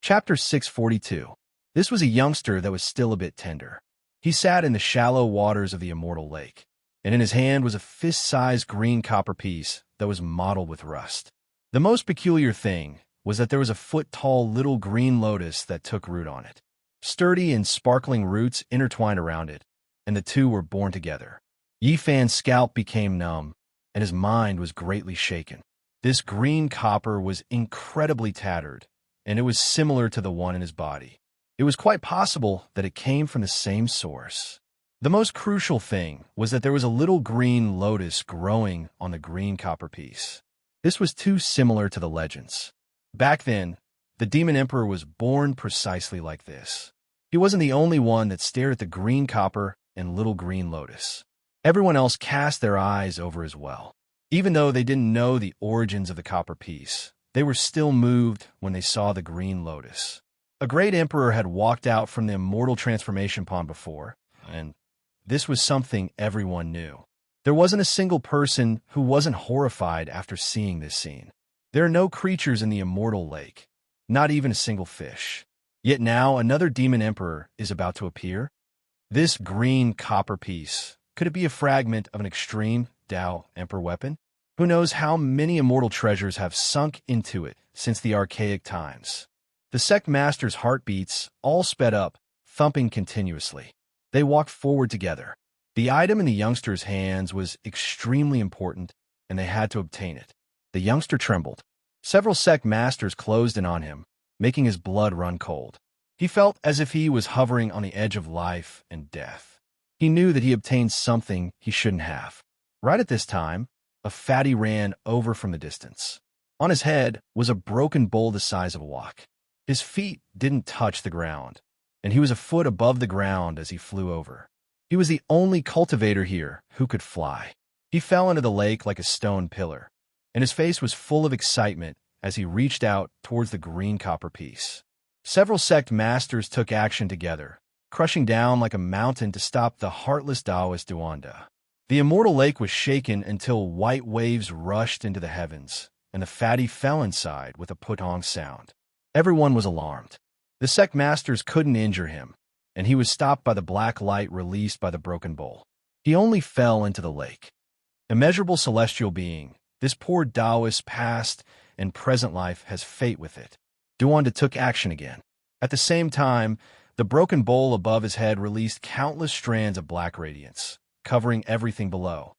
Chapter 642. This was a youngster that was still a bit tender. He sat in the shallow waters of the immortal lake, and in his hand was a fist-sized green copper piece that was mottled with rust. The most peculiar thing was that there was a foot-tall little green lotus that took root on it. Sturdy and sparkling roots intertwined around it, and the two were born together. Yifan's scalp became numb, and his mind was greatly shaken. This green copper was incredibly tattered, and it was similar to the one in his body. It was quite possible that it came from the same source. The most crucial thing was that there was a little green lotus growing on the green copper piece. This was too similar to the legends. Back then, the Demon Emperor was born precisely like this. He wasn't the only one that stared at the green copper and little green lotus. Everyone else cast their eyes over as well. Even though they didn't know the origins of the copper piece, they were still moved when they saw the green lotus. A great emperor had walked out from the immortal transformation pond before, and this was something everyone knew. There wasn't a single person who wasn't horrified after seeing this scene. There are no creatures in the immortal lake, not even a single fish. Yet now another demon emperor is about to appear. This green copper piece, could it be a fragment of an extreme Tao Emperor weapon? Who knows how many immortal treasures have sunk into it since the archaic times. The sect master's heartbeats all sped up, thumping continuously. They walked forward together. The item in the youngster's hands was extremely important, and they had to obtain it. The youngster trembled. Several sect masters closed in on him, making his blood run cold. He felt as if he was hovering on the edge of life and death. He knew that he obtained something he shouldn't have. Right at this time, a fatty ran over from the distance. On his head was a broken bowl the size of a wok. His feet didn't touch the ground, and he was a foot above the ground as he flew over. He was the only cultivator here who could fly. He fell into the lake like a stone pillar, and his face was full of excitement as he reached out towards the green copper piece. Several sect masters took action together, crushing down like a mountain to stop the heartless Taoist Duanda. The immortal lake was shaken until white waves rushed into the heavens, and the fatty fell inside with a putong sound. Everyone was alarmed. The sect masters couldn't injure him, and he was stopped by the black light released by the broken bowl. He only fell into the lake. Immeasurable celestial being, this poor Taoist's past and present life has fate with it. Duanda took action again. At the same time, the broken bowl above his head released countless strands of black radiance, covering everything below.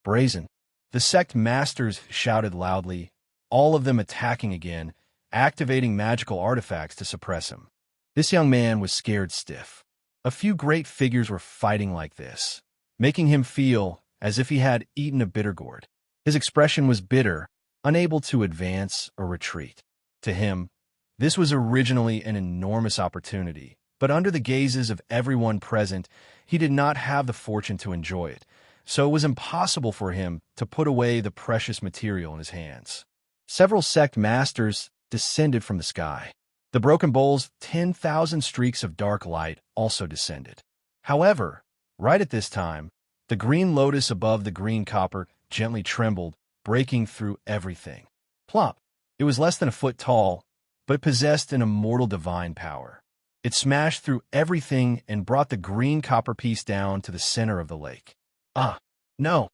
Brazen. The sect masters shouted loudly, all of them attacking again, activating magical artifacts to suppress him. This young man was scared stiff. A few great figures were fighting like this, making him feel as if he had eaten a bitter gourd. His expression was bitter, unable to advance or retreat. To him, this was originally an enormous opportunity, but under the gazes of everyone present, he did not have the fortune to enjoy it, so it was impossible for him to put away the precious material in his hands. Several sect masters descended from the sky. The broken bowl's 10,000 streaks of dark light also descended. However, right at this time, the green lotus above the green copper gently trembled, breaking through everything. Plop! It was less than a foot tall, but it possessed an immortal divine power. It smashed through everything and brought the green copper piece down to the center of the lake. Ah, no!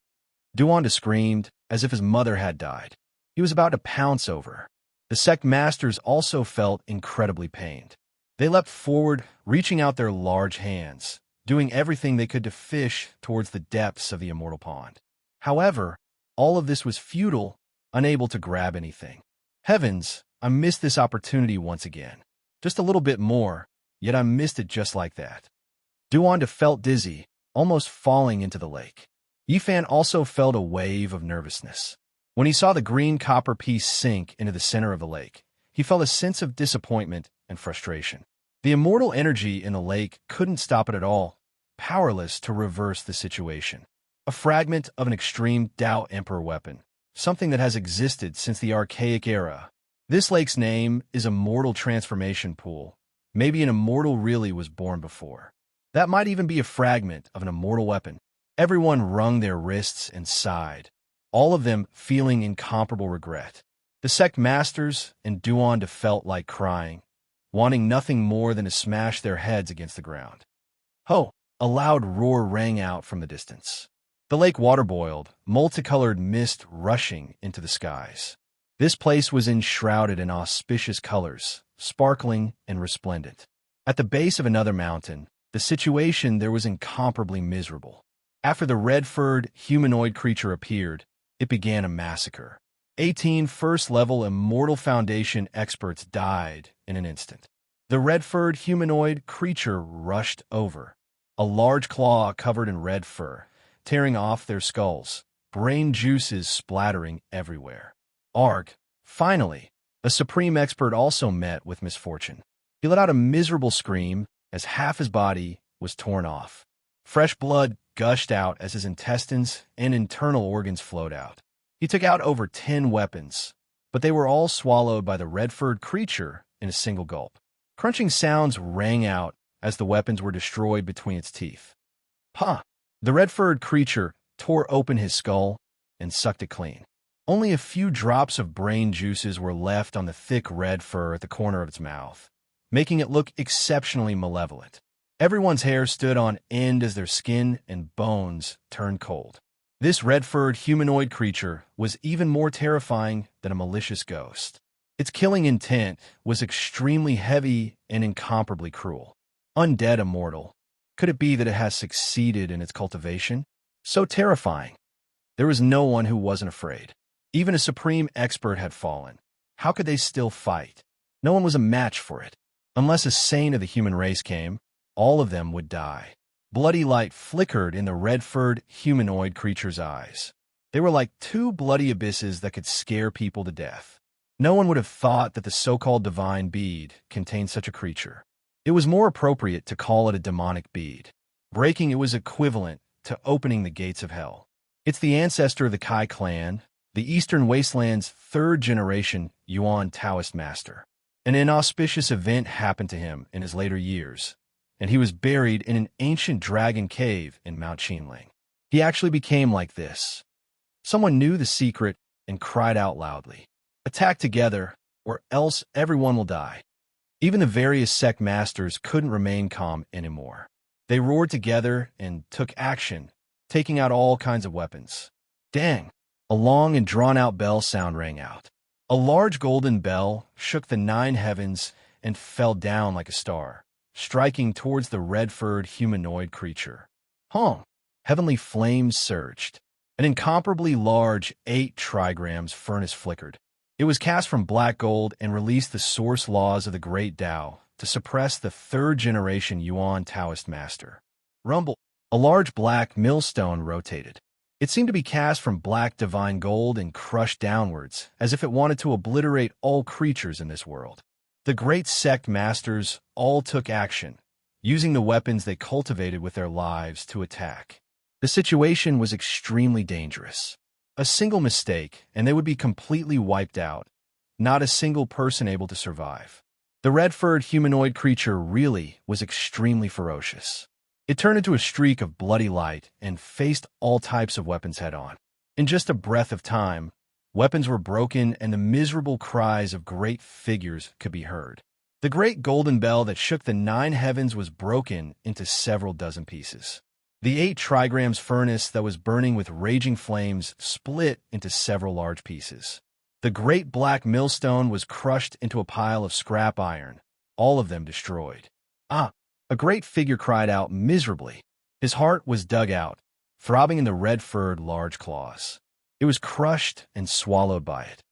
Duanda screamed, as if his mother had died. He was about to pounce over. The sect masters also felt incredibly pained. They leapt forward, reaching out their large hands, doing everything they could to fish towards the depths of the immortal pond. However, all of this was futile, unable to grab anything. Heavens, I missed this opportunity once again. Just a little bit more, yet I missed it just like that. Duanda felt dizzy, almost falling into the lake. Yifan also felt a wave of nervousness. When he saw the green copper piece sink into the center of the lake, he felt a sense of disappointment and frustration. The immortal energy in the lake couldn't stop it at all, powerless to reverse the situation. A fragment of an extreme Tao Emperor weapon, something that has existed since the archaic era. This lake's name is Immortal Transformation Pool. Maybe an immortal really was born before. That might even be a fragment of an immortal weapon. Everyone wrung their wrists and sighed, all of them feeling incomparable regret. The sect masters and Duanda felt like crying. wanting nothing more than to smash their heads against the ground. Ho! A loud roar rang out from the distance. The lake water boiled, multicolored mist rushing into the skies. This place was enshrouded in auspicious colors, sparkling and resplendent. At the base of another mountain, the situation there was incomparably miserable. After the red-furred humanoid creature appeared, it began a massacre. 18 first-level Immortal Foundation experts died in an instant. The red-furred humanoid creature rushed over, a large claw covered in red fur, tearing off their skulls, brain juices splattering everywhere. Arg! Finally, a supreme expert also met with misfortune. He let out a miserable scream as half his body was torn off. Fresh blood gushed out as his intestines and internal organs flowed out. He took out over 10 weapons, but they were all swallowed by the red-furred creature in a single gulp. Crunching sounds rang out as the weapons were destroyed between its teeth. Pah! The red-furred creature tore open his skull and sucked it clean. Only a few drops of brain juices were left on the thick red fur at the corner of its mouth, making it look exceptionally malevolent. Everyone's hair stood on end as their skin and bones turned cold. This red-furred humanoid creature was even more terrifying than a malicious ghost. Its killing intent was extremely heavy and incomparably cruel. Undead immortal. Could it be that it has succeeded in its cultivation? So terrifying. There was no one who wasn't afraid. Even a supreme expert had fallen. How could they still fight? No one was a match for it. Unless a saint of the human race came, all of them would die. Bloody light flickered in the red-furred humanoid creature's eyes. They were like two bloody abysses that could scare people to death. No one would have thought that the so-called divine bead contained such a creature. It was more appropriate to call it a demonic bead. Breaking it was equivalent to opening the gates of hell. It's the ancestor of the Kai clan, the Eastern Wasteland's third-generation Yuan Taoist master. An inauspicious event happened to him in his later years, and he was buried in an ancient dragon cave in Mount Qinling. He actually became like this. Someone knew the secret and cried out loudly, "Attack together, or else everyone will die." Even the various sect masters couldn't remain calm anymore. They roared together and took action, taking out all kinds of weapons. Dang! A long and drawn-out bell sound rang out. A large golden bell shook the 9 heavens and fell down like a star, striking towards the red-furred humanoid creature. Heavenly flames surged. An incomparably large 8 trigrams furnace flickered. It was cast from black gold and released the source laws of the Great Tao to suppress the third-generation Yuan Taoist master. Rumble! A large black millstone rotated. It seemed to be cast from black divine gold and crushed downwards, as if it wanted to obliterate all creatures in this world. The great sect masters all took action, using the weapons they cultivated with their lives to attack. The situation was extremely dangerous. A single mistake, and they would be completely wiped out, not a single person able to survive. The red-furred humanoid creature really was extremely ferocious. It turned into a streak of bloody light and faced all types of weapons head-on. In just a breath of time, weapons were broken and the miserable cries of great figures could be heard. The great golden bell that shook the 9 heavens was broken into several dozen pieces. The 8 trigrams furnace that was burning with raging flames split into several large pieces. The great black millstone was crushed into a pile of scrap iron, all of them destroyed. A great figure cried out miserably. His heart was dug out, throbbing in the red-furred large claws. It was crushed and swallowed by it.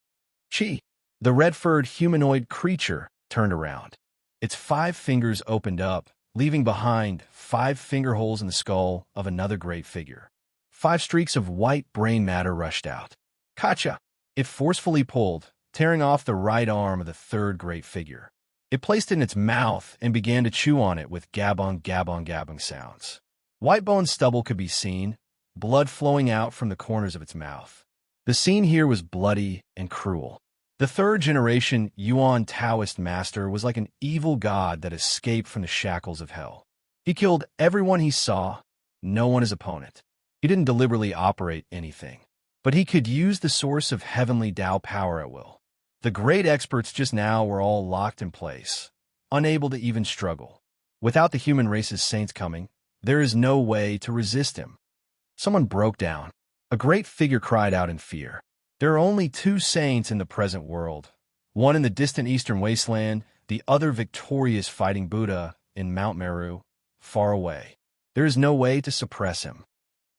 Chi! The red-furred humanoid creature turned around. Its 5 fingers opened up, leaving behind 5 finger holes in the skull of another great figure. 5 streaks of white brain matter rushed out. Kacha! It forcefully pulled, tearing off the right arm of the third great figure. It placed it in its mouth and began to chew on it with gabbong, gabbong, gabbong sounds. White bone stubble could be seen, blood flowing out from the corners of its mouth. The scene here was bloody and cruel. The third-generation Yuan Taoist master was like an evil god that escaped from the shackles of hell. He killed everyone he saw, no one his opponent. He didn't deliberately operate anything, but he could use the source of heavenly Tao power at will. The great experts just now were all locked in place, unable to even struggle. Without the human race's saints coming, there is no way to resist him. Someone broke down. A great figure cried out in fear. There are only two saints in the present world, one in the distant eastern wasteland, the other victorious fighting Buddha in Mount Meru, far away. There is no way to suppress him.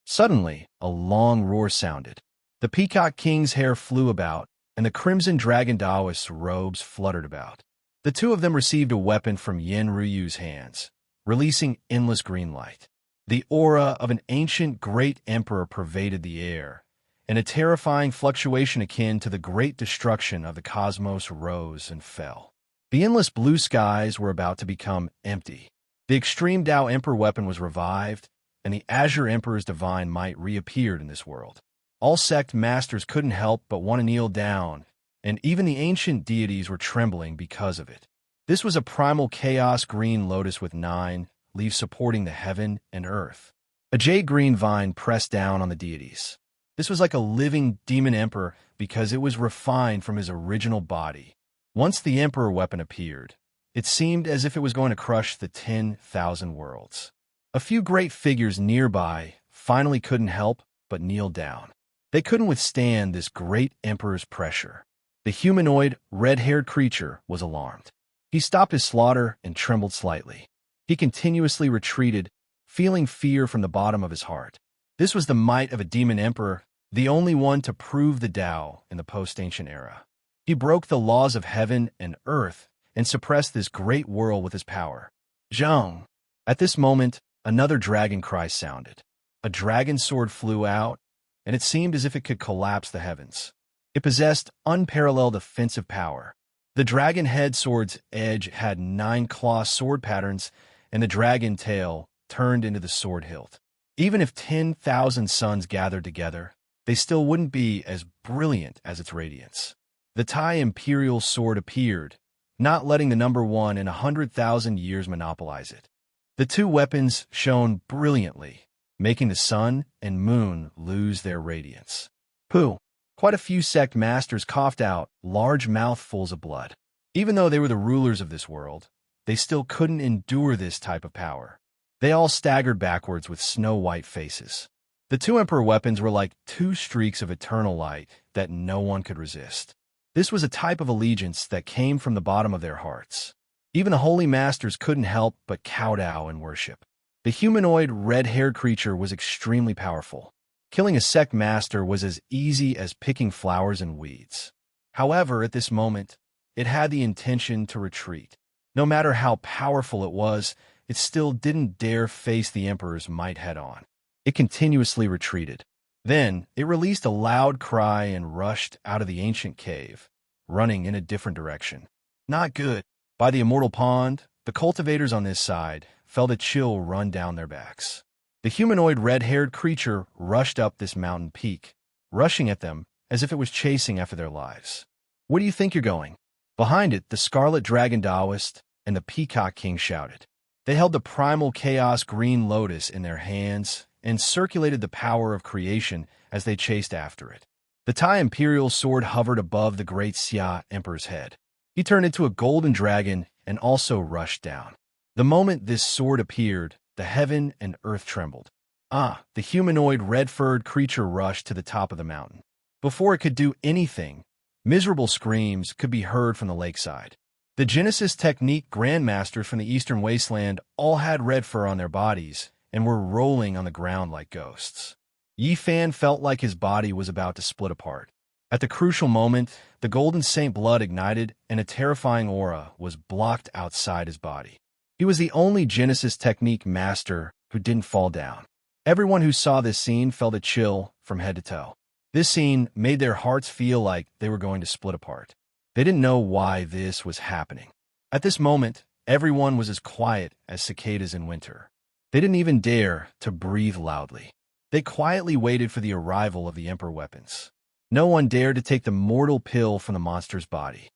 Suddenly, a long roar sounded. The Peacock King's hair flew about, and the Crimson Dragon Taoist's robes fluttered about. The two of them received a weapon from Yin Ryu's hands, releasing endless green light. The aura of an ancient great emperor pervaded the air, and a terrifying fluctuation akin to the great destruction of the cosmos rose and fell. The endless blue skies were about to become empty. The Extreme Tao Emperor weapon was revived, and the Azure Emperor's divine might reappeared in this world. All sect masters couldn't help but want to kneel down, and even the ancient deities were trembling because of it. This was a primal chaos green lotus with 9 leaves supporting the heaven and earth. A jade green vine pressed down on the deities. This was like a living demon emperor because it was refined from his original body. Once the emperor weapon appeared, it seemed as if it was going to crush the 10,000 worlds. A few great figures nearby finally couldn't help but kneel down. They couldn't withstand this great emperor's pressure. The humanoid, red-haired creature was alarmed. He stopped his slaughter and trembled slightly. He continuously retreated, feeling fear from the bottom of his heart. This was the might of a demon emperor, the only one to prove the Tao in the post-ancient era. He broke the laws of heaven and earth and suppressed this great world with his power. Zhang! At this moment, another dragon cry sounded. A dragon sword flew out, and it seemed as if it could collapse the heavens. It possessed unparalleled offensive power. The dragon head sword's edge had 9 claw sword patterns, and the dragon tail turned into the sword hilt. Even if 10,000 suns gathered together, they still wouldn't be as brilliant as its radiance. The Tai Imperial sword appeared, not letting the number 1 in 100,000 years monopolize it. The two weapons shone brilliantly, making the sun and moon lose their radiance. Pooh! Quite a few sect masters coughed out large mouthfuls of blood. Even though they were the rulers of this world, they still couldn't endure this type of power. They all staggered backwards with snow-white faces. The two emperor weapons were like 2 streaks of eternal light that no one could resist. This was a type of allegiance that came from the bottom of their hearts. Even the holy masters couldn't help but kowtow and worship. The humanoid, red-haired creature was extremely powerful. Killing a sect master was as easy as picking flowers and weeds. However, at this moment, it had the intention to retreat. No matter how powerful it was, it still didn't dare face the emperor's might head-on. It continuously retreated. Then, it released a loud cry and rushed out of the ancient cave, running in a different direction. Not good. By the immortal pond, the cultivators on this side felt a chill run down their backs. The humanoid red-haired creature rushed up this mountain peak, rushing at them as if it was chasing after their lives. Where do you think you're going? Behind it, the Scarlet Dragon Taoist and the Peacock King shouted. They held the primal chaos green lotus in their hands and circulated the power of creation as they chased after it. The Tai Imperial sword hovered above the great Xia Emperor's head. He turned into a golden dragon and also rushed down. The moment this sword appeared, the heaven and earth trembled. The humanoid red-furred creature rushed to the top of the mountain. Before it could do anything, miserable screams could be heard from the lakeside. The Genesis Technique Grandmasters from the Eastern Wasteland all had red fur on their bodies and were rolling on the ground like ghosts. Yi Fan felt like his body was about to split apart. At the crucial moment, the Golden Saint blood ignited and a terrifying aura was blocked outside his body. He was the only Genesis Technique master who didn't fall down. Everyone who saw this scene felt a chill from head to toe. This scene made their hearts feel like they were going to split apart. They didn't know why this was happening. At this moment, everyone was as quiet as cicadas in winter. They didn't even dare to breathe loudly. They quietly waited for the arrival of the Emperor weapons. No one dared to take the mortal pill from the monster's body.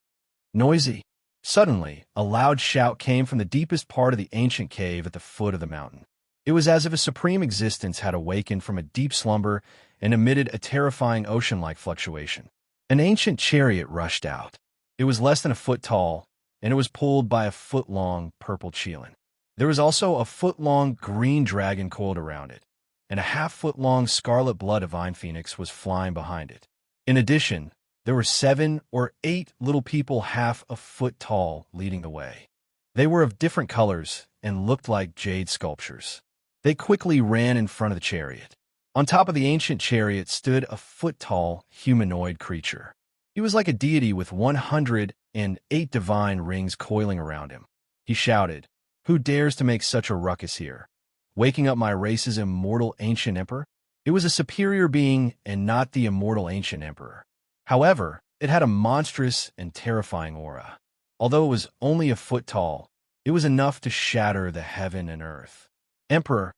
Noisy. Suddenly, a loud shout came from the deepest part of the ancient cave at the foot of the mountain. It was as if a supreme existence had awakened from a deep slumber and emitted a terrifying ocean-like fluctuation. An ancient chariot rushed out. It was less than a foot tall, and it was pulled by a foot-long purple cheelin. There was also a foot-long green dragon coiled around it, and a half-foot-long scarlet blood divine phoenix was flying behind it. In addition, there were 7 or 8 little people half a foot tall leading the way. They were of different colors and looked like jade sculptures. They quickly ran in front of the chariot. On top of the ancient chariot stood a foot-tall humanoid creature. He was like a deity with 108 divine rings coiling around him. He shouted, "Who dares to make such a ruckus here? Waking up my race's immortal ancient emperor?" It was a superior being and not the immortal ancient emperor. However, it had a monstrous and terrifying aura. Although it was only a foot tall, it was enough to shatter the heaven and earth. "Emperor?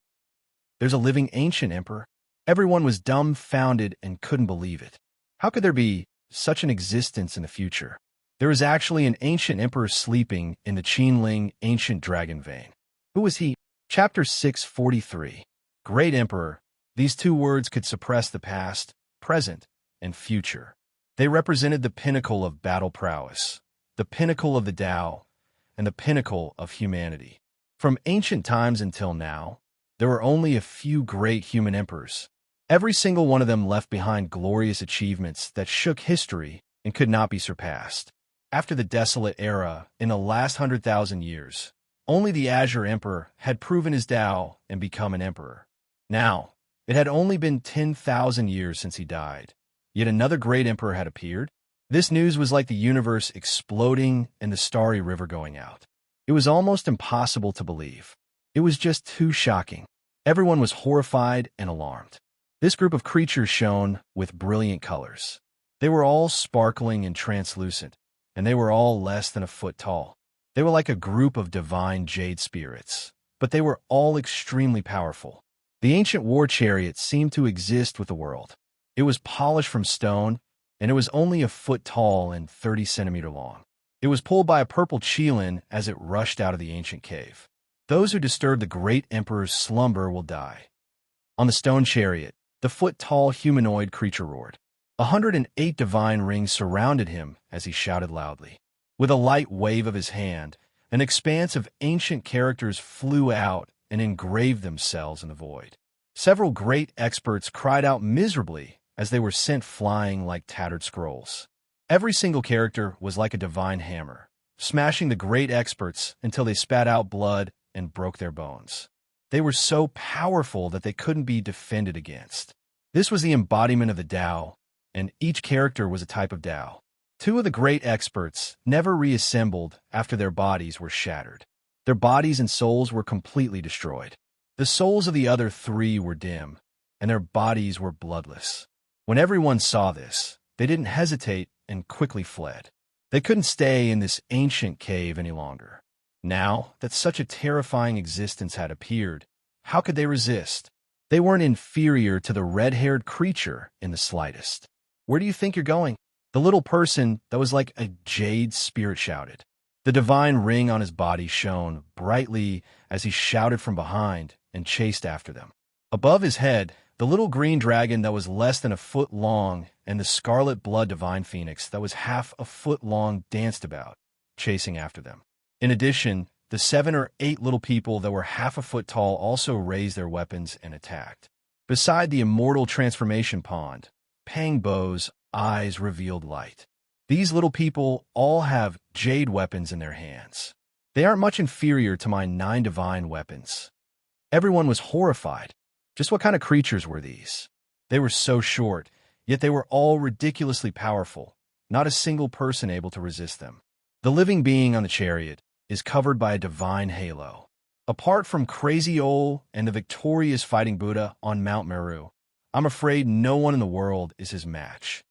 There's a living ancient emperor?" Everyone was dumbfounded and couldn't believe it. How could there be such an existence in the future? There was actually an ancient emperor sleeping in the Qinling ancient dragon vein. Who was he? Chapter 643. Great Emperor. These 2 words could suppress the past, present, and future. They represented the pinnacle of battle prowess, the pinnacle of the Tao, and the pinnacle of humanity. From ancient times until now, there were only a few great human emperors. Every single one of them left behind glorious achievements that shook history and could not be surpassed. After the desolate era, in the last 100,000 years, only the Azure Emperor had proven his Tao and become an emperor. Now, it had only been 10,000 years since he died. Yet another great emperor had appeared. This news was like the universe exploding and the starry river going out. It was almost impossible to believe. It was just too shocking. Everyone was horrified and alarmed. This group of creatures shone with brilliant colors. They were all sparkling and translucent, and they were all less than a foot tall. They were like a group of divine jade spirits, but they were all extremely powerful. The ancient war chariot seemed to exist with the world. It was polished from stone, and it was only a foot tall and 30 centimeters long. It was pulled by a purple cheelin as it rushed out of the ancient cave. "Those who disturb the great emperor's slumber will die." On the stone chariot, the foot-tall humanoid creature roared. 108 divine rings surrounded him as he shouted loudly. With a light wave of his hand, an expanse of ancient characters flew out and engraved themselves in the void. Several great experts cried out miserably as they were sent flying like tattered scrolls. Every single character was like a divine hammer, smashing the great experts until they spat out blood and broke their bones. They were so powerful that they couldn't be defended against. This was the embodiment of the Tao, and each character was a type of Tao. 2 of the great experts never reassembled after their bodies were shattered. Their bodies and souls were completely destroyed. The souls of the other 3 were dim, and their bodies were bloodless. When everyone saw this, they didn't hesitate and quickly fled. They couldn't stay in this ancient cave any longer. Now that such a terrifying existence had appeared, how could they resist? They weren't inferior to the red-haired creature in the slightest. "Where do you think you're going?" The little person that was like a jade spirit shouted. The divine ring on his body shone brightly as he shouted from behind and chased after them. Above his head, the little green dragon that was less than a foot long and the scarlet blood divine phoenix that was half a foot long danced about, chasing after them. In addition, the 7 or 8 little people that were half a foot tall also raised their weapons and attacked. Beside the immortal transformation pond, Pang Bo's eyes revealed light. These little people all have jade weapons in their hands. They aren't much inferior to my 9 divine weapons. Everyone was horrified. Just what kind of creatures were these? They were so short, yet they were all ridiculously powerful, not a single person able to resist them. The living being on the chariot is covered by a divine halo. Apart from Crazy Ol and the victorious Fighting Buddha on Mount Meru, I'm afraid no one in the world is his match.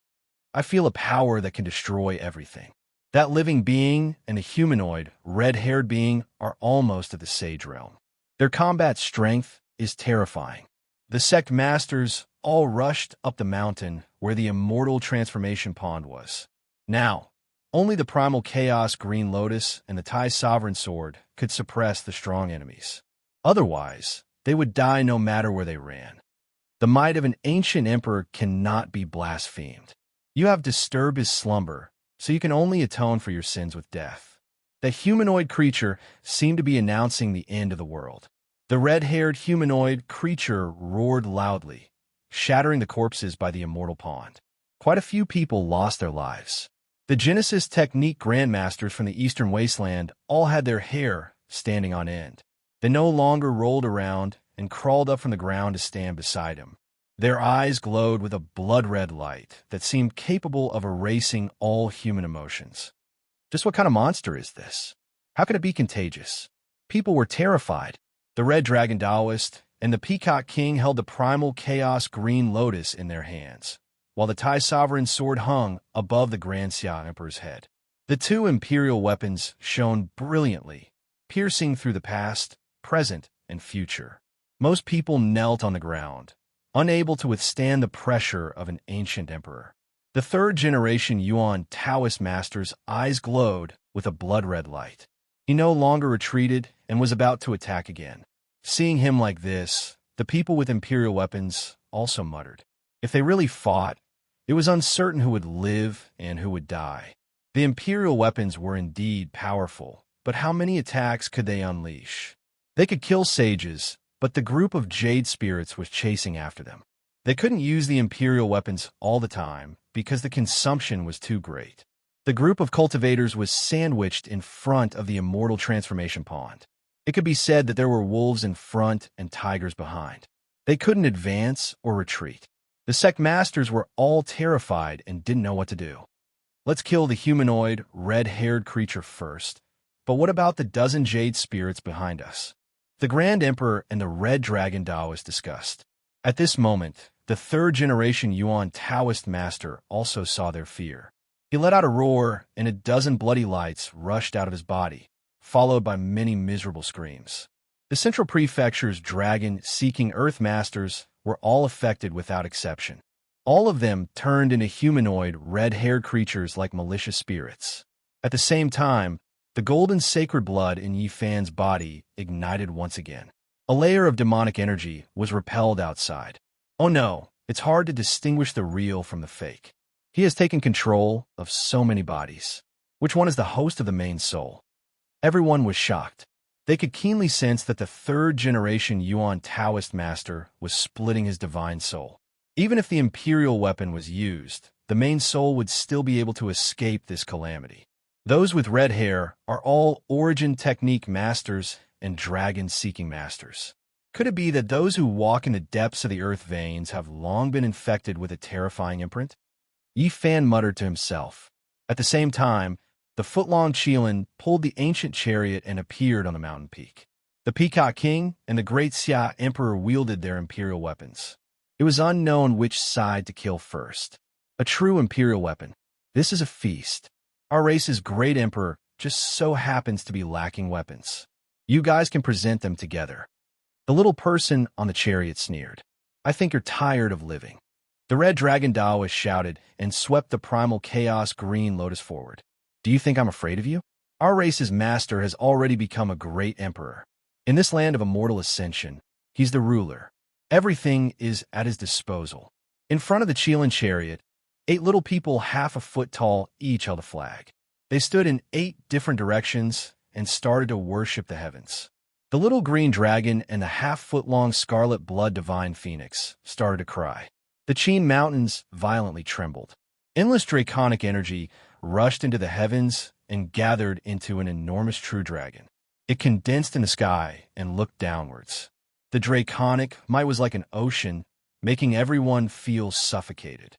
I feel a power that can destroy everything. That living being and the humanoid, red-haired being are almost at the sage realm. Their combat strength is terrifying. The sect masters all rushed up the mountain where the immortal transformation pond was. Now, only the primal chaos green lotus and the Tai sovereign sword could suppress the strong enemies. Otherwise, they would die no matter where they ran. The might of an ancient emperor cannot be blasphemed. You have disturbed his slumber, so you can only atone for your sins with death. The humanoid creature seemed to be announcing the end of the world. The red-haired humanoid creature roared loudly, shattering the corpses by the immortal pond. Quite a few people lost their lives. The Genesis Technique Grandmasters from the Eastern Wasteland all had their hair standing on end. They no longer rolled around and crawled up from the ground to stand beside him. Their eyes glowed with a blood-red light that seemed capable of erasing all human emotions. Just what kind of monster is this? How could it be contagious? People were terrified. The Red Dragon Taoist and the Peacock King held the primal chaos green lotus in their hands, while the Tai Sovereign's sword hung above the Grand Xia Emperor's head. The two imperial weapons shone brilliantly, piercing through the past, present, and future. Most people knelt on the ground, unable to withstand the pressure of an ancient emperor. The third-generation Yuan Taoist master's eyes glowed with a blood-red light. He no longer retreated and was about to attack again. Seeing him like this, the people with imperial weapons also muttered. If they really fought, it was uncertain who would live and who would die. The imperial weapons were indeed powerful, but how many attacks could they unleash? They could kill sages, but the group of jade spirits was chasing after them. They couldn't use the imperial weapons all the time because the consumption was too great. The group of cultivators was sandwiched in front of the immortal transformation pond. It could be said that there were wolves in front and tigers behind. They couldn't advance or retreat. The sect masters were all terrified and didn't know what to do. Let's kill the humanoid, red-haired creature first. But what about the dozen jade spirits behind us? The Grand Emperor and the Red Dragon Taoist discussed. At this moment, the third-generation Yuan Taoist master also saw their fear. He let out a roar, and a dozen bloody lights rushed out of his body, followed by many miserable screams. The Central Prefecture's dragon-seeking Earth Masters were all affected without exception. All of them turned into humanoid, red-haired creatures like malicious spirits. At the same time, the golden sacred blood in Yi Fan's body ignited once again. A layer of demonic energy was repelled outside. Oh no, it's hard to distinguish the real from the fake. He has taken control of so many bodies. Which one is the host of the main soul? Everyone was shocked. They could keenly sense that the third-generation Yuan Taoist master was splitting his divine soul. Even if the imperial weapon was used, the main soul would still be able to escape this calamity. Those with red hair are all origin technique masters and dragon-seeking masters. Could it be that those who walk in the depths of the earth veins have long been infected with a terrifying imprint? Yi Fan muttered to himself. At the same time, the foot-long Qilin pulled the ancient chariot and appeared on the mountain peak. The Peacock King and the Great Xia Emperor wielded their imperial weapons. It was unknown which side to kill first. A true imperial weapon. This is a feast. Our race's great emperor just so happens to be lacking weapons. You guys can present them together. The little person on the chariot sneered. I think you're tired of living. The Red Dragon Taoist shouted and swept the primal chaos green lotus forward. Do you think I'm afraid of you? Our race's master has already become a great emperor. In this land of immortal ascension, he's the ruler. Everything is at his disposal. In front of the Qilin chariot, 8 little people half a foot tall each held a flag. They stood in 8 different directions and started to worship the heavens. The little green dragon and the half-foot-long scarlet blood divine phoenix started to cry. The Qin mountains violently trembled. Endless draconic energy rushed into the heavens and gathered into an enormous true dragon. It condensed in the sky and looked downwards. The draconic might was like an ocean, making everyone feel suffocated.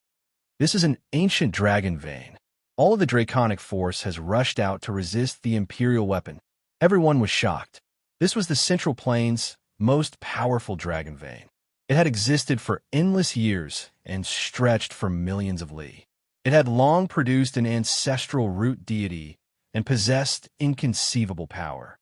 This is an ancient dragon vein. All of the draconic force has rushed out to resist the imperial weapon. Everyone was shocked. This was the Central Plains' most powerful dragon vein. It had existed for endless years and stretched for millions of li. It had long produced an ancestral root deity and possessed inconceivable power.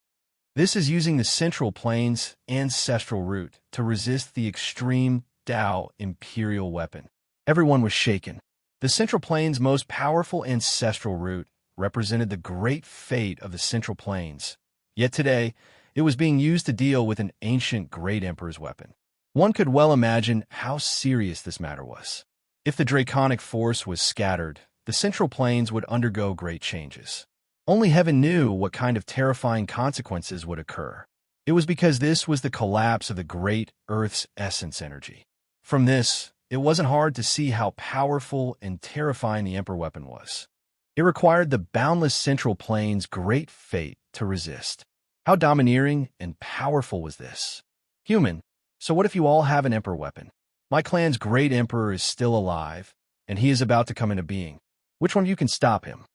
This is using the Central Plains' ancestral root to resist the extreme Tao imperial weapon. Everyone was shaken. The Central Plains' most powerful ancestral root represented the great fate of the Central Plains. Yet today, it was being used to deal with an ancient great emperor's weapon. One could well imagine how serious this matter was. If the draconic force was scattered, the Central Plains would undergo great changes. Only heaven knew what kind of terrifying consequences would occur. It was because this was the collapse of the great Earth's essence energy. From this, it wasn't hard to see how powerful and terrifying the Emperor weapon was. It required the boundless central plane's great fate to resist. How domineering and powerful was this? Human, so what if you all have an Emperor weapon? My clan's great Emperor is still alive, and he is about to come into being. Which one of you can stop him?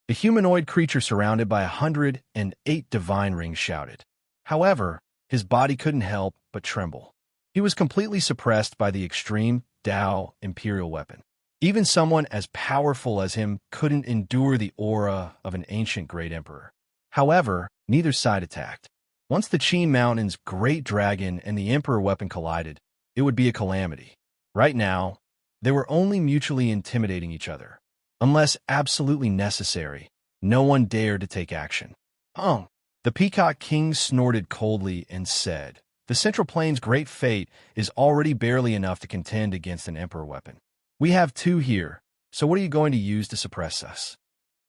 The humanoid creature surrounded by 108 divine rings shouted. However, his body couldn't help but tremble. He was completely suppressed by the extreme Tao Imperial weapon. Even someone as powerful as him couldn't endure the aura of an ancient great emperor. However, neither side attacked. Once the Qin Mountain's great dragon and the emperor weapon collided, it would be a calamity. Right now, they were only mutually intimidating each other. Unless absolutely necessary, no one dared to take action. The Peacock King snorted coldly and said, "The Central Plane's great fate is already barely enough to contend against an emperor weapon. We have two here, so what are you going to use to suppress us?"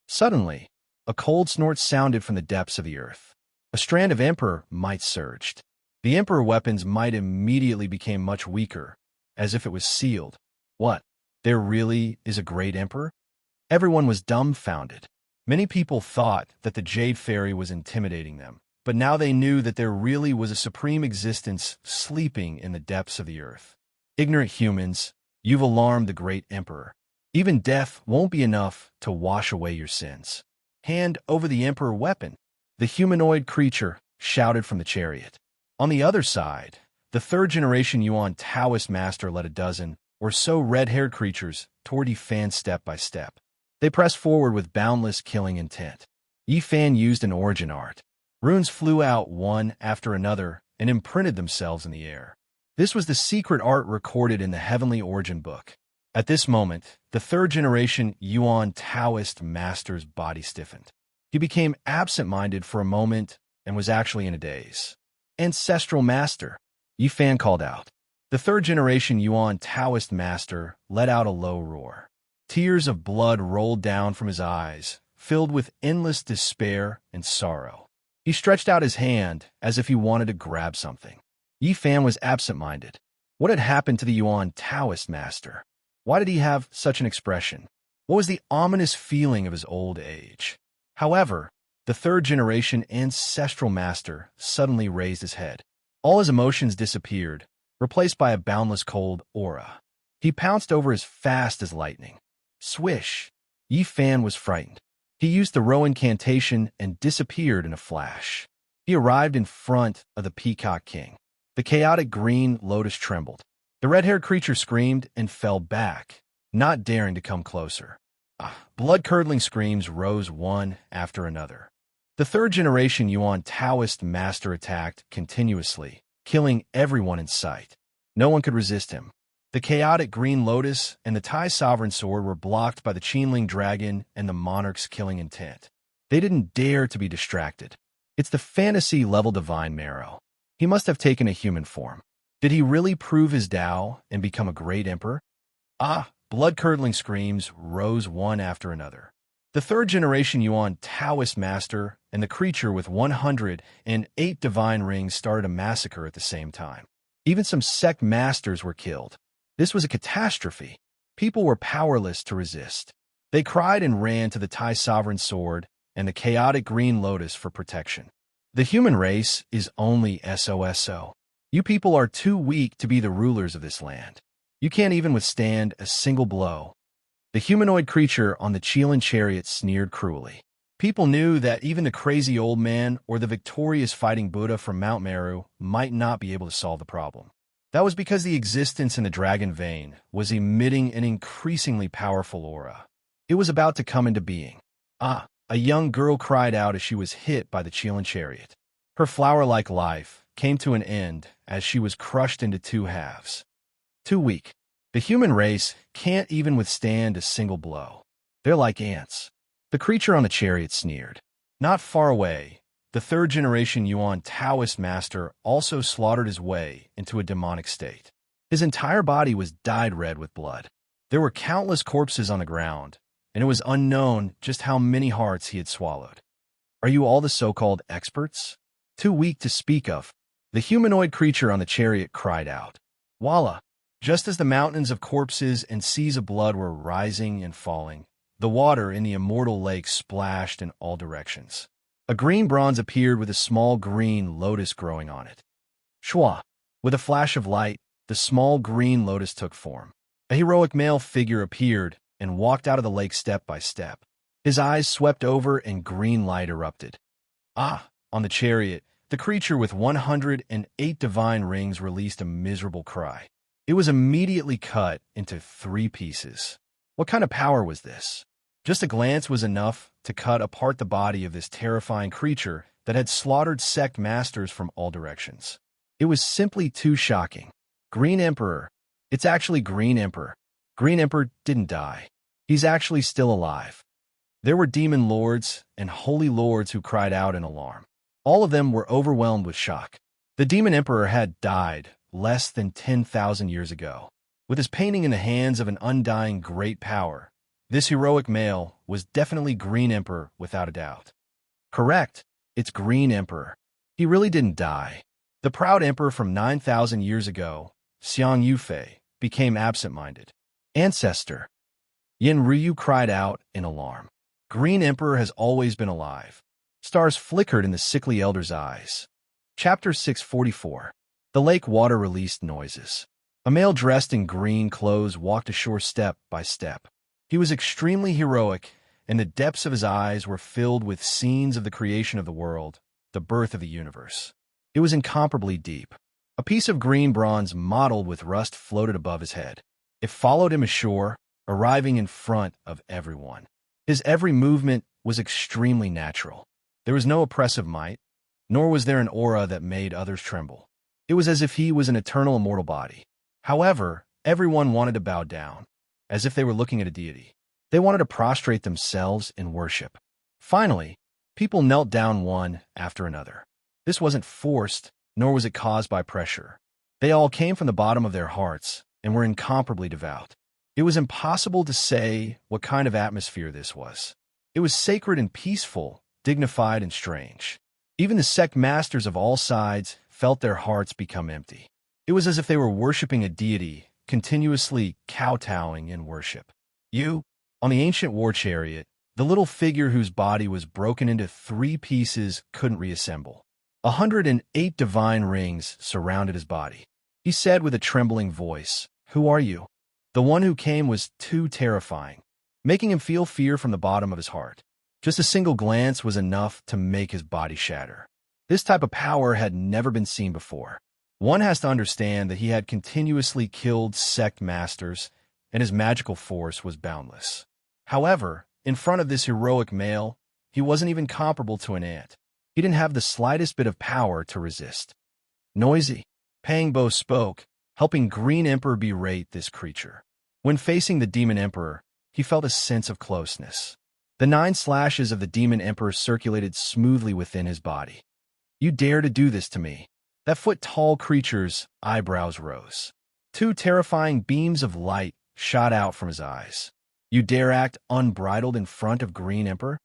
Suddenly, a cold snort sounded from the depths of the earth. A strand of emperor might surged. The emperor weapon's might immediately became much weaker, as if it was sealed. What? There really is a great emperor? Everyone was dumbfounded. Many people thought that the Jade Fairy was intimidating them, but now they knew that there really was a supreme existence sleeping in the depths of the earth. Ignorant humans, you've alarmed the great emperor. Even death won't be enough to wash away your sins. Hand over the emperor weapon, the humanoid creature shouted from the chariot. On the other side, the third-generation Yuan Taoist master led a dozen or so red-haired creatures toward Yifan step by step. They pressed forward with boundless killing intent. Yifan used an origin art. Runes flew out one after another and imprinted themselves in the air. This was the secret art recorded in the Heavenly Origin Book. At this moment, the third-generation Yuan Taoist master's body stiffened. He became absent-minded for a moment and was actually in a daze. "Ancestral Master," Yifan called out. The third-generation Yuan Taoist master let out a low roar. Tears of blood rolled down from his eyes, filled with endless despair and sorrow. He stretched out his hand as if he wanted to grab something. Yifan was absent-minded. What had happened to the Yuan Taoist master? Why did he have such an expression? What was the ominous feeling of his old age? However, the third-generation ancestral master suddenly raised his head. All his emotions disappeared, replaced by a boundless cold aura. He pounced over as fast as lightning. Swish! Yifan was frightened. He used the row incantation and disappeared in a flash. He arrived in front of the Peacock King. The chaotic green lotus trembled. The red-haired creature screamed and fell back, not daring to come closer. Blood-curdling screams rose one after another. The third-generation Yuan Taoist master attacked continuously, killing everyone in sight. No one could resist him. The chaotic green lotus and the Tai sovereign sword were blocked by the Qinling dragon and the monarch's killing intent. They didn't dare to be distracted. It's the fantasy-level divine marrow. He must have taken a human form. Did he really prove his Tao and become a great emperor? Blood-curdling screams rose one after another. The third-generation Yuan Taoist master and the creature with 108 divine rings started a massacre at the same time. Even some sect masters were killed. This was a catastrophe. People were powerless to resist. They cried and ran to the Tai sovereign sword and the chaotic green lotus for protection. The human race is only SOSO. You people are too weak to be the rulers of this land. You can't even withstand a single blow. The humanoid creature on the Qilin chariot sneered cruelly. People knew that even the crazy old man or the victorious fighting Buddha from Mount Meru might not be able to solve the problem. That was because the existence in the dragon vein was emitting an increasingly powerful aura. It was about to come into being. A young girl cried out as she was hit by the Qilin chariot. Her flower-like life came to an end as she was crushed into two halves. Too weak. The human race can't even withstand a single blow. They're like ants. The creature on the chariot sneered. Not far away, the third-generation Yuan Taoist master also slaughtered his way into a demonic state. His entire body was dyed red with blood. There were countless corpses on the ground, and it was unknown just how many hearts he had swallowed. Are you all the so-called experts? Too weak to speak of. The humanoid creature on the chariot cried out. Voila! Just as the mountains of corpses and seas of blood were rising and falling, the water in the immortal lake splashed in all directions. A green bronze appeared with a small green lotus growing on it. Shwa! With a flash of light, the small green lotus took form. A heroic male figure appeared and walked out of the lake step by step. His eyes swept over and green light erupted. Ah! On the chariot, the creature with 108 divine rings released a miserable cry. It was immediately cut into 3 pieces. What kind of power was this? Just a glance was enough to cut apart the body of this terrifying creature that had slaughtered sect masters from all directions. It was simply too shocking. Green Emperor. It's actually Green Emperor. Green Emperor didn't die. He's actually still alive. There were demon lords and holy lords who cried out in alarm. All of them were overwhelmed with shock. The demon emperor had died less than 10,000 years ago. With his painting in the hands of an undying great power, this heroic male was definitely Green Emperor without a doubt. Correct, it's Green Emperor. He really didn't die. The proud emperor from 9,000 years ago, Xiang Yufei, became absent-minded. Ancestor. Yin Ryu cried out in alarm. Green Emperor has always been alive. Stars flickered in the sickly elder's eyes. Chapter 644. The lake water released noises. A male dressed in green clothes walked ashore step by step. He was extremely heroic, and the depths of his eyes were filled with scenes of the creation of the world, the birth of the universe. It was incomparably deep. A piece of green bronze mottled with rust floated above his head. It followed him ashore, arriving in front of everyone. His every movement was extremely natural. There was no oppressive might, nor was there an aura that made others tremble. It was as if he was an eternal immortal body. However, everyone wanted to bow down, as if they were looking at a deity. They wanted to prostrate themselves in worship. Finally, people knelt down one after another. This wasn't forced, nor was it caused by pressure. They all came from the bottom of their hearts and were incomparably devout. It was impossible to say what kind of atmosphere this was. It was sacred and peaceful, dignified and strange. Even the sect masters of all sides felt their hearts become empty. It was as if they were worshipping a deity, continuously kowtowing in worship. On the ancient war chariot, the little figure whose body was broken into 3 pieces couldn't reassemble. 108 divine rings surrounded his body. He said with a trembling voice, "Who are you?" The one who came was too terrifying, making him feel fear from the bottom of his heart. Just a single glance was enough to make his body shatter. This type of power had never been seen before. One has to understand that he had continuously killed sect masters, and his magical force was boundless. However, in front of this heroic male, he wasn't even comparable to an ant. He didn't have the slightest bit of power to resist. Noisy. Pangbo spoke, helping Green Emperor berate this creature. When facing the Demon Emperor, he felt a sense of closeness. The 9 slashes of the Demon Emperor circulated smoothly within his body. You dare to do this to me? That foot-tall creature's eyebrows rose. 2 terrifying beams of light shot out from his eyes. You dare act unbridled in front of Green Emperor?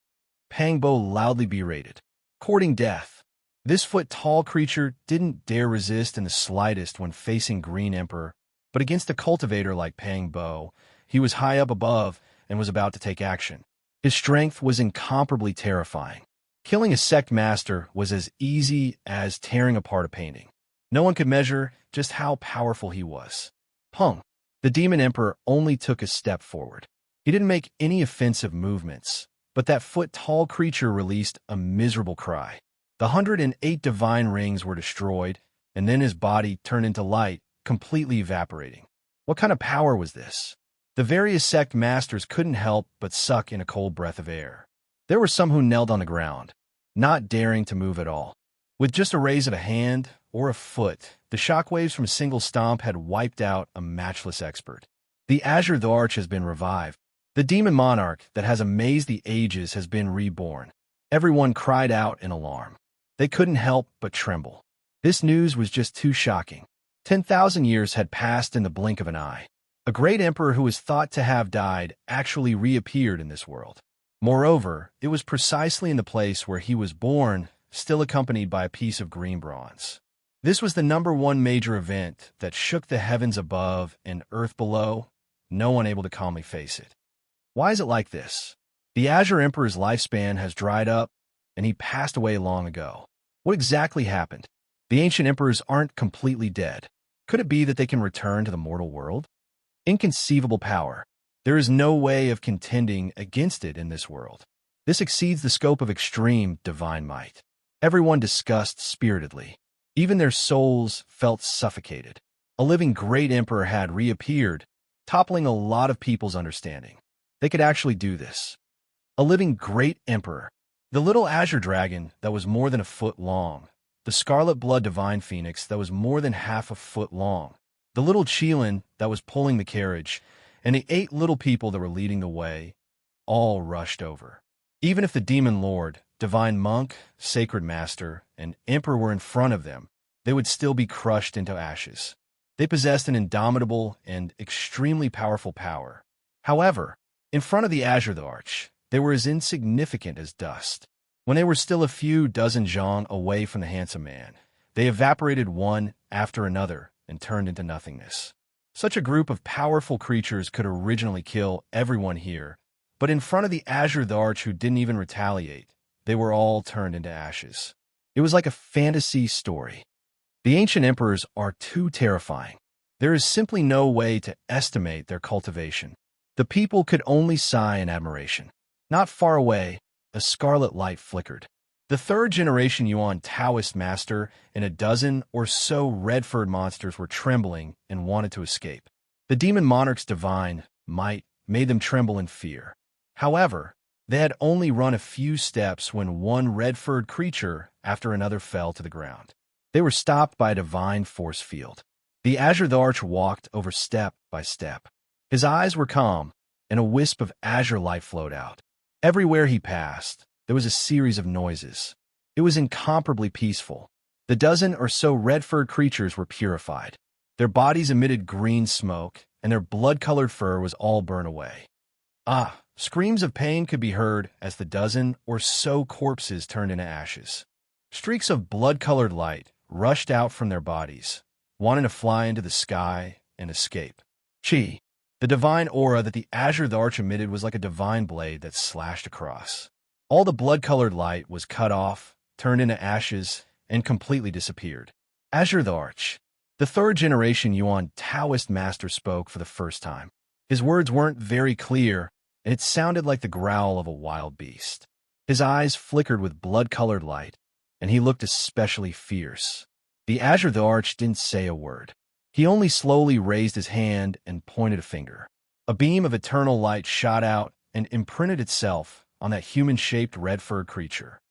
Pangbo loudly berated. Courting death. This foot-tall creature didn't dare resist in the slightest when facing Green Emperor, but against a cultivator like Pangbo, he was high up above and was about to take action. His strength was incomparably terrifying. Killing a sect master was as easy as tearing apart a painting. No one could measure just how powerful he was. Pung. The Demon Emperor only took a step forward. He didn't make any offensive movements, but that foot-tall creature released a miserable cry. The 108 divine rings were destroyed, and then his body turned into light, completely evaporating. What kind of power was this? The various sect masters couldn't help but suck in a cold breath of air. There were some who knelt on the ground, not daring to move at all. With just a raise of a hand or a foot, the shockwaves from a single stomp had wiped out a matchless expert. The Azure the Arch has been revived. The demon monarch that has amazed the ages has been reborn. Everyone cried out in alarm. They couldn't help but tremble. This news was just too shocking. 10,000 years had passed in the blink of an eye. A great emperor who was thought to have died actually reappeared in this world. Moreover, it was precisely in the place where he was born, still accompanied by a piece of green bronze. This was the #1 major event that shook the heavens above and earth below, no one able to calmly face it. Why is it like this? The Azure Emperor's lifespan has dried up, and he passed away long ago. What exactly happened? The ancient emperors aren't completely dead. Could it be that they can return to the mortal world? Inconceivable power. There is no way of contending against it in this world. This exceeds the scope of extreme divine might. Everyone discussed spiritedly. Even their souls felt suffocated. A living great emperor had reappeared, toppling a lot of people's understanding. They could actually do this. A living great emperor. The little azure dragon that was more than a foot long. The scarlet blood divine phoenix that was more than half a foot long. The little Qilin that was pulling the carriage, and the 8 little people that were leading the way, all rushed over. Even if the demon lord, divine monk, sacred master, and emperor were in front of them, they would still be crushed into ashes. They possessed an indomitable and extremely powerful power. However, in front of the Azure Arch, they were as insignificant as dust. When they were still a few dozen zhang away from the handsome man, they evaporated one after another and turned into nothingness. Such a group of powerful creatures could originally kill everyone here, but in front of the Azure Arch who didn't even retaliate, they were all turned into ashes. It was like a fantasy story. The ancient emperors are too terrifying. There is simply no way to estimate their cultivation. The people could only sigh in admiration. Not far away, a scarlet light flickered. The 3rd generation Yuan Taoist master and a dozen or so red-furred monsters were trembling and wanted to escape. The demon monarch's divine might made them tremble in fear. However, they had only run a few steps when one red-furred creature after another fell to the ground. They were stopped by a divine force field. The Azure Arch walked over step by step. His eyes were calm, and a wisp of azure light flowed out. Everywhere he passed, there was a series of noises. It was incomparably peaceful. The dozen or so red-furred creatures were purified. Their bodies emitted green smoke, and their blood-colored fur was all burned away. Screams of pain could be heard as the dozen or so corpses turned into ashes. Streaks of blood-colored light rushed out from their bodies, wanting to fly into the sky and escape. Qi, the divine aura that the Azure Arch emitted, was like a divine blade that slashed across. All the blood-colored light was cut off, turned into ashes, and completely disappeared. Azure Arch. The 3rd generation Yuan Taoist master spoke for the first time. His words weren't very clear, and it sounded like the growl of a wild beast. His eyes flickered with blood-colored light, and he looked especially fierce. The Azure Arch didn't say a word. He only slowly raised his hand and pointed a finger. A beam of eternal light shot out and imprinted itself on that human-shaped red-furred creature.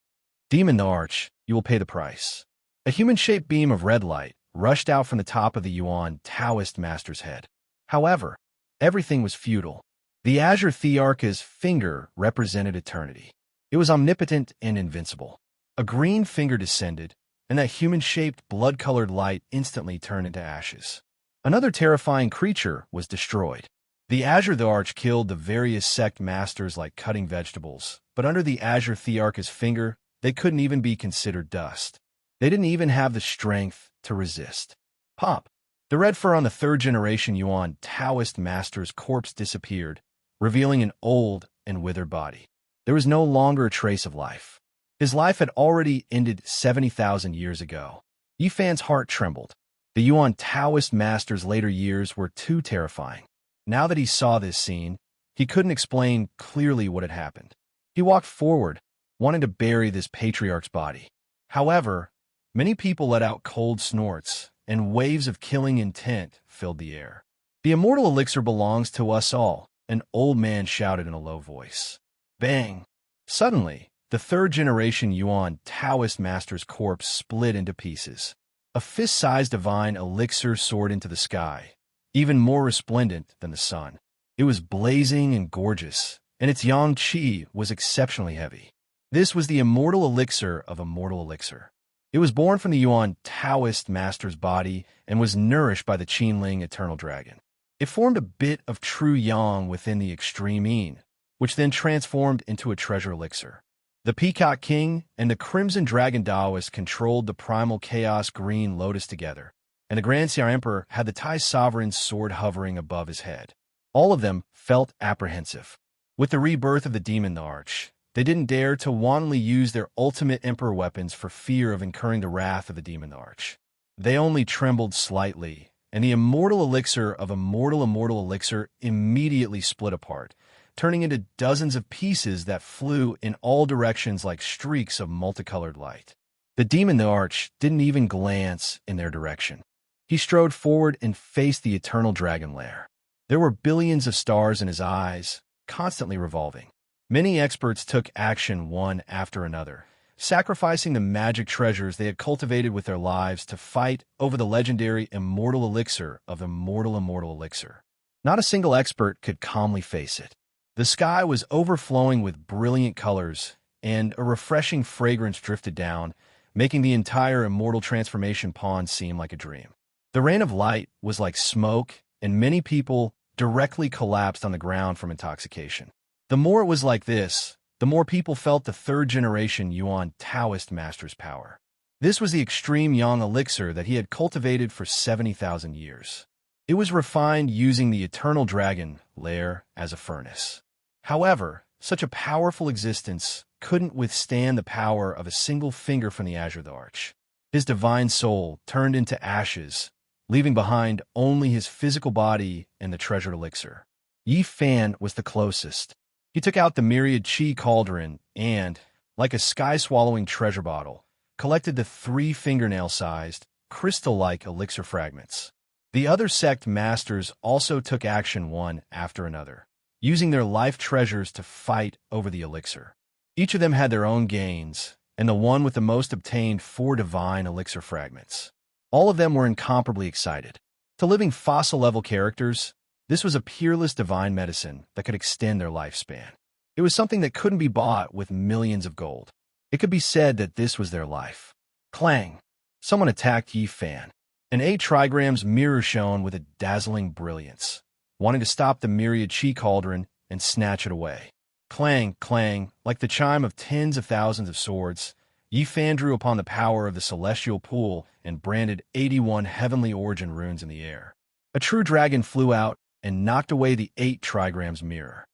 Demon Arch, you will pay the price. A human-shaped beam of red light rushed out from the top of the Yuan Taoist master's head. However, everything was futile. The Azure Thearch's finger represented eternity. It was omnipotent and invincible. A green finger descended, and that human-shaped blood-colored light instantly turned into ashes. Another terrifying creature was destroyed. The Azure Arch killed the various sect masters like cutting vegetables, but under the Azure Thearch's finger, they couldn't even be considered dust. They didn't even have the strength to resist. Pop! The red fur on the 3rd generation Yuan Taoist master's corpse disappeared, revealing an old and withered body. There was no longer a trace of life. His life had already ended 70,000 years ago. Yifan's heart trembled. The Yuan Taoist master's later years were too terrifying. Now that he saw this scene, he couldn't explain clearly what had happened. He walked forward, wanting to bury this patriarch's body. However, many people let out cold snorts, and waves of killing intent filled the air. The immortal elixir belongs to us all, an old man shouted in a low voice. Bang! Suddenly, the 3rd generation Yuan Taoist master's corpse split into pieces. A fist-sized divine elixir soared into the sky, even more resplendent than the sun. It was blazing and gorgeous, and its yang qi was exceptionally heavy. This was the immortal elixir of immortal elixir. It was born from the Yuan Taoist master's body and was nourished by the Qinling eternal dragon. It formed a bit of true yang within the extreme yin, which then transformed into a treasure elixir. The Peacock King and the Crimson Dragon Daoist controlled the primal chaos green lotus together, and the Grand Xiao Emperor had the Tai Sovereign's sword hovering above his head. All of them felt apprehensive. With the rebirth of the Demon Arch, they didn't dare to wantonly use their ultimate Emperor weapons for fear of incurring the wrath of the Demon Arch. They only trembled slightly, and the immortal elixir of immortal elixir immediately split apart, turning into dozens of pieces that flew in all directions like streaks of multicolored light. The Demon Arch didn't even glance in their direction. He strode forward and faced the eternal dragon lair. There were billions of stars in his eyes, constantly revolving. Many experts took action one after another, sacrificing the magic treasures they had cultivated with their lives to fight over the legendary immortal elixir of immortal elixir. Not a single expert could calmly face it. The sky was overflowing with brilliant colors, and a refreshing fragrance drifted down, making the entire immortal transformation pond seem like a dream. The rain of light was like smoke, and many people directly collapsed on the ground from intoxication. The more it was like this, the more people felt the third-generation Yuan Taoist master's power. This was the extreme Yang elixir that he had cultivated for 70,000 years. It was refined using the eternal dragon lair as a furnace. However, such a powerful existence couldn't withstand the power of a single finger from the Azure Arch. His divine soul turned into ashes, leaving behind only his physical body and the treasured elixir. Yi Fan was the closest. He took out the myriad chi cauldron and, like a sky-swallowing treasure bottle, collected the 3 fingernail-sized, crystal-like elixir fragments. The other sect masters also took action one after another, using their life treasures to fight over the elixir. Each of them had their own gains, and the one with the most obtained 4 divine elixir fragments. All of them were incomparably excited. To living fossil-level characters, this was a peerless divine medicine that could extend their lifespan. It was something that couldn't be bought with millions of gold. It could be said that this was their life. Clang! Someone attacked Yi Fan. An 8 trigrams mirror shone with a dazzling brilliance, wanting to stop the myriad chi cauldron and snatch it away. Clang, clang, like the chime of tens of thousands of swords, Yi Fan drew upon the power of the celestial pool and branded 81 heavenly origin runes in the air. A true dragon flew out and knocked away the 8 trigrams mirror.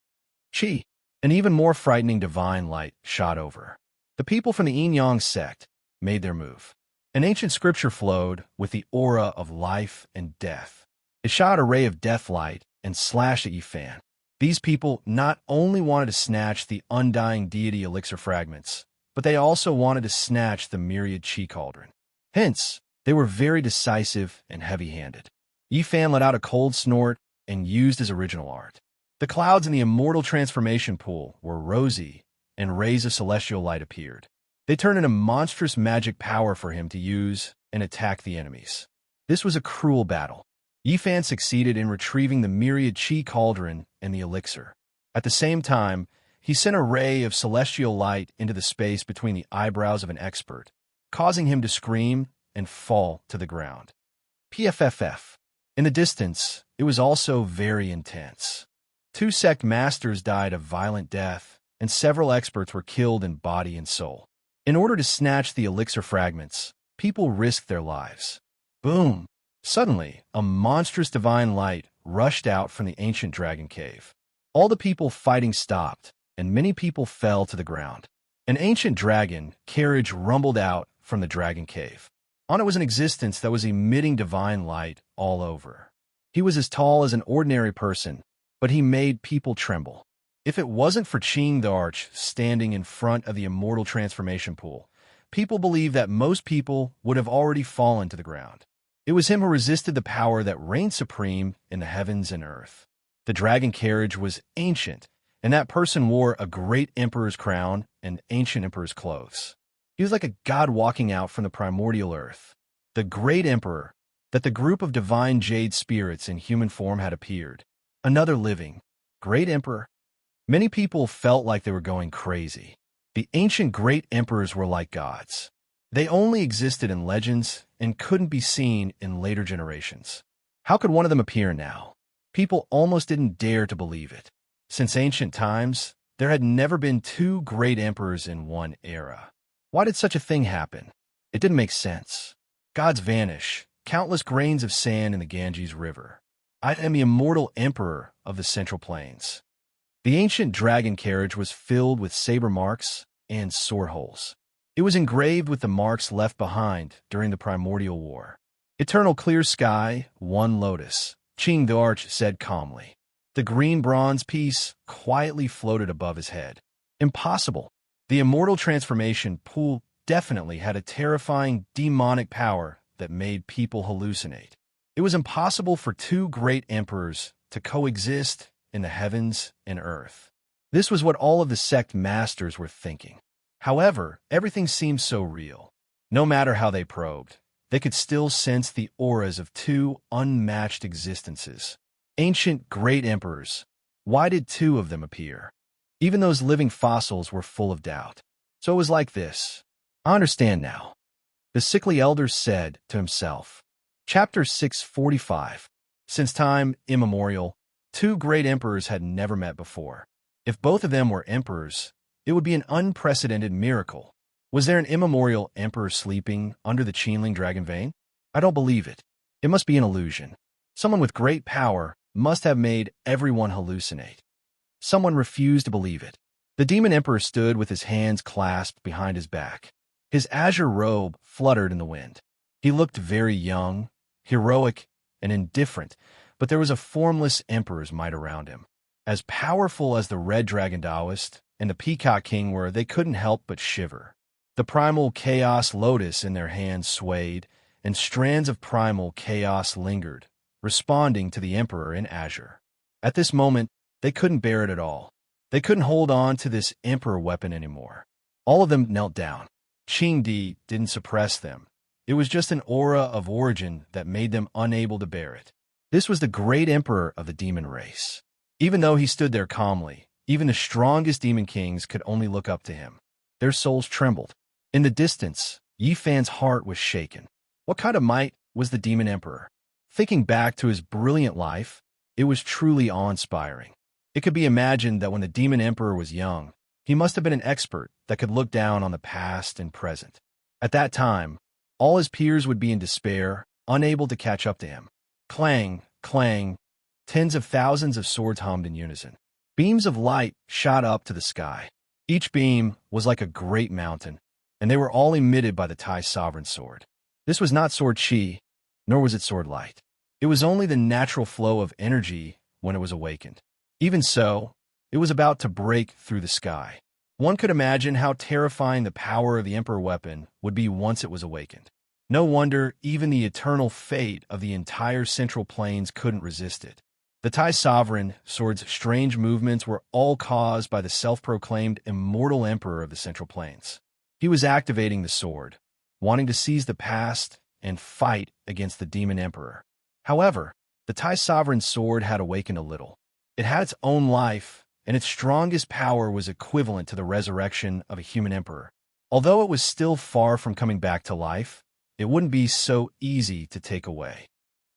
Chi, an even more frightening divine light, shot over. The people from the Yin Yang sect made their move. An ancient scripture flowed with the aura of life and death. It shot a ray of death light and slashed at Yi Fan. These people not only wanted to snatch the undying deity elixir fragments, but they also wanted to snatch the myriad chi cauldron. Hence, they were very decisive and heavy-handed. Yi Fan let out a cold snort and used his original art. The clouds in the immortal transformation pool were rosy, and rays of celestial light appeared. They turned into monstrous magic power for him to use and attack the enemies. This was a cruel battle. Yi Fan succeeded in retrieving the myriad chi cauldron and the elixir. At the same time, he sent a ray of celestial light into the space between the eyebrows of an expert, causing him to scream and fall to the ground. PFFF. In the distance, it was also very intense. 2 sect masters died a violent death, and several experts were killed in body and soul. In order to snatch the elixir fragments, people risked their lives. Boom! Suddenly, a monstrous divine light rushed out from the ancient dragon cave. All the people fighting stopped, and many people fell to the ground. An ancient dragon carriage rumbled out from the dragon cave. On it was an existence that was emitting divine light all over. He was as tall as an ordinary person, but he made people tremble. If it wasn't for Qing the Arch standing in front of the immortal transformation pool, people believe that most people would have already fallen to the ground. It was him who resisted the power that reigned supreme in the heavens and earth. The dragon carriage was ancient, and that person wore a great emperor's crown and ancient emperor's clothes. He was like a god walking out from the primordial earth. The great emperor, that the group of divine jade spirits in human form had appeared. Another living, great emperor. Many people felt like they were going crazy. The ancient great emperors were like gods. They only existed in legends and couldn't be seen in later generations. How could one of them appear now? People almost didn't dare to believe it. Since ancient times, There had never been two great emperors in one era. Why did such a thing happen? It didn't make sense. Gods vanish, countless grains of sand in the Ganges River. I am the immortal emperor of the Central Plains. The ancient dragon carriage was filled with saber marks and sword holes. It was engraved with the marks left behind during the primordial war. Eternal clear sky, one lotus, Qing the Arch said calmly. The green bronze piece quietly floated above his head. Impossible. The immortal transformation pool definitely had a terrifying demonic power that made people hallucinate. It was impossible for two great emperors to coexist in the heavens and earth. This was what all of the sect masters were thinking. However, everything seemed so real. No matter how they probed, they could still sense the auras of two unmatched existences. Ancient great emperors. Why did two of them appear? Even those living fossils were full of doubt. So it was like this. I understand now. The sickly elder said to himself. Chapter 645. Since time immemorial, two great emperors had never met before. If both of them were emperors, it would be an unprecedented miracle. Was there an immemorial emperor sleeping under the Qinling dragon vein? I don't believe it. It must be an illusion. Someone with great power must have made everyone hallucinate. Someone refused to believe it. The demon emperor stood with his hands clasped behind his back. His azure robe fluttered in the wind. He looked very young, heroic, and indifferent, but there was a formless emperor's might around him. As powerful as the red dragon Taoist and the peacock king were, they couldn't help but shiver. The primal chaos lotus in their hands swayed, and strands of primal chaos lingered, responding to the emperor in azure. At this moment, they couldn't bear it at all. They couldn't hold on to this emperor weapon anymore. All of them knelt down. Qing Di didn't suppress them. It was just an aura of origin that made them unable to bear it. This was the great emperor of the demon race. Even though he stood there calmly, even the strongest demon kings could only look up to him. Their souls trembled. In the distance, Yi Fan's heart was shaken. What kind of might was the demon emperor? Thinking back to his brilliant life, it was truly awe-inspiring. It could be imagined that when the demon emperor was young, he must have been an expert that could look down on the past and present. At that time, all his peers would be in despair, unable to catch up to him. Clang, clang, tens of thousands of swords hummed in unison. Beams of light shot up to the sky. Each beam was like a great mountain, and they were all emitted by the Tai sovereign sword. This was not sword chi, nor was it sword light. It was only the natural flow of energy when it was awakened. Even so, it was about to break through the sky. One could imagine how terrifying the power of the emperor weapon would be once it was awakened. No wonder even the eternal fate of the entire Central Plains couldn't resist it. The Tai sovereign sword's strange movements were all caused by the self-proclaimed immortal emperor of the Central Plains. He was activating the sword, wanting to seize the past and fight against the demon emperor. However, the Tai sovereign sword had awakened a little. It had its own life, and its strongest power was equivalent to the resurrection of a human emperor. Although it was still far from coming back to life, it wouldn't be so easy to take away.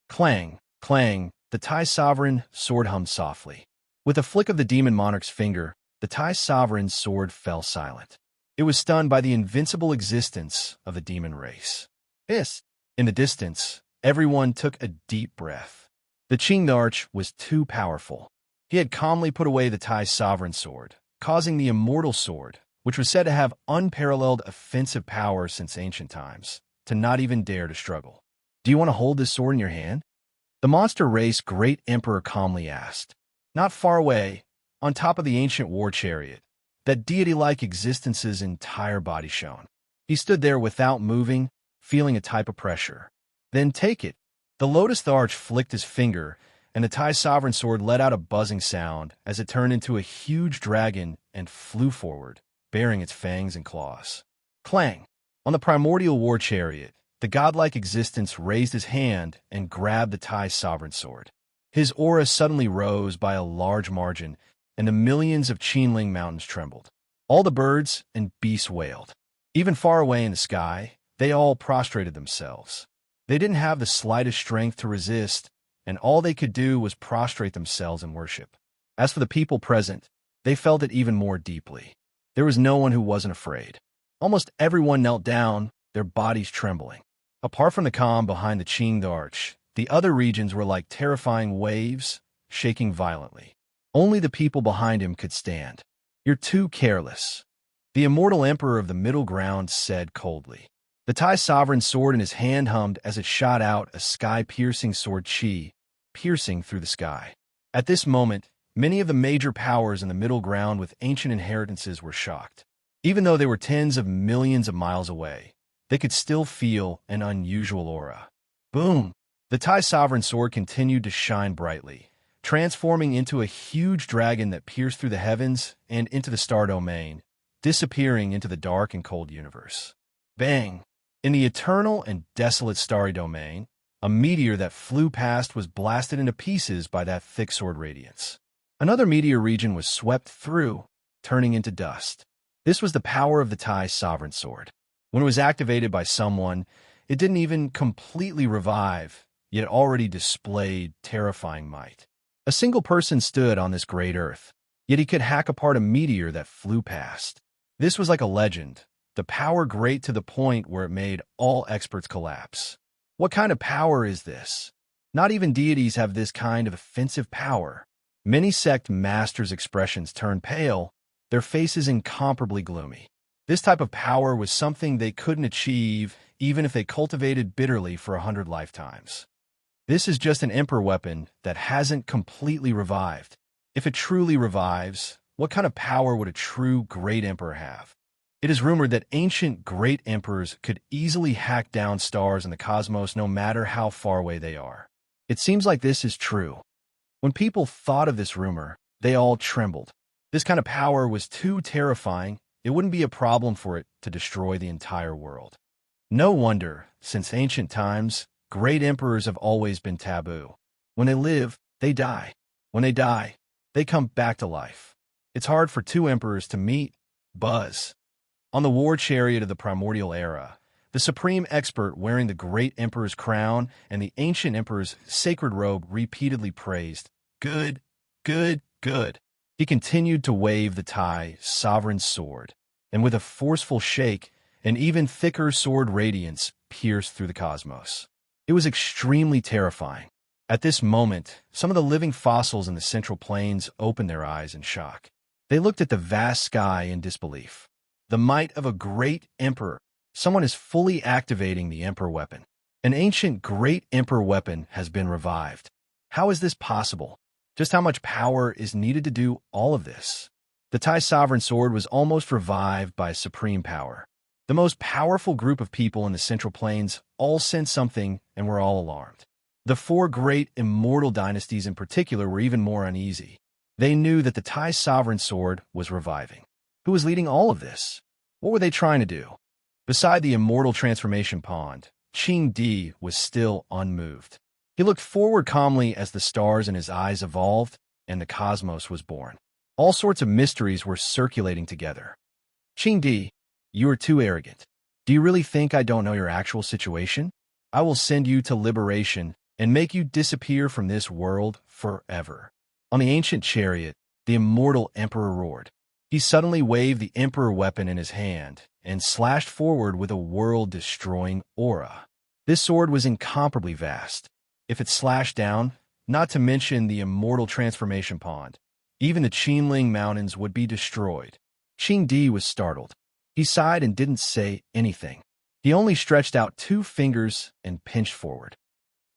Clang, clang, the Tai sovereign sword hummed softly. With a flick of the demon monarch's finger, the Tai sovereign's sword fell silent. It was stunned by the invincible existence of the demon race. Hiss! In the distance, everyone took a deep breath. The Qing Arch was too powerful. He had calmly put away the Tai sovereign sword, causing the immortal sword, which was said to have unparalleled offensive power since ancient times, to not even dare to struggle. Do you want to hold this sword in your hand? The monster race great emperor calmly asked. Not far away, on top of the ancient war chariot, that deity-like existence's entire body shone. He stood there without moving, feeling a type of pressure. Then take it. The Lotus Arch flicked his finger, and the Tai sovereign sword let out a buzzing sound as it turned into a huge dragon and flew forward, bearing its fangs and claws. Clang! On the primordial war chariot, the godlike existence raised his hand and grabbed the Tai sovereign sword. His aura suddenly rose by a large margin, and the millions of Qinling mountains trembled. All the birds and beasts wailed. Even far away in the sky, they all prostrated themselves. They didn't have the slightest strength to resist, and all they could do was prostrate themselves in worship. As for the people present, They felt it even more deeply. There was no one who wasn't afraid. Almost everyone knelt down, their bodies trembling. Apart from the calm behind the Qingde Arch, the other regions were like terrifying waves, shaking violently. Only the people behind him could stand. "You're too careless," the immortal emperor of the middle ground said coldly. The Tai sovereign's sword in his hand hummed as it shot out a sky-piercing sword chi, piercing through the sky. At this moment, many of the major powers in the middle ground with ancient inheritances were shocked. Even though they were tens of millions of miles away, they could still feel an unusual aura. Boom! The Tai sovereign's sword continued to shine brightly, transforming into a huge dragon that pierced through the heavens and into the star domain, disappearing into the dark and cold universe. Bang! In the eternal and desolate starry domain, a meteor that flew past was blasted into pieces by that thick sword radiance. Another meteor region was swept through, turning into dust. This was the power of the Tai sovereign sword. When it was activated by someone, it didn't even completely revive, yet already displayed terrifying might. A single person stood on this great earth, yet he could hack apart a meteor that flew past. This was like a legend, the power great to the point where it made all experts collapse. What kind of power is this? Not even deities have this kind of offensive power. Many sect masters' expressions turned pale, their faces incomparably gloomy. This type of power was something they couldn't achieve even if they cultivated bitterly for 100 lifetimes. This is just an emperor weapon that hasn't completely revived. If it truly revives, what kind of power would a true great emperor have? It is rumored that ancient great emperors could easily hack down stars in the cosmos no matter how far away they are. It seems like this is true. When people thought of this rumor, they all trembled. This kind of power was too terrifying. It wouldn't be a problem for it to destroy the entire world. No wonder, since ancient times, great emperors have always been taboo. When they live, they die. When they die, they come back to life. It's hard for two emperors to meet. Buzz. On the war chariot of the primordial era, the supreme expert wearing the great emperor's crown and the ancient emperor's sacred robe repeatedly praised, "Good, good, good." He continued to wave the Tai sovereign sword, and with a forceful shake, an even thicker sword radiance pierced through the cosmos. It was extremely terrifying. At this moment, some of the living fossils in the central plains opened their eyes in shock. They looked at the vast sky in disbelief. The might of a great emperor. Someone is fully activating the emperor weapon. An ancient great emperor weapon has been revived. How is this possible? Just how much power is needed to do all of this? The Tai sovereign sword was almost revived by supreme power. The most powerful group of people in the Central Plains all sensed something and were all alarmed. The four great immortal dynasties in particular were even more uneasy. They knew that the Tai sovereign sword was reviving. Who was leading all of this? What were they trying to do? Beside the immortal transformation pond, Qingde was still unmoved. He looked forward calmly as the stars in his eyes evolved and the cosmos was born. All sorts of mysteries were circulating together. "Qingde, you are too arrogant. Do you really think I don't know your actual situation? I will send you to liberation and make you disappear from this world forever." On the ancient chariot, the immortal emperor roared. He suddenly waved the emperor weapon in his hand and slashed forward with a world-destroying aura. This sword was incomparably vast. If it slashed down, not to mention the immortal transformation pond, even the Qinling Mountains would be destroyed. Qingde was startled. He sighed and didn't say anything. He only stretched out 2 fingers and pinched forward.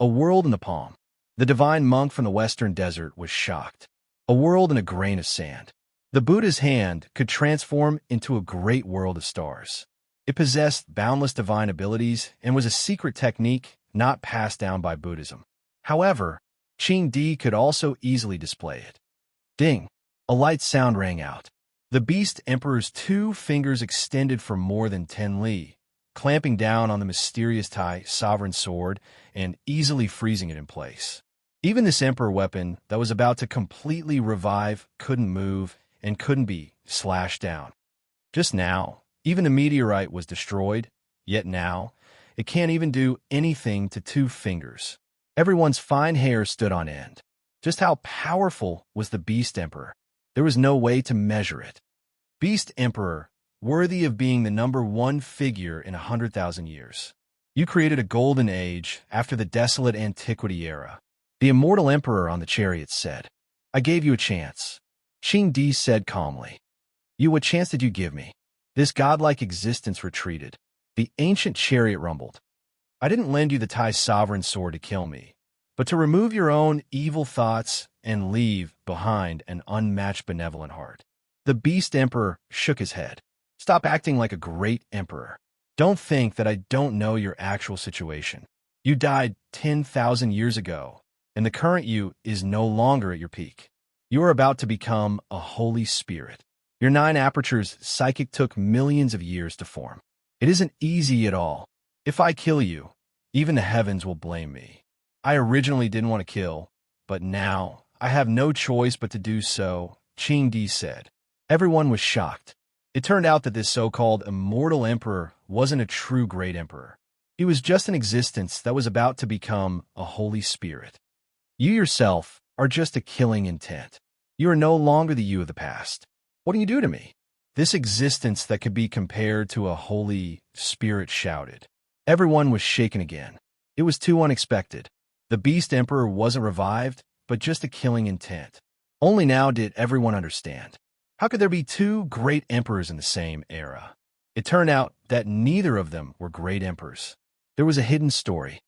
A world in the palm. The divine monk from the western desert was shocked. A world in a grain of sand. The Buddha's hand could transform into a great world of stars. It possessed boundless divine abilities and was a secret technique not passed down by Buddhism. However, Qingde could also easily display it. Ding! A light sound rang out. The beast emperor's 2 fingers extended for more than 10 li, clamping down on the mysterious Tai sovereign sword and easily freezing it in place. Even this emperor weapon that was about to completely revive couldn't move and couldn't be slashed down. Just now, even the meteorite was destroyed, yet now, it can't even do anything to 2 fingers. Everyone's fine hair stood on end. Just how powerful was the beast emperor? There was no way to measure it. Beast Emperor, worthy of being the #1 figure in 100,000 years. You created a golden age after the desolate antiquity era. The immortal emperor on the chariot said. I gave you a chance. Qing Di said calmly. What chance did you give me? This godlike existence retreated. The ancient chariot rumbled. I didn't lend you the Tai sovereign sword to kill me, but to remove your own evil thoughts and leave behind an unmatched benevolent heart. The Beast Emperor shook his head. Stop acting like a great emperor. Don't think that I don't know your actual situation. You died 10,000 years ago, and the current you is no longer at your peak. You are about to become a holy spirit. Your 9 apertures psychic took millions of years to form. It isn't easy at all. If I kill you, even the heavens will blame me. I originally didn't want to kill, but now I have no choice but to do so, Qing Di said. Everyone was shocked. It turned out that this so-called immortal emperor wasn't a true great emperor. He was just an existence that was about to become a holy spirit. You yourself are just a killing intent. You are no longer the you of the past. What do you do to me? This existence that could be compared to a holy spirit shouted. Everyone was shaken again. It was too unexpected. The Beast Emperor wasn't revived, but just a killing intent. Only now did everyone understand. How could there be 2 great emperors in the same era? It turned out that neither of them were great emperors. There was a hidden story.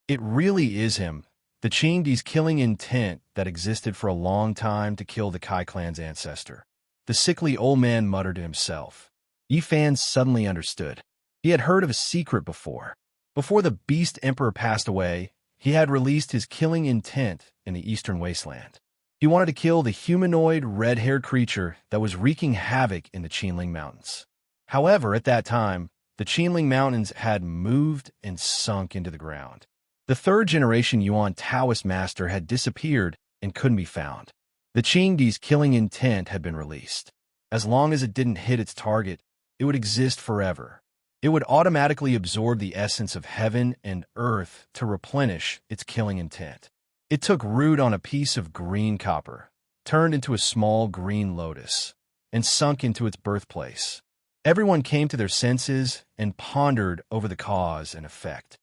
It really is him, the Qing Di's killing intent that existed for a long time to kill the Kai clan's ancestor. The sickly old man muttered to himself. Yi Fan suddenly understood. He had heard of a secret before. Before the Beast Emperor passed away, he had released his killing intent in the eastern wasteland. He wanted to kill the humanoid, red-haired creature that was wreaking havoc in the Qinling Mountains. However, at that time, the Qinling Mountains had moved and sunk into the ground. The 3rd-generation Yuan Taoist master had disappeared and couldn't be found. The Qing Di's killing intent had been released. As long as it didn't hit its target, it would exist forever. It would automatically absorb the essence of heaven and earth to replenish its killing intent. It took root on a piece of green copper, turned into a small green lotus, and sunk into its birthplace. Everyone came to their senses and pondered over the cause and effect.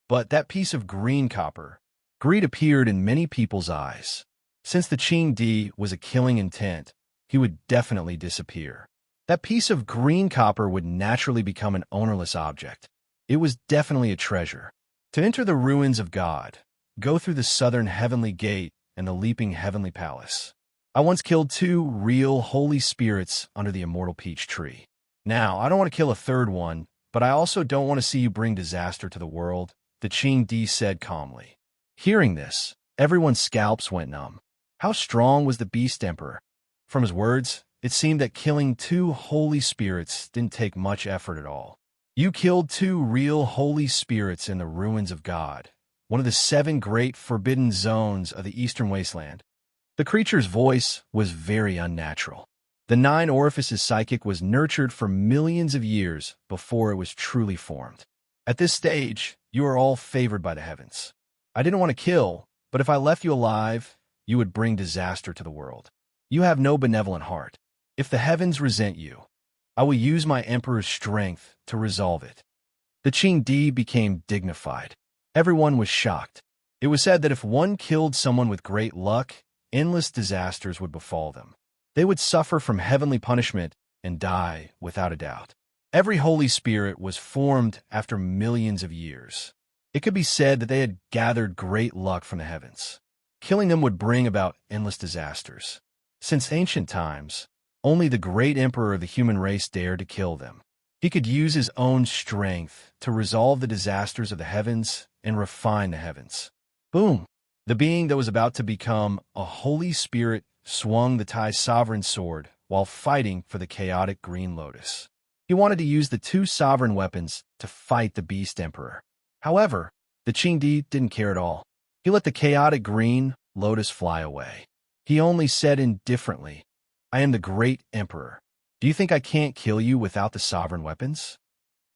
But that piece of green copper, greed appeared in many people's eyes. Since the Qing Di was a killing intent, he would definitely disappear. That piece of green copper would naturally become an ownerless object. It was definitely a treasure. To enter the ruins of God, go through the southern heavenly gate and the leaping heavenly palace. I once killed 2 real holy spirits under the immortal peach tree. Now, I don't want to kill a 3rd one, but I also don't want to see you bring disaster to the world, the Qing Di said calmly. Hearing this, everyone's scalps went numb. How strong was the Beast Emperor? From his words, it seemed that killing 2 holy spirits didn't take much effort at all. You killed 2 real holy spirits in the ruins of God, one of the 7 great forbidden zones of the eastern wasteland. The creature's voice was very unnatural. The 9 orifices psychic was nurtured for millions of years before it was truly formed. At this stage, you are all favored by the heavens. I didn't want to kill, but if I left you alive, you would bring disaster to the world. You have no benevolent heart. If the heavens resent you, I will use my emperor's strength to resolve it. The Qing Di became dignified. Everyone was shocked. It was said that if one killed someone with great luck, endless disasters would befall them. They would suffer from heavenly punishment and die without a doubt. Every holy spirit was formed after millions of years. It could be said that they had gathered great luck from the heavens. Killing them would bring about endless disasters. Since ancient times, only the great emperor of the human race dared to kill them. He could use his own strength to resolve the disasters of the heavens and refine the heavens. Boom! The being that was about to become a holy spirit swung the Tai sovereign sword while fighting for the chaotic green lotus. He wanted to use the 2 sovereign weapons to fight the Beast Emperor. However, the Qing Di didn't care at all. He let the chaotic green lotus fly away. He only said indifferently, I am the great emperor. Do you think I can't kill you without the sovereign weapons?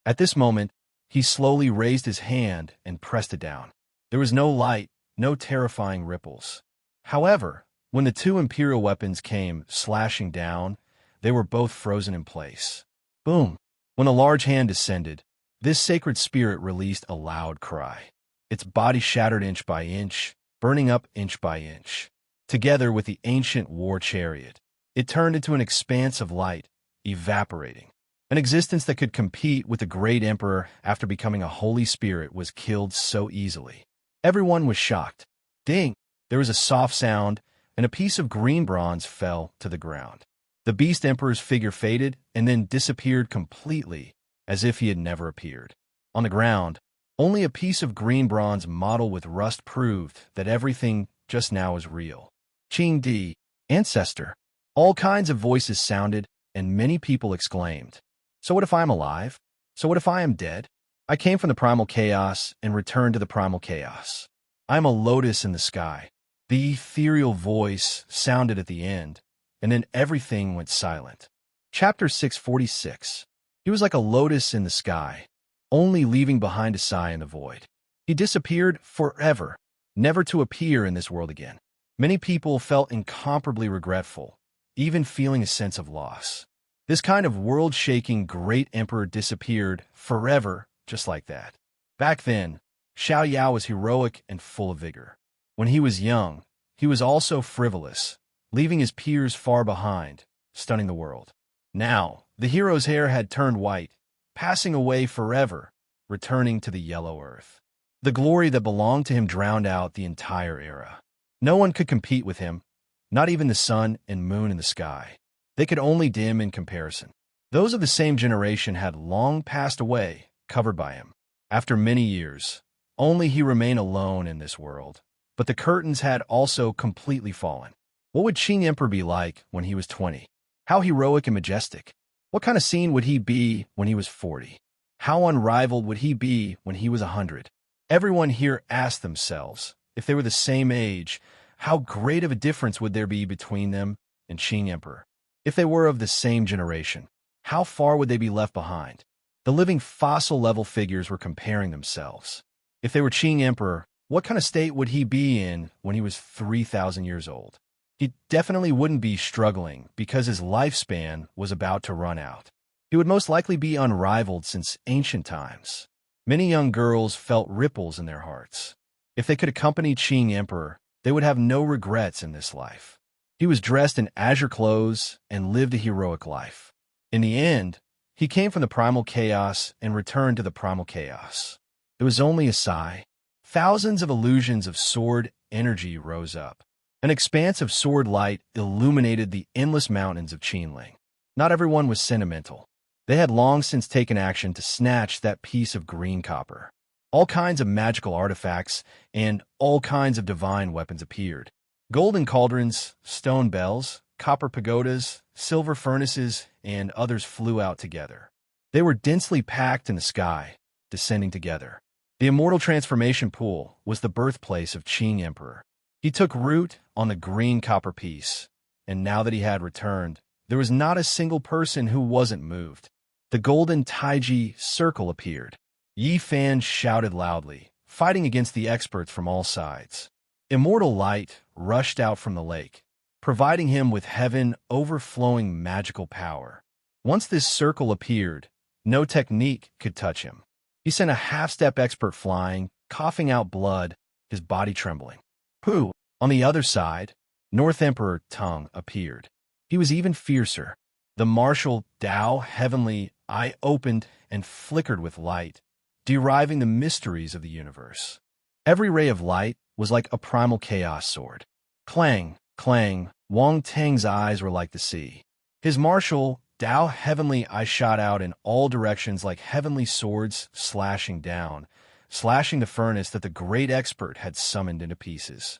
At this moment, he slowly raised his hand and pressed it down. There was no light, no terrifying ripples. However, When the two Imperial weapons came slashing down, they were both frozen in place. Boom! When the large hand descended, this sacred spirit released a loud cry. Its body shattered inch by inch, burning up inch by inch. Together with the ancient war chariot, it turned into an expanse of light, evaporating. An existence that could compete with the great emperor after becoming a holy spirit was killed so easily. Everyone was shocked. Ding! There was a soft sound, and a piece of green bronze fell to the ground. The beast emperor's figure faded and then disappeared completely, as if he had never appeared. On the ground, only a piece of green bronze model with rust proved that everything just now was real. Qing Di, ancestor. All kinds of voices sounded, and many people exclaimed, "So what if I am alive? So what if I am dead? I came from the primal chaos and returned to the primal chaos. I am a lotus in the sky." The ethereal voice sounded at the end, and then everything went silent. Chapter 646. He was like a lotus in the sky, only leaving behind a sigh in the void. He disappeared forever, never to appear in this world again. Many people felt incomparably regretful, even feeling a sense of loss. This kind of world-shaking great emperor disappeared forever, just like that. Back then, Xiao Yao was heroic and full of vigor. When he was young, he was also frivolous, leaving his peers far behind, stunning the world. Now, the hero's hair had turned white, passing away forever, returning to the yellow earth. The glory that belonged to him drowned out the entire era. No one could compete with him, not even the sun and moon in the sky. They could only dim in comparison. Those of the same generation had long passed away, covered by him. After many years, only he remained alone in this world. But the curtains had also completely fallen. What would Qing Emperor be like when he was 20? How heroic and majestic. What kind of scene would he be when he was 40? How unrivaled would he be when he was 100? Everyone here asked themselves, if they were the same age, how great of a difference would there be between them and Qing Emperor? If they were of the same generation, how far would they be left behind? The living fossil-level figures were comparing themselves. If they were Qing Emperor, what kind of state would he be in when he was 3,000 years old? He definitely wouldn't be struggling because his lifespan was about to run out. He would most likely be unrivaled since ancient times. Many young girls felt ripples in their hearts. If they could accompany Qing Emperor, they would have no regrets in this life. He was dressed in azure clothes and lived a heroic life. In the end, he came from the primal chaos and returned to the primal chaos. There was only a sigh. Thousands of illusions of sword energy rose up. An expanse of sword light illuminated the endless mountains of Qinling. Not everyone was sentimental. They had long since taken action to snatch that piece of green copper. All kinds of magical artifacts and all kinds of divine weapons appeared. Golden cauldrons, stone bells, copper pagodas, silver furnaces, and others flew out together. They were densely packed in the sky, descending together. The immortal transformation pool was the birthplace of Qing Emperor. He took root on the green copper piece, and now that he had returned, there was not a single person who wasn't moved. The golden Taiji circle appeared. Yi Fan shouted loudly, fighting against the experts from all sides. Immortal light rushed out from the lake, providing him with heaven overflowing magical power. Once this circle appeared, no technique could touch him. He sent a half-step expert flying, coughing out blood, his body trembling. Pooh! On the other side, North Emperor Tung appeared. He was even fiercer. The martial Dao heavenly eye opened and flickered with light, deriving the mysteries of the universe. Every ray of light was like a primal chaos sword. Clang, clang, Wang Teng's eyes were like the sea. His martial Dao heavenly eye shot out in all directions like heavenly swords slashing down, slashing the furnace that the great expert had summoned into pieces.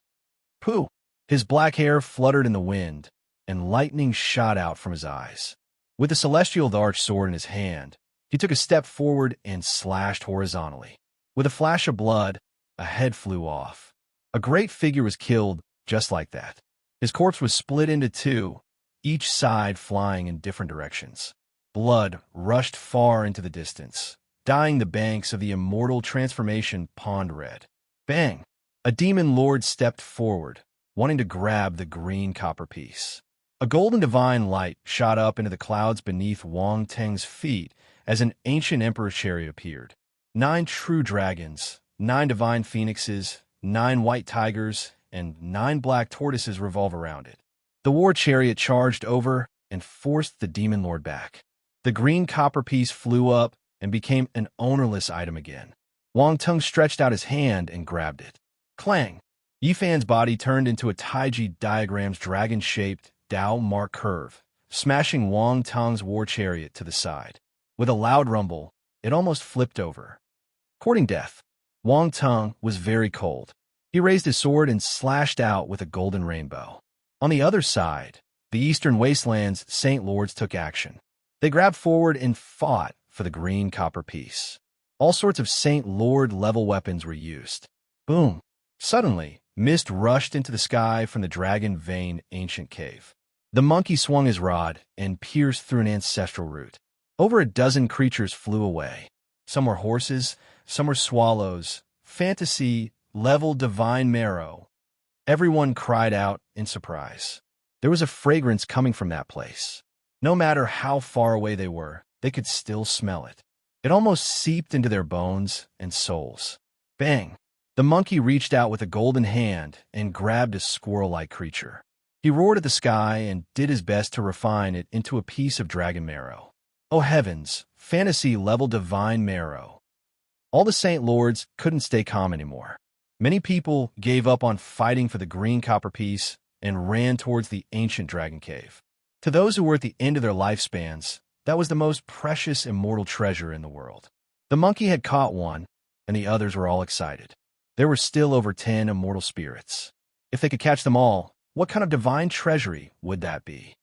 Pooh! His black hair fluttered in the wind, and lightning shot out from his eyes. With the celestial Dharch sword in his hand, he took a step forward and slashed horizontally. With a flash of blood, a head flew off. A great figure was killed just like that. His corpse was split into two, each side flying in different directions. Blood rushed far into the distance, dyeing the banks of the immortal transformation pond red. Bang! A demon lord stepped forward, wanting to grab the green copper piece. A golden divine light shot up into the clouds beneath Wang Teng's feet as an ancient emperor's chariot appeared. 9 true dragons, 9 divine phoenixes, 9 white tigers, and 9 black tortoises revolve around it. The war chariot charged over and forced the demon lord back. The green copper piece flew up and became an ownerless item again. Wang Teng stretched out his hand and grabbed it. Clang! Yifan's body turned into a Taiji diagram's dragon-shaped Dao mark curve, smashing Wang Teng's war chariot to the side. With a loud rumble, it almost flipped over. Courting death, Wang Teng was very cold. He raised his sword and slashed out with a golden rainbow. On the other side, the Eastern Wasteland's Saint Lords took action. They grabbed forward and fought for the green copper piece. All sorts of Saint Lord-level weapons were used. Boom! Suddenly, mist rushed into the sky from the Dragon Vein ancient cave. The monkey swung his rod and pierced through an ancestral root. Over a dozen creatures flew away. Some were horses, some were swallows, fantasy-level divine marrow. Everyone cried out in surprise. There was a fragrance coming from that place. No matter how far away they were, they could still smell it. It almost seeped into their bones and souls. Bang! The monkey reached out with a golden hand and grabbed a squirrel-like creature. He roared at the sky and did his best to refine it into a piece of dragon marrow. Oh heavens, fantasy-level divine marrow. All the Saint Lords couldn't stay calm anymore. Many people gave up on fighting for the green copper piece and ran towards the ancient dragon cave. To those who were at the end of their lifespans, that was the most precious immortal treasure in the world. The monkey had caught one, and the others were all excited. There were still over 10 immortal spirits. If they could catch them all, what kind of divine treasury would that be?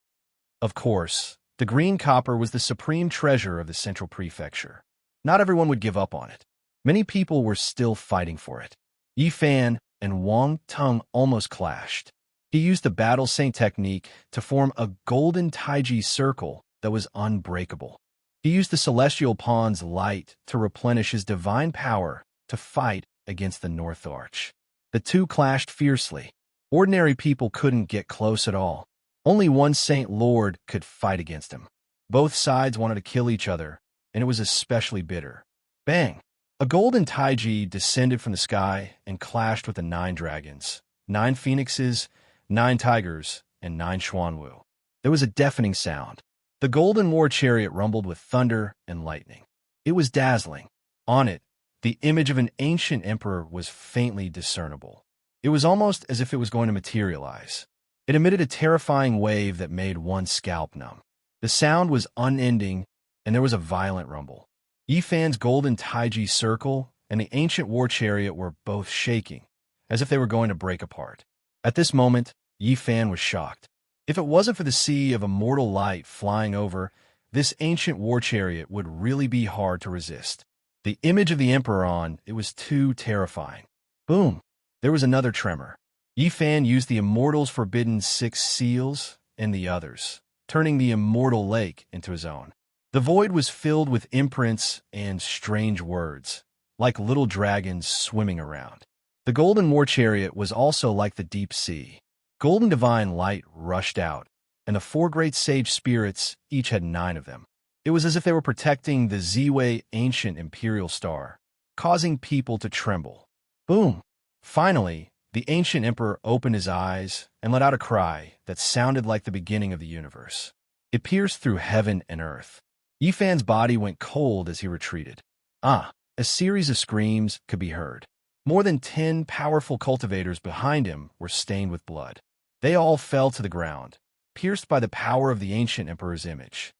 Of course, the green copper was the supreme treasure of the central prefecture. Not everyone would give up on it. Many people were still fighting for it. Yifan and Wang Teng almost clashed. He used the Battle Saint technique to form a golden Taiji circle that was unbreakable. He used the Celestial Pawn's light to replenish his divine power to fight against the North Arch. The two clashed fiercely. Ordinary people couldn't get close at all. Only one Saint Lord could fight against him. Both sides wanted to kill each other, and it was especially bitter. Bang! A golden Taiji descended from the sky and clashed with the 9 dragons, 9 phoenixes, 9 tigers, and 9 Xuanwu. There was a deafening sound. The golden war chariot rumbled with thunder and lightning. It was dazzling. On it, the image of an ancient emperor was faintly discernible. It was almost as if it was going to materialize. It emitted a terrifying wave that made one's scalp numb. The sound was unending, and there was a violent rumble. Yifan's golden Taiji circle and the ancient war chariot were both shaking, as if they were going to break apart. At this moment, Yifan was shocked. If it wasn't for the sea of immortal light flying over, this ancient war chariot would really be hard to resist. The image of the emperor on it was too terrifying. Boom! There was another tremor. Yifan used the immortal's forbidden 6 seals and the others, turning the immortal lake into his own. The void was filled with imprints and strange words, like little dragons swimming around. The golden war chariot was also like the deep sea. Golden divine light rushed out, and the 4 great sage spirits each had 9 of them. It was as if they were protecting the Ziwei ancient imperial star, causing people to tremble. Boom! Finally, the ancient emperor opened his eyes and let out a cry that sounded like the beginning of the universe. It pierced through heaven and earth. Yifan's body went cold as he retreated. A series of screams could be heard. More than 10 powerful cultivators behind him were stained with blood. They all fell to the ground, pierced by the power of the ancient emperor's image.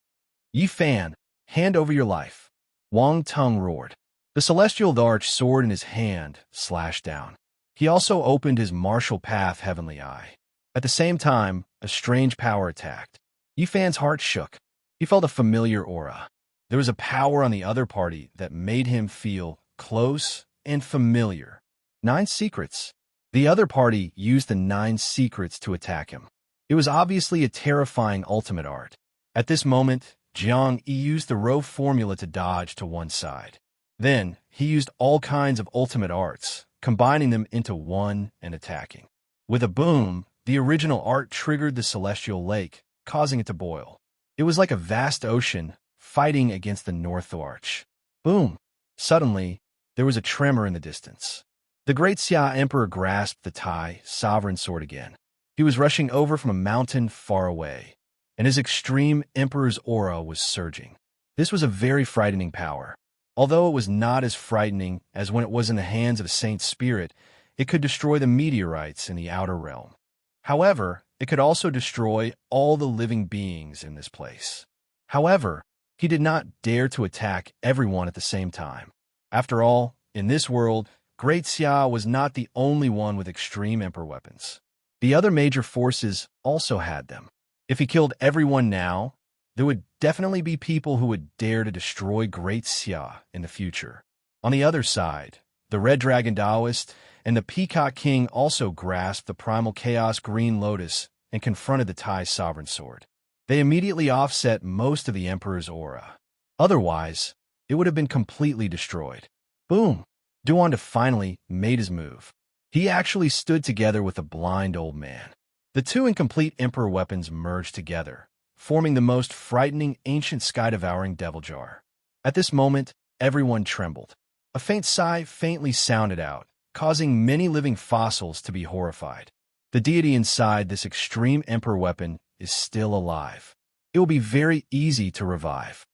Yifan, hand over your life. Wang Teng roared. The celestial arch sword in his hand slashed down. He also opened his martial path heavenly eye. At the same time, a strange power attacked. Yifan's heart shook. He felt a familiar aura. There was a power on the other party that made him feel close and familiar. 9 secrets. The other party used the 9 secrets to attack him. It was obviously a terrifying ultimate art. At this moment, Jiang Yi used the row formula to dodge to one side. Then, he used all kinds of ultimate arts, combining them into one and attacking. With a boom, the original art triggered the celestial lake, causing it to boil. It was like a vast ocean fighting against the North Arch. Boom! Suddenly, there was a tremor in the distance. The great Xia Emperor grasped the Tai sovereign sword again. He was rushing over from a mountain far away, and his extreme Emperor's aura was surging. This was a very frightening power. Although it was not as frightening as when it was in the hands of a saint spirit, it could destroy the meteorites in the outer realm. However, it could also destroy all the living beings in this place. However, he did not dare to attack everyone at the same time. After all, in this world, Great Xia was not the only one with extreme emperor weapons. The other major forces also had them. If he killed everyone now, there would definitely be people who would dare to destroy Great Xia in the future. On the other side, the Red Dragon Taoist and the Peacock King also grasped the primal chaos Green Lotus and confronted the Tai sovereign sword. They immediately offset most of the Emperor's aura. Otherwise, it would have been completely destroyed. Boom! Duanda finally made his move. He actually stood together with the blind old man. The two incomplete Emperor weapons merged together, forming the most frightening ancient sky-devouring devil jar. At this moment, everyone trembled. A faint sigh faintly sounded out, causing many living fossils to be horrified. The deity inside this extreme Emperor weapon is still alive. It will be very easy to revive.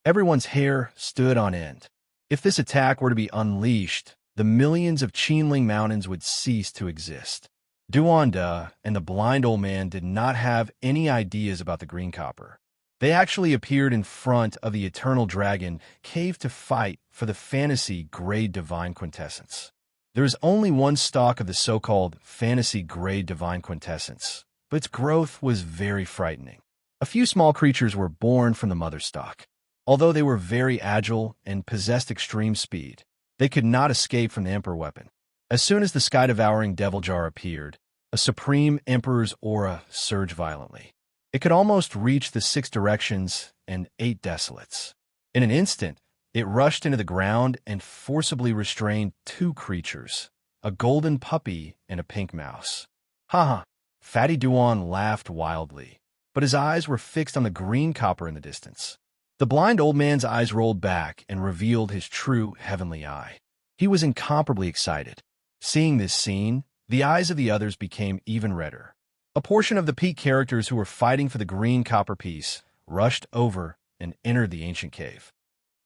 Everyone's hair stood on end. If this attack were to be unleashed, the millions of Qinling mountains would cease to exist. Duanda and the blind old man did not have any ideas about the green copper. They actually appeared in front of the eternal dragon cave to fight for the fantasy grade divine quintessence. There is only one stalk of the so-called fantasy grade divine quintessence, but its growth was very frightening. A few small creatures were born from the mother stalk. Although they were very agile and possessed extreme speed, they could not escape from the Emperor weapon. As soon as the sky-devouring devil jar appeared, a supreme Emperor's aura surged violently. It could almost reach the 6 directions and 8 desolates. In an instant, it rushed into the ground and forcibly restrained 2 creatures, a golden puppy and a pink mouse. Haha! Fatty Duan laughed wildly, but his eyes were fixed on the green copper in the distance. The blind old man's eyes rolled back and revealed his true heavenly eye. He was incomparably excited. Seeing this scene, the eyes of the others became even redder. A portion of the peak characters who were fighting for the green copper piece rushed over and entered the ancient cave.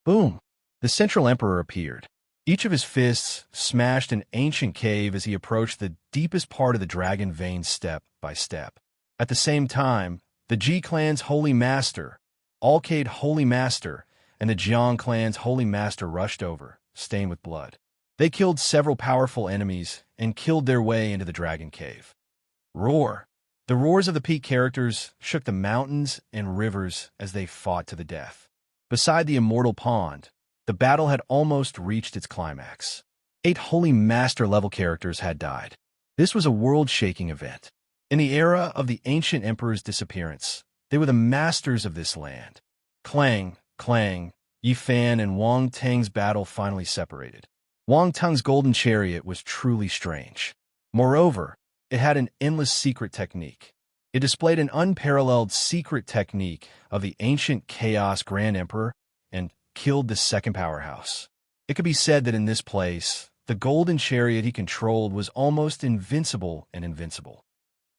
Boom! The central emperor appeared. Each of his fists smashed an ancient cave as he approached the deepest part of the dragon vein step by step. At the same time, the Ji clan's holy master, Alcade Holy Master, and the Jiang clan's Holy Master rushed over, stained with blood. They killed several powerful enemies and killed their way into the dragon cave. Roar! The roars of the peak characters shook the mountains and rivers as they fought to the death. Beside the immortal pond, the battle had almost reached its climax. 8 Holy Master-level characters had died. This was a world-shaking event. In the era of the ancient emperor's disappearance, they were the masters of this land. Clang, clang, Yifan and Wang Tang's battle finally separated. Wang Tang's golden chariot was truly strange. Moreover, it had an endless secret technique. It displayed an unparalleled secret technique of the ancient Chaos Grand Emperor and killed the second powerhouse. It could be said that in this place, the golden chariot he controlled was almost invincible and invincible.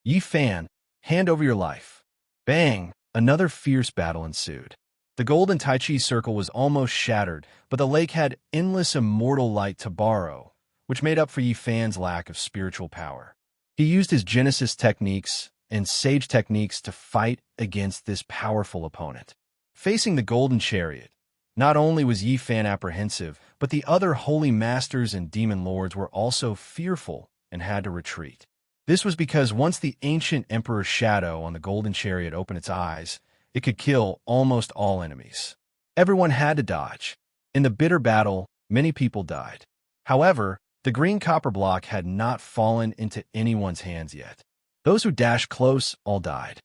Yifan, hand over your life. Bang! Another fierce battle ensued. The golden Tai Chi circle was almost shattered, but the lake had endless immortal light to borrow, which made up for Yifan's lack of spiritual power. He used his Genesis techniques and Sage techniques to fight against this powerful opponent. Facing the golden chariot, not only was Yifan apprehensive, but the other holy masters and demon lords were also fearful and had to retreat. This was because once the ancient emperor's shadow on the golden chariot opened its eyes, it could kill almost all enemies. Everyone had to dodge. In the bitter battle, many people died. However, the green copper block had not fallen into anyone's hands yet. Those who dashed close all died.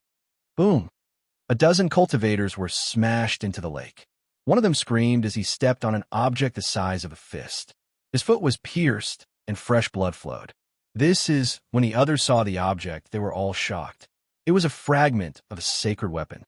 Boom! A dozen cultivators were smashed into the lake. One of them screamed as he stepped on an object the size of a fist. His foot was pierced and fresh blood flowed. This is when the others saw the object, they were all shocked. It was a fragment of a sacred weapon.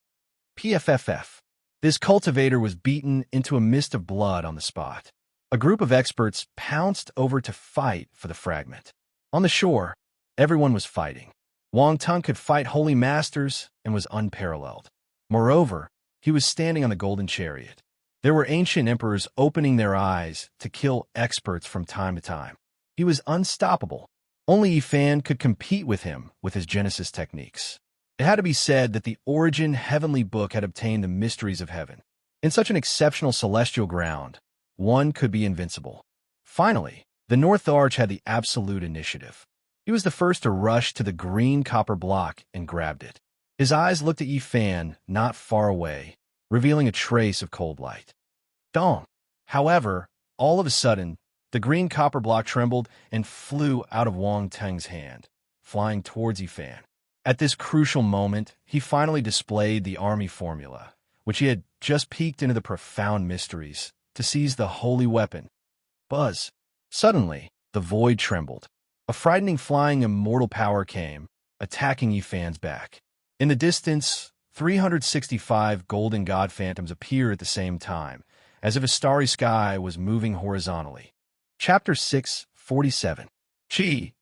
PFFF. This cultivator was beaten into a mist of blood on the spot. A group of experts pounced over to fight for the fragment. On the shore, everyone was fighting. Wang Tung could fight holy masters and was unparalleled. Moreover, he was standing on the golden chariot. There were ancient emperors opening their eyes to kill experts from time to time. He was unstoppable. Only Yifan could compete with him with his Genesis techniques. It had to be said that the Origin Heavenly Book had obtained the mysteries of heaven. In such an exceptional celestial ground, one could be invincible. Finally, the North Arch had the absolute initiative. He was the first to rush to the green copper block and grabbed it. His eyes looked at Yifan not far away, revealing a trace of cold light. Dong! However, all of a sudden, the green copper block trembled and flew out of Wang Tung's hand, flying towards Yifan. At this crucial moment, he finally displayed the army formula, which he had just peeked into the profound mysteries, to seize the holy weapon. Buzz! Suddenly, the void trembled. A frightening flying immortal power came, attacking Yifan's back. In the distance, 365 golden god phantoms appeared at the same time, as if a starry sky was moving horizontally. Chapter 6:47. Chi!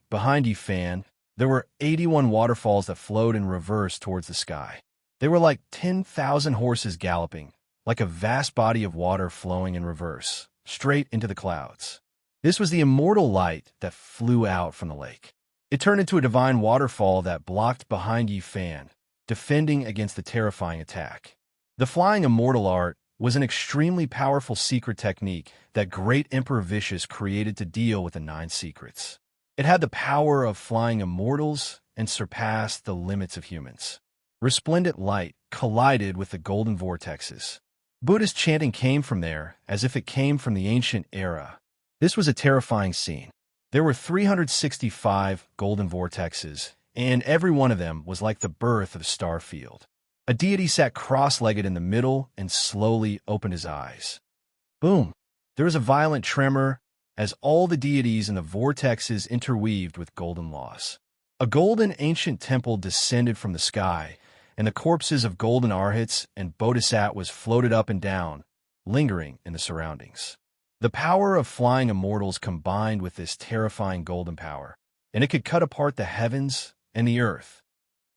Behind Yifan, there were 81 waterfalls that flowed in reverse towards the sky. They were like 10,000 horses galloping, like a vast body of water flowing in reverse, straight into the clouds. This was the immortal light that flew out from the lake. It turned into a divine waterfall that blocked behind Yifan, defending against the terrifying attack. The flying immortal art was an extremely powerful secret technique that great Emperor Vicious created to deal with the 9 secrets. It had the power of flying immortals and surpassed the limits of humans. Resplendent light collided with the golden vortexes. Buddhist chanting came from there as if it came from the ancient era. This was a terrifying scene. There were 365 golden vortexes, and every one of them was like the birth of a star field. A deity sat cross-legged in the middle and slowly opened his eyes. Boom! There was a violent tremor as all the deities in the vortexes interweaved with golden laws. A golden ancient temple descended from the sky, and the corpses of golden arhats and bodhisattvas floated up and down, lingering in the surroundings. The power of flying immortals combined with this terrifying golden power, and it could cut apart the heavens and the earth.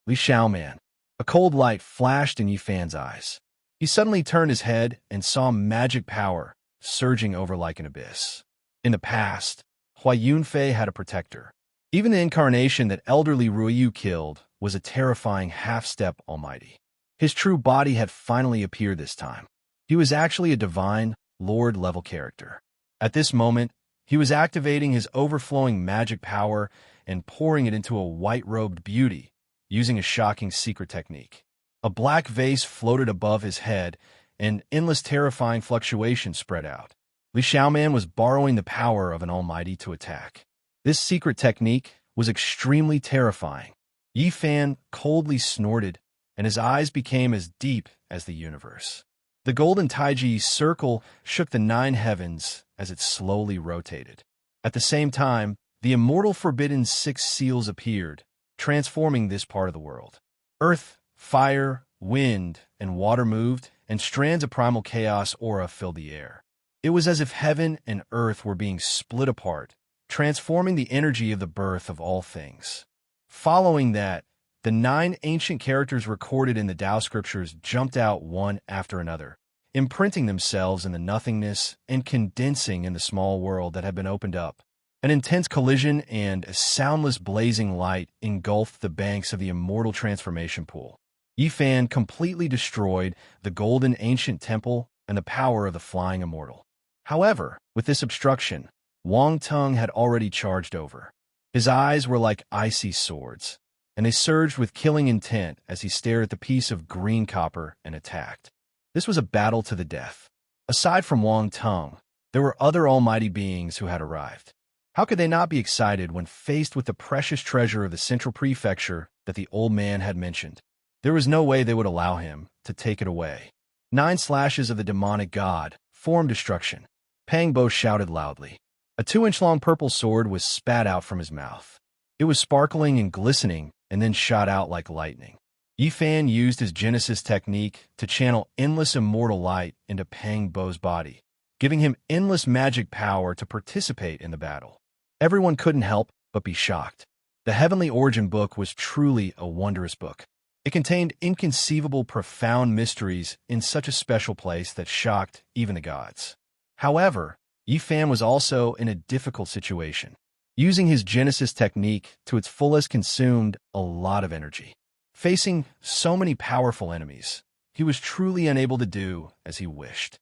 Li Xiaoman. A cold light flashed in Yifan's eyes. He suddenly turned his head and saw magic power surging over like an abyss. In the past, Hua Yunfei had a protector. Even the incarnation that elderly Ruiyu killed was a terrifying half-step almighty. His true body had finally appeared this time. He was actually a divine, Lord-level character. At this moment, he was activating his overflowing magic power and pouring it into a white-robed beauty, using a shocking secret technique. A black vase floated above his head, and endless terrifying fluctuations spread out. Li Xiaoman was borrowing the power of an almighty to attack. This secret technique was extremely terrifying. Yifan coldly snorted, and his eyes became as deep as the universe. The golden Taiji circle shook the 9 heavens as it slowly rotated. At the same time, the immortal forbidden 6 seals appeared, transforming this part of the world. Earth, fire, wind, and water moved, and strands of primal chaos aura filled the air. It was as if heaven and earth were being split apart, transforming the energy of the birth of all things. Following that, the 9 ancient characters recorded in the Tao scriptures jumped out one after another, imprinting themselves in the nothingness and condensing in the small world that had been opened up. An intense collision and a soundless blazing light engulfed the banks of the immortal transformation pool. Yifan completely destroyed the golden ancient temple and the power of the flying immortal. However, with this obstruction, Wang Tung had already charged over. His eyes were like icy swords, and they surged with killing intent as he stared at the piece of green copper and attacked. This was a battle to the death. Aside from Wang Tung, there were other almighty beings who had arrived. How could they not be excited when faced with the precious treasure of the central prefecture that the old man had mentioned? There was no way they would allow him to take it away. 9 slashes of the demonic god, form destruction. Pangbo shouted loudly. A 2-inch-long purple sword was spat out from his mouth. It was sparkling and glistening and then shot out like lightning. Yifan used his Genesis technique to channel endless immortal light into Pang Bo's body, giving him endless magic power to participate in the battle. Everyone couldn't help but be shocked. The Heavenly Origin book was truly a wondrous book. It contained inconceivable, profound mysteries in such a special place that shocked even the gods. However, Yifan was also in a difficult situation. Using his Genesis technique to its fullest consumed a lot of energy. Facing so many powerful enemies, he was truly unable to do as he wished.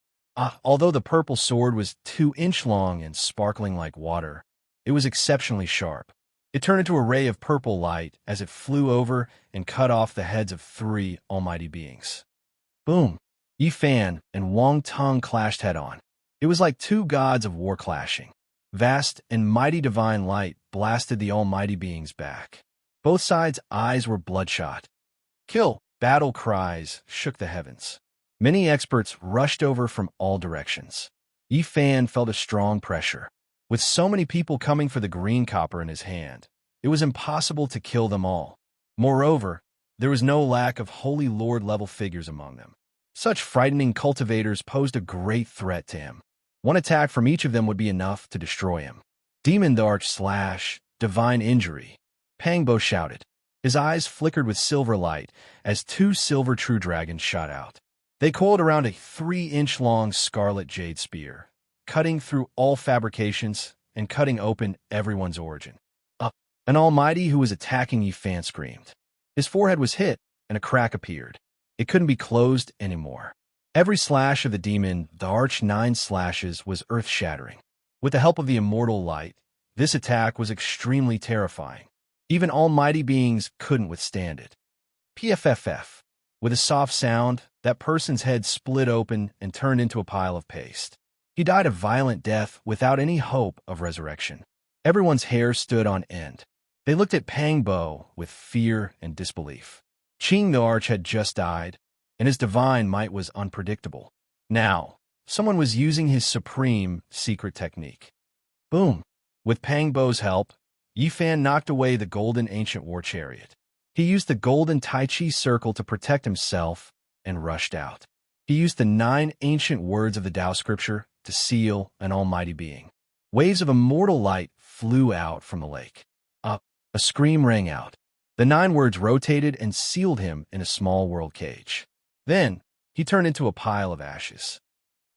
Although the purple sword was 2-inch long and sparkling like water, it was exceptionally sharp. It turned into a ray of purple light as it flew over and cut off the heads of 3 almighty beings. Boom! Yifan and Wang Tong clashed head-on. It was like 2 gods of war clashing. Vast and mighty divine light blasted the almighty beings back. Both sides' eyes were bloodshot. Kill! Battle cries shook the heavens. Many experts rushed over from all directions. Yifan felt a strong pressure. With so many people coming for the green copper in his hand, it was impossible to kill them all. Moreover, there was no lack of Holy Lord-level figures among them. Such frightening cultivators posed a great threat to him. One attack from each of them would be enough to destroy him. Demon Dart slash, divine injury. Pang Bo shouted. His eyes flickered with silver light as 2 silver true dragons shot out. They coiled around a 3-inch-long scarlet jade spear, cutting through all fabrications and cutting open everyone's origin. An almighty who was attacking Yifan screamed. His forehead was hit, and a crack appeared. It couldn't be closed anymore. Every slash of the demon, the Arch 9 slashes, was earth-shattering. With the help of the immortal light, this attack was extremely terrifying. Even almighty beings couldn't withstand it. PFFF. With a soft sound, that person's head split open and turned into a pile of paste. He died a violent death without any hope of resurrection. Everyone's hair stood on end. They looked at Pang Bo with fear and disbelief. Qing the Arch had just died, and his divine might was unpredictable. Now, someone was using his supreme secret technique. Boom! With Pang Bo's help, Yifan knocked away the golden ancient war chariot. He used the golden Tai Chi circle to protect himself and rushed out. He used the 9 ancient words of the Tao scripture to seal an almighty being. Waves of immortal light flew out from the lake. A scream rang out. The 9 words rotated and sealed him in a small world cage. Then, he turned into a pile of ashes.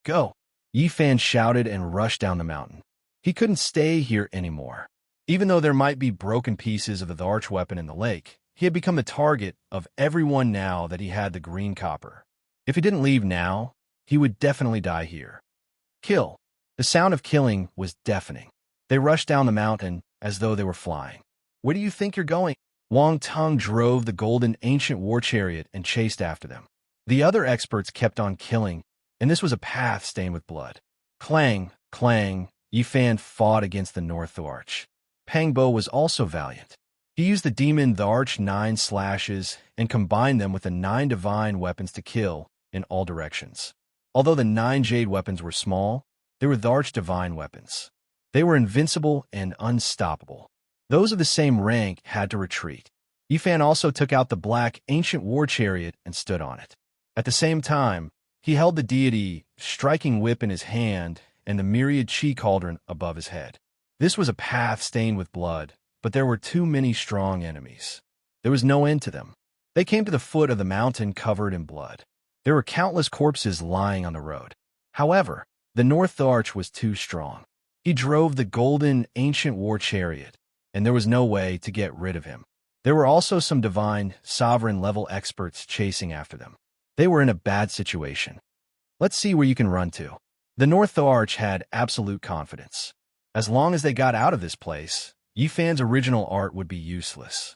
Go! Yifan shouted and rushed down the mountain. He couldn't stay here anymore. Even though there might be broken pieces of the arch weapon in the lake, he had become the target of everyone now that he had the green copper. If he didn't leave now, he would definitely die here. Kill! The sound of killing was deafening. They rushed down the mountain as though they were flying. Where do you think you're going? Wang Tong drove the golden ancient war chariot and chased after them. The other experts kept on killing, and this was a path stained with blood. Clang, clang, Yifan fought against the North Arch. Pang Bo was also valiant. He used the demon the Arch 9 slashes and combined them with the 9 divine weapons to kill in all directions. Although the 9 jade weapons were small, they were the Arch divine weapons. They were invincible and unstoppable. Those of the same rank had to retreat. Yifan also took out the black ancient war chariot and stood on it. At the same time, he held the deity striking whip in his hand and the myriad chi cauldron above his head. This was a path stained with blood, but there were too many strong enemies. There was no end to them. They came to the foot of the mountain covered in blood. There were countless corpses lying on the road. However, the North Arch was too strong. He drove the golden ancient war chariot, and there was no way to get rid of him. There were also some divine, sovereign-level experts chasing after them. They were in a bad situation. Let's see where you can run to. The North Arch had absolute confidence. As long as they got out of this place, Yifan's original art would be useless.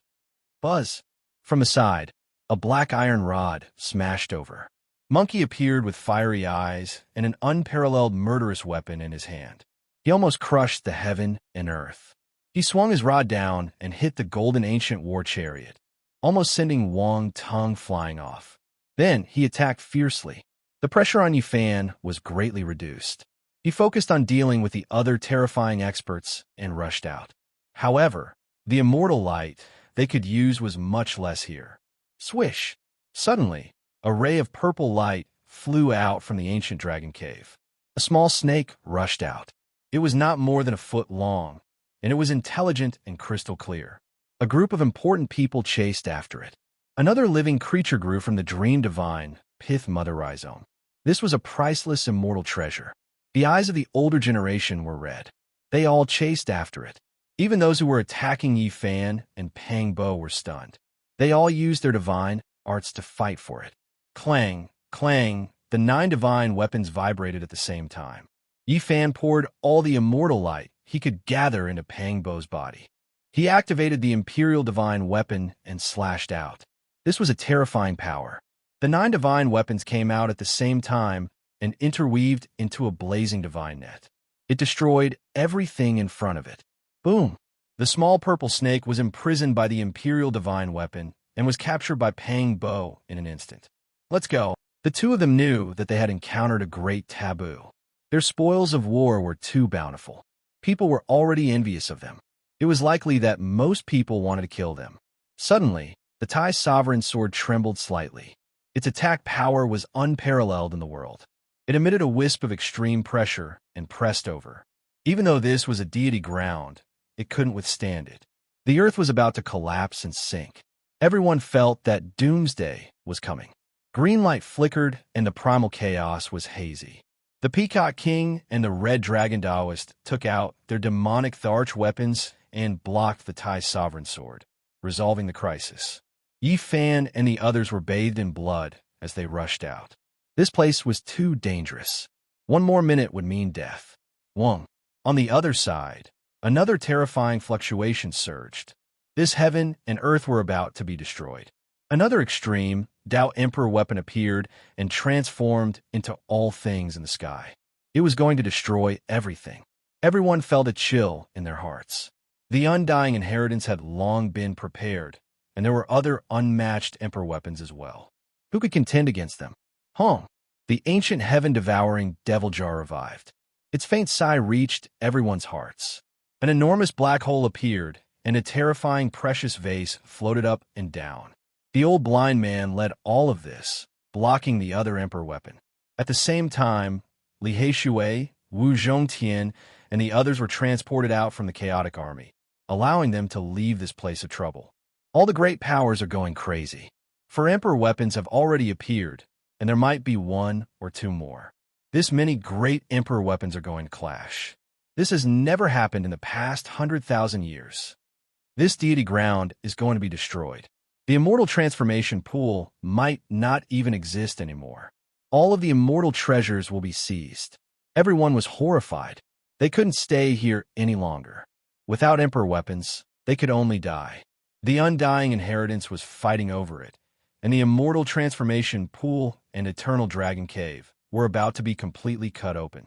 Buzz! From the side, a black iron rod smashed over. Monkey appeared with fiery eyes and an unparalleled murderous weapon in his hand. He almost crushed the heaven and earth. He swung his rod down and hit the golden ancient war chariot, almost sending Wang Tong flying off. Then he attacked fiercely. The pressure on Yifan was greatly reduced. He focused on dealing with the other terrifying experts and rushed out. However, the immortal light they could use was much less here. Swish! Suddenly, a ray of purple light flew out from the ancient dragon cave. A small snake rushed out. It was not more than a foot long, and it was intelligent and crystal clear. A group of important people chased after it. Another living creature grew from the dream divine, Pith Mother Rhizome. This was a priceless immortal treasure. The eyes of the older generation were red. They all chased after it. Even those who were attacking Yi Fan and Pang Bo were stunned. They all used their divine arts to fight for it. Clang, clang, the 9 divine weapons vibrated at the same time. Yi Fan poured all the immortal light he could gather into Pang Bo's body. He activated the Imperial Divine Weapon and slashed out. This was a terrifying power. The 9 divine weapons came out at the same time and interweaved into a blazing divine net. It destroyed everything in front of it. Boom! The small purple snake was imprisoned by the Imperial Divine Weapon and was captured by Pang Bo in an instant. Let's go. The two of them knew that they had encountered a great taboo. Their spoils of war were too bountiful. People were already envious of them. It was likely that most people wanted to kill them. Suddenly, the Thai sovereign sword trembled slightly. Its attack power was unparalleled in the world. It emitted a wisp of extreme pressure and pressed over. Even though this was a deity ground, it couldn't withstand it. The earth was about to collapse and sink. Everyone felt that doomsday was coming. Green light flickered and the primal chaos was hazy. The Peacock King and the Red Dragon Taoist took out their demonic Tharch weapons and blocked the Thai sovereign sword, resolving the crisis. Yi Fan and the others were bathed in blood as they rushed out. This place was too dangerous. One more minute would mean death. Wong. On the other side, another terrifying fluctuation surged. This heaven and earth were about to be destroyed. Another extreme, Tao Emperor weapon appeared and transformed into all things in the sky. It was going to destroy everything. Everyone felt a chill in their hearts. The undying inheritance had long been prepared, and there were other unmatched Emperor weapons as well. Who could contend against them? Hong. The ancient heaven-devouring devil jar revived. Its faint sigh reached everyone's hearts. An enormous black hole appeared, and a terrifying precious vase floated up and down. The old blind man led all of this, blocking the other Emperor weapon. At the same time, Li Heishui, Wu Zhongtian, and the others were transported out from the chaotic army, allowing them to leave this place of trouble. All the great powers are going crazy. For Emperor weapons have already appeared, and there might be 1 or 2 more. This many great Emperor weapons are going to clash. This has never happened in the past 100,000 years. This deity ground is going to be destroyed. The immortal transformation pool might not even exist anymore. All of the immortal treasures will be seized. Everyone was horrified. They couldn't stay here any longer. Without Emperor weapons, they could only die. The undying inheritance was fighting over it, and the immortal transformation pool and eternal dragon cave were about to be completely cut open.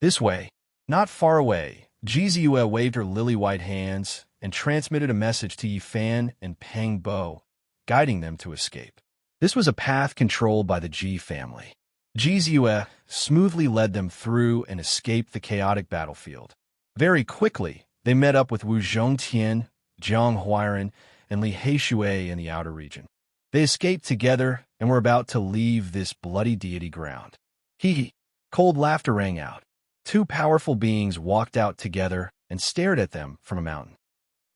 This way, not far away, Jizue waved her lily-white hands and transmitted a message to Yi Fan and Pang Bo, guiding them to escape. This was a path controlled by the Ji family. Jizue smoothly led them through and escaped the chaotic battlefield. Very quickly, they met up with Wu Zhongtian, Jiang Huairan, and Li Heishui in the outer region. They escaped together and were about to leave this bloody deity ground. Hee. Cold laughter rang out. 2 powerful beings walked out together and stared at them from a mountain.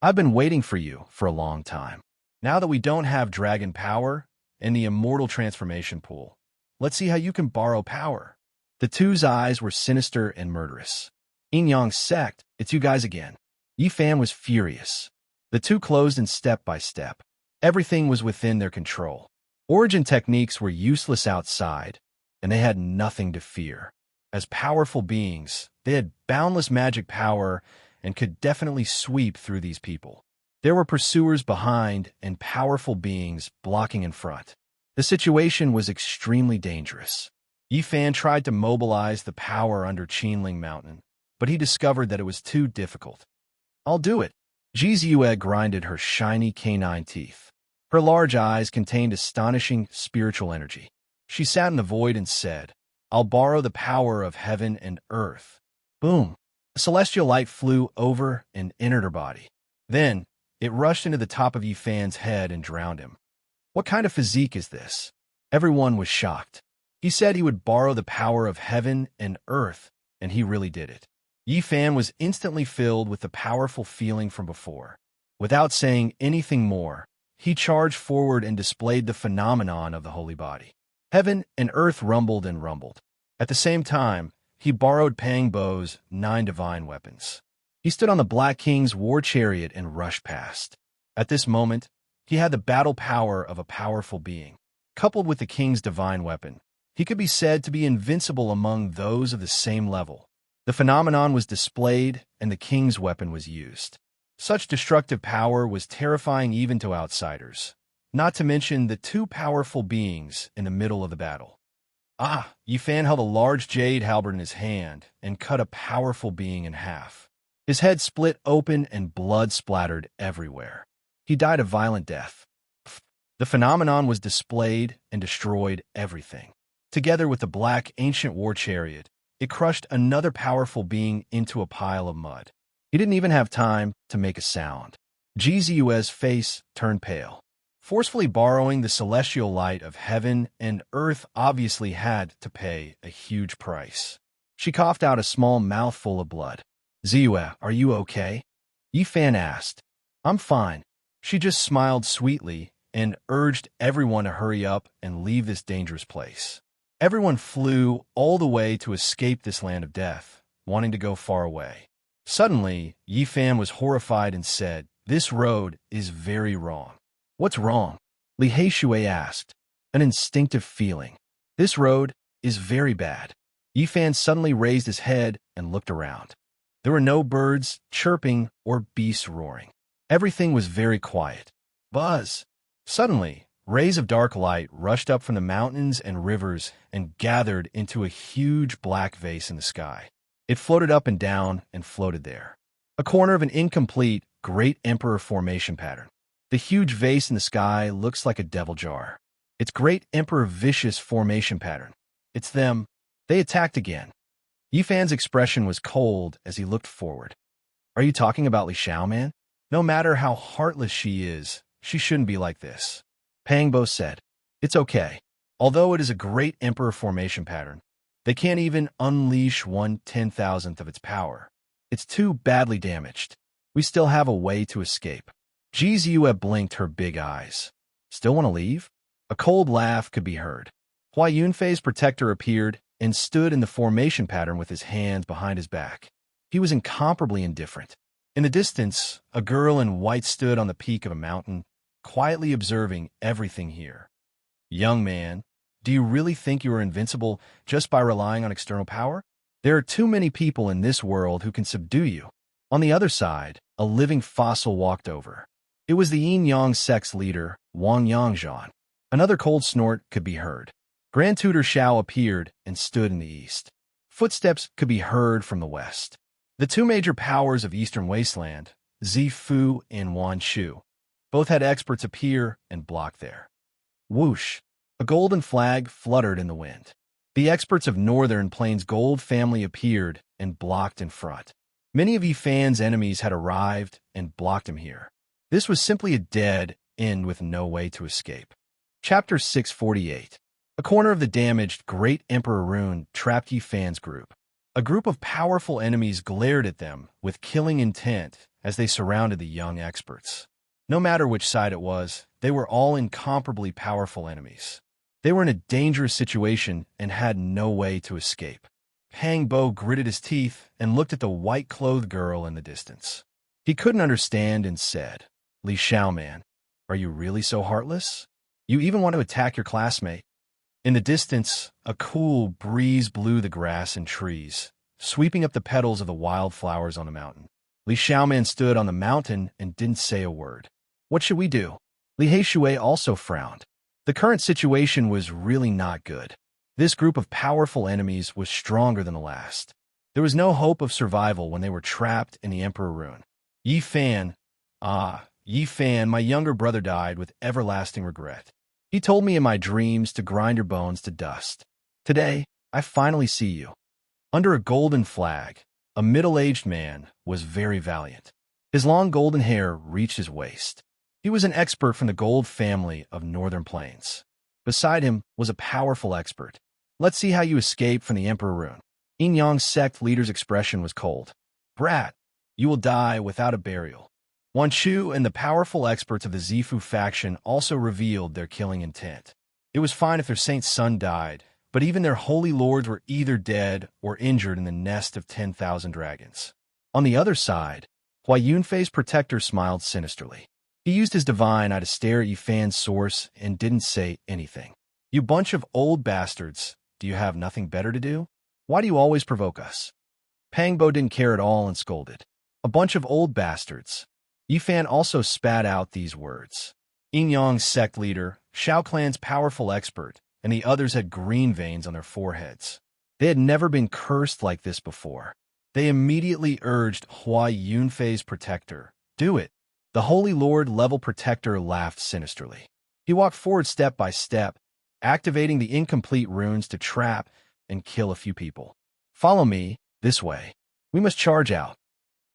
I've been waiting for you for a long time. Now that we don't have dragon power and the immortal transformation pool, let's see how you can borrow power. The two's eyes were sinister and murderous. Yin Yang sect, it's you guys again. Yi Fan was furious. The two closed in step by step. Everything was within their control. Origin techniques were useless outside, and they had nothing to fear. As powerful beings, they had boundless magic power and could definitely sweep through these people. There were pursuers behind and powerful beings blocking in front. The situation was extremely dangerous. Yi Fan tried to mobilize the power under Qinling Mountain, but he discovered that it was too difficult. I'll do it. Jizue grinded her shiny canine teeth. Her large eyes contained astonishing spiritual energy. She sat in the void and said, I'll borrow the power of heaven and earth. Boom! A celestial light flew over and entered her body. Then, it rushed into the top of Yi Fan's head and drowned him. What kind of physique is this? Everyone was shocked. He said he would borrow the power of heaven and earth, and he really did it. Yi Fan was instantly filled with the powerful feeling from before. Without saying anything more, he charged forward and displayed the phenomenon of the holy body. Heaven and earth rumbled and rumbled. At the same time, he borrowed Pang Bo's 9 divine weapons. He stood on the Black King's war chariot and rushed past. At this moment, he had the battle power of a powerful being. Coupled with the king's divine weapon, he could be said to be invincible among those of the same level. The phenomenon was displayed, and the king's weapon was used. Such destructive power was terrifying even to outsiders, not to mention the two powerful beings in the middle of the battle. Yi Fan held a large jade halberd in his hand and cut a powerful being in half. His head split open and blood splattered everywhere. He died a violent death. The phenomenon was displayed and destroyed everything. Together with the black ancient war chariot, it crushed another powerful being into a pile of mud. He didn't even have time to make a sound. Jizu's face turned pale. Forcefully borrowing the celestial light of heaven and earth obviously had to pay a huge price. She coughed out a small mouthful of blood. "Ziyue, are you okay?" Yi Fan asked. "I'm fine." She just smiled sweetly and urged everyone to hurry up and leave this dangerous place. Everyone flew all the way to escape this land of death, wanting to go far away. Suddenly, Yi Fan was horrified and said, "This road is very wrong." "What's wrong?" Li Haishui asked. "An instinctive feeling. This road is very bad." Yi Fan suddenly raised his head and looked around. There were no birds chirping or beasts roaring. Everything was very quiet. Buzz! Suddenly, rays of dark light rushed up from the mountains and rivers and gathered into a huge black vase in the sky. It floated up and down and floated there. A corner of an incomplete Great Emperor formation pattern. The huge vase in the sky looks like a devil jar. It's Great Emperor vicious formation pattern. It's them. They attacked again. Yi Fan's expression was cold as he looked forward. "Are you talking about Li Xiaoman? No matter how heartless she is, she shouldn't be like this." Pang Bo said, "It's okay. Although it is a Great Emperor formation pattern, they can't even unleash 1/10,000th of its power. It's too badly damaged. We still have a way to escape." Jizu blinked her big eyes. "Still want to leave?" A cold laugh could be heard. Hua Yunfei's protector appeared and stood in the formation pattern with his hands behind his back. He was incomparably indifferent. In the distance, a girl in white stood on the peak of a mountain, quietly observing everything here. "Young man, do you really think you are invincible just by relying on external power? There are too many people in this world who can subdue you." On the other side, a living fossil walked over. It was the Yin-Yang sect's leader, Wang Yangzhan. Another cold snort could be heard. Grand Tutor Shao appeared and stood in the east. Footsteps could be heard from the west. The two major powers of Eastern Wasteland, Zifu and Wanshu, both had experts appear and block there. Whoosh! A golden flag fluttered in the wind. The experts of Northern Plains Gold family appeared and blocked in front. Many of Yi Fan's enemies had arrived and blocked him here. This was simply a dead end with no way to escape. Chapter 648. A corner of the damaged Great Emperor rune trapped Yi Fan's group. A group of powerful enemies glared at them with killing intent as they surrounded the young experts. No matter which side it was, they were all incomparably powerful enemies. They were in a dangerous situation and had no way to escape. Pang Bo gritted his teeth and looked at the white-clothed girl in the distance. He couldn't understand and said, "Li Xiaoman, are you really so heartless? You even want to attack your classmate?" In the distance, a cool breeze blew the grass and trees, sweeping up the petals of the wildflowers on the mountain. Li Xiaoman stood on the mountain and didn't say a word. "What should we do?" Li Haishui also frowned. The current situation was really not good. This group of powerful enemies was stronger than the last. There was no hope of survival when they were trapped in the Emperor Rune. Yi Fan, my younger brother died with everlasting regret. He told me in my dreams to grind your bones to dust. Today, I finally see you." Under a golden flag, a middle-aged man was very valiant. His long golden hair reached his waist. He was an expert from the gold family of Northern Plains. Beside him was a powerful expert. "Let's see how you escape from the Emperor Rune." Inyang's sect leader's expression was cold. "Brat, you will die without a burial." Wan Chu and the powerful experts of the Zifu faction also revealed their killing intent. It was fine if their saint's son died, but even their holy lords were either dead or injured in the nest of 10,000 dragons. On the other side, Hua Yunfei's protector smiled sinisterly. He used his divine eye to stare at Yifan's source and didn't say anything. "You bunch of old bastards, do you have nothing better to do? Why do you always provoke us?" Pangbo didn't care at all and scolded. "A bunch of old bastards." Yifan also spat out these words. Inyang's sect leader, Shao Clan's powerful expert, and the others had green veins on their foreheads. They had never been cursed like this before. They immediately urged Hua Yunfei's protector, "Do it." The Holy Lord level protector laughed sinisterly. He walked forward step by step, activating the incomplete runes to trap and kill a few people. "Follow me, this way. We must charge out,"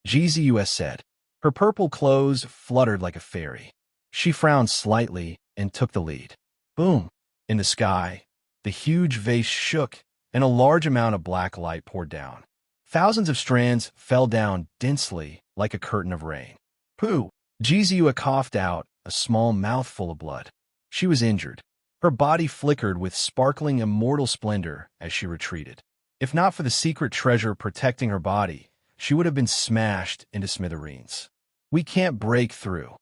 GZUS said. Her purple clothes fluttered like a fairy. She frowned slightly and took the lead. Boom! In the sky, the huge vase shook, and a large amount of black light poured down. Thousands of strands fell down densely like a curtain of rain. Pooh! Jizua coughed out a small mouthful of blood. She was injured. Her body flickered with sparkling immortal splendor as she retreated. If not for the secret treasure protecting her body, she would have been smashed into smithereens. "We can't break through."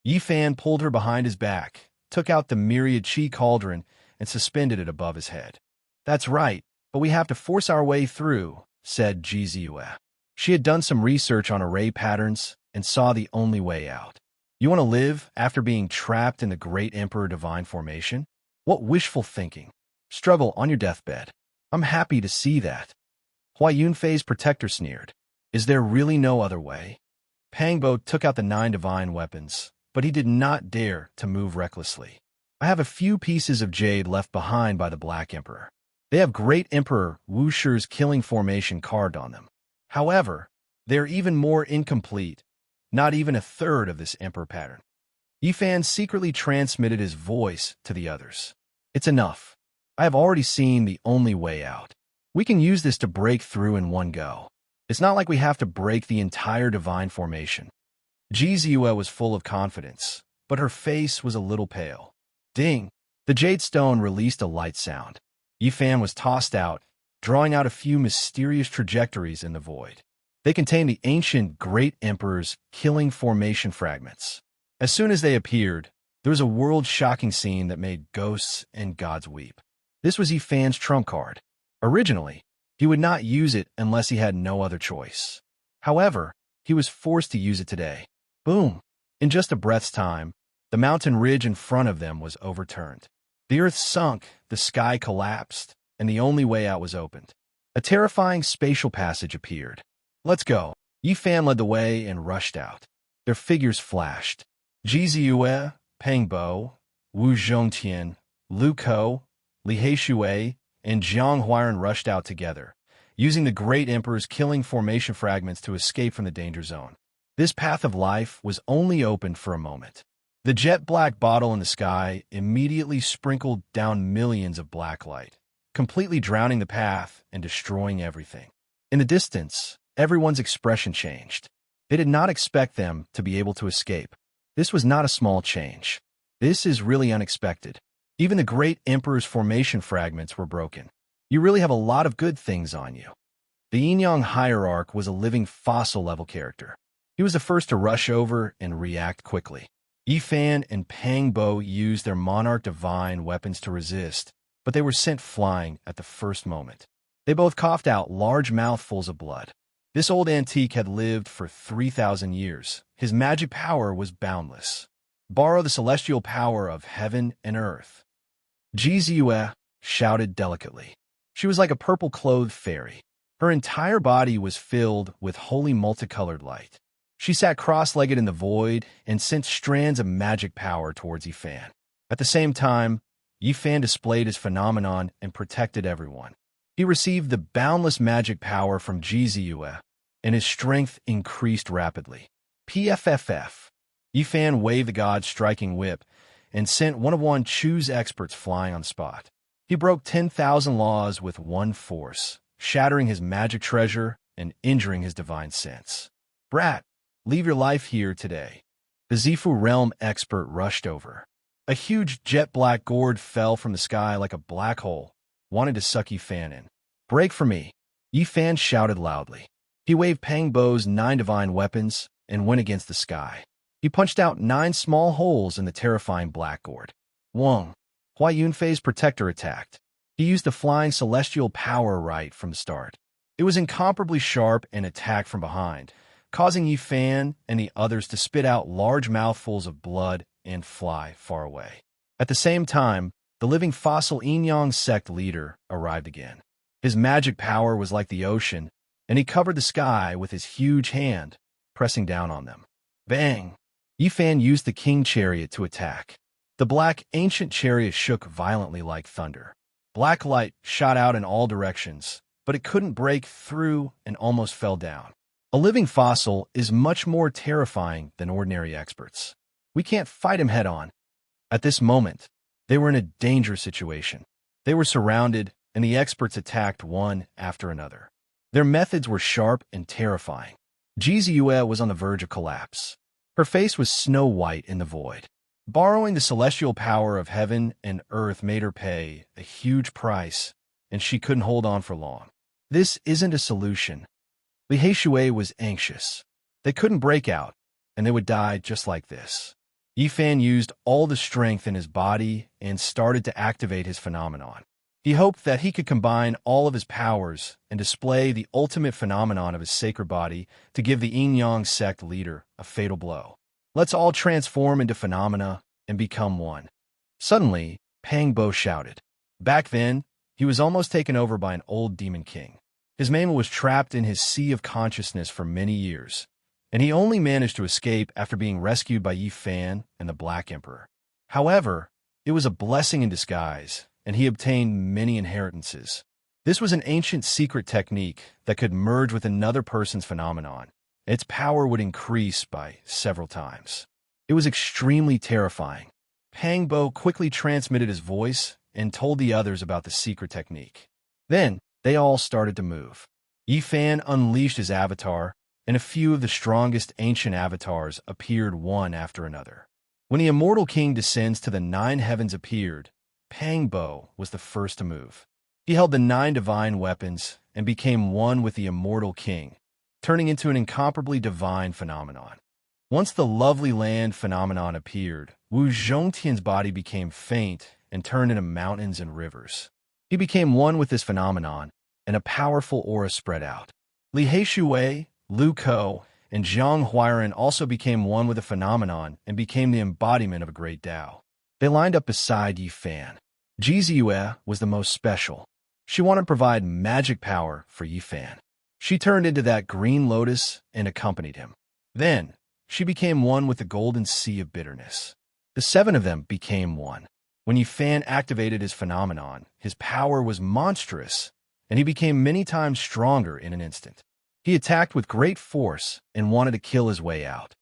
Yifan pulled her behind his back, took out the myriad chi cauldron, and suspended it above his head. "That's right, but we have to force our way through," said Jizua. She had done some research on array patterns and saw the only way out. "You want to live after being trapped in the Great Emperor Divine Formation? What wishful thinking. Struggle on your deathbed. I'm happy to see that." Hua Yunfei's protector sneered. "Is there really no other way?" Pangbo took out the 9 divine weapons, but he did not dare to move recklessly. "I have a few pieces of jade left behind by the Black Emperor. They have Great Emperor Wusher's killing formation carved on them. However, they are even more incomplete, not even a third of this Emperor pattern." Yifan secretly transmitted his voice to the others. "It's enough. I have already seen the only way out. We can use this to break through in one go. It's not like we have to break the entire divine formation." Jizua was full of confidence, but her face was a little pale. Ding! The jade stone released a light sound. Yifan was tossed out, drawing out a few mysterious trajectories in the void. They contained the ancient Great Emperor's killing formation fragments. As soon as they appeared, there was a world-shocking scene that made ghosts and gods weep. This was Yifan's trump card. Originally, he would not use it unless he had no other choice. However, he was forced to use it today. Boom! In just a breath's time, the mountain ridge in front of them was overturned. The earth sunk, the sky collapsed, and the only way out was opened. A terrifying spatial passage appeared. "Let's go." Yifan led the way and rushed out. Their figures flashed. Jizue, Pangbo, Wu Zhongtian, Lu Ko, Li Heishui, and Jiang Huiran rushed out together, using the Great Emperor's killing formation fragments to escape from the danger zone. This path of life was only opened for a moment. The jet-black bottle in the sky immediately sprinkled down millions of black light, completely drowning the path and destroying everything. In the distance, everyone's expression changed. They did not expect them to be able to escape. This was not a small change. This is really unexpected. Even the Great Emperor's formation fragments were broken. You really have a lot of good things on you. The Yinyang Hierarch was a living fossil-level character. He was the first to rush over and react quickly. Yifan and Pangbo used their Monarch Divine weapons to resist, but they were sent flying at the first moment. They both coughed out large mouthfuls of blood. This old antique had lived for 3,000 years. His magic power was boundless. Borrow the celestial power of heaven and earth. Jizue shouted delicately. She was like a purple-clothed fairy. Her entire body was filled with holy multicolored light. She sat cross-legged in the void and sent strands of magic power towards Yifan. At the same time, Yifan displayed his phenomenon and protected everyone. He received the boundless magic power from Jizue, and his strength increased rapidly. PFFF. Yifan waved the god's striking whip and sent one-of-one choose experts flying on spot. He broke 10,000 laws with one force, shattering his magic treasure and injuring his divine sense. Brat, leave your life here today. The Zifu realm expert rushed over. A huge jet-black gourd fell from the sky like a black hole, wanting to suck Yifan in. Break for me, Yifan shouted loudly. He waved Pang Bo's 9 divine weapons and went against the sky. He punched out 9 small holes in the terrifying black gourd. Wong, Hua Yunfei's protector attacked. He used the flying celestial power right from the start. It was incomparably sharp and attacked from behind, causing Yifan and the others to spit out large mouthfuls of blood and fly far away. At the same time, the living fossil Yin-Yang sect leader arrived again. His magic power was like the ocean, and he covered the sky with his huge hand, pressing down on them. Bang! Yifan used the king chariot to attack. The black ancient chariot shook violently like thunder. Black light shot out in all directions, but it couldn't break through and almost fell down. A living fossil is much more terrifying than ordinary experts. We can't fight him head-on. At this moment, they were in a dangerous situation. They were surrounded, and the experts attacked one after another. Their methods were sharp and terrifying. Jizue was on the verge of collapse. Her face was snow white in the void. Borrowing the celestial power of heaven and earth made her pay a huge price, and she couldn't hold on for long. This isn't a solution. Li Heishui was anxious. They couldn't break out, and they would die just like this. Yifan used all the strength in his body and started to activate his phenomenon. He hoped that he could combine all of his powers and display the ultimate phenomenon of his sacred body to give the Yin-Yang sect leader a fatal blow. Let's all transform into phenomena and become one. Suddenly, Pang Bo shouted. Back then, he was almost taken over by an old demon king. His mama was trapped in his sea of consciousness for many years, and he only managed to escape after being rescued by Yifan and the Black Emperor. However, it was a blessing in disguise, and he obtained many inheritances. This was an ancient secret technique that could merge with another person's phenomenon. Its power would increase by several times. It was extremely terrifying. Pang Bo quickly transmitted his voice and told the others about the secret technique. Then, they all started to move. Yifan unleashed his avatar, and a few of the strongest ancient avatars appeared one after another. When the immortal king descends to the 9 heavens appeared, Pang Bo was the first to move. He held the 9 divine weapons and became one with the immortal king, turning into an incomparably divine phenomenon. Once the lovely land phenomenon appeared, Wu Zhongtian's body became faint and turned into mountains and rivers. He became one with this phenomenon, and a powerful aura spread out. Li Heishui, Lu Ko, and Zhang Huairan also became one with the phenomenon and became the embodiment of a great Tao. They lined up beside Yifan. Jizue was the most special. She wanted to provide magic power for Yifan. She turned into that green lotus and accompanied him. Then, she became one with the golden sea of bitterness. The 7 of them became one. When Yifan activated his phenomenon, his power was monstrous, and he became many times stronger in an instant. He attacked with great force and wanted to kill his way out.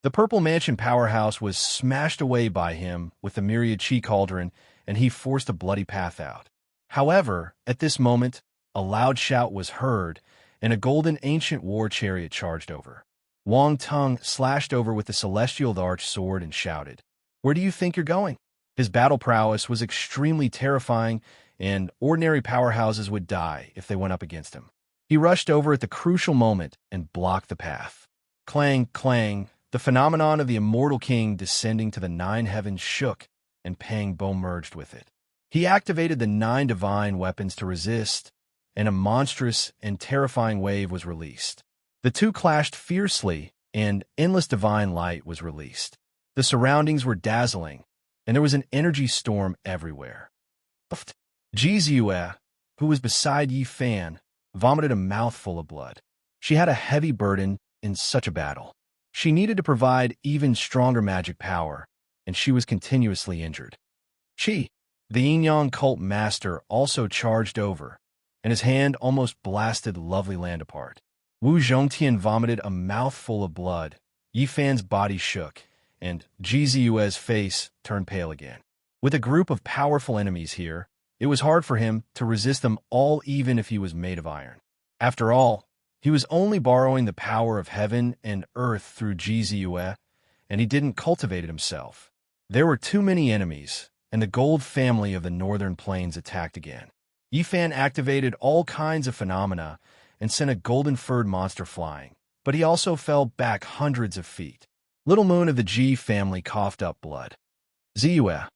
The Purple Mansion powerhouse was smashed away by him with the myriad chi cauldron, and he forced a bloody path out. However, at this moment, a loud shout was heard, and a golden ancient war chariot charged over. Wang Tung slashed over with the celestial arch sword and shouted, "Where do you think you're going?" His battle prowess was extremely terrifying, and ordinary powerhouses would die if they went up against him. He rushed over at the crucial moment and blocked the path. Clang, clang, the phenomenon of the immortal king descending to the 9 heavens shook, and Pang Bo merged with it. He activated the 9 divine weapons to resist, and a monstrous and terrifying wave was released. The two clashed fiercely, and endless divine light was released. The surroundings were dazzling, and there was an energy storm everywhere. Jizue, who was beside Yifan, vomited a mouthful of blood. She had a heavy burden in such a battle. She needed to provide even stronger magic power, and she was continuously injured. Chi, the Yin-Yang cult master, also charged over, and his hand almost blasted lovely land apart. Wu Zhongtian vomited a mouthful of blood. Yi Fan's body shook, and Ji Ziyue's face turned pale again. With a group of powerful enemies here, it was hard for him to resist them all even if he was made of iron. After all, he was only borrowing the power of heaven and earth through Ji Ziyue, and he didn't cultivate it himself. There were too many enemies, and the gold family of the northern plains attacked again. Yi Fan activated all kinds of phenomena and sent a golden-furred monster flying, but he also fell back hundreds of feet. Little Moon of the Ji family coughed up blood. Ziyue,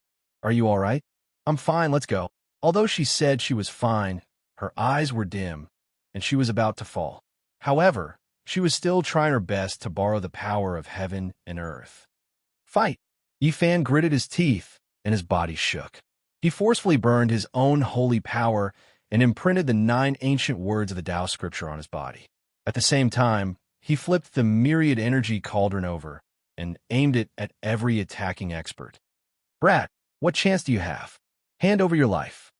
are you all right? I'm fine, let's go. Although she said she was fine, her eyes were dim, and she was about to fall. However, she was still trying her best to borrow the power of heaven and earth. Fight! Yi Fan gritted his teeth, and his body shook. He forcefully burned his own holy power and imprinted the 9 ancient words of the Tao scripture on his body. At the same time, he flipped the myriad energy cauldron over and aimed it at every attacking expert. Brat, what chance do you have? Hand over your life.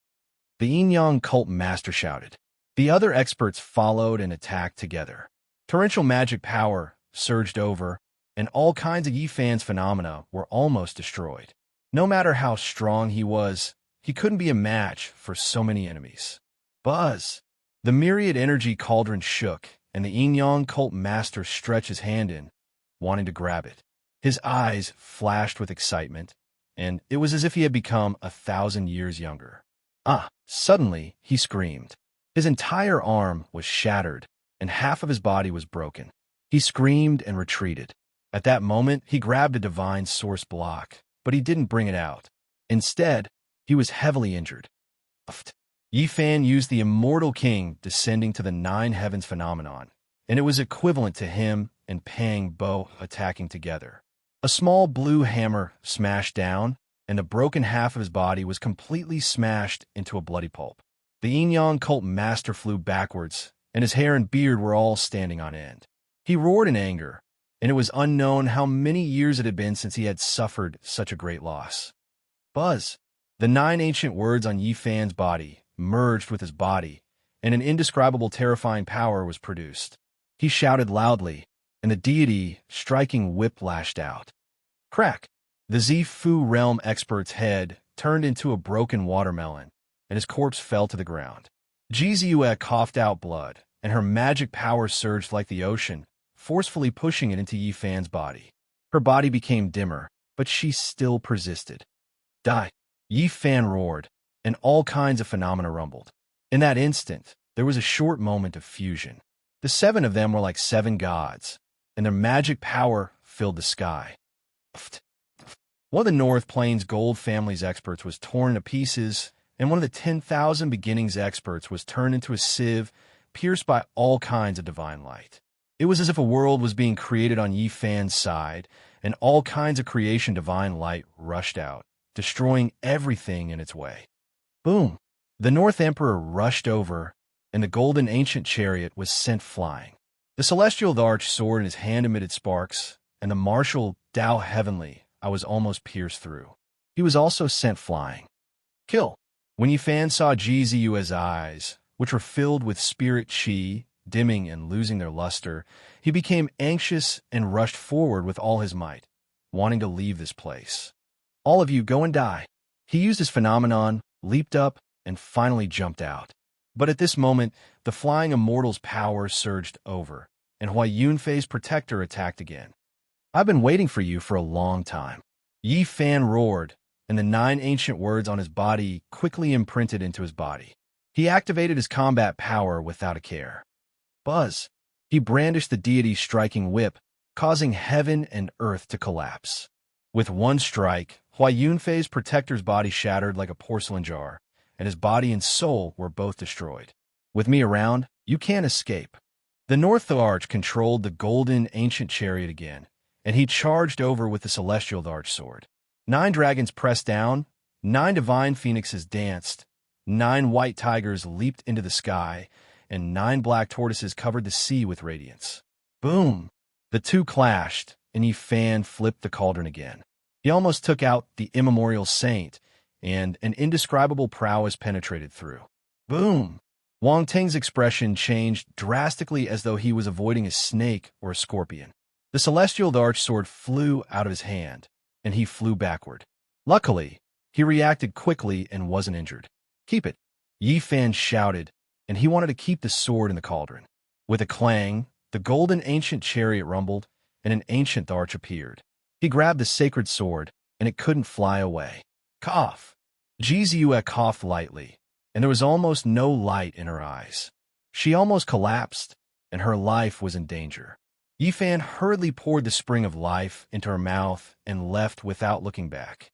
The Yin-Yang cult master shouted. The other experts followed and attacked together. Torrential magic power surged over, and all kinds of Yi Fan's phenomena were almost destroyed. No matter how strong he was, he couldn't be a match for so many enemies. Buzz! The myriad energy cauldron shook, and the Yin-Yang cult master stretched his hand in, wanting to grab it. His eyes flashed with excitement, and it was as if he had become 1,000 years younger. Suddenly, he screamed. His entire arm was shattered, and half of his body was broken. He screamed and retreated. At that moment, he grabbed a divine source block, but he didn't bring it out. Instead, he was heavily injured. Yi Fan used the Immortal King descending to the 9 heavens phenomenon, and it was equivalent to him and Pang Bo attacking together. A small blue hammer smashed down, and the broken half of his body was completely smashed into a bloody pulp. The Yin-Yang cult master flew backwards, and his hair and beard were all standing on end. He roared in anger, and it was unknown how many years it had been since he had suffered such a great loss. Buzz! The 9 ancient words on Yi Fan's body merged with his body, and an indescribable terrifying power was produced. He shouted loudly, and the deity striking whip lashed out. Crack! The Zifu realm expert's head turned into a broken watermelon, and his corpse fell to the ground. Ji Ziyue coughed out blood, and her magic power surged like the ocean, forcefully pushing it into Yi Fan's body. Her body became dimmer, but she still persisted. Die! Yi Fan roared, and all kinds of phenomena rumbled. In that instant, there was a short moment of fusion. The 7 of them were like 7 gods, and their magic power filled the sky. One of the North Plains Gold family's experts was torn to pieces, and one of the 10,000 Beginnings experts was turned into a sieve, pierced by all kinds of divine light. It was as if a world was being created on Yi Fan's side, and all kinds of creation divine light rushed out, destroying everything in its way. Boom! The North Emperor rushed over, and the golden ancient chariot was sent flying. The celestial arch sword in his hand emitted sparks, and the martial Tao Heavenly I was almost pierced through. He was also sent flying. Kill! When Yi Fan saw Ji Ziyue's eyes, which were filled with spirit qi, dimming and losing their luster, he became anxious and rushed forward with all his might, wanting to leave this place. All of you, go and die. He used his phenomenon, leaped up, and finally jumped out. But at this moment, the flying immortal's power surged over, and Hua Yunfei's protector attacked again. I've been waiting for you for a long time. Yi Fan roared, and the 9 ancient words on his body quickly imprinted into his body. He activated his combat power without a care. Buzz! He brandished the deity's striking whip, causing heaven and earth to collapse. With one strike, Hua Yunfei's protector's body shattered like a porcelain jar, and his body and soul were both destroyed. With me around, you can't escape. The North Arch controlled the golden ancient chariot again, and he charged over with the celestial arch sword. 9 dragons pressed down, 9 divine phoenixes danced, 9 white tigers leaped into the sky, and 9 black tortoises covered the sea with radiance. Boom! The two clashed, and Yi Fan flipped the cauldron again. He almost took out the immemorial saint, and an indescribable prowess penetrated through. Boom! Wang Ting's expression changed drastically as though he was avoiding a snake or a scorpion. The celestial arch sword flew out of his hand, and he flew backward. Luckily, he reacted quickly and wasn't injured. "Keep it," Yi Fan shouted, and he wanted to keep the sword in the cauldron. With a clang, the golden ancient chariot rumbled, and an ancient arch appeared. He grabbed the sacred sword, and it couldn't fly away. Cough! Ji Ziyue coughed lightly, and there was almost no light in her eyes. She almost collapsed, and her life was in danger. Yi Fan hurriedly poured the spring of life into her mouth and left without looking back.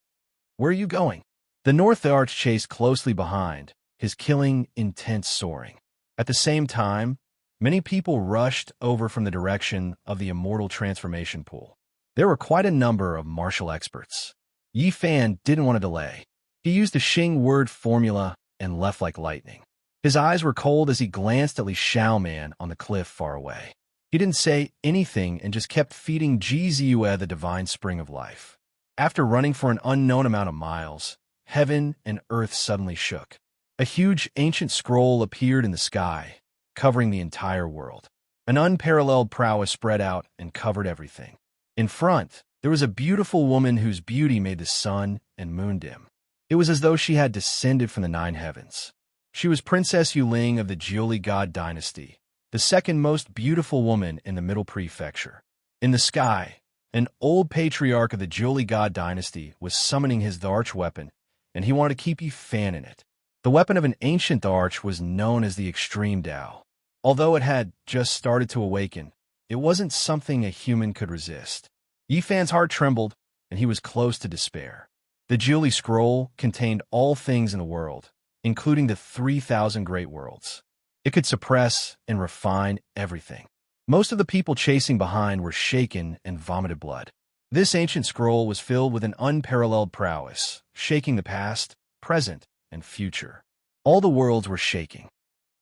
"Where are you going?" The North Arch chased closely behind, his killing intent soaring. At the same time, many people rushed over from the direction of the immortal transformation pool. There were quite a number of martial experts. Yi Fan didn't want to delay. He used the Xing word formula and left like lightning. His eyes were cold as he glanced at Li Xiaoman on the cliff far away. He didn't say anything and just kept feeding Ji Ziyue the divine spring of life. After running for an unknown amount of miles, heaven and earth suddenly shook. A huge ancient scroll appeared in the sky, covering the entire world. An unparalleled prowess spread out and covered everything. In front, there was a beautiful woman whose beauty made the sun and moon dim. It was as though she had descended from the nine heavens. She was Princess Yuling of the Jiuli God dynasty, the second most beautiful woman in the Middle Prefecture. In the sky, an old patriarch of the Jiuli God dynasty was summoning his arch weapon, and he wanted to keep Yi Fan in it. The weapon of an ancient arch was known as the Extreme Tao. Although it had just started to awaken, it wasn't something a human could resist. Yi Fan's heart trembled, and he was close to despair. The Jiuli scroll contained all things in the world, including the 3,000 great worlds. It could suppress and refine everything. Most of the people chasing behind were shaken and vomited blood. This ancient scroll was filled with an unparalleled prowess, shaking the past, present, and future. All the worlds were shaking.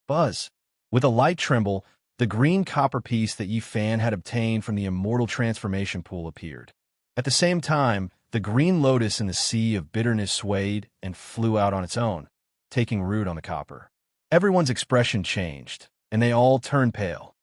Buzz! With a light tremble, the green copper piece that Yi Fan had obtained from the immortal transformation pool appeared. At the same time, the green lotus in the sea of bitterness swayed and flew out on its own, taking root on the copper. Everyone's expression changed, and they all turned pale.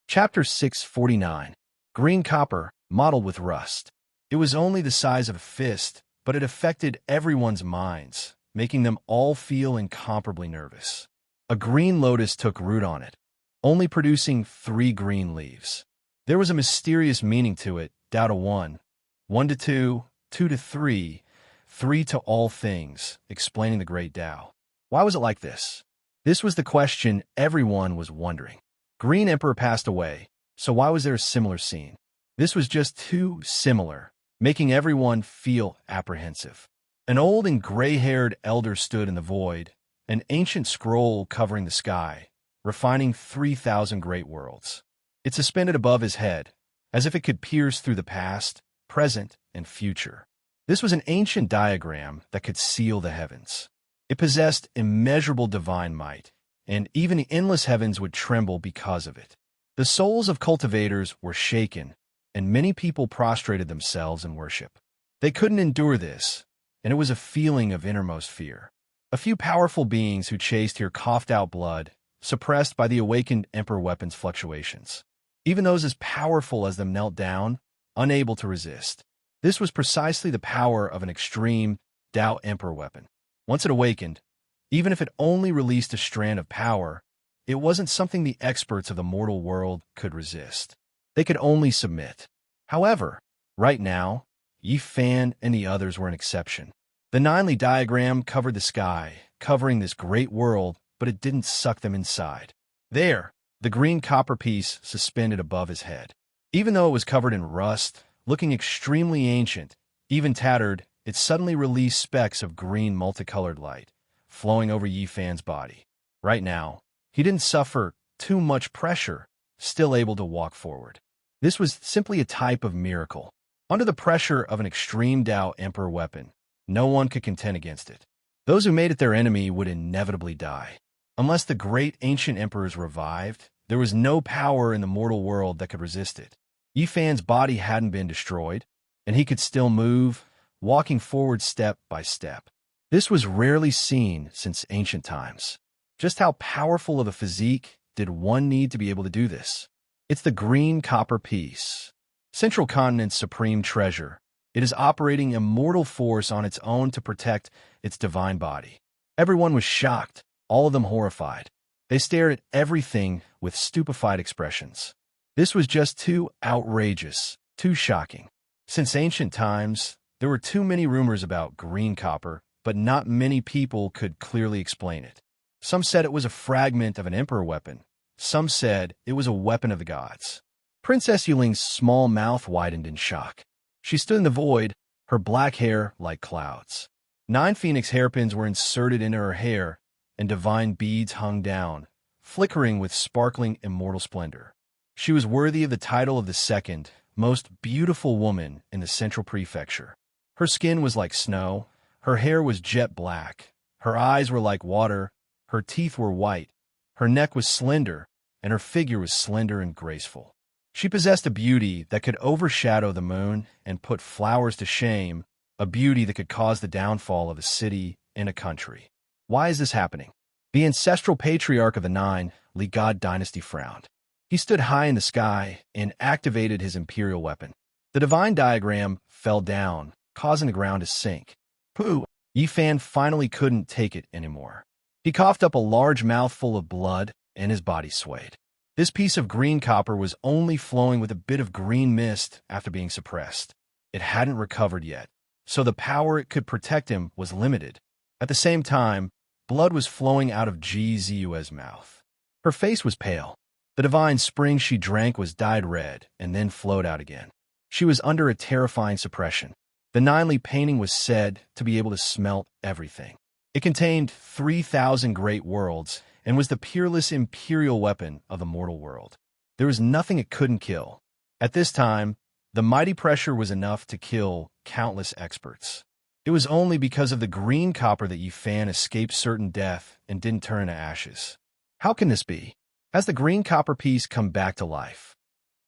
Chapter 649. Green Copper, Mottled with Rust. It was only the size of a fist, but it affected everyone's minds, making them all feel incomparably nervous. A green lotus took root on it, only producing 3 green leaves. There was a mysterious meaning to it, Tao to 1, 1 to 2, 2 to 3, 3 to all things, explaining the great Tao. Why was it like this? This was the question everyone was wondering. Green Emperor passed away, so why was there a similar scene? This was just too similar, making everyone feel apprehensive. An old and gray-haired elder stood in the void, an ancient scroll covering the sky, refining 3,000 great worlds. It suspended above his head, as if it could pierce through the past, present, and future. This was an ancient diagram that could seal the heavens. It possessed immeasurable divine might, and even the endless heavens would tremble because of it. The souls of cultivators were shaken, and many people prostrated themselves in worship. They couldn't endure this, and it was a feeling of innermost fear. A few powerful beings who chased here coughed out blood, suppressed by the awakened Emperor weapon's fluctuations. Even those as powerful as them knelt down, unable to resist. This was precisely the power of an extreme Tao Emperor weapon. Once it awakened, even if it only released a strand of power, it wasn't something the experts of the mortal world could resist. They could only submit. However, right now, Yi Fan and the others were an exception. The Ninely diagram covered the sky, covering this great world, but it didn't suck them inside. There, the green copper piece suspended above his head. Even though it was covered in rust, looking extremely ancient, even tattered, it suddenly released specks of green multicolored light, flowing over Yi Fan's body. Right now, he didn't suffer too much pressure, still able to walk forward. This was simply a type of miracle. Under the pressure of an extreme Tao Emperor weapon, no one could contend against it. Those who made it their enemy would inevitably die. Unless the great ancient emperors revived, there was no power in the mortal world that could resist it. Yi Fan's body hadn't been destroyed, and he could still move, walking forward step by step. This was rarely seen since ancient times. Just how powerful of a physique did one need to be able to do this? It's the green copper piece. Central Continent's supreme treasure. It is operating immortal force on its own to protect its divine body. Everyone was shocked, all of them horrified. They stared at everything with stupefied expressions. This was just too outrageous, too shocking. Since ancient times, there were too many rumors about green copper, but not many people could clearly explain it. Some said it was a fragment of an emperor weapon. Some said it was a weapon of the gods. Princess Yuling's small mouth widened in shock. She stood in the void, her black hair like clouds. 9 phoenix hairpins were inserted into her hair, and divine beads hung down, flickering with sparkling immortal splendor. She was worthy of the title of the second most beautiful woman in the Central Prefecture. Her skin was like snow, her hair was jet black, her eyes were like water, her teeth were white, her neck was slender, and her figure was slender and graceful. She possessed a beauty that could overshadow the moon and put flowers to shame, a beauty that could cause the downfall of a city and a country. Why is this happening? The ancestral patriarch of the 9, Li God dynasty frowned. He stood high in the sky and activated his imperial weapon. The divine diagram fell down, causing the ground to sink. Pooh! Yi Fan finally couldn't take it anymore. He coughed up a large mouthful of blood, and his body swayed. This piece of green copper was only flowing with a bit of green mist after being suppressed. It hadn't recovered yet, so the power it could protect him was limited. At the same time, blood was flowing out of Gzue's mouth. Her face was pale. The divine spring she drank was dyed red and then flowed out again. She was under a terrifying suppression. The 9-Li painting was said to be able to smelt everything. It contained 3,000 great worlds and was the peerless imperial weapon of the mortal world. There was nothing it couldn't kill. At this time, the mighty pressure was enough to kill countless experts. It was only because of the green copper that Yi Fan escaped certain death and didn't turn to ashes. How can this be? Has the green copper piece come back to life?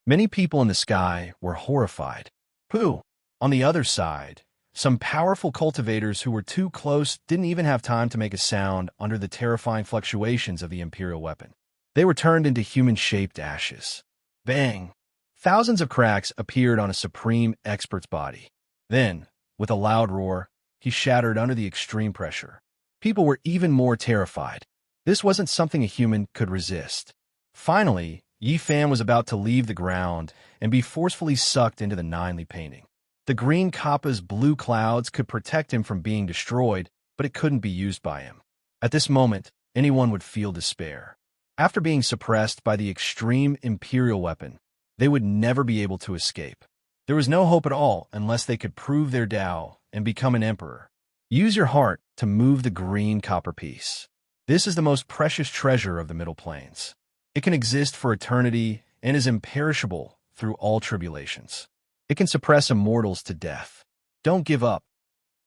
Many people in the sky were horrified. Pooh! On the other side, some powerful cultivators who were too close didn't even have time to make a sound under the terrifying fluctuations of the imperial weapon. They were turned into human-shaped ashes. Bang! Thousands of cracks appeared on a supreme expert's body. Then, with a loud roar, he shattered under the extreme pressure. People were even more terrified. This wasn't something a human could resist. Finally, Yi Fan was about to leave the ground and be forcefully sucked into the 9-Li painting. The green copper's blue clouds could protect him from being destroyed, but it couldn't be used by him. At this moment, anyone would feel despair. After being suppressed by the extreme imperial weapon, they would never be able to escape. There was no hope at all unless they could prove their Tao and become an emperor. Use your heart to move the green copper piece. This is the most precious treasure of the Middle Plains. It can exist for eternity and is imperishable through all tribulations. It can suppress immortals to death. Don't give up.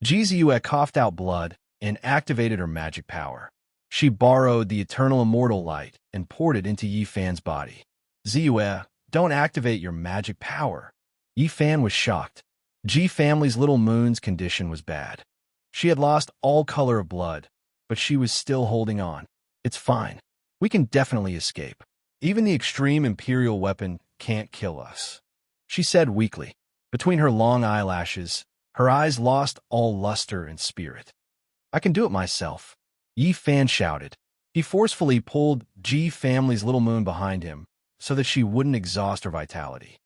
Gzue coughed out blood and activated her magic power. She borrowed the eternal immortal light and poured it into Yi Fan's body. Zue, don't activate your magic power. Yi Fan was shocked. Ji family's little moon's condition was bad. She had lost all color of blood, but she was still holding on. It's fine. We can definitely escape. Even the extreme imperial weapon can't kill us, she said weakly. Between her long eyelashes, her eyes lost all luster and spirit. I can do it myself, Yi Fan shouted. He forcefully pulled Ji family's little moon behind him so that she wouldn't exhaust her vitality.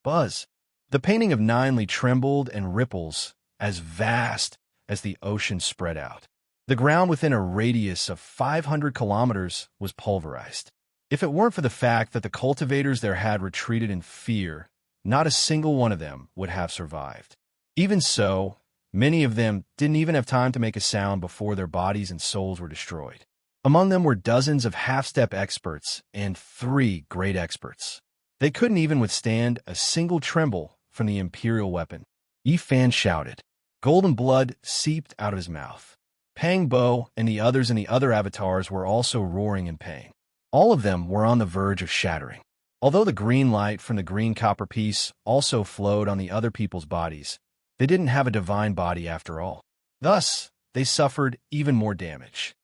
Buzz! The painting of 9-Li trembled and ripples as vast as the ocean spread out. The ground within a radius of 500 kilometers was pulverized. If it weren't for the fact that the cultivators there had retreated in fear, not a single one of them would have survived. Even so, many of them didn't even have time to make a sound before their bodies and souls were destroyed. Among them were dozens of half-step experts and 3 great experts. They couldn't even withstand a single tremble from the imperial weapon. Yi Fan shouted. Golden blood seeped out of his mouth. Pang Bo and the others in the other avatars were also roaring in pain. All of them were on the verge of shattering. Although the green light from the green copper piece also flowed on the other people's bodies, they didn't have a divine body after all. Thus, they suffered even more damage.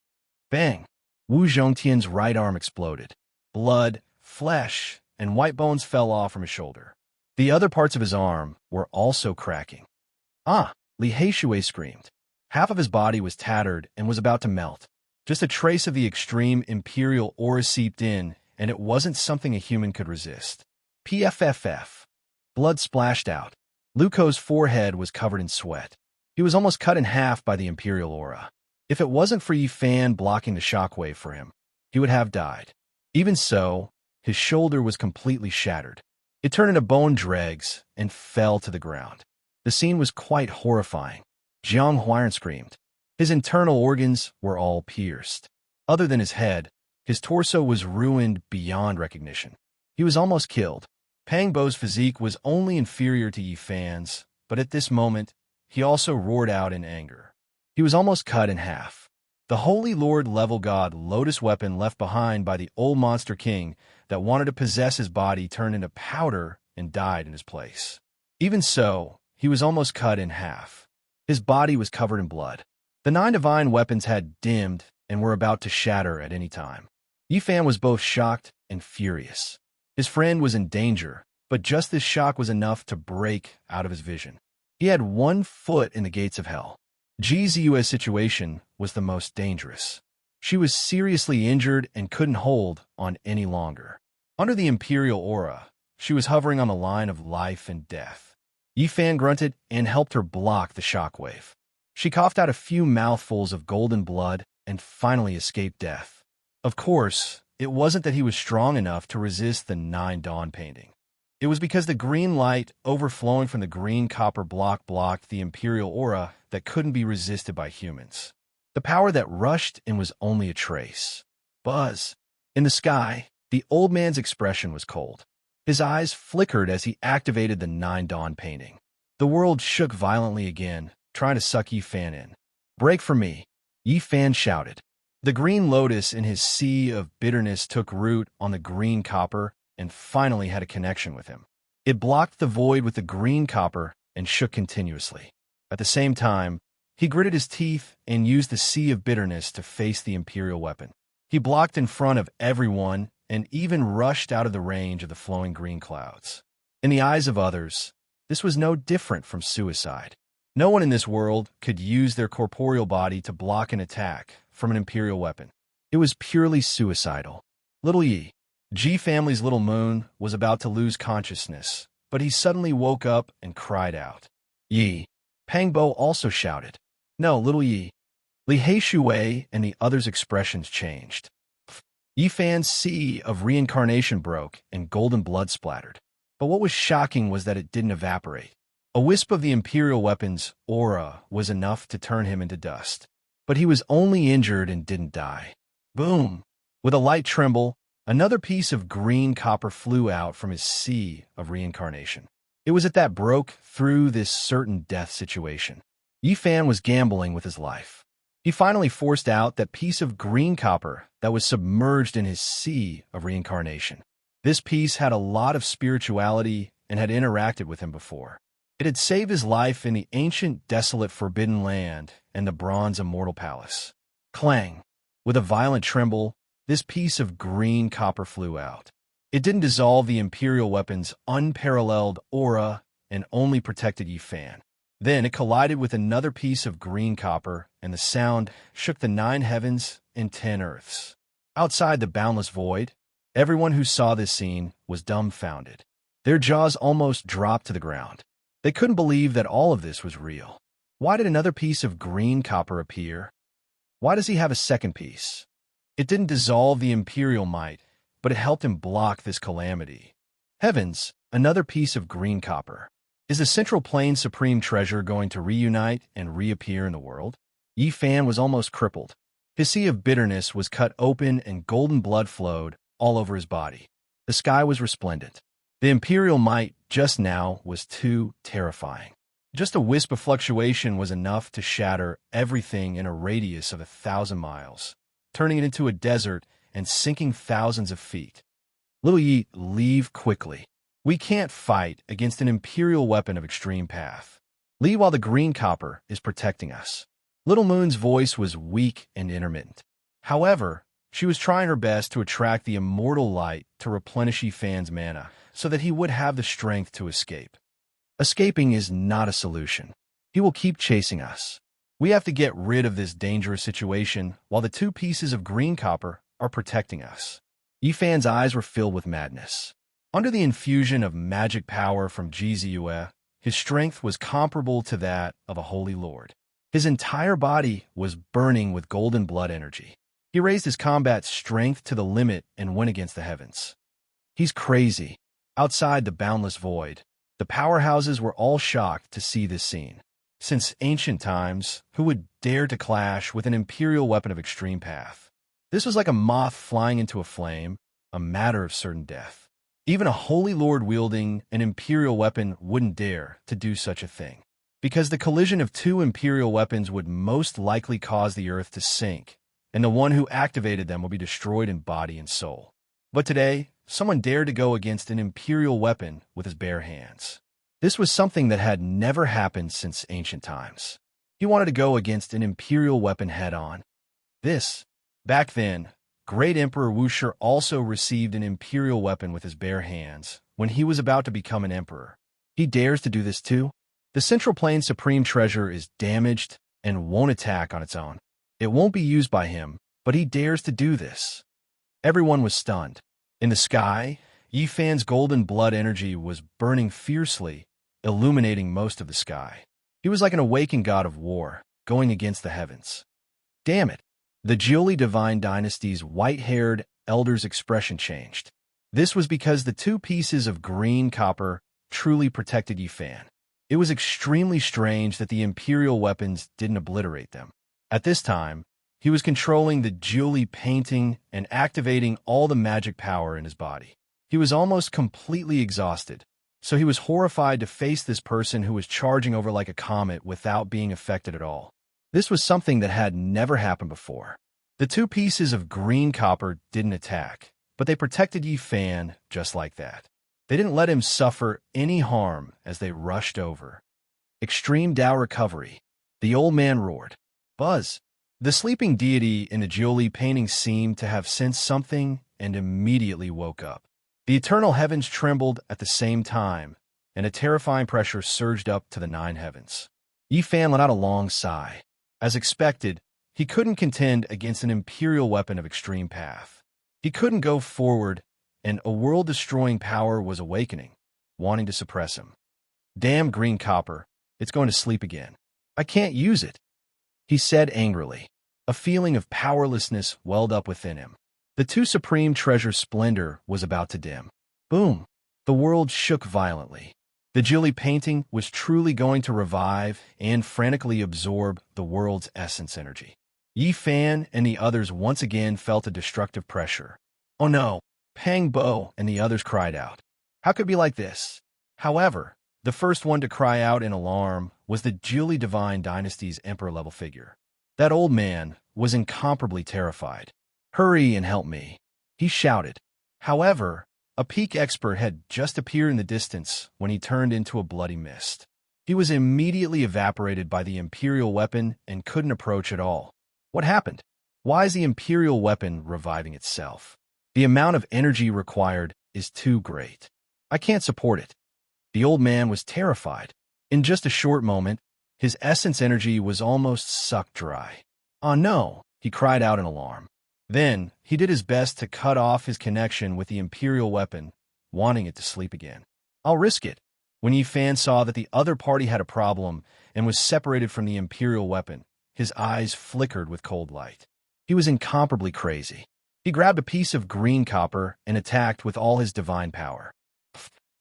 Bang! Wu Zhongtian's right arm exploded. Blood, flesh, and white bones fell off from his shoulder. The other parts of his arm were also cracking. Ah! Li Heishui screamed. Half of his body was tattered and was about to melt. Just a trace of the extreme imperial aura seeped in, and it wasn't something a human could resist. PFFF. Blood splashed out. Luko's forehead was covered in sweat. He was almost cut in half by the imperial aura. If it wasn't for Yi Fan blocking the shockwave for him, he would have died. Even so, his shoulder was completely shattered. It turned into bone dregs and fell to the ground. The scene was quite horrifying. Jiang Huiran screamed. His internal organs were all pierced. Other than his head, his torso was ruined beyond recognition. He was almost killed. Pang Bo's physique was only inferior to Yi Fan's, but at this moment, he also roared out in anger. He was almost cut in half. The Holy Lord level god Lotus weapon left behind by the old monster king that wanted to possess his body turned into powder and died in his place. Even so, he was almost cut in half. His body was covered in blood. The 9 divine weapons had dimmed and were about to shatter at any time. Yi Fan was both shocked and furious. His friend was in danger, but just this shock was enough to break out of his vision. He had 1 foot in the gates of hell. Ji Ziyue's situation was the most dangerous. She was seriously injured and couldn't hold on any longer. Under the imperial aura, she was hovering on the line of life and death. Yi Fan grunted and helped her block the shockwave. She coughed out a few mouthfuls of golden blood and finally escaped death. Of course, it wasn't that he was strong enough to resist the 9 dawn painting. It was because the green light overflowing from the green copper block blocked the imperial aura that couldn't be resisted by humans. The power that rushed in was only a trace. Buzz. In the sky, the old man's expression was cold. His eyes flickered as he activated the 9 dawn painting. The world shook violently again, trying to suck Yi Fan in. Break for me, Yi Fan shouted. The green lotus in his sea of bitterness took root on the green copper and finally had a connection with him. It blocked the void with the green copper and shook continuously. At the same time, he gritted his teeth and used the sea of bitterness to face the imperial weapon. He blocked in front of everyone and even rushed out of the range of the flowing green clouds. In the eyes of others, this was no different from suicide. No one in this world could use their corporeal body to block an attack from an imperial weapon. It was purely suicidal. Little Yi, Ji family's little moon, was about to lose consciousness, but he suddenly woke up and cried out. Yi. Pang Bo also shouted. No, little Yi. Li Heishui and the others' expressions changed. Yi Fan's sea of reincarnation broke and golden blood splattered. But what was shocking was that it didn't evaporate. A wisp of the imperial weapon's aura was enough to turn him into dust. But he was only injured and didn't die. Boom! With a light tremble, another piece of green copper flew out from his sea of reincarnation. It was it that broke through this certain death situation. Yi Fan was gambling with his life. He finally forced out that piece of green copper that was submerged in his sea of reincarnation. This piece had a lot of spirituality and had interacted with him before. It had saved his life in the ancient, desolate, forbidden land and the bronze immortal palace. Clang! With a violent tremble, this piece of green copper flew out. It didn't dissolve the imperial weapon's unparalleled aura and only protected Yi Fan. Then it collided with another piece of green copper, and the sound shook the 9 heavens and 10 earths. Outside the boundless void, everyone who saw this scene was dumbfounded. Their jaws almost dropped to the ground. They couldn't believe that all of this was real. Why did another piece of green copper appear? Why does he have a second piece? It didn't dissolve the imperial might, but it helped him block this calamity. Heavens, another piece of green copper. Is the Central Plains Supreme Treasure going to reunite and reappear in the world? Yi Fan was almost crippled. His sea of bitterness was cut open and golden blood flowed all over his body. The sky was resplendent. The imperial might just now was too terrifying. Just a wisp of fluctuation was enough to shatter everything in a radius of 1,000 miles, turning it into a desert and sinking thousands of feet. Little Yi, leave quickly. We can't fight against an imperial weapon of extreme path. Leave while the green copper is protecting us. Little Moon's voice was weak and intermittent. However, She was trying her best to attract the immortal light to replenish Yifan's mana, so that he would have the strength to escape. Escaping is not a solution. He will keep chasing us. We have to get rid of this dangerous situation while the two pieces of green copper are protecting us. Yifan's eyes were filled with madness. Under the infusion of magic power from Jizue, his strength was comparable to that of a holy lord. His entire body was burning with golden blood energy. He raised his combat strength to the limit and went against the heavens. He's crazy. Outside the boundless void, the powerhouses were all shocked to see this scene. Since ancient times, who would dare to clash with an imperial weapon of extreme path? This was like a moth flying into a flame, a matter of certain death. Even a holy lord wielding an imperial weapon wouldn't dare to do such a thing, because the collision of two imperial weapons would most likely cause the earth to sink, and the one who activated them will be destroyed in body and soul. But today, someone dared to go against an imperial weapon with his bare hands. This was something that had never happened since ancient times. He wanted to go against an imperial weapon head-on. Back then, Great Emperor Wuxia also received an imperial weapon with his bare hands when he was about to become an emperor. He dares to do this too? The Central Plane Supreme Treasure is damaged and won't attack on its own. It won't be used by him, but he dares to do this. Everyone was stunned. In the sky, Yifan's golden blood energy was burning fiercely, illuminating most of the sky. He was like an awakened god of war, going against the heavens. Damn it! The Jiuli Divine Dynasty's white-haired elder's expression changed. This was because the two pieces of green copper truly protected Yifan. It was extremely strange that the imperial weapons didn't obliterate them. At this time, he was controlling the Jiuli painting and activating all the magic power in his body. He was almost completely exhausted, so he was horrified to face this person who was charging over like a comet without being affected at all. This was something that had never happened before. The two pieces of green copper didn't attack, but they protected Yifan just like that. They didn't let him suffer any harm as they rushed over. Extreme Dao recovery. The old man roared. Buzz. The sleeping deity in the Jiuli painting seemed to have sensed something and immediately woke up. The eternal heavens trembled at the same time, and a terrifying pressure surged up to the nine heavens. Yifan let out a long sigh. As expected, he couldn't contend against an imperial weapon of extreme path. He couldn't go forward, and a world-destroying power was awakening, wanting to suppress him. Damn green copper, it's going to sleep again. I can't use it, he said angrily. A feeling of powerlessness welled up within him. The two supreme treasures' splendor was about to dim. Boom! The world shook violently. The Jiuli painting was truly going to revive and frantically absorb the world's essence energy. Yifan and the others once again felt a destructive pressure. Oh no! Pang Bo and the others cried out. How could it be like this? However, the first one to cry out in alarm was the Jiuli Divine Dynasty's emperor-level figure. That old man was incomparably terrified. Hurry and help me, he shouted. However, a peak expert had just appeared in the distance when he turned into a bloody mist. He was immediately evaporated by the imperial weapon and couldn't approach at all. What happened? Why is the imperial weapon reviving itself? The amount of energy required is too great. I can't support it. The old man was terrified. In just a short moment, his essence energy was almost sucked dry. Oh no, he cried out in alarm. Then, he did his best to cut off his connection with the imperial weapon, wanting it to sleep again. I'll risk it. When Yifan saw that the other party had a problem and was separated from the imperial weapon, his eyes flickered with cold light. He was incomparably crazy. He grabbed a piece of green copper and attacked with all his divine power.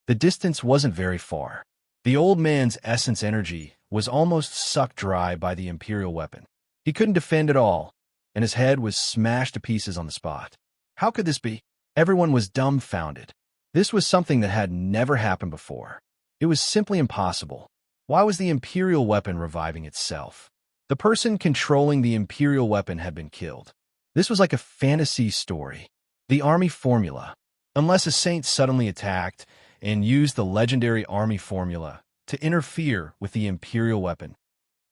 The distance wasn't very far. The old man's essence energy was almost sucked dry by the imperial weapon. He couldn't defend at all, and his head was smashed to pieces on the spot. How could this be? Everyone was dumbfounded. This was something that had never happened before. It was simply impossible. Why was the imperial weapon reviving itself? The person controlling the imperial weapon had been killed. This was like a fantasy story. The army formula. Unless a saint suddenly attacked and used the legendary army formula to interfere with the imperial weapon.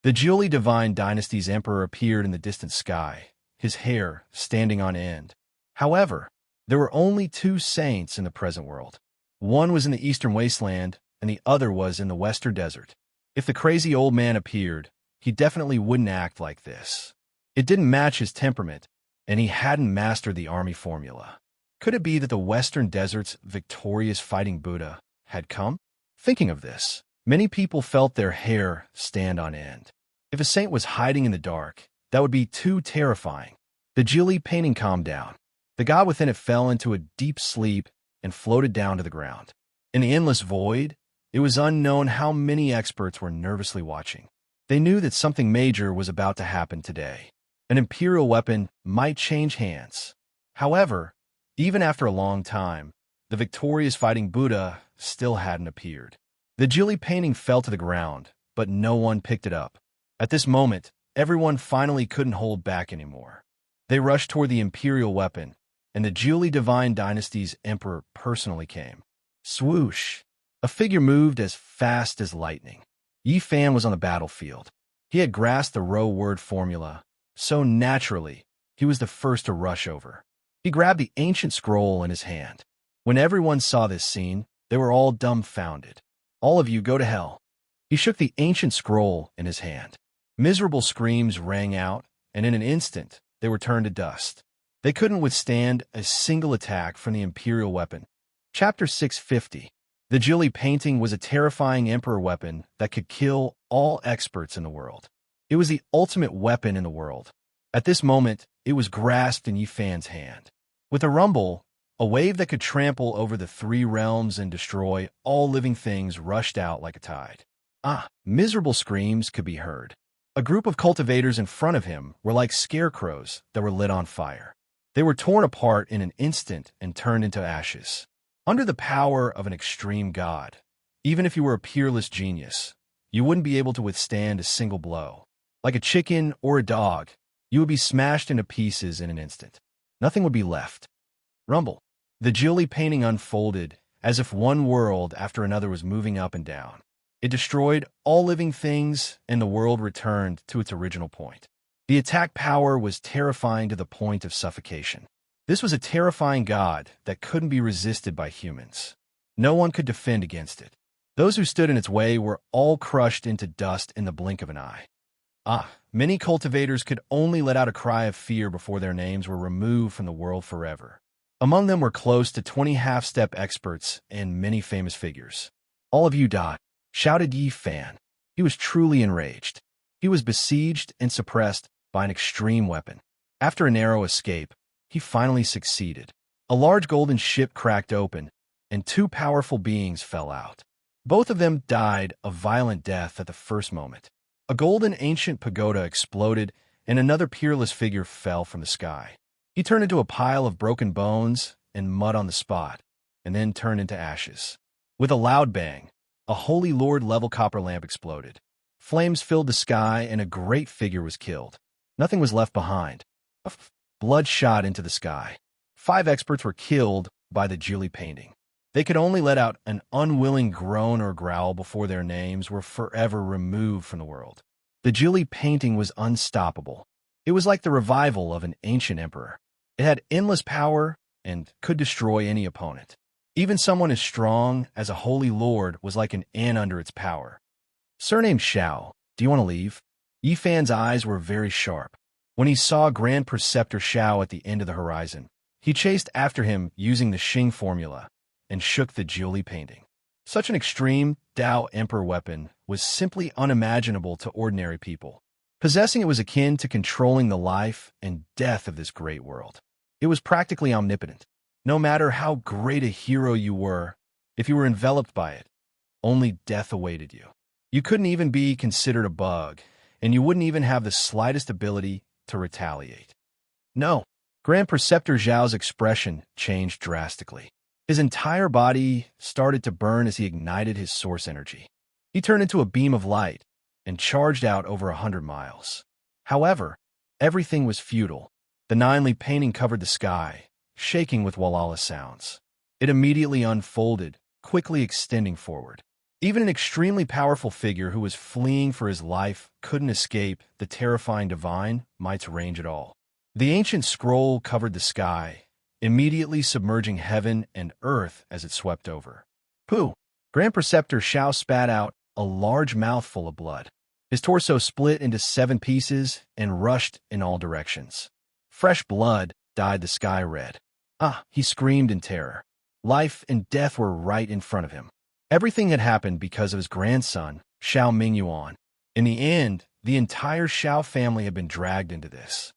The Jiuli Divine Dynasty's emperor appeared in the distant sky, his hair standing on end. However, there were only two saints in the present world. One was in the eastern wasteland, and the other was in the western desert. If the crazy old man appeared, he definitely wouldn't act like this. It didn't match his temperament, and he hadn't mastered the army formula. Could it be that the western desert's victorious fighting Buddha had come? Thinking of this, many people felt their hair stand on end. If a saint was hiding in the dark, that would be too terrifying. The Jili painting calmed down. The god within it fell into a deep sleep and floated down to the ground. In the endless void, it was unknown how many experts were nervously watching. They knew that something major was about to happen today. An imperial weapon might change hands. However, even after a long time, the victorious fighting Buddha still hadn't appeared. The Jili painting fell to the ground, but no one picked it up. At this moment, everyone finally couldn't hold back anymore. They rushed toward the imperial weapon, and the Jili divine dynasty's emperor personally came. Swoosh! A figure moved as fast as lightning. Yi Fan was on the battlefield. He had grasped the row word formula so naturally, he was the first to rush over. He grabbed the ancient scroll in his hand. When everyone saw this scene, they were all dumbfounded. All of you go to hell. He shook the ancient scroll in his hand. Miserable screams rang out, and in an instant, they were turned to dust. They couldn't withstand a single attack from the imperial weapon. Chapter 650. The Jili painting was a terrifying emperor weapon that could kill all experts in the world. It was the ultimate weapon in the world. At this moment, it was grasped in Yi Fan's hand. With a rumble, a wave that could trample over the three realms and destroy all living things rushed out like a tide. Miserable screams could be heard. A group of cultivators in front of him were like scarecrows that were lit on fire. They were torn apart in an instant and turned into ashes. Under the power of an extreme god, even if you were a peerless genius, you wouldn't be able to withstand a single blow. Like a chicken or a dog, you would be smashed into pieces in an instant. Nothing would be left. Rumble. The Jili painting unfolded as if one world after another was moving up and down. It destroyed all living things, and the world returned to its original point. The attack power was terrifying to the point of suffocation. This was a terrifying god that couldn't be resisted by humans. No one could defend against it. Those who stood in its way were all crushed into dust in the blink of an eye. Many cultivators could only let out a cry of fear before their names were removed from the world forever. Among them were close to 20 half-step experts and many famous figures. All of you died, shouted Yi Fan. He was truly enraged. He was besieged and suppressed by an extreme weapon. After a narrow escape, he finally succeeded. A large golden ship cracked open, and two powerful beings fell out. Both of them died a violent death at the first moment. A golden ancient pagoda exploded, and another peerless figure fell from the sky. He turned into a pile of broken bones and mud on the spot, and then turned into ashes. With a loud bang, a Holy Lord-level copper lamp exploded. Flames filled the sky, and a great figure was killed. Nothing was left behind. Blood shot into the sky. 5 experts were killed by the Jili painting. They could only let out an unwilling groan or growl before their names were forever removed from the world. The Jili painting was unstoppable. It was like the revival of an ancient emperor. It had endless power and could destroy any opponent. Even someone as strong as a holy lord was like an ant under its power. Surnamed Shao, do you want to leave? Yi Fan's eyes were very sharp. When he saw Grand Preceptor Shao at the end of the horizon, he chased after him using the Xing formula and shook the Jili painting. Such an extreme Dao Emperor weapon was simply unimaginable to ordinary people. Possessing it was akin to controlling the life and death of this great world. It was practically omnipotent. No matter how great a hero you were, if you were enveloped by it, only death awaited you. You couldn't even be considered a bug, and you wouldn't even have the slightest ability to retaliate. No, Grand Preceptor Zhao's expression changed drastically. His entire body started to burn as he ignited his source energy. He turned into a beam of light and charged out over 100 miles. However, everything was futile. The 9-leaf painting covered the sky, shaking with Walhalla sounds. It immediately unfolded, quickly extending forward. Even an extremely powerful figure who was fleeing for his life couldn't escape the terrifying divine might's range at all. The ancient scroll covered the sky, immediately submerging heaven and earth as it swept over. Pooh! Grand Preceptor Shao spat out a large mouthful of blood. His torso split into 7 pieces and rushed in all directions. Fresh blood dyed the sky red. Ah! He screamed in terror. Life and death were right in front of him. Everything had happened because of his grandson, Shao Mingyuan. In the end, the entire Shao family had been dragged into this.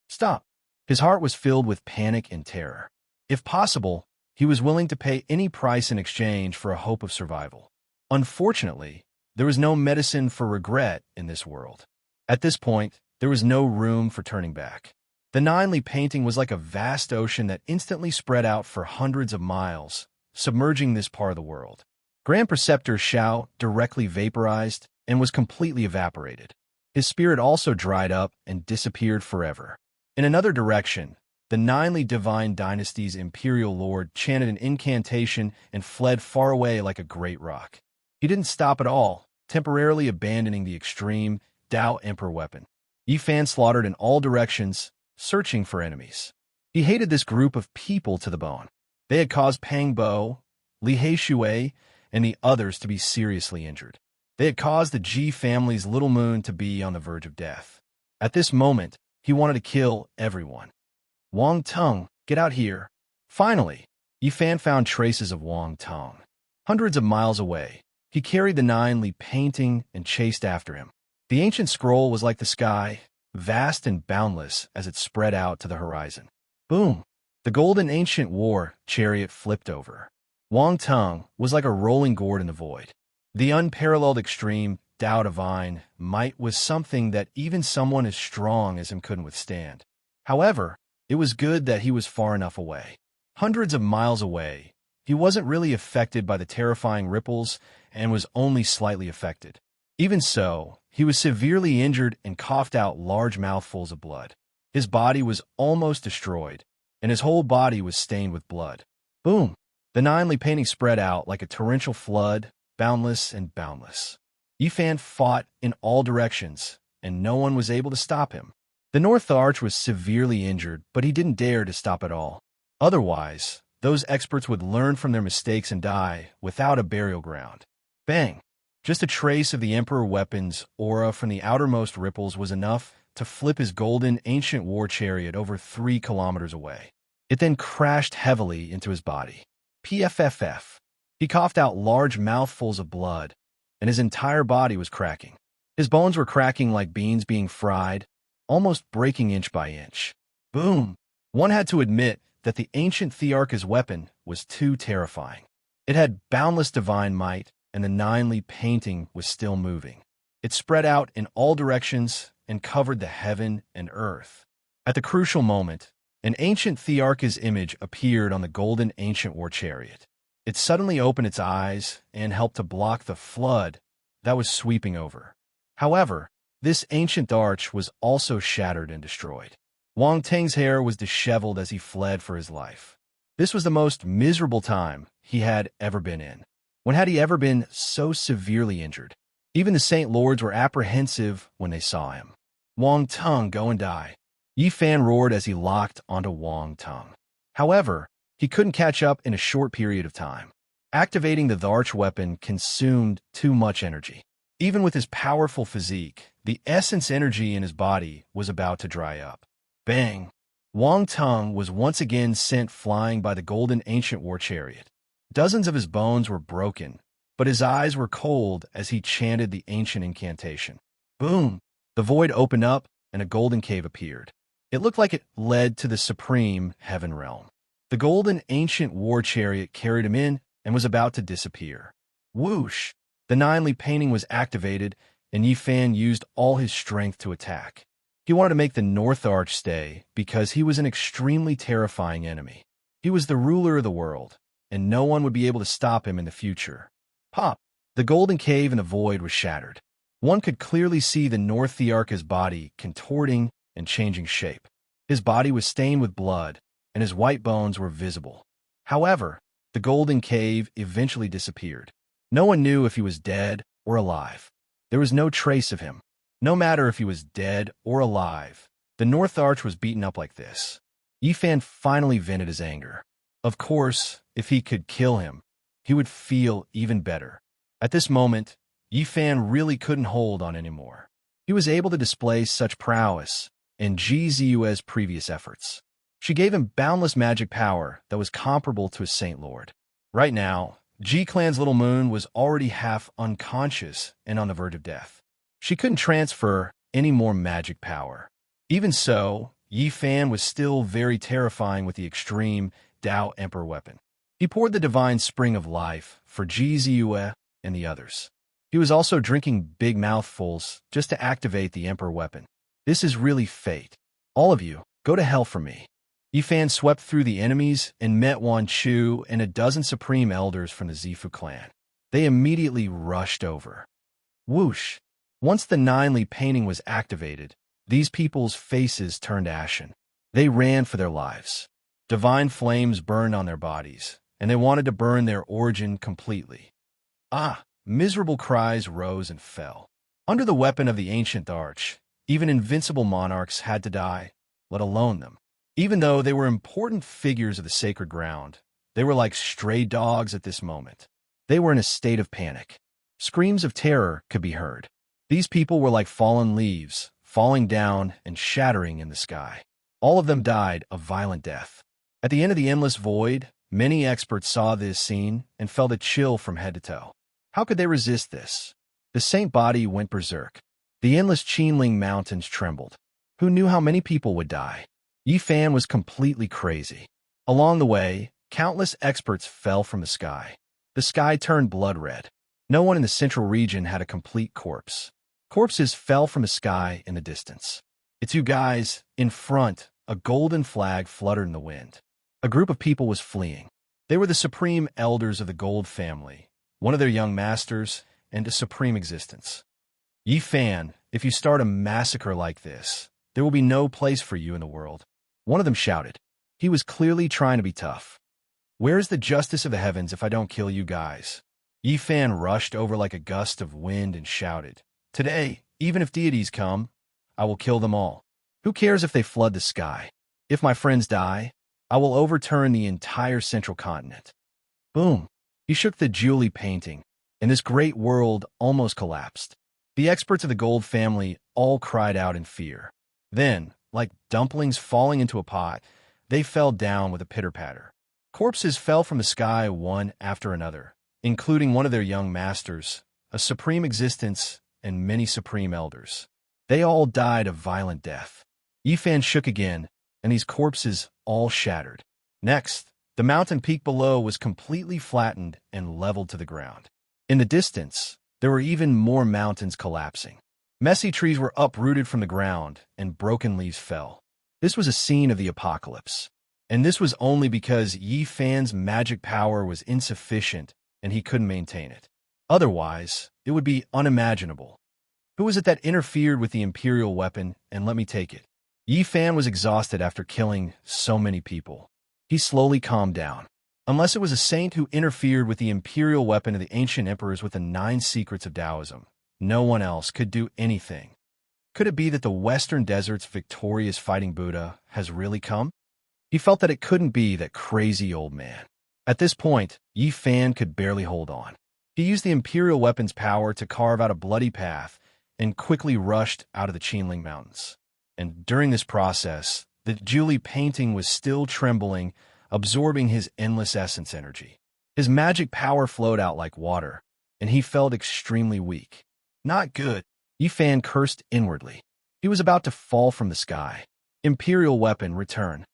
Stop! His heart was filled with panic and terror. If possible, he was willing to pay any price in exchange for a hope of survival. Unfortunately, there was no medicine for regret in this world. At this point, there was no room for turning back. The Ninely painting was like a vast ocean that instantly spread out for hundreds of miles, submerging this part of the world. Grand Preceptor Shao directly vaporized and was completely evaporated. His spirit also dried up and disappeared forever. In another direction, the Ninely Divine Dynasty's Imperial Lord chanted an incantation and fled far away like a great rock. He didn't stop at all, temporarily abandoning the extreme Dao Emperor weapon. Yi Fan slaughtered in all directions, searching for enemies. He hated this group of people to the bone. They had caused Pang Bo, Li Heishui, and the others to be seriously injured. They had caused the Ji family's little moon to be on the verge of death. At this moment, he wanted to kill everyone. Wang Tung, get out here. Finally, Yi Fan found traces of Wang Tung. Hundreds of miles away, he carried the Ninely painting and chased after him. The ancient scroll was like the sky, vast and boundless as it spread out to the horizon. Boom! The golden ancient war chariot flipped over. Wang Tung was like a rolling gourd in the void. The unparalleled extreme Tao Divine might was something that even someone as strong as him couldn't withstand. However, it was good that he was far enough away. Hundreds of miles away, he wasn't really affected by the terrifying ripples and was only slightly affected. Even so, he was severely injured and coughed out large mouthfuls of blood. His body was almost destroyed, and his whole body was stained with blood. Boom! The Ninely painting spread out like a torrential flood, boundless and boundless. Yi Fan fought in all directions, and no one was able to stop him. The North Arch was severely injured, but he didn't dare to stop at all. Otherwise, those experts would learn from their mistakes and die without a burial ground. Bang! Just a trace of the Emperor weapon's aura from the outermost ripples was enough to flip his golden ancient war chariot over 3 kilometers away. It then crashed heavily into his body. PFFF. He coughed out large mouthfuls of blood, and his entire body was cracking. His bones were cracking like beans being fried, almost breaking inch by inch. Boom! One had to admit that the ancient Thearch's weapon was too terrifying. It had boundless divine might, and the Ninely painting was still moving. It spread out in all directions and covered the heaven and earth. At the crucial moment, an ancient Thearch's image appeared on the golden ancient war chariot. It suddenly opened its eyes and helped to block the flood that was sweeping over. However, this ancient arch was also shattered and destroyed. Wang Teng's hair was disheveled as he fled for his life. This was the most miserable time he had ever been in. When had he ever been so severely injured? Even the Saint Lords were apprehensive when they saw him. Wang Tung, go and die. Yi Fan roared as he locked onto Wang Tung. However, he couldn't catch up in a short period of time. Activating the Tharch weapon consumed too much energy. Even with his powerful physique, the essence energy in his body was about to dry up. Bang! Wang Tung was once again sent flying by the golden ancient war chariot. Dozens of his bones were broken, but his eyes were cold as he chanted the ancient incantation. Boom! The void opened up and a golden cave appeared. It looked like it led to the supreme heaven realm. The golden ancient war chariot carried him in and was about to disappear. Whoosh! The Ninely painting was activated, and Yi Fan used all his strength to attack. He wanted to make the North Arch stay because he was an extremely terrifying enemy. He was the ruler of the world, and no one would be able to stop him in the future. Pop! The golden cave in the void was shattered. One could clearly see the North Thearch's body contorting and changing shape. His body was stained with blood, and his white bones were visible. However, the golden cave eventually disappeared. No one knew if he was dead or alive. There was no trace of him. No matter if he was dead or alive, The North Arch was beaten up like this. Yifan finally vented his anger. Of course, if he could kill him, he would feel even better. At this moment, Yifan really couldn't hold on anymore. He was able to display such prowess in Ji Ziyue's previous efforts. She gave him boundless magic power that was comparable to a Saint Lord. Right now, Ji Clan's little moon was already half unconscious and on the verge of death. She couldn't transfer any more magic power. Even so, Yifan was still very terrifying with the extreme Dao Emperor weapon. He poured the divine spring of life for Ji Ziyue and the others. He was also drinking big mouthfuls just to activate the Emperor weapon. This is really fate. All of you, go to hell for me. Yifan swept through the enemies and met Wan Chu and a dozen supreme elders from the Zifu clan. They immediately rushed over. Whoosh! Once the 9-li painting was activated, these people's faces turned ashen. They ran for their lives. Divine flames burned on their bodies, and they wanted to burn their origin completely. Ah! Miserable cries rose and fell. Under the weapon of the ancient arch, even invincible monarchs had to die, let alone them. Even though they were important figures of the sacred ground, they were like stray dogs at this moment. They were in a state of panic. Screams of terror could be heard. These people were like fallen leaves, falling down and shattering in the sky. All of them died a violent death. At the end of the endless void, many experts saw this scene and felt a chill from head to toe. How could they resist this? The saint body went berserk. The endless Qinling mountains trembled. Who knew how many people would die? Yifan was completely crazy. Along the way, countless experts fell from the sky. The sky turned blood red. No one in the central region had a complete corpse. Corpses fell from the sky in the distance. It's you guys. In front, a golden flag fluttered in the wind. A group of people was fleeing. They were the supreme elders of the Gold family, one of their young masters, and a supreme existence. Yifan, if you start a massacre like this, there will be no place for you in the world. One of them shouted. He was clearly trying to be tough. Where's the justice of the heavens if I don't kill you guys? Yifan rushed over like a gust of wind and shouted, Today, even if deities come, I will kill them all. Who cares if they flood the sky? If my friends die, I will overturn the entire central continent. Boom! He shook the Julie painting, and this great world almost collapsed. The experts of the Gold family all cried out in fear. Then, like dumplings falling into a pot, they fell down with a pitter-patter. Corpses fell from the sky one after another, including one of their young masters, a supreme existence, and many supreme elders. They all died a violent death. Yifan shook again, and these corpses all shattered. Next, the mountain peak below was completely flattened and leveled to the ground. In the distance, there were even more mountains collapsing. Messy trees were uprooted from the ground, and broken leaves fell. This was a scene of the apocalypse. And this was only because Yifan's magic power was insufficient and he couldn't maintain it. Otherwise, it would be unimaginable. Who was it that interfered with the Imperial weapon and let me take it? Yifan was exhausted after killing so many people. He slowly calmed down. Unless it was a saint who interfered with the Imperial weapon of the ancient emperors with the 9 secrets of Taoism, no one else could do anything. Could it be that the Western Desert's victorious fighting Buddha has really come? He felt that it couldn't be that crazy old man. At this point, Yifan could barely hold on. He used the Imperial weapon's power to carve out a bloody path and quickly rushed out of the Qinling Mountains. And during this process, the Julie painting was still trembling, absorbing his endless essence energy. His magic power flowed out like water, and he felt extremely weak. Not good. Yifan cursed inwardly. He was about to fall from the sky. Imperial weapon, return.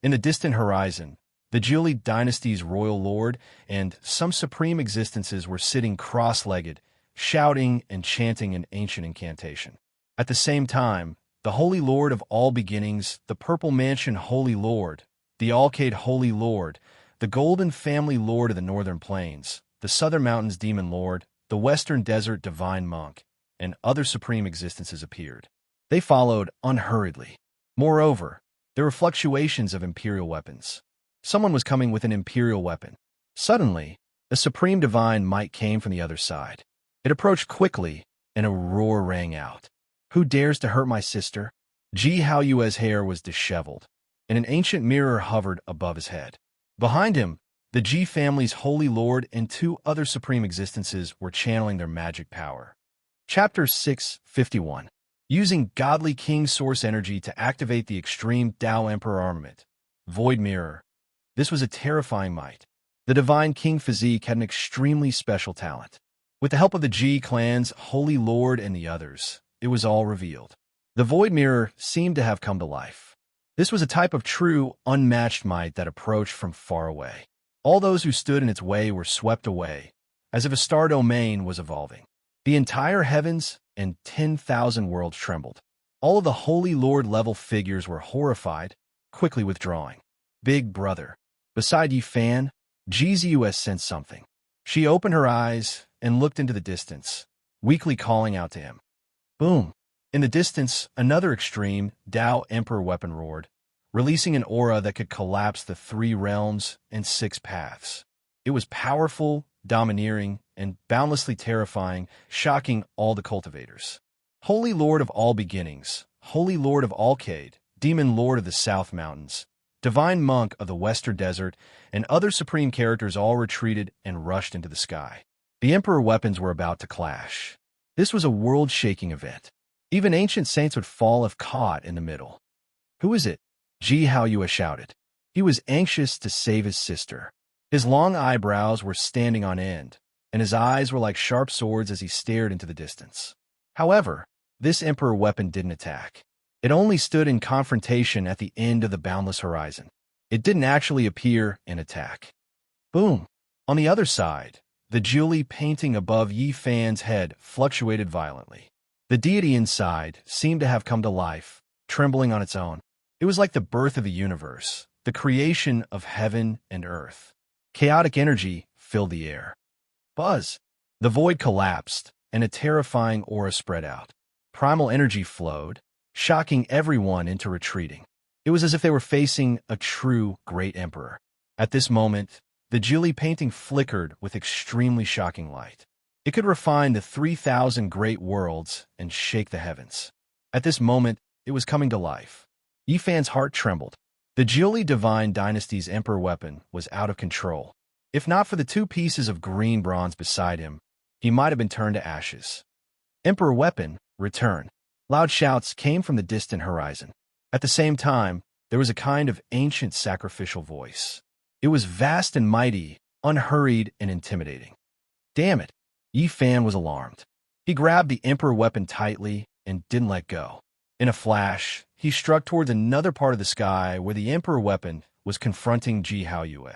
In the distant horizon, the Julie dynasty's royal lord and some supreme existences were sitting cross-legged, shouting and chanting an ancient incantation. At the same time, the Holy Lord of all beginnings, the Purple Mansion Holy Lord, the Alcade Holy Lord, the Golden Family Lord of the Northern Plains, the Southern Mountains Demon Lord, the Western Desert Divine Monk, and other supreme existences appeared. They followed unhurriedly. Moreover, there were fluctuations of Imperial weapons. Someone was coming with an Imperial weapon. Suddenly, a supreme divine might came from the other side. It approached quickly, and a roar rang out. Who dares to hurt my sister? Ji Haoyue's hair was disheveled, and an ancient mirror hovered above his head. Behind him, the Ji family's holy lord and two other supreme existences were channeling their magic power. Chapter 651. Using godly king source energy to activate the extreme Tao Emperor armament. Void Mirror. This was a terrifying might. The divine king physique had an extremely special talent. With the help of the Ji clan's holy lord and the others, it was all revealed. The Void Mirror seemed to have come to life. This was a type of true, unmatched might that approached from far away. All those who stood in its way were swept away, as if a star domain was evolving. The entire heavens and 10,000 worlds trembled. All of the Holy Lord-level figures were horrified, quickly withdrawing. Big brother. Beside Yi Fan, GZUS sensed something. She opened her eyes and looked into the distance, weakly calling out to him. Boom! In the distance, another extreme Tao Emperor weapon roared, releasing an aura that could collapse the 3 realms and 6 paths. It was powerful, domineering, and boundlessly terrifying, shocking all the cultivators. Holy Lord of all beginnings, Holy Lord of all Cade, Demon Lord of the South Mountains, Divine Monk of the Western Desert, and other supreme characters all retreated and rushed into the sky. The Emperor weapons were about to clash. This was a world-shaking event. Even ancient saints would fall if caught in the middle. Who is it? Ji Haoyue shouted. He was anxious to save his sister. His long eyebrows were standing on end, and his eyes were like sharp swords as he stared into the distance. However, this Emperor weapon didn't attack. It only stood in confrontation at the end of the boundless horizon. It didn't actually appear and attack. Boom! On the other side, the Julie painting above Yi Fan's head fluctuated violently. The deity inside seemed to have come to life, trembling on its own. It was like the birth of the universe, the creation of heaven and earth. Chaotic energy filled the air. Buzz! The void collapsed, and a terrifying aura spread out. Primal energy flowed, shocking everyone into retreating. It was as if they were facing a true great emperor. At this moment, the Julie painting flickered with extremely shocking light. It could refine the 3,000 great worlds and shake the heavens. At this moment, it was coming to life. Yi Fan's heart trembled. The Julie Divine Dynasty's Emperor weapon was out of control. If not for the 2 pieces of green bronze beside him, he might have been turned to ashes. Emperor weapon, return. Loud shouts came from the distant horizon. At the same time, there was a kind of ancient sacrificial voice. It was vast and mighty, unhurried and intimidating. Damn it! Yi Fan was alarmed. He grabbed the Emperor weapon tightly and didn't let go. In a flash, he struck towards another part of the sky where the Emperor weapon was confronting Ji Haoyue.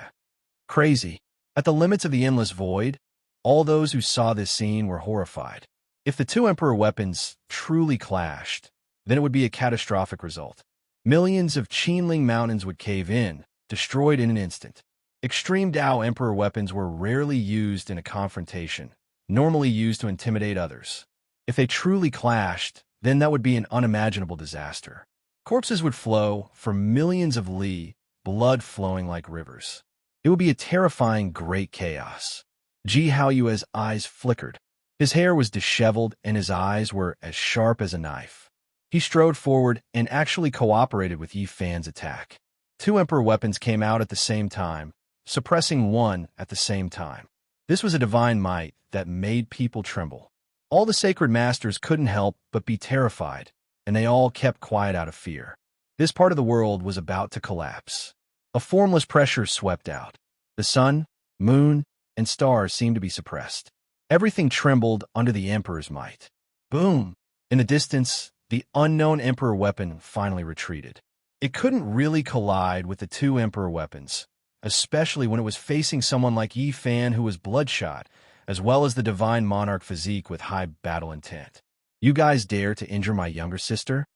Crazy. At the limits of the endless void, all those who saw this scene were horrified. If the 2 Emperor weapons truly clashed, then it would be a catastrophic result. Millions of Qinling mountains would cave in, destroyed in an instant. Extreme Tao Emperor weapons were rarely used in a confrontation, normally used to intimidate others. If they truly clashed, then that would be an unimaginable disaster. Corpses would flow for millions of li, blood flowing like rivers. It would be a terrifying great chaos. Ji Haoyue's eyes flickered. His hair was disheveled and his eyes were as sharp as a knife. He strode forward and actually cooperated with Yi Fan's attack. 2 Emperor weapons came out at the same time, suppressing one at the same time. This was a divine might that made people tremble. All the sacred masters couldn't help but be terrified, and they all kept quiet out of fear. This part of the world was about to collapse. A formless pressure swept out. The sun, moon, and stars seemed to be suppressed. Everything trembled under the Emperor's might. Boom! In the distance, the unknown Emperor weapon finally retreated. It couldn't really collide with the 2 Emperor weapons, especially when it was facing someone like Yi Fan who was bloodshot, as well as the divine monarch physique with high battle intent. You guys dare to injure my younger sister?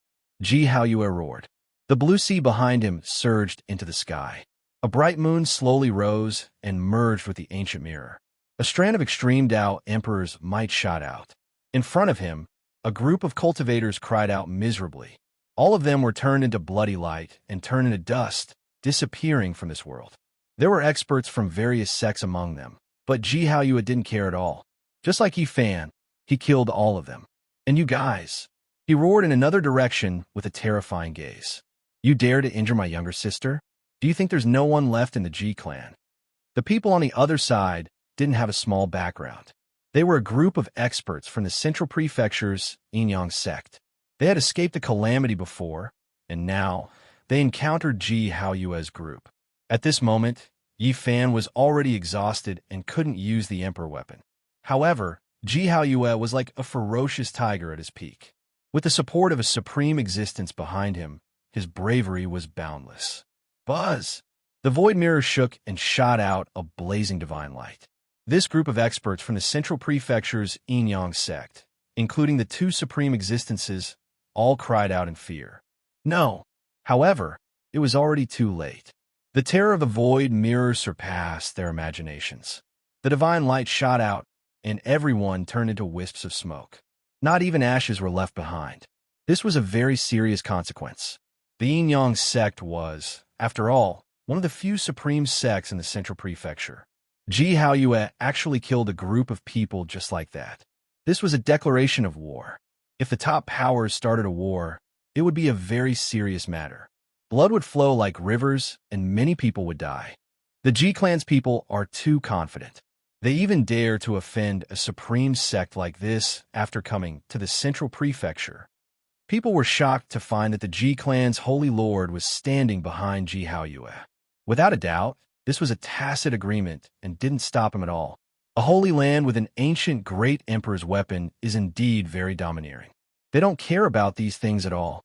Ji Haoyue roared. The blue sea behind him surged into the sky. A bright moon slowly rose and merged with the ancient mirror. A strand of extreme Tao Emperor's might shot out. In front of him, a group of cultivators cried out miserably. All of them were turned into bloody light and turned into dust, disappearing from this world. There were experts from various sects among them, but Ji Haoyue didn't care at all. Just like Yi Fan, he killed all of them. And you guys, He roared in another direction with a terrifying gaze. You dare to injure my younger sister? Do you think there's no one left in the G clan? The people on the other side didn't have a small background. They were a group of experts from the Central Prefecture's Inyang sect. They had escaped the calamity before, and now they encountered Ji Haoyue's group. At this moment, Yi Fan was already exhausted and couldn't use the Emperor weapon. However, Ji Haoyue was like a ferocious tiger at his peak. With the support of a supreme existence behind him, his bravery was boundless. Buzz! The void mirror shook and shot out a blazing divine light. This group of experts from the Central Prefecture's Inyang sect, including the two supreme existences, all cried out in fear. No! However, it was already too late. The terror of the void mirror surpassed their imaginations. The divine light shot out, and everyone turned into wisps of smoke. Not even ashes were left behind. This was a very serious consequence. The Inyang sect was, after all, one of the few supreme sects in the Central Prefecture. Ji Haoyue actually killed a group of people just like that. This was a declaration of war. If the top powers started a war, it would be a very serious matter. Blood would flow like rivers, and many people would die. The Ji clan's people are too confident. They even dare to offend a supreme sect like this after coming to the Central Prefecture. People were shocked to find that the Ji clan's holy lord was standing behind Ji Haoyue. Without a doubt, this was a tacit agreement and didn't stop him at all. A holy land with an ancient great emperor's weapon is indeed very domineering. They don't care about these things at all.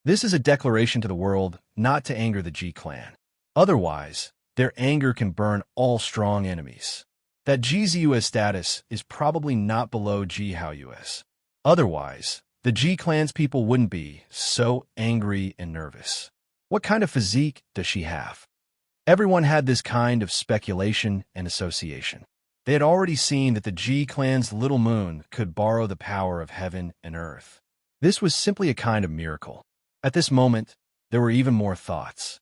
This is a declaration to the world not to anger the Ji clan. Otherwise, their anger can burn all strong enemies. That Ji Ziyue's status is probably not below Ji Haoyue's. Otherwise, the Ji clan's people wouldn't be so angry and nervous. What kind of physique does she have? Everyone had this kind of speculation and association. They had already seen that the Ji clan's little moon could borrow the power of heaven and earth. This was simply a kind of miracle. At this moment, there were even more thoughts.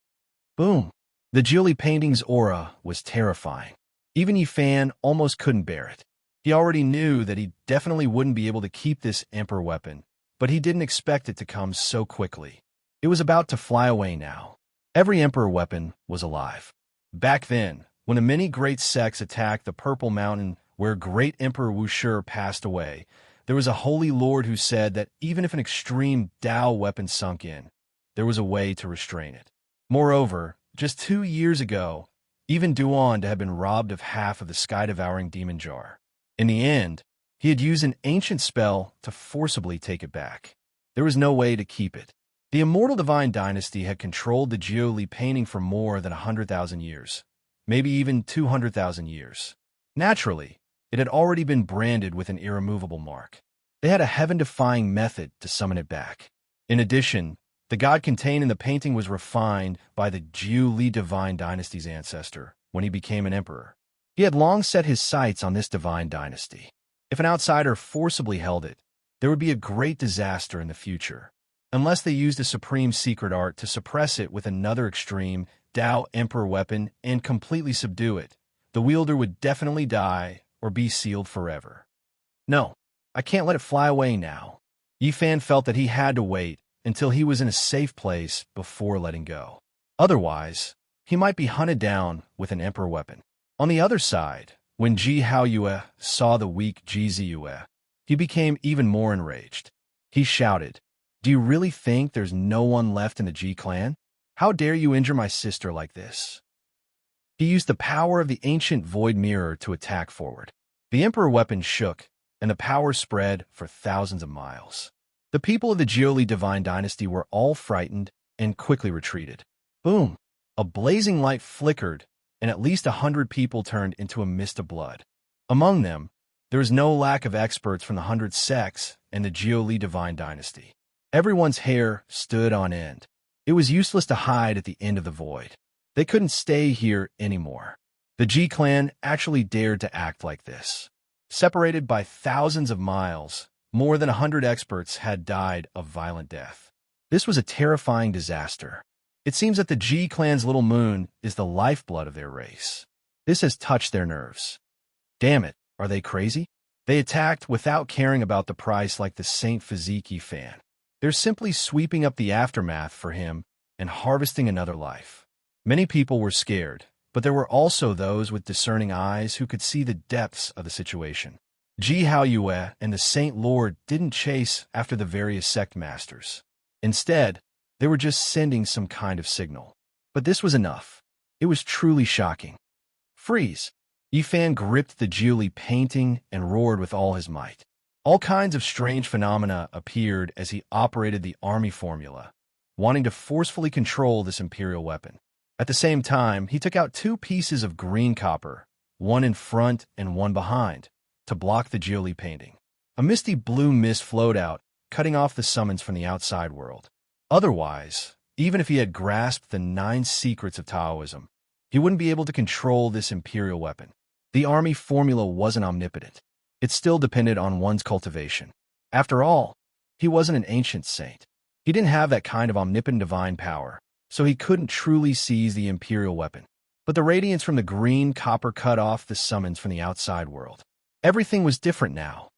Boom! The Jiuli painting's aura was terrifying. Even Yi Fan almost couldn't bear it. He already knew that he definitely wouldn't be able to keep this emperor weapon, but he didn't expect it to come so quickly. It was about to fly away now. Every emperor weapon was alive. Back then, when the many great sects attacked the Purple Mountain where great Emperor Wushi passed away, there was a holy lord who said that even if an extreme Dao weapon sunk in, there was a way to restrain it. Moreover, just 2 years ago, even Duan had been robbed of half of the sky-devouring demon jar. In the end, he had used an ancient spell to forcibly take it back. There was no way to keep it. The immortal divine dynasty had controlled the Jiuli painting for more than 100,000 years, maybe even 200,000 years. Naturally, it had already been branded with an irremovable mark. They had a heaven-defying method to summon it back. In addition, the god contained in the painting was refined by the Jiuli divine dynasty's ancestor when he became an emperor. He had long set his sights on this divine dynasty. If an outsider forcibly held it, there would be a great disaster in the future. Unless they used a supreme secret art to suppress it with another extreme Dao emperor weapon and completely subdue it, the wielder would definitely die or be sealed forever. No, I can't let it fly away now. Yi Fan felt that he had to wait until he was in a safe place before letting go. Otherwise, he might be hunted down with an emperor weapon. On the other side, when Ji Haoyue saw the weak Ji Ziyue, he became even more enraged. He shouted, "Do you really think there's no one left in the Ji clan? How dare you injure my sister like this?" He used the power of the ancient void mirror to attack forward. The emperor weapon shook, and the power spread for thousands of miles. The people of the Jiuli divine dynasty were all frightened and quickly retreated. Boom! A blazing light flickered, and at least 100 people turned into a mist of blood. Among them, there was no lack of experts from the 100 sects and the Jiuli divine dynasty. Everyone's hair stood on end. It was useless to hide at the end of the void. They couldn't stay here anymore. The Ji clan actually dared to act like this. Separated by thousands of miles, more than 100 experts had died a violent death. This was a terrifying disaster. It seems that the Ji clan's little moon is the lifeblood of their race. This has touched their nerves. Damn it, are they crazy? They attacked without caring about the price like the Saint Physique fan. They're simply sweeping up the aftermath for him and harvesting another life. Many people were scared, but there were also those with discerning eyes who could see the depths of the situation. Ji Haoyue and the Saint Lord didn't chase after the various sect masters. Instead, they were just sending some kind of signal. But this was enough. It was truly shocking. Freeze! Yifan gripped the Jiuli painting and roared with all his might. All kinds of strange phenomena appeared as he operated the army formula, wanting to forcefully control this imperial weapon. At the same time, he took out 2 pieces of green copper, one in front and one behind, to block the Jiuli painting. A misty blue mist flowed out, cutting off the summons from the outside world. Otherwise, even if he had grasped the 9 secrets of Taoism, he wouldn't be able to control this imperial weapon. The army formula wasn't omnipotent. It still depended on one's cultivation. After all, he wasn't an ancient saint. He didn't have that kind of omnipotent divine power, so he couldn't truly seize the imperial weapon. But the radiance from the green copper cut off the summons from the outside world. Everything was different now.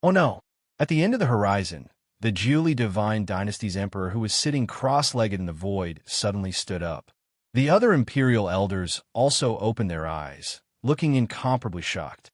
Oh no! At the end of the horizon, the Jiuli Divine Dynasty's emperor, who was sitting cross-legged in the void, suddenly stood up. The other imperial elders also opened their eyes, looking incomparably shocked.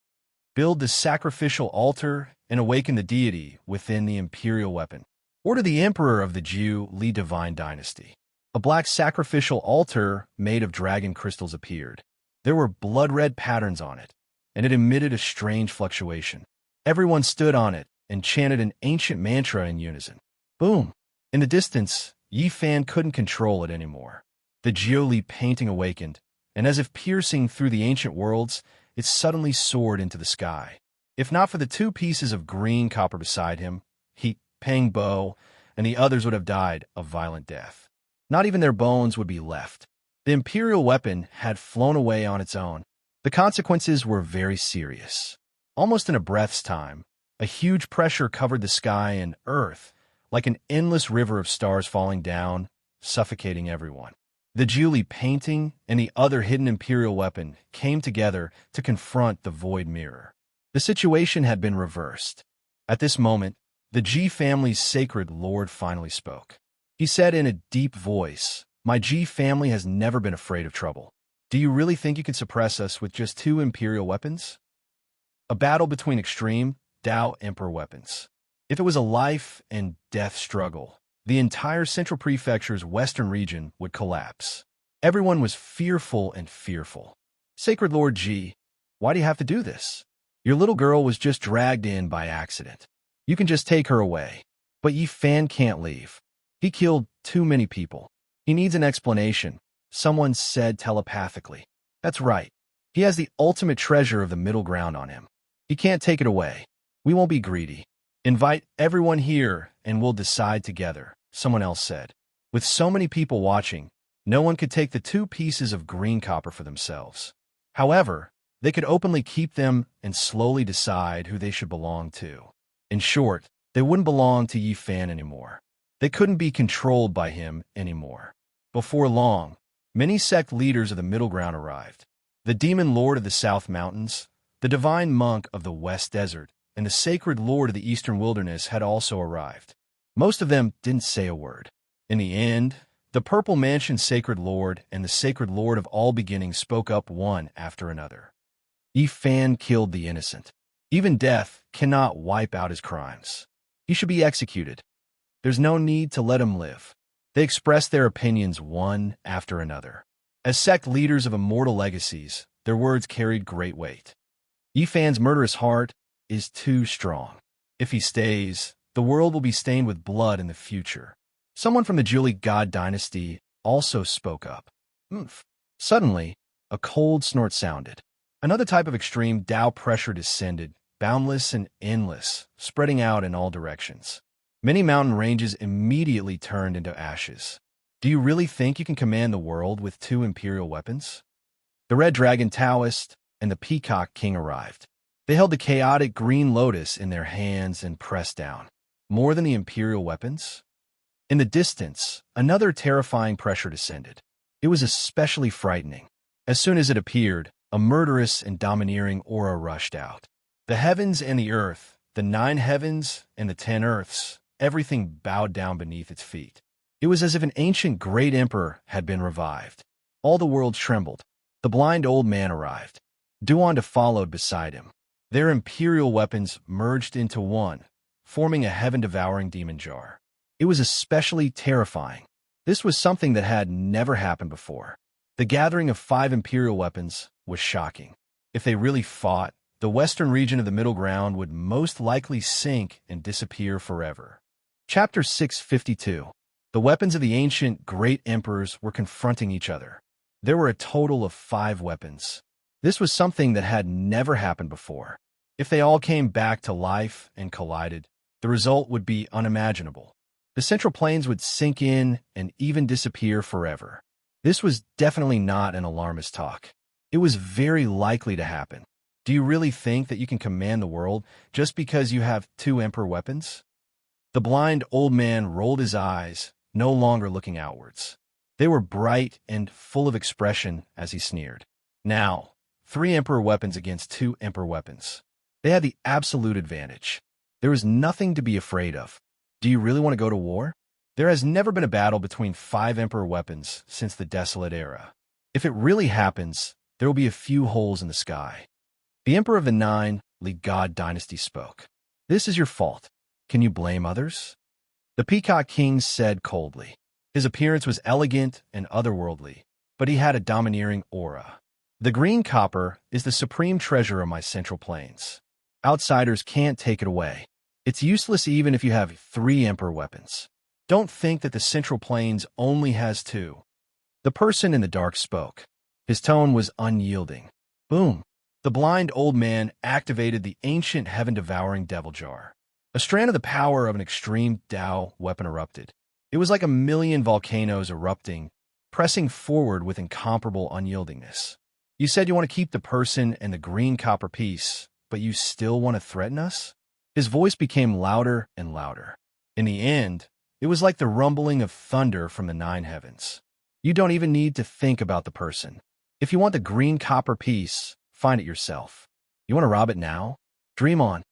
Build the sacrificial altar and awaken the deity within the imperial weapon. Order the emperor of the Jiuli Divine Dynasty. A black sacrificial altar made of dragon crystals appeared. There were blood-red patterns on it, and it emitted a strange fluctuation. Everyone stood on it and chanted an ancient mantra in unison. Boom! In the distance, Yifan couldn't control it anymore. The Jiuli painting awakened, and as if piercing through the ancient worlds, it suddenly soared into the sky. If not for the 2 pieces of green copper beside him, he, Peng Bo, and the others would have died a violent death. Not even their bones would be left. The imperial weapon had flown away on its own. The consequences were very serious. Almost in a breath's time, a huge pressure covered the sky and earth, like an endless river of stars falling down, suffocating everyone. The Jiuli painting and the other hidden imperial weapon came together to confront the void mirror. The situation had been reversed. At this moment, the Ji family's sacred lord finally spoke. He said in a deep voice, "My Ji family has never been afraid of trouble. Do you really think you can suppress us with just 2 imperial weapons?" A battle between extreme Tao Emperor weapons. If it was a life and death struggle, the entire Central Prefecture's western region would collapse. Everyone was fearful and fearful. Sacred Lord Ji, why do you have to do this? Your little girl was just dragged in by accident. You can just take her away. But Yifan can't leave. He killed too many people. He needs an explanation, someone said telepathically. That's right. He has the ultimate treasure of the middle ground on him. He can't take it away. We won't be greedy. Invite everyone here and we'll decide together, someone else said. With so many people watching, no one could take the 2 pieces of green copper for themselves. However, they could openly keep them and slowly decide who they should belong to. In short, they wouldn't belong to Yifan anymore. They couldn't be controlled by him anymore. Before long, many sect leaders of the middle ground arrived. The demon lord of the South Mountains, the divine monk of the West Desert, and the sacred lord of the Eastern Wilderness had also arrived. Most of them didn't say a word. In the end, the Purple Mansion sacred lord and the sacred lord of all beginnings spoke up one after another. Yifan killed the innocent. Even death cannot wipe out his crimes. He should be executed. There's no need to let him live. They expressed their opinions one after another. As sect leaders of immortal legacies, their words carried great weight. Yifan's murderous heart is too strong. If he stays, the world will be stained with blood in the future. Someone from the Jiuli God dynasty also spoke up. Oomph. Suddenly, a cold snort sounded. Another type of extreme Tao pressure descended, boundless and endless, spreading out in all directions. Many mountain ranges immediately turned into ashes. Do you really think you can command the world with 2 imperial weapons? The Red Dragon Taoist and the Peacock King arrived. They held the chaotic green lotus in their hands and pressed down. More than the imperial weapons? In the distance, another terrifying pressure descended. It was especially frightening. As soon as it appeared, a murderous and domineering aura rushed out. The heavens and the earth, the 9 heavens and the 10 earths, everything bowed down beneath its feet. It was as if an ancient great emperor had been revived. All the world trembled. The blind old man arrived. Duanda followed beside him. Their imperial weapons merged into one, forming a heaven-devouring demon jar. It was especially terrifying. This was something that had never happened before. The gathering of 5 imperial weapons was shocking. If they really fought, the western region of the Middle Ground would most likely sink and disappear forever. Chapter 652. The weapons of the ancient great emperors were confronting each other. There were a total of 5 weapons. This was something that had never happened before. If they all came back to life and collided, the result would be unimaginable. The central plains would sink in and even disappear forever. This was definitely not an alarmist talk. It was very likely to happen. Do you really think that you can command the world just because you have 2 emperor weapons? The blind old man rolled his eyes, no longer looking outwards. They were bright and full of expression as he sneered. Now, 3 emperor weapons against 2 emperor weapons. They had the absolute advantage. There was nothing to be afraid of. Do you really want to go to war? There has never been a battle between 5 emperor weapons since the Desolate Era. If it really happens, there will be a few holes in the sky. The Emperor of the 9 God dynasty spoke. This is your fault. Can you blame others? The Peacock King said coldly. His appearance was elegant and otherworldly, but he had a domineering aura. The green copper is the supreme treasure of my central plains. Outsiders can't take it away. It's useless even if you have 3 emperor weapons. Don't think that the central plains only has 2. The person in the dark spoke. His tone was unyielding. Boom. The blind old man activated the ancient heaven-devouring devil jar. A strand of the power of an extreme Tao weapon erupted. It was like a million volcanoes erupting, pressing forward with incomparable unyieldingness. You said you want to keep the person and the green copper piece, but you still want to threaten us? His voice became louder and louder. In the end, it was like the rumbling of thunder from the 9 heavens. You don't even need to think about the person. If you want the green copper piece, find it yourself. You want to rob it now? Dream on.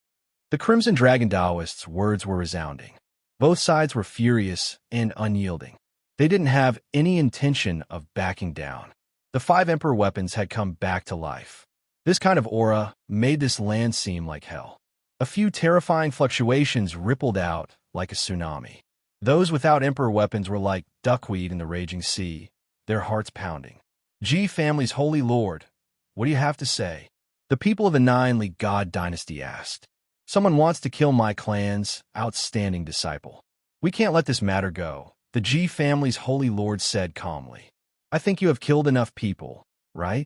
The Crimson Dragon Taoists' words were resounding. Both sides were furious and unyielding. They didn't have any intention of backing down. The 5 emperor weapons had come back to life. This kind of aura made this land seem like hell. A few terrifying fluctuations rippled out like a tsunami. Those without emperor weapons were like duckweed in the raging sea, their hearts pounding. G family's holy lord, what do you have to say? The people of the 9 God dynasty asked. Someone wants to kill my clan's outstanding disciple. We can't let this matter go, the G family's holy lord said calmly. I think you have killed enough people, right?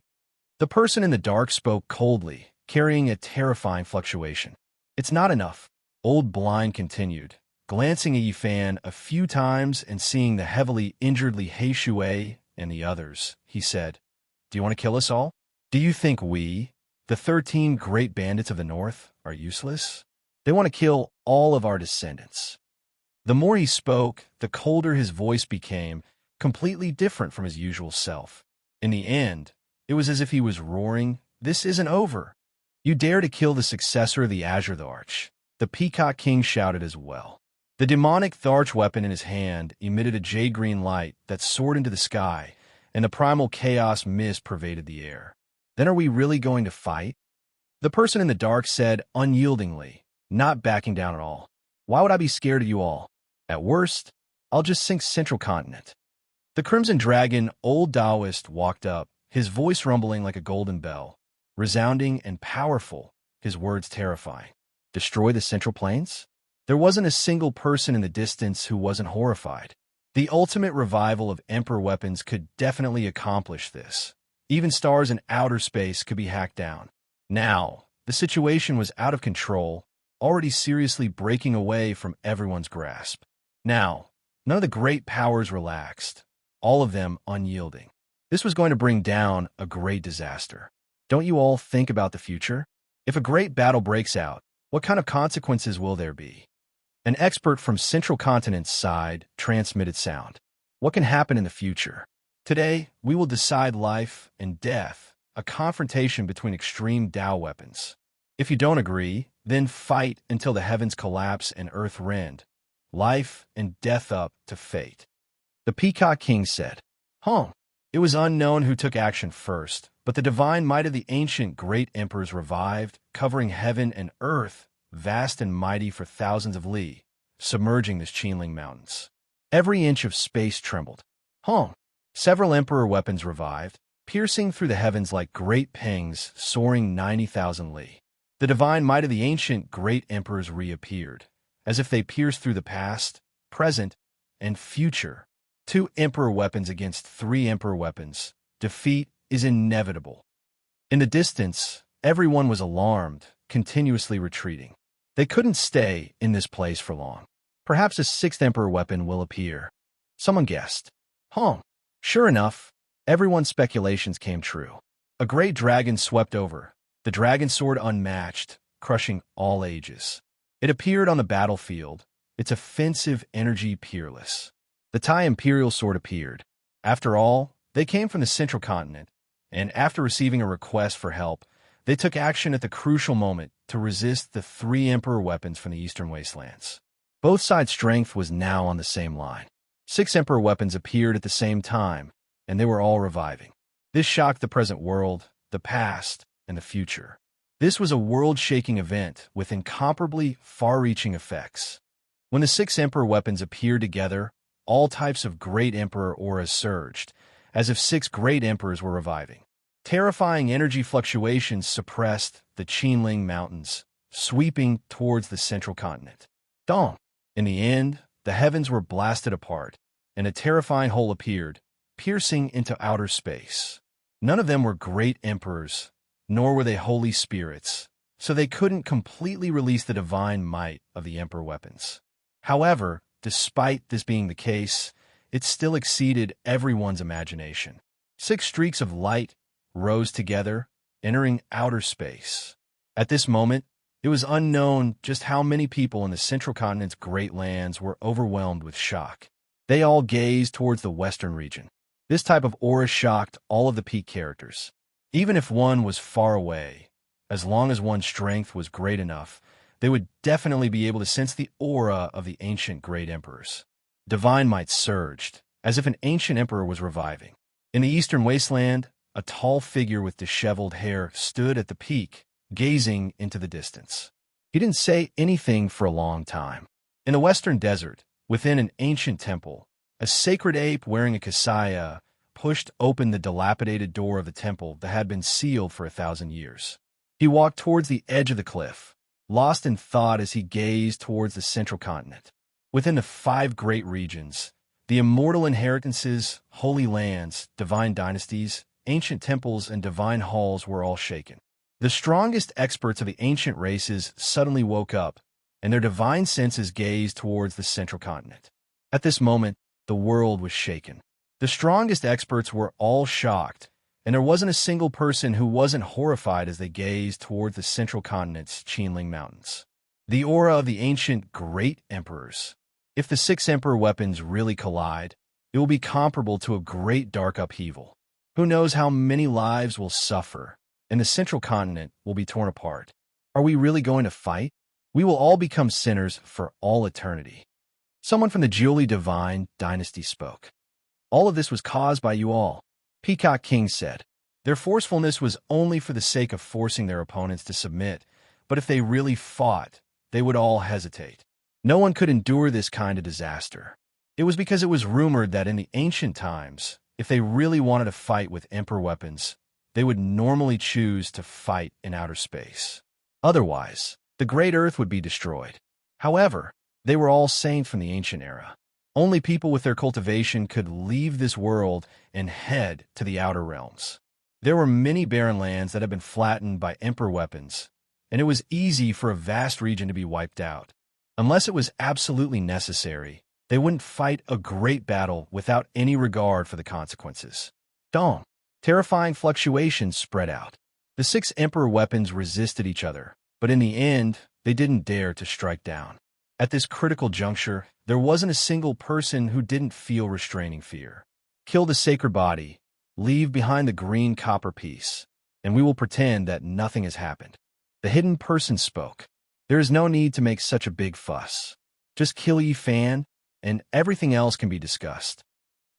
The person in the dark spoke coldly, carrying a terrifying fluctuation. It's not enough. Old Blind continued, glancing at Yifan a few times and seeing the heavily injured Li Heishui and the others. He said, do you want to kill us all? Do you think we, the 13 great bandits of the north, are useless? They want to kill all of our descendants. The more he spoke, the colder his voice became, completely different from his usual self. In the end, it was as if he was roaring, this isn't over. You dare to kill the successor of the Azure Tharch. The Peacock King shouted as well. The demonic Tharch weapon in his hand emitted a jade-green light that soared into the sky, and the primal chaos mist pervaded the air. Then are we really going to fight? The person in the dark said unyieldingly, not backing down at all. Why would I be scared of you all? At worst, I'll just sink Central Continent. The Crimson Dragon, old Taoist, walked up, his voice rumbling like a golden bell, resounding and powerful, his words terrifying. Destroy the Central Plains? There wasn't a single person in the distance who wasn't horrified. The ultimate revival of Emperor weapons could definitely accomplish this. Even stars in outer space could be hacked down. Now, the situation was out of control, already seriously breaking away from everyone's grasp. Now, none of the great powers relaxed, all of them unyielding. This was going to bring down a great disaster. Don't you all think about the future? If a great battle breaks out, what kind of consequences will there be? An expert from Central Continent's side transmitted sound. What can happen in the future? Today, we will decide life and death, a confrontation between extreme Tao weapons. If you don't agree, then fight until the heavens collapse and earth rend. life and death up to fate. The Peacock King said, It was unknown who took action first, but the divine might of the ancient great emperors revived, covering heaven and earth, vast and mighty for thousands of li, submerging the Qinling Mountains. Every inch of space trembled. Several emperor weapons revived, piercing through the heavens like great pings, soaring 90,000 li. The divine might of the ancient great emperors reappeared, as if they pierced through the past, present, and future. 2 emperor weapons against 3 emperor weapons. Defeat is inevitable. In the distance, everyone was alarmed, continuously retreating. They couldn't stay in this place for long. Perhaps a 6th emperor weapon will appear. Someone guessed. Sure enough, everyone's speculations came true. A great dragon swept over, the dragon sword unmatched, crushing all ages. It appeared on the battlefield, its offensive energy peerless. The Tai Imperial Sword appeared. After all, they came from the central continent, and after receiving a request for help, they took action at the crucial moment to resist the 3 emperor weapons from the eastern wastelands. Both sides' strength was now on the same line. 6 emperor weapons appeared at the same time, and they were all reviving. This shocked the present world, the past, and the future. This was a world-shaking event with incomparably far-reaching effects. When the 6 emperor weapons appeared together, all types of great emperor auras surged, as if 6 great emperors were reviving. Terrifying energy fluctuations suppressed the Qinling Mountains, sweeping towards the central continent. In the end, the heavens were blasted apart, and a terrifying hole appeared, piercing into outer space. None of them were great emperors, nor were they holy spirits, so they couldn't completely release the divine might of the emperor weapons. However, despite this being the case, it still exceeded everyone's imagination. 6 streaks of light rose together, entering outer space. At this moment, it was unknown just how many people in the central continent's great lands were overwhelmed with shock. They all gazed towards the western region. This type of aura shocked all of the peak characters. Even if one was far away, as long as one's strength was great enough, they would definitely be able to sense the aura of the ancient great emperors. Divine might surged, as if an ancient emperor was reviving. In the eastern wasteland, a tall figure with disheveled hair stood at the peak, gazing into the distance. He didn't say anything for a long time. In the western desert, within an ancient temple, a sacred ape wearing a kasaya pushed open the dilapidated door of the temple that had been sealed for 1,000 years. He walked towards the edge of the cliff, lost in thought as he gazed towards the central continent. Within the 5 great regions, the immortal inheritances, holy lands, divine dynasties, ancient temples, and divine halls were all shaken. The strongest experts of the ancient races suddenly woke up, and their divine senses gazed towards the central continent. At this moment, the world was shaken. The strongest experts were all shocked, and there wasn't a single person who wasn't horrified as they gazed towards the central continent's Qinling Mountains. The aura of the ancient great emperors. If the 6 emperor weapons really collide, it will be comparable to a great dark upheaval. Who knows how many lives will suffer, and the central continent will be torn apart. Are we really going to fight? We will all become sinners for all eternity. Someone from the Jiuli Divine Dynasty spoke. All of this was caused by you all, Peacock King said. Their forcefulness was only for the sake of forcing their opponents to submit, but if they really fought, they would all hesitate. No one could endure this kind of disaster. It was because it was rumored that in the ancient times, if they really wanted to fight with emperor weapons, they would normally choose to fight in outer space. Otherwise, the great earth would be destroyed. However, they were all saints from the ancient era. Only people with their cultivation could leave this world and head to the outer realms. There were many barren lands that had been flattened by emperor weapons, and it was easy for a vast region to be wiped out. Unless it was absolutely necessary, they wouldn't fight a great battle without any regard for the consequences. Terrifying fluctuations spread out. The 6 emperor weapons resisted each other, but in the end, they didn't dare to strike down. At this critical juncture, there wasn't a single person who didn't feel restraining fear. Kill the sacred body, leave behind the green copper piece, and we will pretend that nothing has happened. The hidden person spoke. There is no need to make such a big fuss. Just kill Yi Fan, and everything else can be discussed.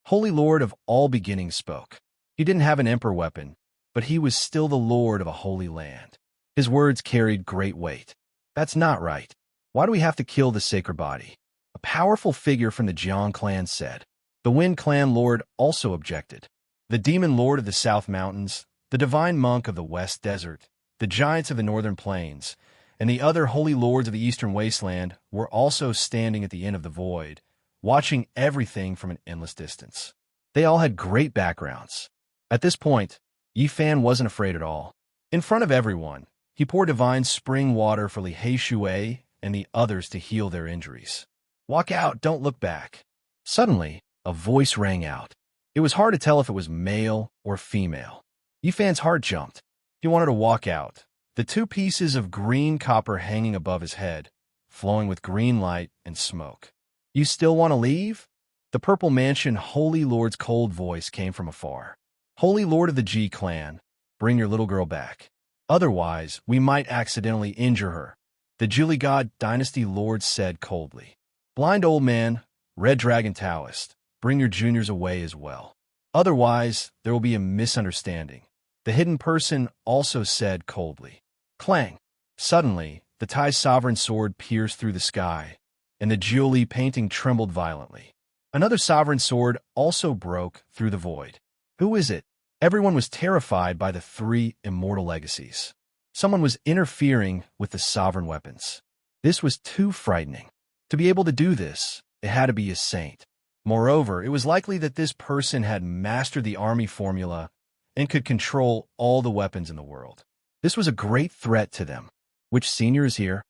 Holy Lord of all beginnings spoke. He didn't have an emperor weapon, but he was still the lord of a holy land. His words carried great weight. That's not right. Why do we have to kill the sacred body? A powerful figure from the Jiang clan said. The Wind clan lord also objected. The demon lord of the South Mountains, the divine monk of the West Desert, the giants of the Northern Plains, and the other holy lords of the Eastern Wasteland were also standing at the end of the void, watching everything from an endless distance. They all had great backgrounds. At this point, Yi Fan wasn't afraid at all. In front of everyone, he poured divine spring water for Li Shui and the others to heal their injuries. Walk out, don't look back. Suddenly, a voice rang out. It was hard to tell if it was male or female. Yi Fan's heart jumped. He wanted to walk out. The two pieces of green copper hanging above his head, flowing with green light and smoke. You still want to leave? The Purple Mansion Holy Lord's cold voice came from afar. Holy Lord of the Ji clan, bring your little girl back. Otherwise, we might accidentally injure her, the Julie God Dynasty Lord said coldly. Blind old man, Red Dragon Taoist, bring your juniors away as well. Otherwise, there will be a misunderstanding, the hidden person also said coldly. Clang! Suddenly, the Tai sovereign sword pierced through the sky, and the Jiuli painting trembled violently. Another sovereign sword also broke through the void. Who is it? Everyone was terrified by the three immortal legacies. Someone was interfering with the sovereign weapons. This was too frightening. To be able to do this, it had to be a saint. Moreover, it was likely that this person had mastered the army formula and could control all the weapons in the world. This was a great threat to them. Which senior is here?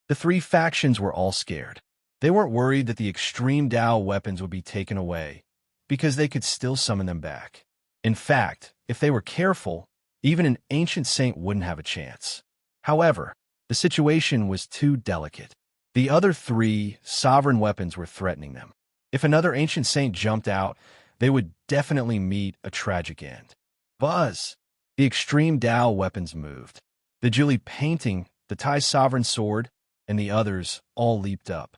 The three factions were all scared. They weren't worried that the extreme Tao weapons would be taken away, because they could still summon them back. In fact, if they were careful, even an ancient saint wouldn't have a chance. However, the situation was too delicate. The other three sovereign weapons were threatening them. If another ancient saint jumped out, they would definitely meet a tragic end. Buzz! The extreme Tao weapons moved. The Julie painting, the Tai sovereign sword, and the others all leaped up.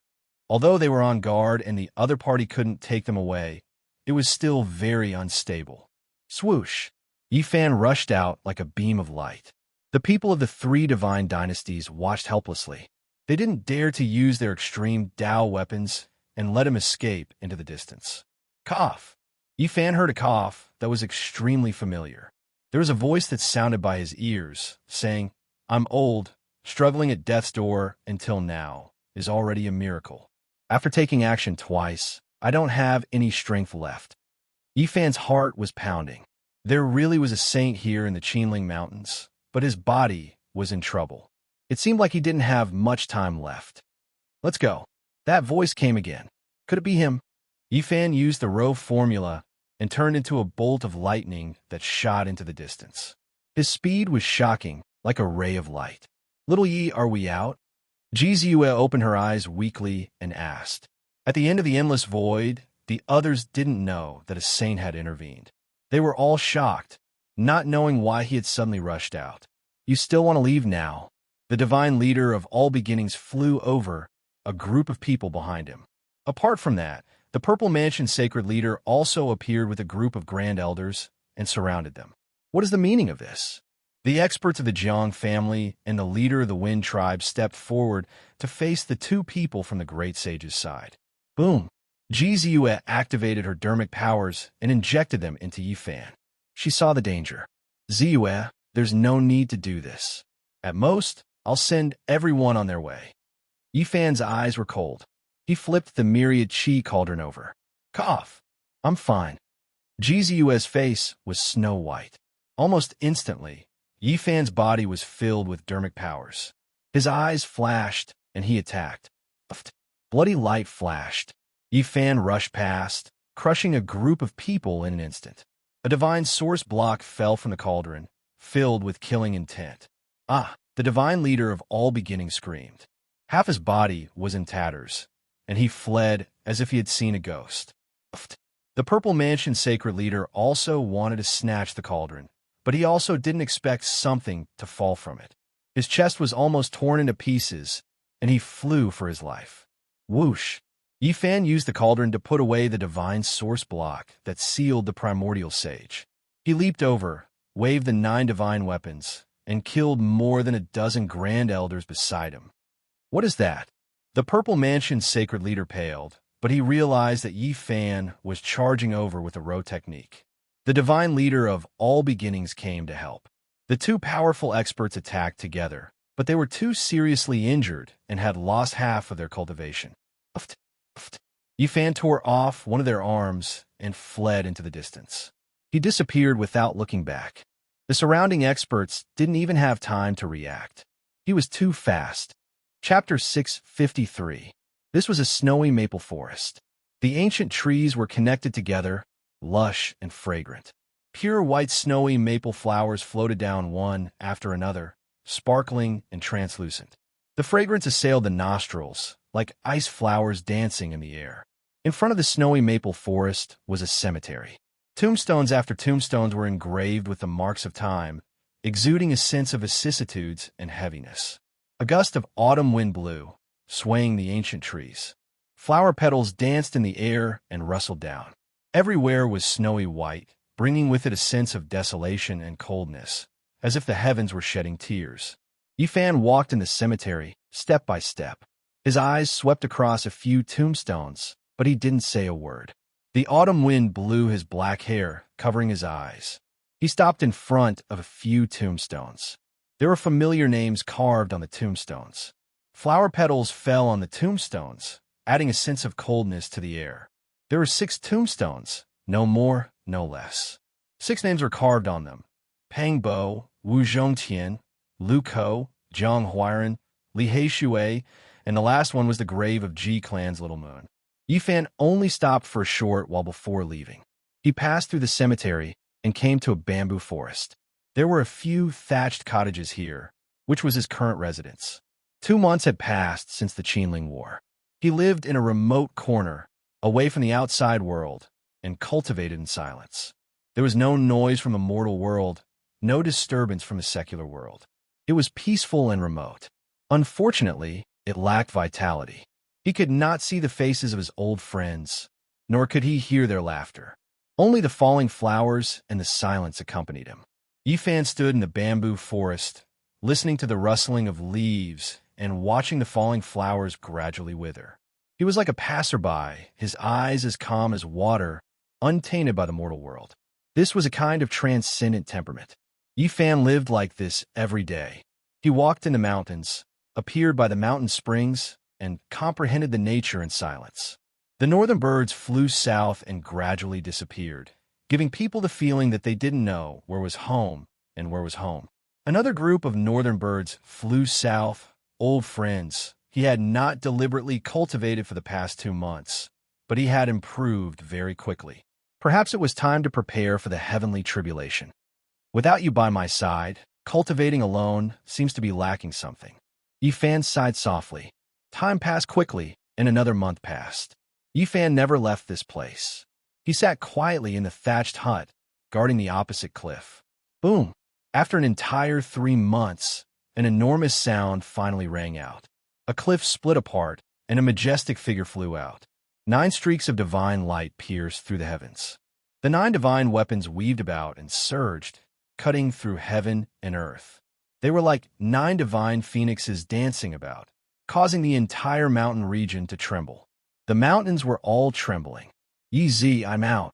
Although they were on guard and the other party couldn't take them away, it was still very unstable. Swoosh! Yi Fan rushed out like a beam of light. The people of the three divine dynasties watched helplessly. They didn't dare to use their extreme Tao weapons and let him escape into the distance. Cough! Yi Fan heard a cough that was extremely familiar. There was a voice that sounded by his ears, saying, I'm old, struggling at death's door until now is already a miracle. After taking action twice, I don't have any strength left. Yi Fan's heart was pounding. There really was a saint here in the Qinling Mountains, but his body was in trouble. It seemed like he didn't have much time left. Let's go. That voice came again. Could it be him? Yi Fan used the Rove formula and turned into a bolt of lightning that shot into the distance. His speed was shocking, like a ray of light. Little Yi, are we out? Ji Ziyue opened her eyes weakly and asked. At the end of the endless void, the others didn't know that a saint had intervened. They were all shocked, not knowing why he had suddenly rushed out. You still want to leave now? The divine leader of all beginnings flew over, a group of people behind him. Apart from that, the Purple Mansion sacred leader also appeared with a group of grand elders and surrounded them. What is the meaning of this? The experts of the Jiang family and the leader of the Wind tribe stepped forward to face the two people from the great sage's side. Boom! Ji Ziyue activated her dermic powers and injected them into Yi Fan. She saw the danger. Ziyue, there's no need to do this. At most, I'll send everyone on their way. Yi Fan's eyes were cold. He flipped the myriad chi cauldron over. Cough! I'm fine. Ji Ziyue's face was snow white. Almost instantly, Yi Fan's body was filled with dermic powers. His eyes flashed, and he attacked. Bloody light flashed. Yi Fan rushed past, crushing a group of people in an instant. A divine source block fell from the cauldron, filled with killing intent. Ah! The divine leader of all beginnings screamed. Half his body was in tatters, and he fled as if he had seen a ghost. The Purple Mansion sacred leader also wanted to snatch the cauldron, but he also didn't expect something to fall from it. His chest was almost torn into pieces, and he flew for his life. Whoosh! Yifan used the cauldron to put away the divine source block that sealed the primordial sage. He leaped over, waved the 9 divine weapons, and killed more than a dozen grand elders beside him. What is that? The Purple Mansion's sacred leader paled, but he realized that Yifan was charging over with a row technique. The divine leader of all beginnings came to help. The 2 powerful experts attacked together, but they were too seriously injured and had lost half of their cultivation. Yifan tore off one of their arms and fled into the distance. He disappeared without looking back. The surrounding experts didn't even have time to react. He was too fast. Chapter 653. This was a snowy maple forest. The ancient trees were connected together, lush and fragrant. Pure white snowy maple flowers floated down one after another, sparkling and translucent. The fragrance assailed the nostrils, like ice flowers dancing in the air. In front of the snowy maple forest was a cemetery. Tombstones after tombstones were engraved with the marks of time, exuding a sense of vicissitudes and heaviness. A gust of autumn wind blew, swaying the ancient trees. Flower petals danced in the air and rustled down. Everywhere was snowy white, bringing with it a sense of desolation and coldness, as if the heavens were shedding tears. Yifan walked in the cemetery, step by step. His eyes swept across a few tombstones, but he didn't say a word. The autumn wind blew his black hair, covering his eyes. He stopped in front of a few tombstones. There were familiar names carved on the tombstones. Flower petals fell on the tombstones, adding a sense of coldness to the air. There were 6 tombstones, no more, no less. 6 names were carved on them: Pangbo, Wu Zhongtian, Lu Ko, Zhang Huiran, Li Heishui, and the last one was the grave of Ji Clan's little moon. Yifan only stopped for a short while before leaving. He passed through the cemetery and came to a bamboo forest. There were a few thatched cottages here, which was his current residence. 2 months had passed since the Qinling War. He lived in a remote corner, away from the outside world, and cultivated in silence. There was no noise from the mortal world, no disturbance from the secular world. It was peaceful and remote. Unfortunately, it lacked vitality. He could not see the faces of his old friends, nor could he hear their laughter. Only the falling flowers and the silence accompanied him. Yifan stood in the bamboo forest, listening to the rustling of leaves and watching the falling flowers gradually wither. He was like a passerby, his eyes as calm as water, untainted by the mortal world. This was a kind of transcendent temperament. Yifan lived like this every day. He walked in the mountains, appeared by the mountain springs, and comprehended the nature in silence. The northern birds flew south and gradually disappeared, giving people the feeling that they didn't know where was home and where was home. Another group of northern birds flew south, old friends he had not deliberately cultivated for the past 2 months, but he had improved very quickly. Perhaps it was time to prepare for the heavenly tribulation. Without you by my side, cultivating alone seems to be lacking something. Yifan sighed softly. Time passed quickly, and another month passed. Yifan never left this place. He sat quietly in the thatched hut, guarding the opposite cliff. Boom! After an entire 3 months, an enormous sound finally rang out. A cliff split apart, and a majestic figure flew out. 9 streaks of divine light pierced through the heavens. The 9 divine weapons weaved about and surged, cutting through heaven and earth. They were like 9 divine phoenixes dancing about, causing the entire mountain region to tremble. The mountains were all trembling. Yi Zi, I'm out.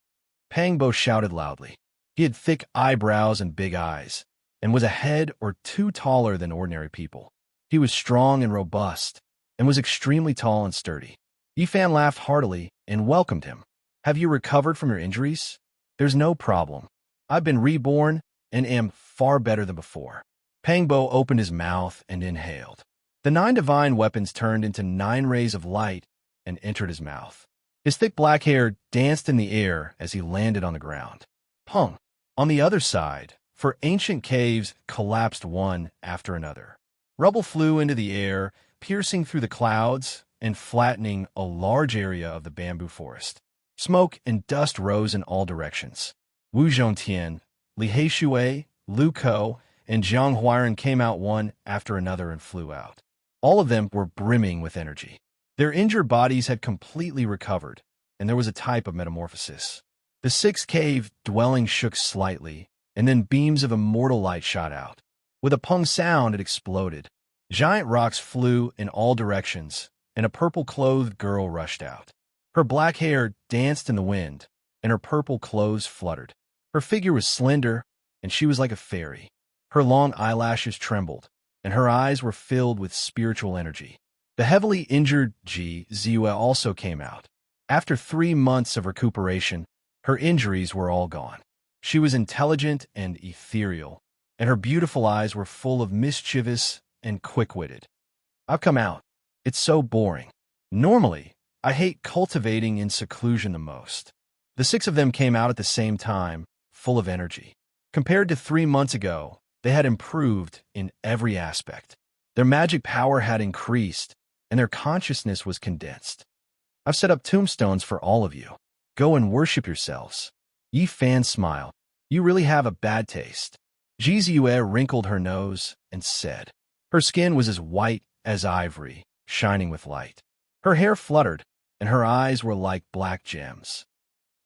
Pangbo shouted loudly. He had thick eyebrows and big eyes, and was a head or 2 taller than ordinary people. He was strong and robust, and was extremely tall and sturdy. Yifan laughed heartily and welcomed him. Have you recovered from your injuries? There's no problem. I've been reborn and am far better than before. Pangbo opened his mouth and inhaled. The 9 divine weapons turned into 9 rays of light and entered his mouth. His thick black hair danced in the air as he landed on the ground. Pung! On the other side, 4 ancient caves collapsed one after another. Rubble flew into the air, piercing through the clouds and flattening a large area of the bamboo forest. Smoke and dust rose in all directions. Wu Zhongtian, Li Heishui, Lu Ko, and Zhang Huiran came out one after another and flew out. All of them were brimming with energy. Their injured bodies had completely recovered, and there was a type of metamorphosis. The six-cave dwelling shook slightly, and then beams of immortal light shot out. With a pung sound, it exploded. Giant rocks flew in all directions, and a purple-clothed girl rushed out. Her black hair danced in the wind, and her purple clothes fluttered. Her figure was slender, and she was like a fairy. Her long eyelashes trembled, and her eyes were filled with spiritual energy. The heavily injured Ji Ziyue also came out. After 3 months of recuperation, her injuries were all gone. She was intelligent and ethereal, and her beautiful eyes were full of mischievous and quick-witted. "I've come out. It's so boring. Normally, I hate cultivating in seclusion the most." The 6 of them came out at the same time, full of energy. Compared to 3 months ago, they had improved in every aspect. Their magic power had increased, and their consciousness was condensed. "I've set up tombstones for all of you. Go and worship yourselves." Yi Fan smiled. "You really have a bad taste." Ji Ziyue wrinkled her nose and said. Her skin was as white as ivory, shining with light. Her hair fluttered, and her eyes were like black gems.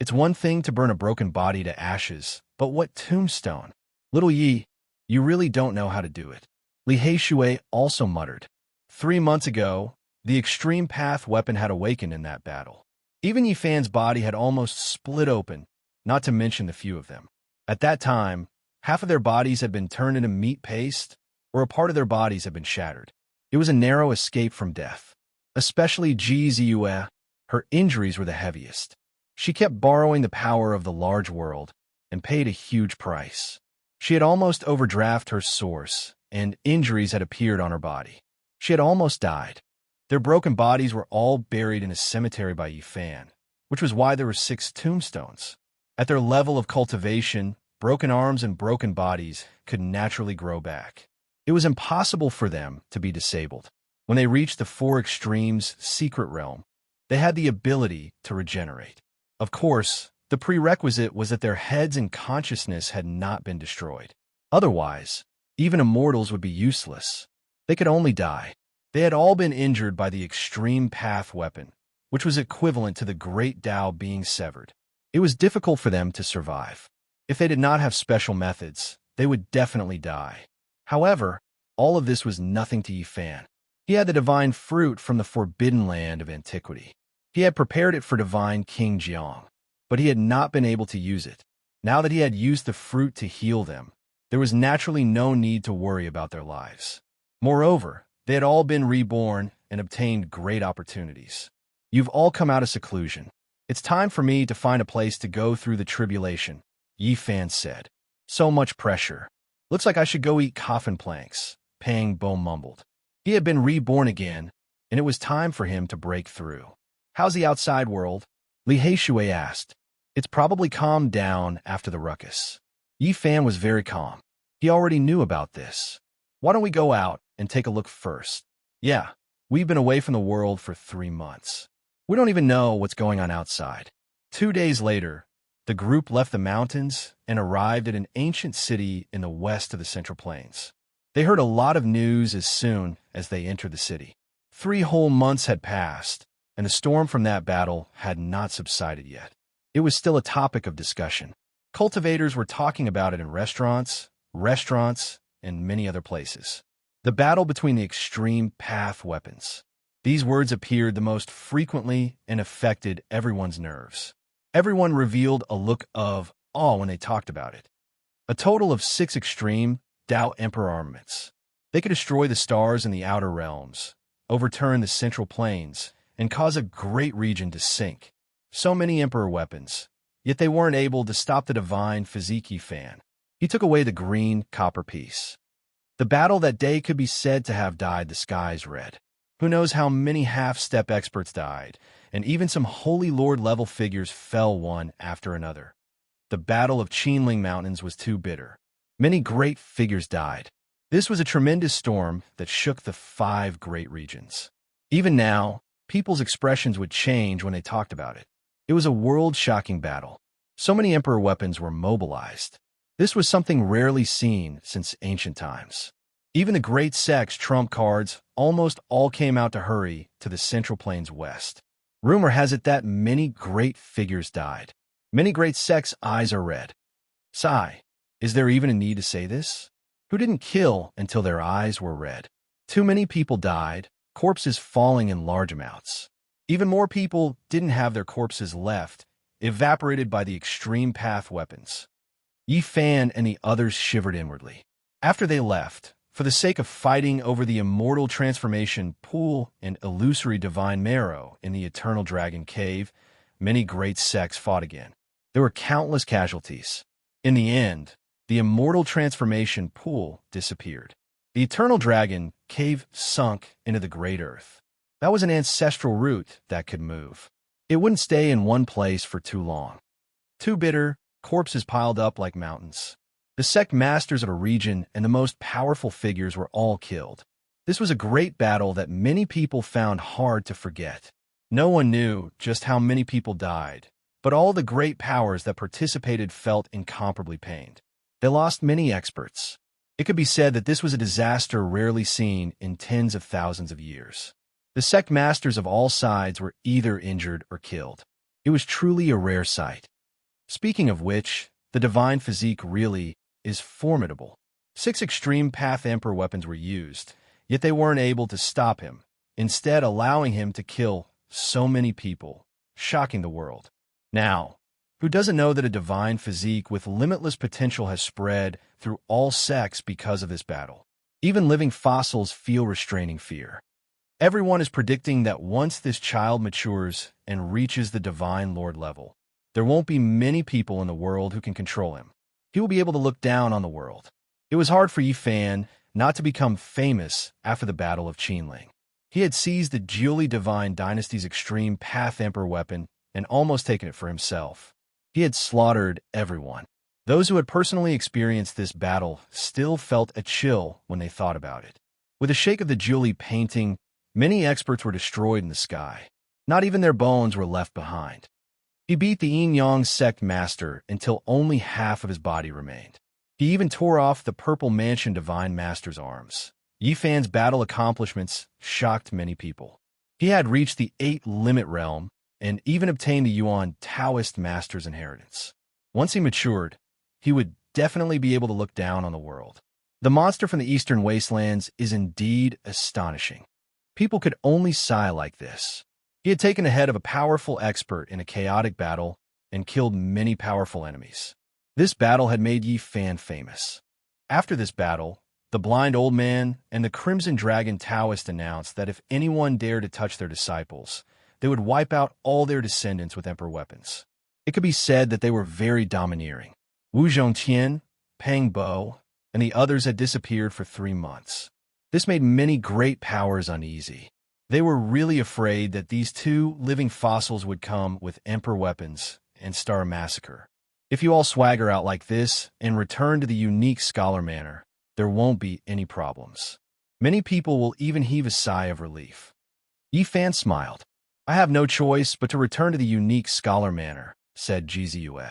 "It's one thing to burn a broken body to ashes, but what tombstone? Little Yi, you really don't know how to do it." Li Heishui also muttered. 3 months ago, the extreme path weapon had awakened in that battle. Even Yi Fan's body had almost split open, not to mention the few of them. At that time, half of their bodies had been turned into meat paste, or a part of their bodies had been shattered. It was a narrow escape from death. Especially Ji Ziyue, her injuries were the heaviest. She kept borrowing the power of the large world and paid a huge price. She had almost overdrafted her source, and injuries had appeared on her body. She had almost died. Their broken bodies were all buried in a cemetery by Yi Fan, which was why there were 6 tombstones. At their level of cultivation, broken arms and broken bodies could naturally grow back. It was impossible for them to be disabled. When they reached the 4 extremes secret realm, they had the ability to regenerate. Of course, the prerequisite was that their heads and consciousness had not been destroyed. Otherwise, even immortals would be useless. They could only die. They had all been injured by the extreme path weapon, which was equivalent to the great Tao being severed. It was difficult for them to survive. If they did not have special methods, they would definitely die. However, all of this was nothing to Yi Fan. He had the divine fruit from the forbidden land of antiquity. He had prepared it for divine King Jiang, but he had not been able to use it. Now that he had used the fruit to heal them, there was naturally no need to worry about their lives. Moreover, they had all been reborn and obtained great opportunities. "You've all come out of seclusion. It's time for me to find a place to go through the tribulation," Yi Fan said. "So much pressure. Looks like I should go eat coffin planks," Pang Bo mumbled. He had been reborn again, and it was time for him to break through. "How's the outside world?" Li Heishui asked. "It's probably calmed down after the ruckus." Yi Fan was very calm. He already knew about this. "Why don't we go out and take a look first?" "Yeah, we've been away from the world for 3 months. We don't even know what's going on outside." 2 days later, the group left the mountains and arrived at an ancient city in the west of the Central Plains. They heard a lot of news as soon as they entered the city. 3 whole months had passed, and the storm from that battle had not subsided yet. It was still a topic of discussion. Cultivators were talking about it in restaurants, and many other places. The battle between the extreme path weapons. These words appeared the most frequently and affected everyone's nerves. Everyone revealed a look of awe when they talked about it. A total of 6 extreme Tao Emperor armaments. They could destroy the stars in the outer realms, overturn the central plains, and cause a great region to sink. So many Emperor weapons, yet they weren't able to stop the divine Fiziki Fan. He took away the green copper piece. The battle that day could be said to have dyed the skies red. Who knows how many half-step experts died, and even some Holy Lord-level figures fell one after another. The Battle of Qinling Mountains was too bitter. Many great figures died. This was a tremendous storm that shook the 5 great regions. Even now, people's expressions would change when they talked about it. It was a world-shocking battle. So many Emperor weapons were mobilized. This was something rarely seen since ancient times. Even the great sect's trump cards almost all came out to hurry to the Central Plains west. Rumor has it that many great figures died. Many great sects' eyes are red. Sigh, is there even a need to say this? Who didn't kill until their eyes were red? Too many people died, corpses falling in large amounts. Even more people didn't have their corpses left, evaporated by the extreme path weapons. Yi Fan and the others shivered inwardly. After they left, for the sake of fighting over the immortal transformation pool and illusory divine marrow in the eternal dragon cave, many great sects fought again. There were countless casualties. In the end, the immortal transformation pool disappeared. The eternal dragon cave sunk into the great earth. That was an ancestral root that could move. It wouldn't stay in one place for too long. Too bitter, corpses piled up like mountains. The sect masters of a region and the most powerful figures were all killed. This was a great battle that many people found hard to forget. No one knew just how many people died, but all the great powers that participated felt incomparably pained. They lost many experts. It could be said that this was a disaster rarely seen in tens of thousands of years. The sect masters of all sides were either injured or killed. It was truly a rare sight. Speaking of which, the divine physique really is formidable. 6 extreme path emperor weapons were used, yet they weren't able to stop him, instead allowing him to kill so many people, shocking the world. Now, who doesn't know that a divine physique with limitless potential has spread through all sects because of this battle? Even living fossils feel restraining fear. Everyone is predicting that once this child matures and reaches the divine lord level, there won't be many people in the world who can control him. He will be able to look down on the world. It was hard for Yi Fan not to become famous after the Battle of Qinling. He had seized the Jiuli Divine Dynasty's extreme Path Emperor weapon and almost taken it for himself. He had slaughtered everyone. Those who had personally experienced this battle still felt a chill when they thought about it. With the shake of the Jiuli painting, many experts were destroyed in the sky. Not even their bones were left behind. He beat the Yin Yang sect master until only half of his body remained. He even tore off the Purple Mansion Divine Master's arms. Yi Fan's battle accomplishments shocked many people. He had reached the 8 limit realm and even obtained the Yuan Taoist Master's inheritance. Once he matured, he would definitely be able to look down on the world. The monster from the Eastern Wastelands is indeed astonishing. People could only sigh like this. He had taken the head of a powerful expert in a chaotic battle and killed many powerful enemies. This battle had made Yi Fan famous. After this battle, the blind old man and the Crimson Dragon Taoist announced that if anyone dared to touch their disciples, they would wipe out all their descendants with emperor weapons. It could be said that they were very domineering. Wu Zhongtian, Peng Bo, and the others had disappeared for 3 months. This made many great powers uneasy. They were really afraid that these 2 living fossils would come with emperor weapons and start a massacre. If you all swagger out like this and return to the unique scholar manner, there won't be any problems. Many people will even heave a sigh of relief. Yi Fan smiled. I have no choice but to return to the unique scholar manner, said Jiziyue.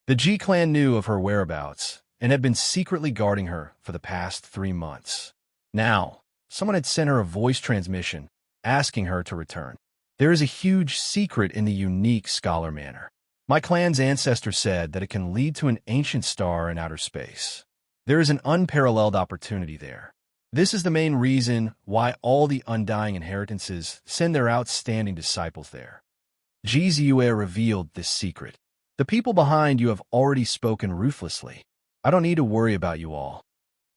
The Ji clan knew of her whereabouts and had been secretly guarding her for the past 3 months. Now, someone had sent her a voice transmission asking her to return. There is a huge secret in the unique scholar manner. My clan's ancestor said that it can lead to an ancient star in outer space. There is an unparalleled opportunity there. This is the main reason why all the Undying Inheritances send their outstanding disciples there. Jiziyue revealed this secret. The people behind you have already spoken ruthlessly. I don't need to worry about you all.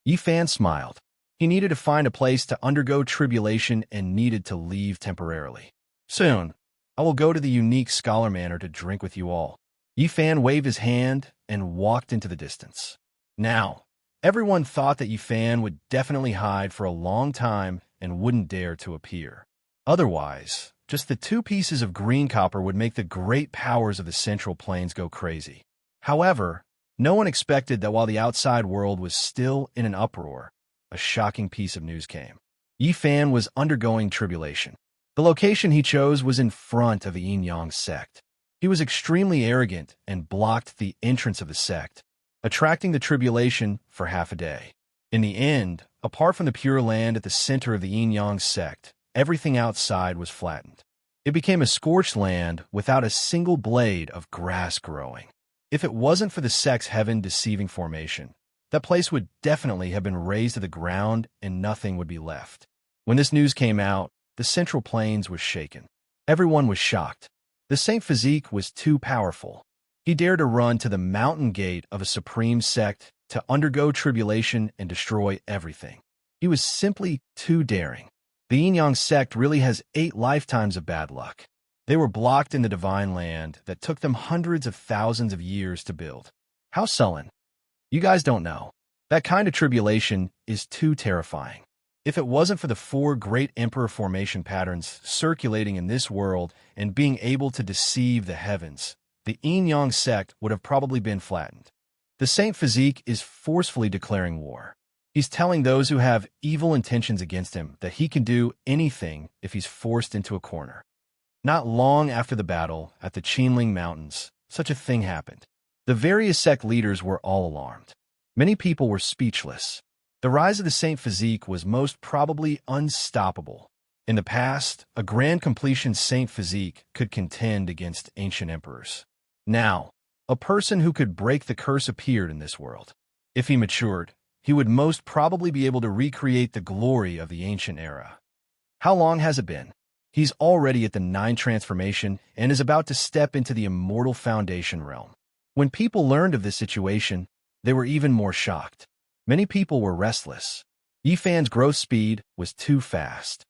Yi Fan smiled. He needed to find a place to undergo tribulation and needed to leave temporarily. Soon, I will go to the unique scholar manor to drink with you all. Yi Fan waved his hand and walked into the distance. Now, everyone thought that Yi Fan would definitely hide for a long time and wouldn't dare to appear. Otherwise, just the 2 pieces of green copper would make the great powers of the Central Plains go crazy. However, no one expected that while the outside world was still in an uproar, a shocking piece of news came. Yi Fan was undergoing tribulation. The location he chose was in front of the Yin Yang sect. He was extremely arrogant and blocked the entrance of the sect, attracting the tribulation for half a day. In the end, Apart from the Pure Land at the center of the Yin-Yang sect, everything outside was flattened. It became a scorched land without a single blade of grass growing. If it wasn't for the sect's heaven-deceiving formation, that place would definitely have been razed to the ground and nothing would be left. When this news came out, the Central Plains was shaken. Everyone was shocked. The Saint Physique was too powerful. He dared to run to the mountain gate of a supreme sect to undergo tribulation and destroy everything. He was simply too daring. The Yin-Yang sect really has 8 lifetimes of bad luck. They were blocked in the divine land that took them hundreds of thousands of years to build. How sullen. You guys don't know. That kind of tribulation is too terrifying. If it wasn't for the 4 great emperor formation patterns circulating in this world and being able to deceive the heavens, the Yin-Yang sect would have probably been flattened. The Saint Physique is forcefully declaring war. He's telling those who have evil intentions against him that he can do anything if he's forced into a corner. Not long after the battle at the Qinling Mountains, such a thing happened. The various sect leaders were all alarmed. Many people were speechless. The rise of the Saint Physique was most probably unstoppable. In the past, a grand completion Saint Physique could contend against ancient emperors. Now, a person who could break the curse appeared in this world. If he matured, he would most probably be able to recreate the glory of the ancient era. How long has it been? He's already at the 9th transformation and is about to step into the immortal foundation realm. When people learned of this situation, they were even more shocked. Many people were restless. Yifan's growth speed was too fast.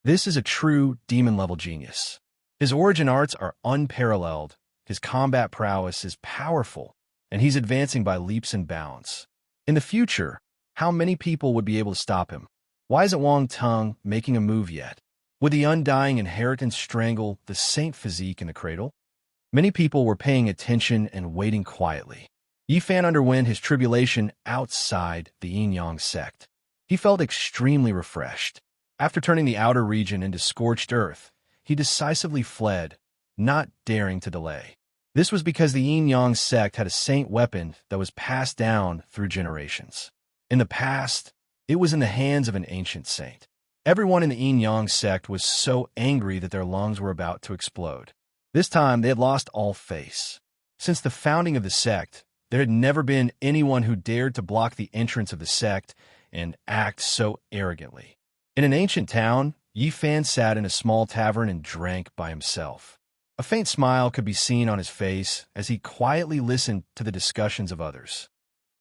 This is a true demon-level genius. His origin arts are unparalleled, his combat prowess is powerful, and he's advancing by leaps and bounds. In the future, how many people would be able to stop him? Why isn't Wang Teng making a move yet? Would the undying inheritance strangle the Saint Physique in the cradle? Many people were paying attention and waiting quietly. Yifan underwent his tribulation outside the Yin-Yang sect. He felt extremely refreshed. After turning the outer region into scorched earth, he decisively fled, not daring to delay. This was because the Yin-Yang sect had a saint weapon that was passed down through generations. In the past, it was in the hands of an ancient saint. Everyone in the Yin-Yang sect was so angry that their lungs were about to explode. This time, they had lost all face. Since the founding of the sect, there had never been anyone who dared to block the entrance of the sect and act so arrogantly. In an ancient town, Yifan sat in a small tavern and drank by himself. A faint smile could be seen on his face as he quietly listened to the discussions of others.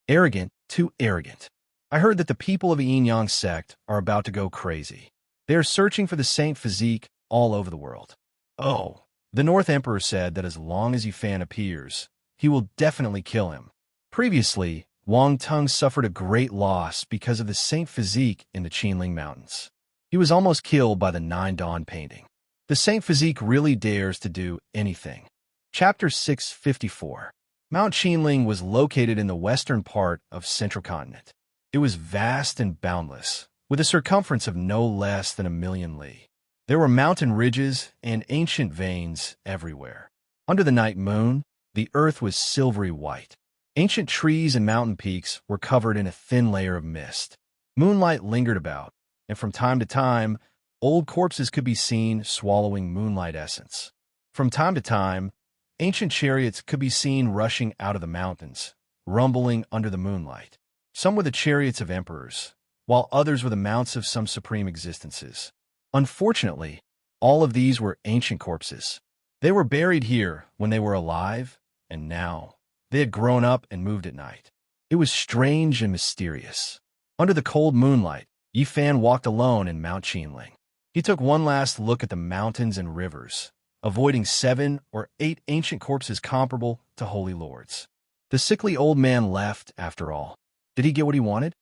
Arrogant, too arrogant. I heard that the people of the Yin-Yang sect are about to go crazy. They are searching for the Saint Physique all over the world. Oh, the North Emperor said that as long as Yifan appears, he will definitely kill him. Previously, Wang Teng suffered a great loss because of the Saint Physique in the Qinling Mountains. He was almost killed by the 9 Dawn painting. The Saint Physique really dares to do anything. Chapter 654. Mount Qinling was located in the western part of Central Continent. It was vast and boundless, with a circumference of no less than 1,000,000 li. There were mountain ridges and ancient veins everywhere. Under the night moon, the earth was silvery white. Ancient trees and mountain peaks were covered in a thin layer of mist. Moonlight lingered about, and from time to time, old corpses could be seen swallowing moonlight essence. From time to time, ancient chariots could be seen rushing out of the mountains, rumbling under the moonlight. Some were the chariots of emperors, while others were the mounts of some supreme existences. Unfortunately, all of these were ancient corpses. They were buried here when they were alive, and now they had grown up and moved at night. It was strange and mysterious. Under the cold moonlight, Yifan walked alone in Mount Qinling. He took one last look at the mountains and rivers, avoiding 7 or 8 ancient corpses comparable to holy lords. The sickly old man left, after all. Did he get what he wanted?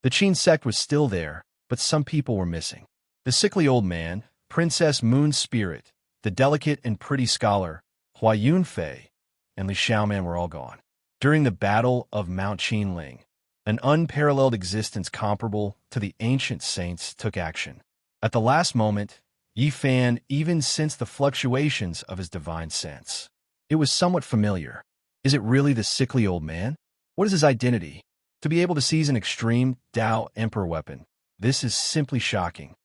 The Qin sect was still there, but some people were missing. The sickly old man, Princess Moon Spirit, the delicate and pretty scholar, Hua Yunfei, and Li Xiaoman were all gone. During the Battle of Mount Qinling, an unparalleled existence comparable to the ancient saints took action. At the last moment, Yifan even sensed the fluctuations of his divine sense. It was somewhat familiar. Is it really the sickly old man? What is his identity? To be able to seize an extreme Tao Emperor weapon, this is simply shocking.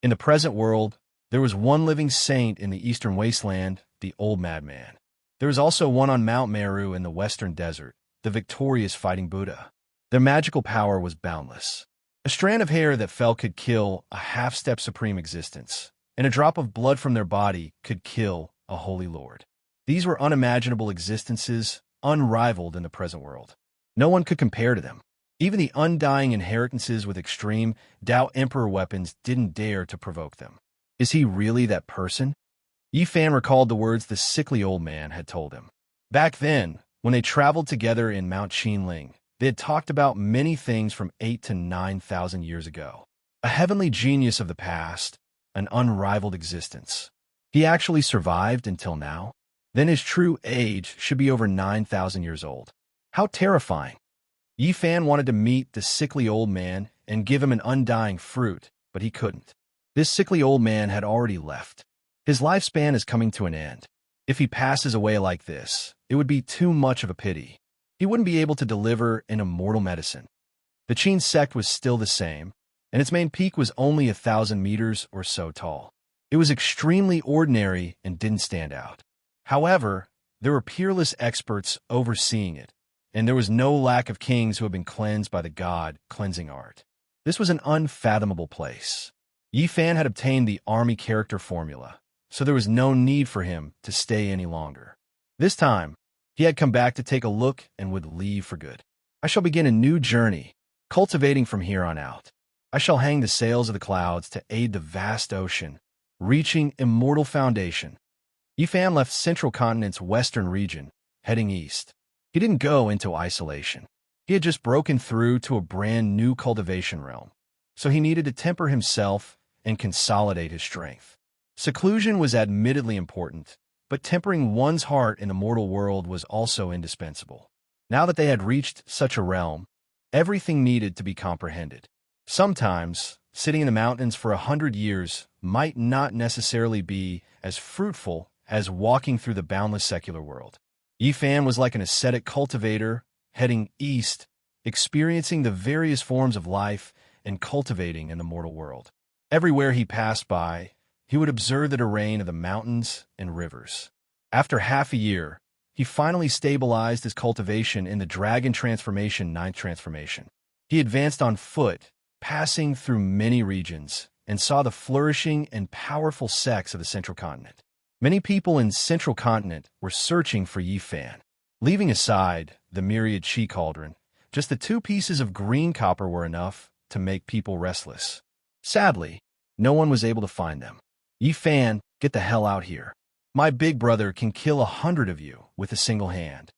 In the present world, there was one living saint in the eastern wasteland, the old madman. There was also one on Mount Meru in the western desert, the victorious fighting Buddha. Their magical power was boundless. A strand of hair that fell could kill a half-step supreme existence, and a drop of blood from their body could kill a holy lord. These were unimaginable existences, unrivaled in the present world. No one could compare to them. Even the undying inheritances with extreme Tao Emperor weapons didn't dare to provoke them. Is he really that person? Yi Fan recalled the words the sickly old man had told him. Back then, when they traveled together in Mount Qinling, they had talked about many things from 8,000 to 9,000 years ago. A heavenly genius of the past, an unrivaled existence. He actually survived until now? Then his true age should be over 9,000 years old. How terrifying. Yi Fan wanted to meet the sickly old man and give him an undying fruit, but he couldn't. This sickly old man had already left. His lifespan is coming to an end. If he passes away like this, it would be too much of a pity. He wouldn't be able to deliver an immortal medicine. The Qin sect was still the same, and its main peak was only 1,000 meters or so tall. It was extremely ordinary and didn't stand out. However, there were peerless experts overseeing it, and there was no lack of kings who had been cleansed by the god-cleansing art. This was an unfathomable place. Yi Fan had obtained the army character formula, so there was no need for him to stay any longer. This time, he had come back to take a look and would leave for good. I shall begin a new journey, cultivating from here on out. I shall hang the sails of the clouds to aid the vast ocean, reaching immortal foundation. Yi Fan left Central Continent's western region, heading east. He didn't go into isolation. He had just broken through to a brand new cultivation realm, so he needed to temper himself and consolidate his strength. Seclusion was admittedly important, but tempering one's heart in the mortal world was also indispensable. Now that they had reached such a realm, everything needed to be comprehended. Sometimes, sitting in the mountains for 100 years might not necessarily be as fruitful as walking through the boundless secular world. Yi Fan was like an ascetic cultivator, heading east, experiencing the various forms of life and cultivating in the mortal world. Everywhere he passed by, he would observe the terrain of the mountains and rivers. After half a year, he finally stabilized his cultivation in the Dragon Transformation 9th Transformation. He advanced on foot, passing through many regions, and saw the flourishing and powerful sects of the Central Continent. Many people in Central Continent were searching for Yi Fan. Leaving aside the myriad Qi cauldron, just the 2 pieces of green copper were enough to make people restless. Sadly, no one was able to find them. Yi Fan, get the hell out here. My big brother can kill 100 of you with a single hand.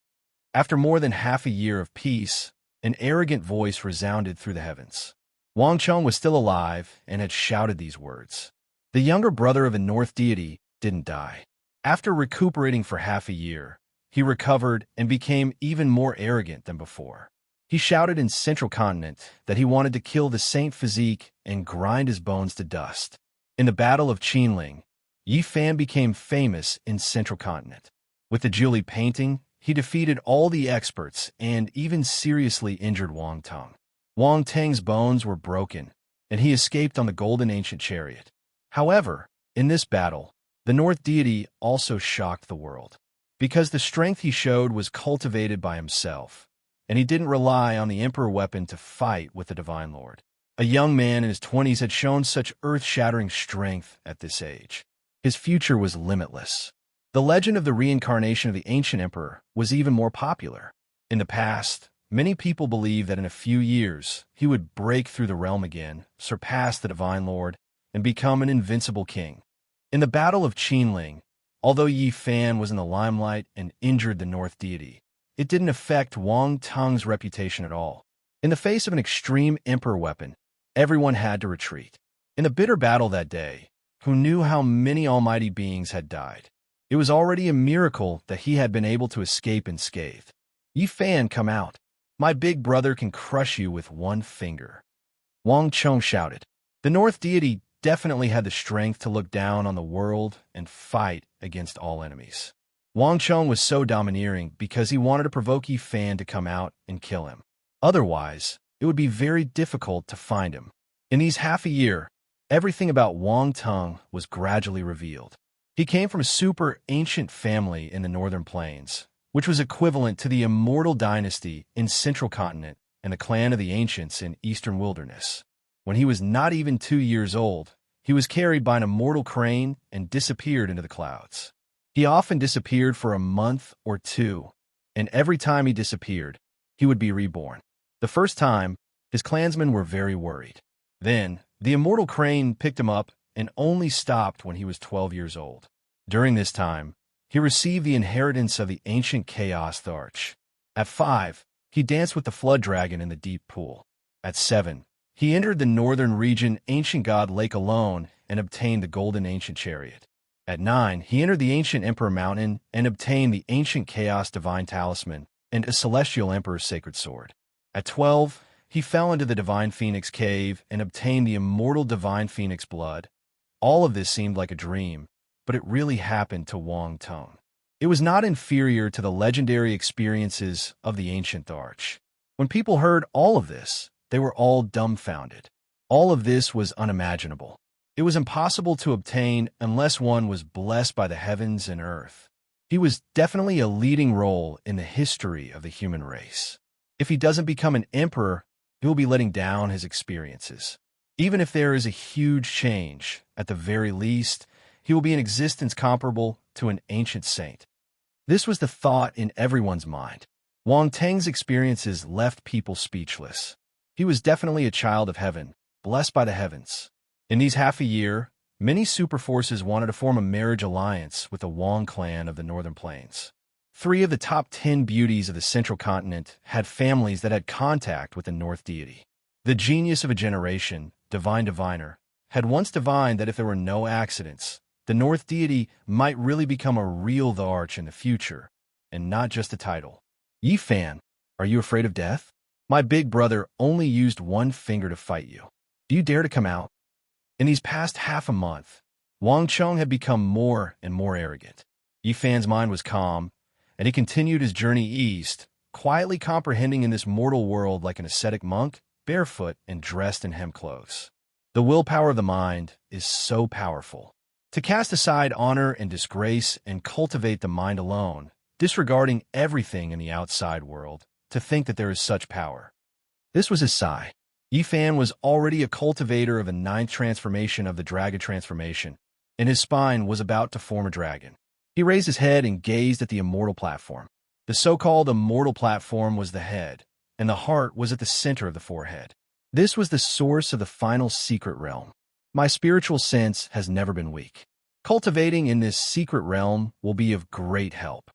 After more than half a year of peace, an arrogant voice resounded through the heavens. Wang Cheng was still alive and had shouted these words. The younger brother of a North deity didn't die. After recuperating for half a year, he recovered and became even more arrogant than before. He shouted in Central Continent that he wanted to kill the Saint Physique and grind his bones to dust. In the Battle of Qinling, Yi Fan became famous in Central Continent. With the Julie painting, he defeated all the experts and even seriously injured Wang Teng. Wang Teng's bones were broken, and he escaped on the golden ancient chariot. However, in this battle, the North deity also shocked the world. Because the strength he showed was cultivated by himself, and he didn't rely on the Emperor weapon to fight with the Divine Lord. A young man in his 20s had shown such earth-shattering strength at this age. His future was limitless. The legend of the reincarnation of the ancient emperor was even more popular. In the past, many people believed that in a few years, he would break through the realm again, surpass the Divine Lord, and become an invincible king. In the Battle of Qinling, although Yi Fan was in the limelight and injured the North deity, it didn't affect Wang Teng's reputation at all. In the face of an extreme emperor weapon, everyone had to retreat. In the bitter battle that day, who knew how many almighty beings had died? It was already a miracle that he had been able to escape unscathed. Yi Fan, come out. My big brother can crush you with one finger. Wang Cheng shouted. The North deity definitely had the strength to look down on the world and fight against all enemies. Wang Cheng was so domineering because he wanted to provoke Yi Fan to come out and kill him. Otherwise, it would be very difficult to find him. In these half a year, everything about Wang Teng was gradually revealed. He came from a super ancient family in the northern plains, which was equivalent to the immortal dynasty in central continent and the clan of the ancients in eastern wilderness. When he was not even 2 years old, he was carried by an immortal crane and disappeared into the clouds. He often disappeared for a month or two, and every time he disappeared, he would be reborn. The first time, his clansmen were very worried. Then, the immortal crane picked him up and only stopped when he was 12 years old. During this time, he received the inheritance of the ancient chaos Tharch. At 5, he danced with the flood dragon in the deep pool. At 7, he entered the northern region ancient god lake alone and obtained the golden ancient chariot. At 9, he entered the ancient emperor mountain and obtained the ancient chaos divine talisman and a celestial emperor's sacred sword. At 12, he fell into the divine phoenix cave and obtained the immortal divine phoenix blood. All of this seemed like a dream, but it really happened to Wang Teng. It was not inferior to the legendary experiences of the ancient Tharch. When people heard all of this, they were all dumbfounded. All of this was unimaginable. It was impossible to obtain unless one was blessed by the heavens and earth. He was definitely a leading role in the history of the human race. If he doesn't become an emperor, he will be letting down his experiences. Even if there is a huge change, at the very least, he will be in existence comparable to an ancient saint. This was the thought in everyone's mind. Wang Teng's experiences left people speechless. He was definitely a child of heaven, blessed by the heavens. In these half a year, many superforces wanted to form a marriage alliance with the Wang clan of the northern plains. 3 of the top 10 beauties of the central continent had families that had contact with the North deity. The genius of a generation, Divine Diviner, had once divined that if there were no accidents, the North deity might really become a real Tharch in the future, and not just a title. Yi Fan, are you afraid of death? My big brother only used 1 finger to fight you. Do you dare to come out? In these past half a month, Wang Cheng had become more and more arrogant. Yi Fan's mind was calm, and he continued his journey east, quietly comprehending in this mortal world like an ascetic monk, barefoot and dressed in hemp clothes. The willpower of the mind is so powerful. To cast aside honor and disgrace and cultivate the mind alone, disregarding everything in the outside world, to think that there is such power. This was his sigh. Yi Fan was already a cultivator of the 9th transformation of the dragon transformation, and his spine was about to form a dragon. He raised his head and gazed at the immortal platform. The so-called immortal platform was the head, and the heart was at the center of the forehead. This was the source of the final secret realm. My spiritual sense has never been weak. Cultivating in this secret realm will be of great help.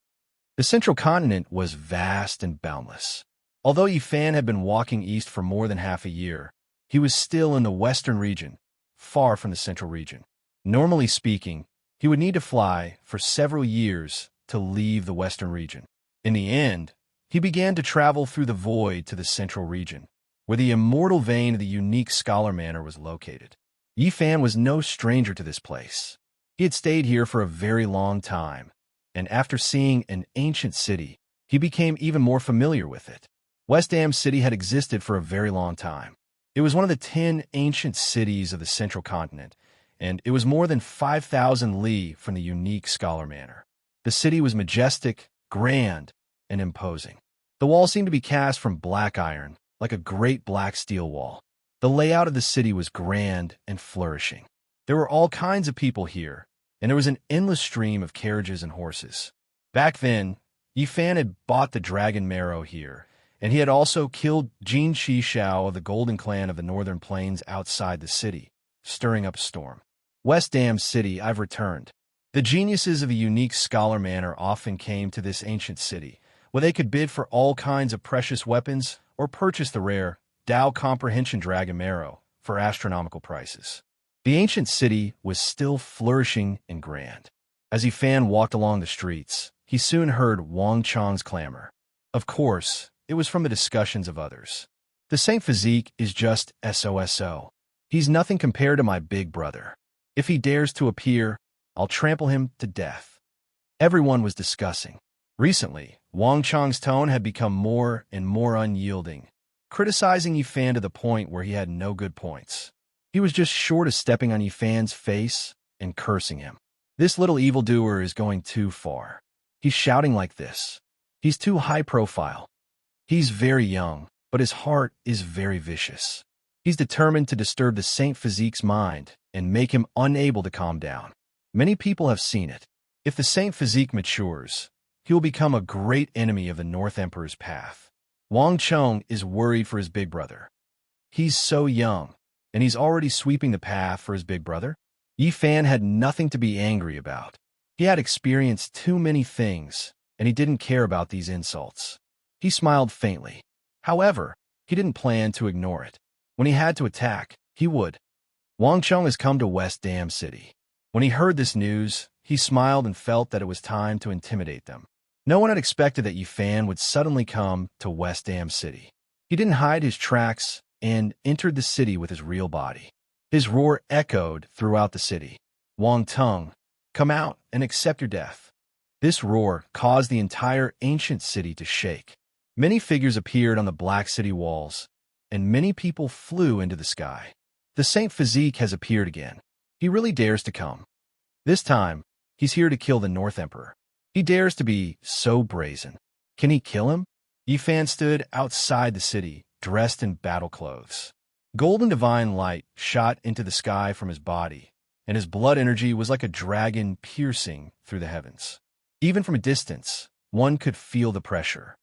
The central continent was vast and boundless. Although Yi Fan had been walking east for more than half a year, he was still in the western region, far from the central region. Normally speaking, he would need to fly for several years to leave the western region. In the end, he began to travel through the void to the central region, where the immortal vein of the unique scholar manor was located. Yi Fan was no stranger to this place. He had stayed here for a very long time, and after seeing an ancient city, he became even more familiar with it. West Dam City had existed for a very long time. It was one of the 10 ancient cities of the central continent, and it was more than 5,000 li from the unique scholar manor. The city was majestic, grand, and imposing. The walls seemed to be cast from black iron, like a great black steel wall. The layout of the city was grand and flourishing. There were all kinds of people here, and there was an endless stream of carriages and horses. Back then, Yi Fan had bought the dragon marrow here, and he had also killed Jin Shi Shao of the Golden Clan of the Northern Plains outside the city, stirring up a storm. West Dam City, I've returned. The geniuses of a unique scholar manor often came to this ancient city, where they could bid for all kinds of precious weapons or purchase the rare Dao Comprehension Dragon Marrow for astronomical prices. The ancient city was still flourishing and grand. As Yi Fan walked along the streets, he soon heard Wang Cheng's clamor. Of course, it was from the discussions of others. The Saint Physique is just SOSO. He's nothing compared to my big brother. If he dares to appear, I'll trample him to death. Everyone was discussing. Recently, Wang Cheng's tone had become more and more unyielding, criticizing Yifan to the point where he had no good points. He was just short of stepping on Yifan's face and cursing him. This little evildoer is going too far. He's shouting like this. He's too high profile. He's very young, but his heart is very vicious. He's determined to disturb the Saint Physique's mind and make him unable to calm down. Many people have seen it. If the Saint Physique matures, he will become a great enemy of the North Emperor's path. Wang Cheng is worried for his big brother. He's so young, and he's already sweeping the path for his big brother. Yifan had nothing to be angry about. He had experienced too many things, and he didn't care about these insults. He smiled faintly. However, he didn't plan to ignore it. When he had to attack, he would. Wang Cheng has come to West Dam City. When he heard this news, he smiled and felt that it was time to intimidate them. No one had expected that Yifan would suddenly come to West Dam City. He didn't hide his tracks and entered the city with his real body. His roar echoed throughout the city. Wang Tung, come out and accept your death. This roar caused the entire ancient city to shake. Many figures appeared on the black city walls, and many people flew into the sky. The Saint Physique has appeared again. He really dares to come. This time, he's here to kill the North Emperor. He dares to be so brazen. Can he kill him? Yifan stood outside the city, dressed in battle clothes. Golden divine light shot into the sky from his body, and his blood energy was like a dragon piercing through the heavens. Even from a distance, one could feel the pressure.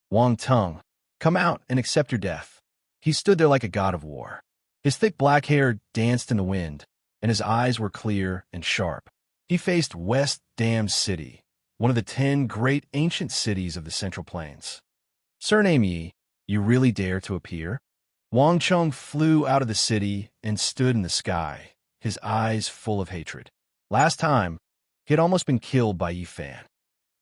Wang Tung, come out and accept your death. He stood there like a god of war. His thick black hair danced in the wind, and his eyes were clear and sharp. He faced West Dam City, one of the 10 great ancient cities of the Central Plains. Surname Yi, you really dare to appear? Wang Cheng flew out of the city and stood in the sky, his eyes full of hatred. Last time, he had almost been killed by Yifan.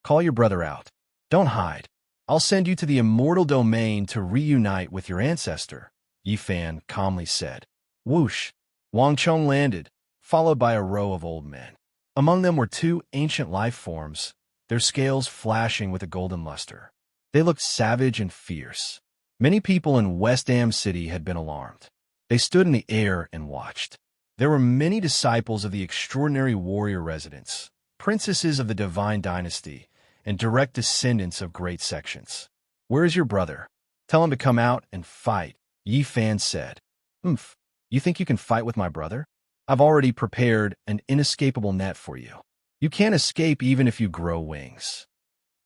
Call your brother out. Don't hide. I'll send you to the immortal domain to reunite with your ancestor, Yifan calmly said. Whoosh! Wang Cheng landed, followed by a row of old men. Among them were 2 ancient life forms, their scales flashing with a golden luster. They looked savage and fierce. Many people in West Dam City had been alarmed. They stood in the air and watched. There were many disciples of the extraordinary warrior residents, princesses of the divine dynasty, and direct descendants of great sections. Where is your brother? Tell him to come out and fight, Yifan said. You think you can fight with my brother? I've already prepared an inescapable net for you. You can't escape even if you grow wings.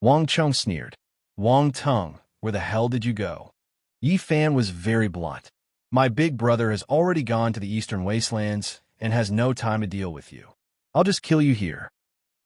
Wang Cheng sneered. Wang Tung, where the hell did you go? Yifan was very blunt. My big brother has already gone to the eastern wastelands and has no time to deal with you. I'll just kill you here.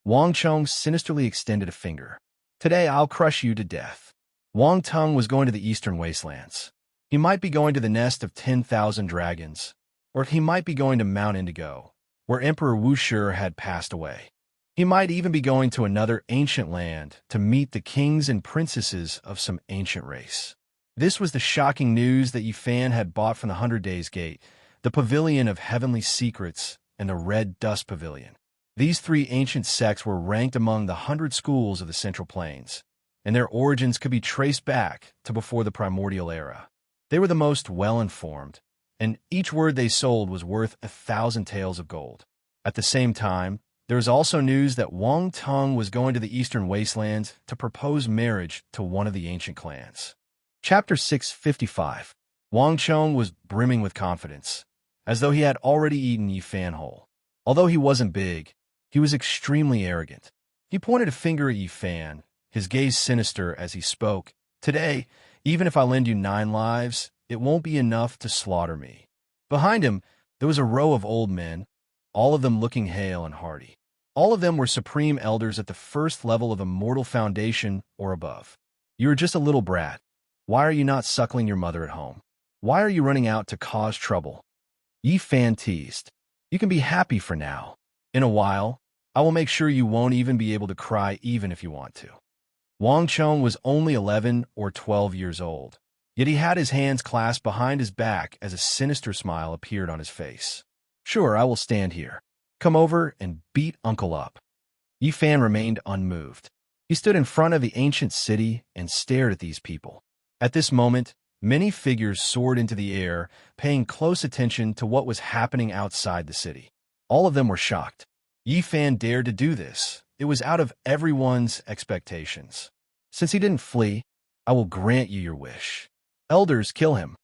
Wang Cheng sinisterly extended a finger. Today I'll crush you to death. Wang Tung was going to the eastern wastelands. He might be going to the nest of 10,000 dragons, or he might be going to Mount Indigo, where Emperor Wushi had passed away. He might even be going to another ancient land to meet the kings and princesses of some ancient race. This was the shocking news that Yifan had bought from the 100 Days Gate, the Pavilion of Heavenly Secrets, and the Red Dust Pavilion. These 3 ancient sects were ranked among the 100 schools of the Central Plains, and their origins could be traced back to before the primordial era. They were the most well-informed, and each word they sold was worth 1,000 taels of gold. At the same time, there was also news that Wang Tung was going to the eastern wastelands to propose marriage to one of the ancient clans. Chapter 655. Wang Cheng was brimming with confidence, as though he had already eaten Yifan whole. Although he wasn't big, he was extremely arrogant. He pointed a finger at Yifan, his gaze sinister as he spoke. Today, even if I lend you 9 lives, it won't be enough to slaughter me. Behind him, there was a row of old men, all of them looking hale and hearty. All of them were supreme elders at the first level of immortal foundation or above. You are just a little brat. Why are you not suckling your mother at home? Why are you running out to cause trouble? Yifan teased. You can be happy for now. In a while, I will make sure you won't even be able to cry even if you want to. Wang Cheng was only 11 or 12 years old, yet he had his hands clasped behind his back as a sinister smile appeared on his face. Sure, I will stand here. Come over and beat Uncle up. Yifan remained unmoved. He stood in front of the ancient city and stared at these people. At this moment, Many figures soared into the air, paying close attention to what was happening outside the city. All of them were shocked. Yi Fan dared to do this. It was out of everyone's expectations. Since he didn't flee, I will grant you your wish. Elders, kill him.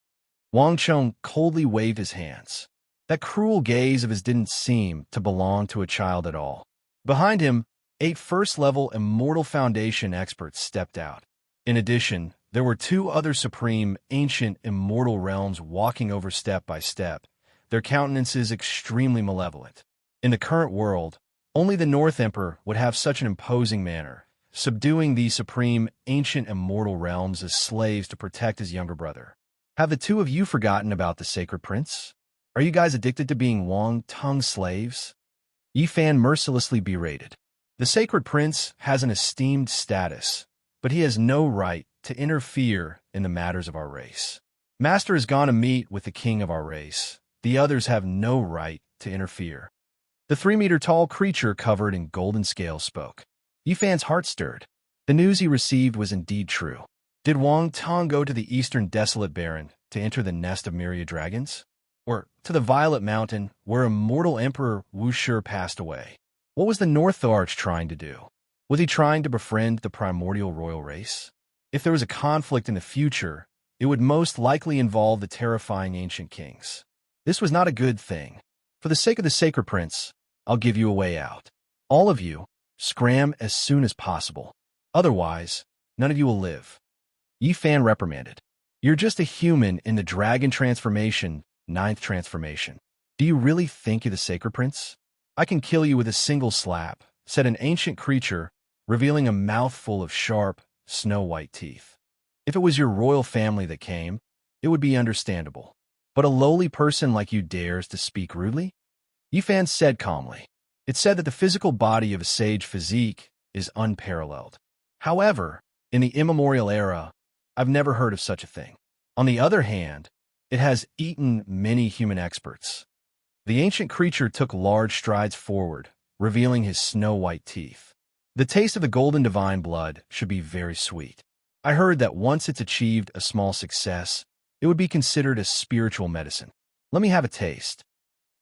Wang Chong coldly waved his hands. That cruel gaze of his didn't seem to belong to a child at all. Behind him, 8 first-level Immortal Foundation experts stepped out. In addition, there were 2 other supreme, ancient, immortal realms walking over step by step, their countenances extremely malevolent. In the current world, only the North Emperor would have such an imposing manner, subduing these supreme, ancient, immortal realms as slaves to protect his younger brother. Have the 2 of you forgotten about the Sacred Prince? Are you guys addicted to being Wang-Tung slaves? Yi Fan mercilessly berated. The Sacred Prince has an esteemed status, but he has no right to interfere in the matters of our race. Master has gone to meet with the king of our race. The others have no right to interfere. The 3-meter-tall creature covered in golden scales spoke. Yi Fan's heart stirred. The news he received was indeed true. Did Wang Tong go to the eastern desolate barren to enter the nest of myriad dragons? Or to the Violet Mountain where immortal Emperor Wu Shi passed away? What was the North Arch trying to do? Was he trying to befriend the primordial royal race? If there was a conflict in the future, it would most likely involve the terrifying ancient kings. This was not a good thing. For the sake of the Sacred Prince, I'll give you a way out. All of you, scram as soon as possible. Otherwise, none of you will live. Yi Fan reprimanded. You're just a human in the dragon transformation, 9th transformation. Do you really think you're the Sacred Prince? I can kill you with a single slap, said an ancient creature, revealing a mouthful of sharp, snow-white teeth. If it was your royal family that came, it would be understandable. But a lowly person like you dares to speak rudely? Yi Fan said calmly. It said that the physical body of a sage physique is unparalleled. However, in the immemorial era, I've never heard of such a thing. On the other hand, it has eaten many human experts. The ancient creature took large strides forward, revealing his snow-white teeth. The taste of the golden divine blood should be very sweet. I heard that once it's achieved a small success, it would be considered a spiritual medicine. Let me have a taste.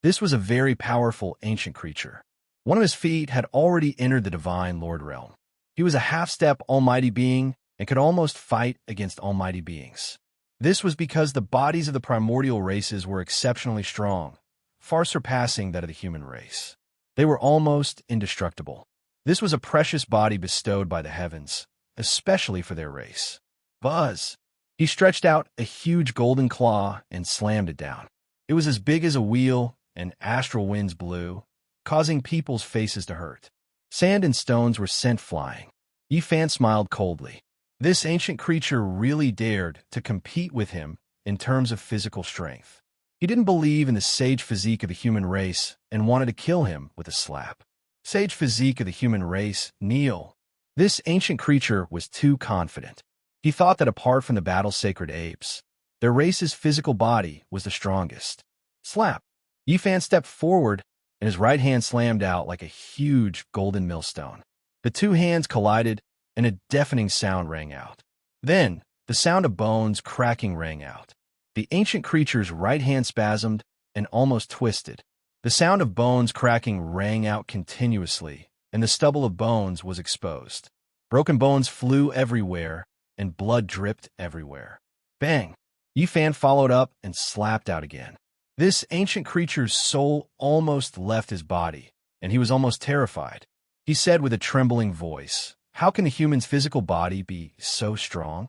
This was a very powerful ancient creature. One of his feet had already entered the divine lord realm. He was a half-step almighty being and could almost fight against almighty beings. This was because the bodies of the primordial races were exceptionally strong, far surpassing that of the human race. They were almost indestructible. This was a precious body bestowed by the heavens, especially for their race. Buzz! He stretched out a huge golden claw and slammed it down. It was as big as a wheel, and astral winds blew, causing people's faces to hurt. Sand and stones were sent flying. Yi Fan smiled coldly. This ancient creature really dared to compete with him in terms of physical strength. He didn't believe in the sage physique of the human race and wanted to kill him with a slap. Sage physique of the human race, kneel. This ancient creature was too confident. He thought that apart from the battle-sacred apes, their race's physical body was the strongest. Slap! Yi Fan stepped forward, and his right hand slammed out like a huge golden millstone. The 2 hands collided, and a deafening sound rang out. Then, the sound of bones cracking rang out. The ancient creature's right hand spasmed and almost twisted. The sound of bones cracking rang out continuously, and the stubble of bones was exposed. Broken bones flew everywhere, and blood dripped everywhere. Bang! Yi Fan followed up and slapped out again. This ancient creature's soul almost left his body, and he was almost terrified. He said with a trembling voice, "How can a human's physical body be so strong?"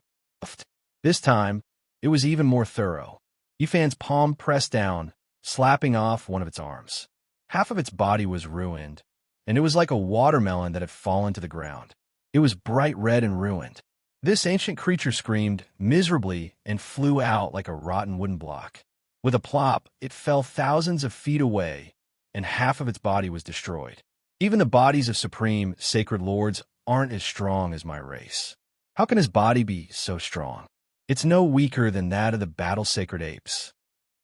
This time, it was even more thorough. Yi Fan's palm pressed down, slapping off one of its arms. Half of its body was ruined, and it was like a watermelon that had fallen to the ground. It was bright red and ruined. This ancient creature screamed miserably and flew out like a rotten wooden block. With a plop, it fell thousands of feet away, and half of its body was destroyed. Even the bodies of supreme, sacred lords aren't as strong as my race. How can his body be so strong? It's no weaker than that of the battle-sacred apes.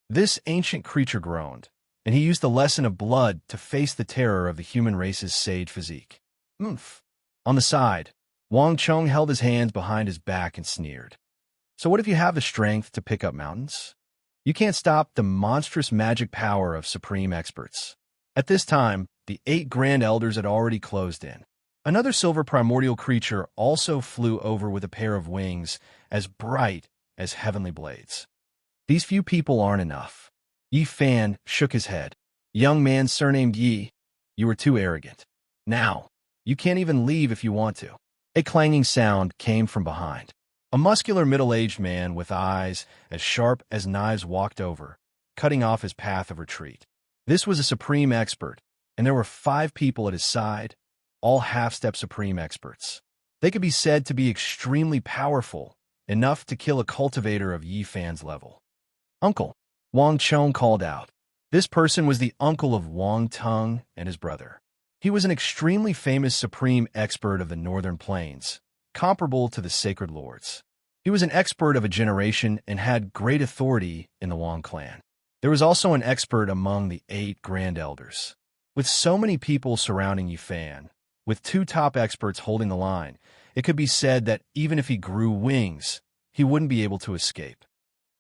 This ancient creature groaned, and he used the lesson of blood to face the terror of the human race's sage physique. Oomph! On the side, Wang Chong held his hands behind his back and sneered. So what if you have the strength to pick up mountains? You can't stop the monstrous magic power of supreme experts. At this time, the 8 Grand Elders had already closed in. Another silver primordial creature also flew over with a pair of wings as bright as heavenly blades. These few people aren't enough. Yi Fan shook his head. Young man surnamed Yi, you were too arrogant. Now, you can't even leave if you want to. A clanging sound came from behind. A muscular middle-aged man with eyes as sharp as knives walked over, cutting off his path of retreat. This was a supreme expert, and there were 5 people at his side, all half-step supreme experts. They could be said to be extremely powerful, enough to kill a cultivator of Yi Fan's level. Uncle, Wang Chong called out. This person was the uncle of Wang Tung and his brother. He was an extremely famous supreme expert of the Northern Plains, comparable to the Sacred Lords. He was an expert of a generation and had great authority in the Wang clan. There was also an expert among the 8 Grand Elders. With so many people surrounding Yi Fan, with 2 top experts holding the line, it could be said that even if he grew wings, he wouldn't be able to escape.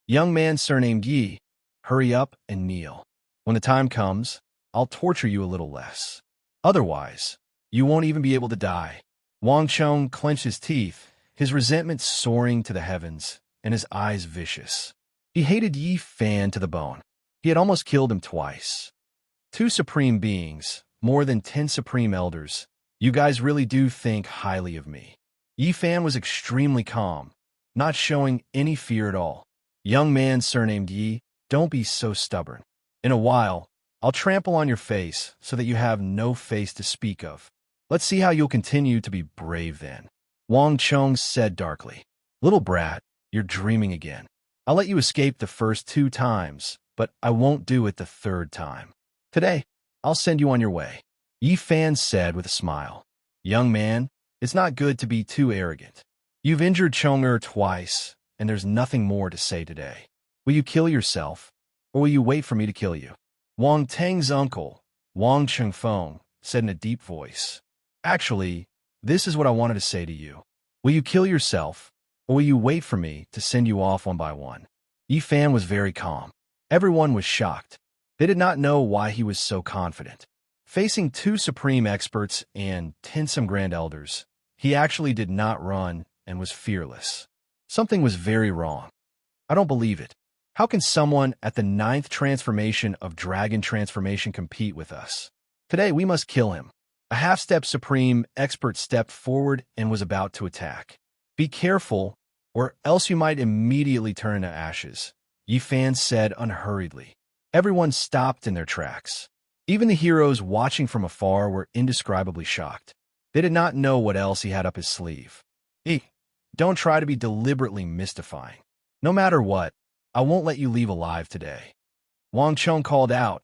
Young man surnamed Yi, hurry up and kneel. When the time comes, I'll torture you a little less. Otherwise, you won't even be able to die. Wang Chong clenched his teeth, his resentment soaring to the heavens, and his eyes vicious. He hated Yi Fan to the bone. He had almost killed him twice. 2 supreme beings, more than 10 supreme elders. You guys really do think highly of me. Yi Fan was extremely calm, not showing any fear at all. Young man surnamed Yi, don't be so stubborn. In a while, I'll trample on your face so that you have no face to speak of. Let's see how you'll continue to be brave then. Wang Chong said darkly. Little brat, you're dreaming again. I'll let you escape the first 2 times, but I won't do it the 3rd time. Today, I'll send you on your way. Yi Fan said with a smile. Young man, it's not good to be too arrogant. You've injured Chong-er twice, and there's nothing more to say today. Will you kill yourself, or will you wait for me to kill you? Wang Tang's uncle, Wang Chengfeng, said in a deep voice. Actually, this is what I wanted to say to you. Will you kill yourself, or will you wait for me to send you off one by one? Yi Fan was very calm. Everyone was shocked. They did not know why he was so confident. Facing 2 supreme experts and 10 some grand elders, he actually did not run and was fearless. Something was very wrong. I don't believe it. How can someone at the 9th transformation of Dragon Transformation compete with us? Today we must kill him. A half-step supreme expert stepped forward and was about to attack. Be careful, or else you might immediately turn into ashes, Yi Fan said unhurriedly. Everyone stopped in their tracks. Even the heroes watching from afar were indescribably shocked. They did not know what else he had up his sleeve. Don't try to be deliberately mystifying. No matter what, I won't let you leave alive today. Wang Chong called out,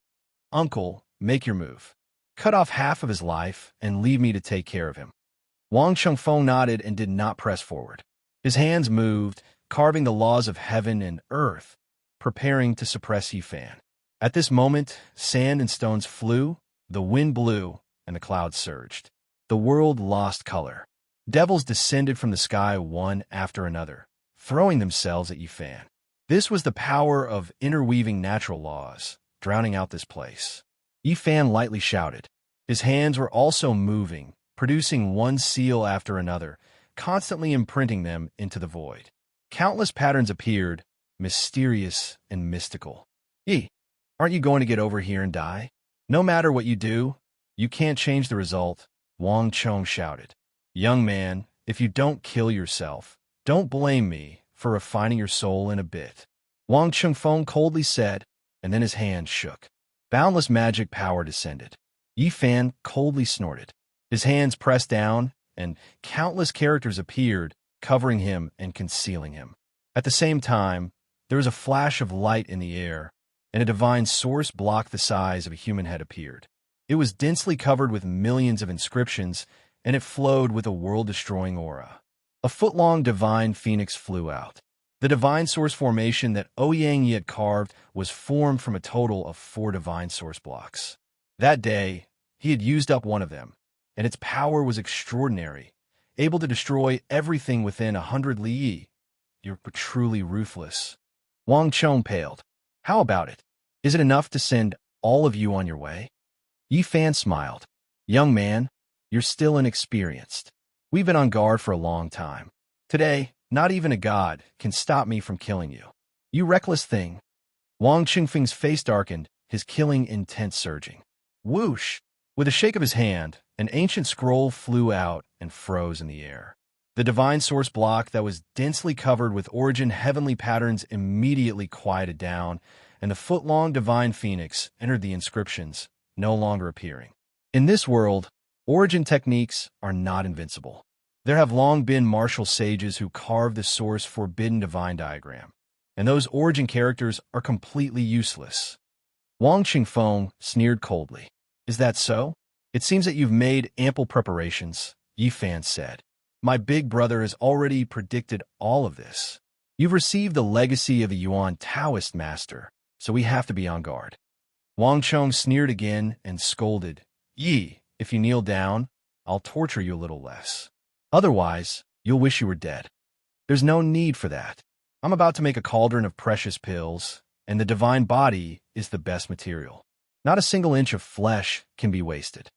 Uncle, make your move. Cut off half of his life and leave me to take care of him. Wang Chengfeng nodded and did not press forward. His hands moved, carving the laws of heaven and earth, preparing to suppress Yi Fan. At this moment, sand and stones flew, the wind blew, and the clouds surged. The world lost color. Devils descended from the sky one after another, throwing themselves at Yi Fan. This was the power of interweaving natural laws, drowning out this place. Yi Fan lightly shouted. His hands were also moving, producing one seal after another, constantly imprinting them into the void. Countless patterns appeared, mysterious and mystical. Yi, aren't you going to get over here and die? No matter what you do, you can't change the result, Wang Chong shouted. Young man, if you don't kill yourself, don't blame me for refining your soul in a bit. Wang Chengfeng coldly said, and then his hand shook. Boundless magic power descended. Yi Fan coldly snorted. His hands pressed down, and countless characters appeared, covering him and concealing him. At the same time, there was a flash of light in the air, and a divine source blocked the size of a human head appeared. It was densely covered with millions of inscriptions, and it flowed with a world-destroying aura. A foot-long divine phoenix flew out. The divine source formation that Ouyang Yi had carved was formed from a total of 4 divine source blocks. That day, he had used up one of them, and its power was extraordinary, able to destroy everything within 100 li. you're truly ruthless. Wang Chong paled. How about it? Is it enough to send all of you on your way? Yi Fan smiled. Young man, you're still inexperienced. We've been on guard for a long time. Today, not even a god can stop me from killing you. You reckless thing. Wang Qingfeng's face darkened, his killing intent surging. Whoosh! With a shake of his hand, an ancient scroll flew out and froze in the air. The divine source block that was densely covered with origin heavenly patterns immediately quieted down, and the foot-long divine phoenix entered the inscriptions, no longer appearing. In this world, origin techniques are not invincible. There have long been martial sages who carved the source forbidden divine diagram, and those origin characters are completely useless. Wang Qingfeng sneered coldly. Is that so? It seems that you've made ample preparations, Yi Fan said. My big brother has already predicted all of this. You've received the legacy of the Yuan Taoist master, so we have to be on guard. Wang Chong sneered again and scolded, Yi, if you kneel down, I'll torture you a little less. Otherwise, you'll wish you were dead. There's no need for that. I'm about to make a cauldron of precious pills, and the divine body is the best material. Not a single inch of flesh can be wasted.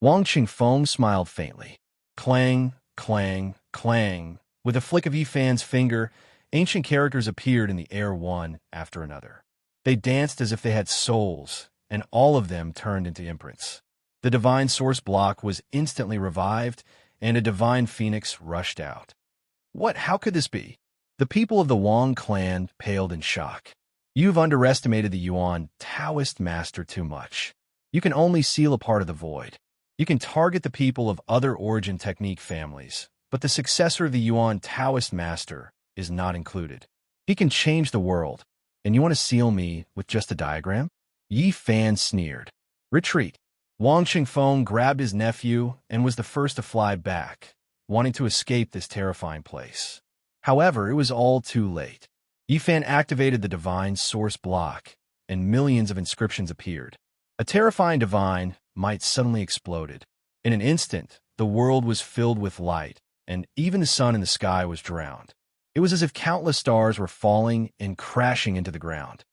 Wang Qingfeng smiled faintly. Clang, clang, clang. With a flick of Yi Fan's finger, ancient characters appeared in the air one after another. They danced as if they had souls, and all of them turned into imprints. The divine source block was instantly revived, and a divine phoenix rushed out. What? How could this be? The people of the Wang clan paled in shock. You've underestimated the Yuan Taoist master too much. You can only seal a part of the void. You can target the people of other origin technique families, but the successor of the Yuan Taoist master is not included. He can change the world, and you want to seal me with just a diagram? Yi Fan sneered. Retreat. Wang Qingfeng grabbed his nephew and was the first to fly back, wanting to escape this terrifying place. However, it was all too late. Yi Fan activated the divine source block, and millions of inscriptions appeared. A terrifying divine might suddenly exploded. In an instant, the world was filled with light, and even the sun in the sky was drowned. It was as if countless stars were falling and crashing into the ground.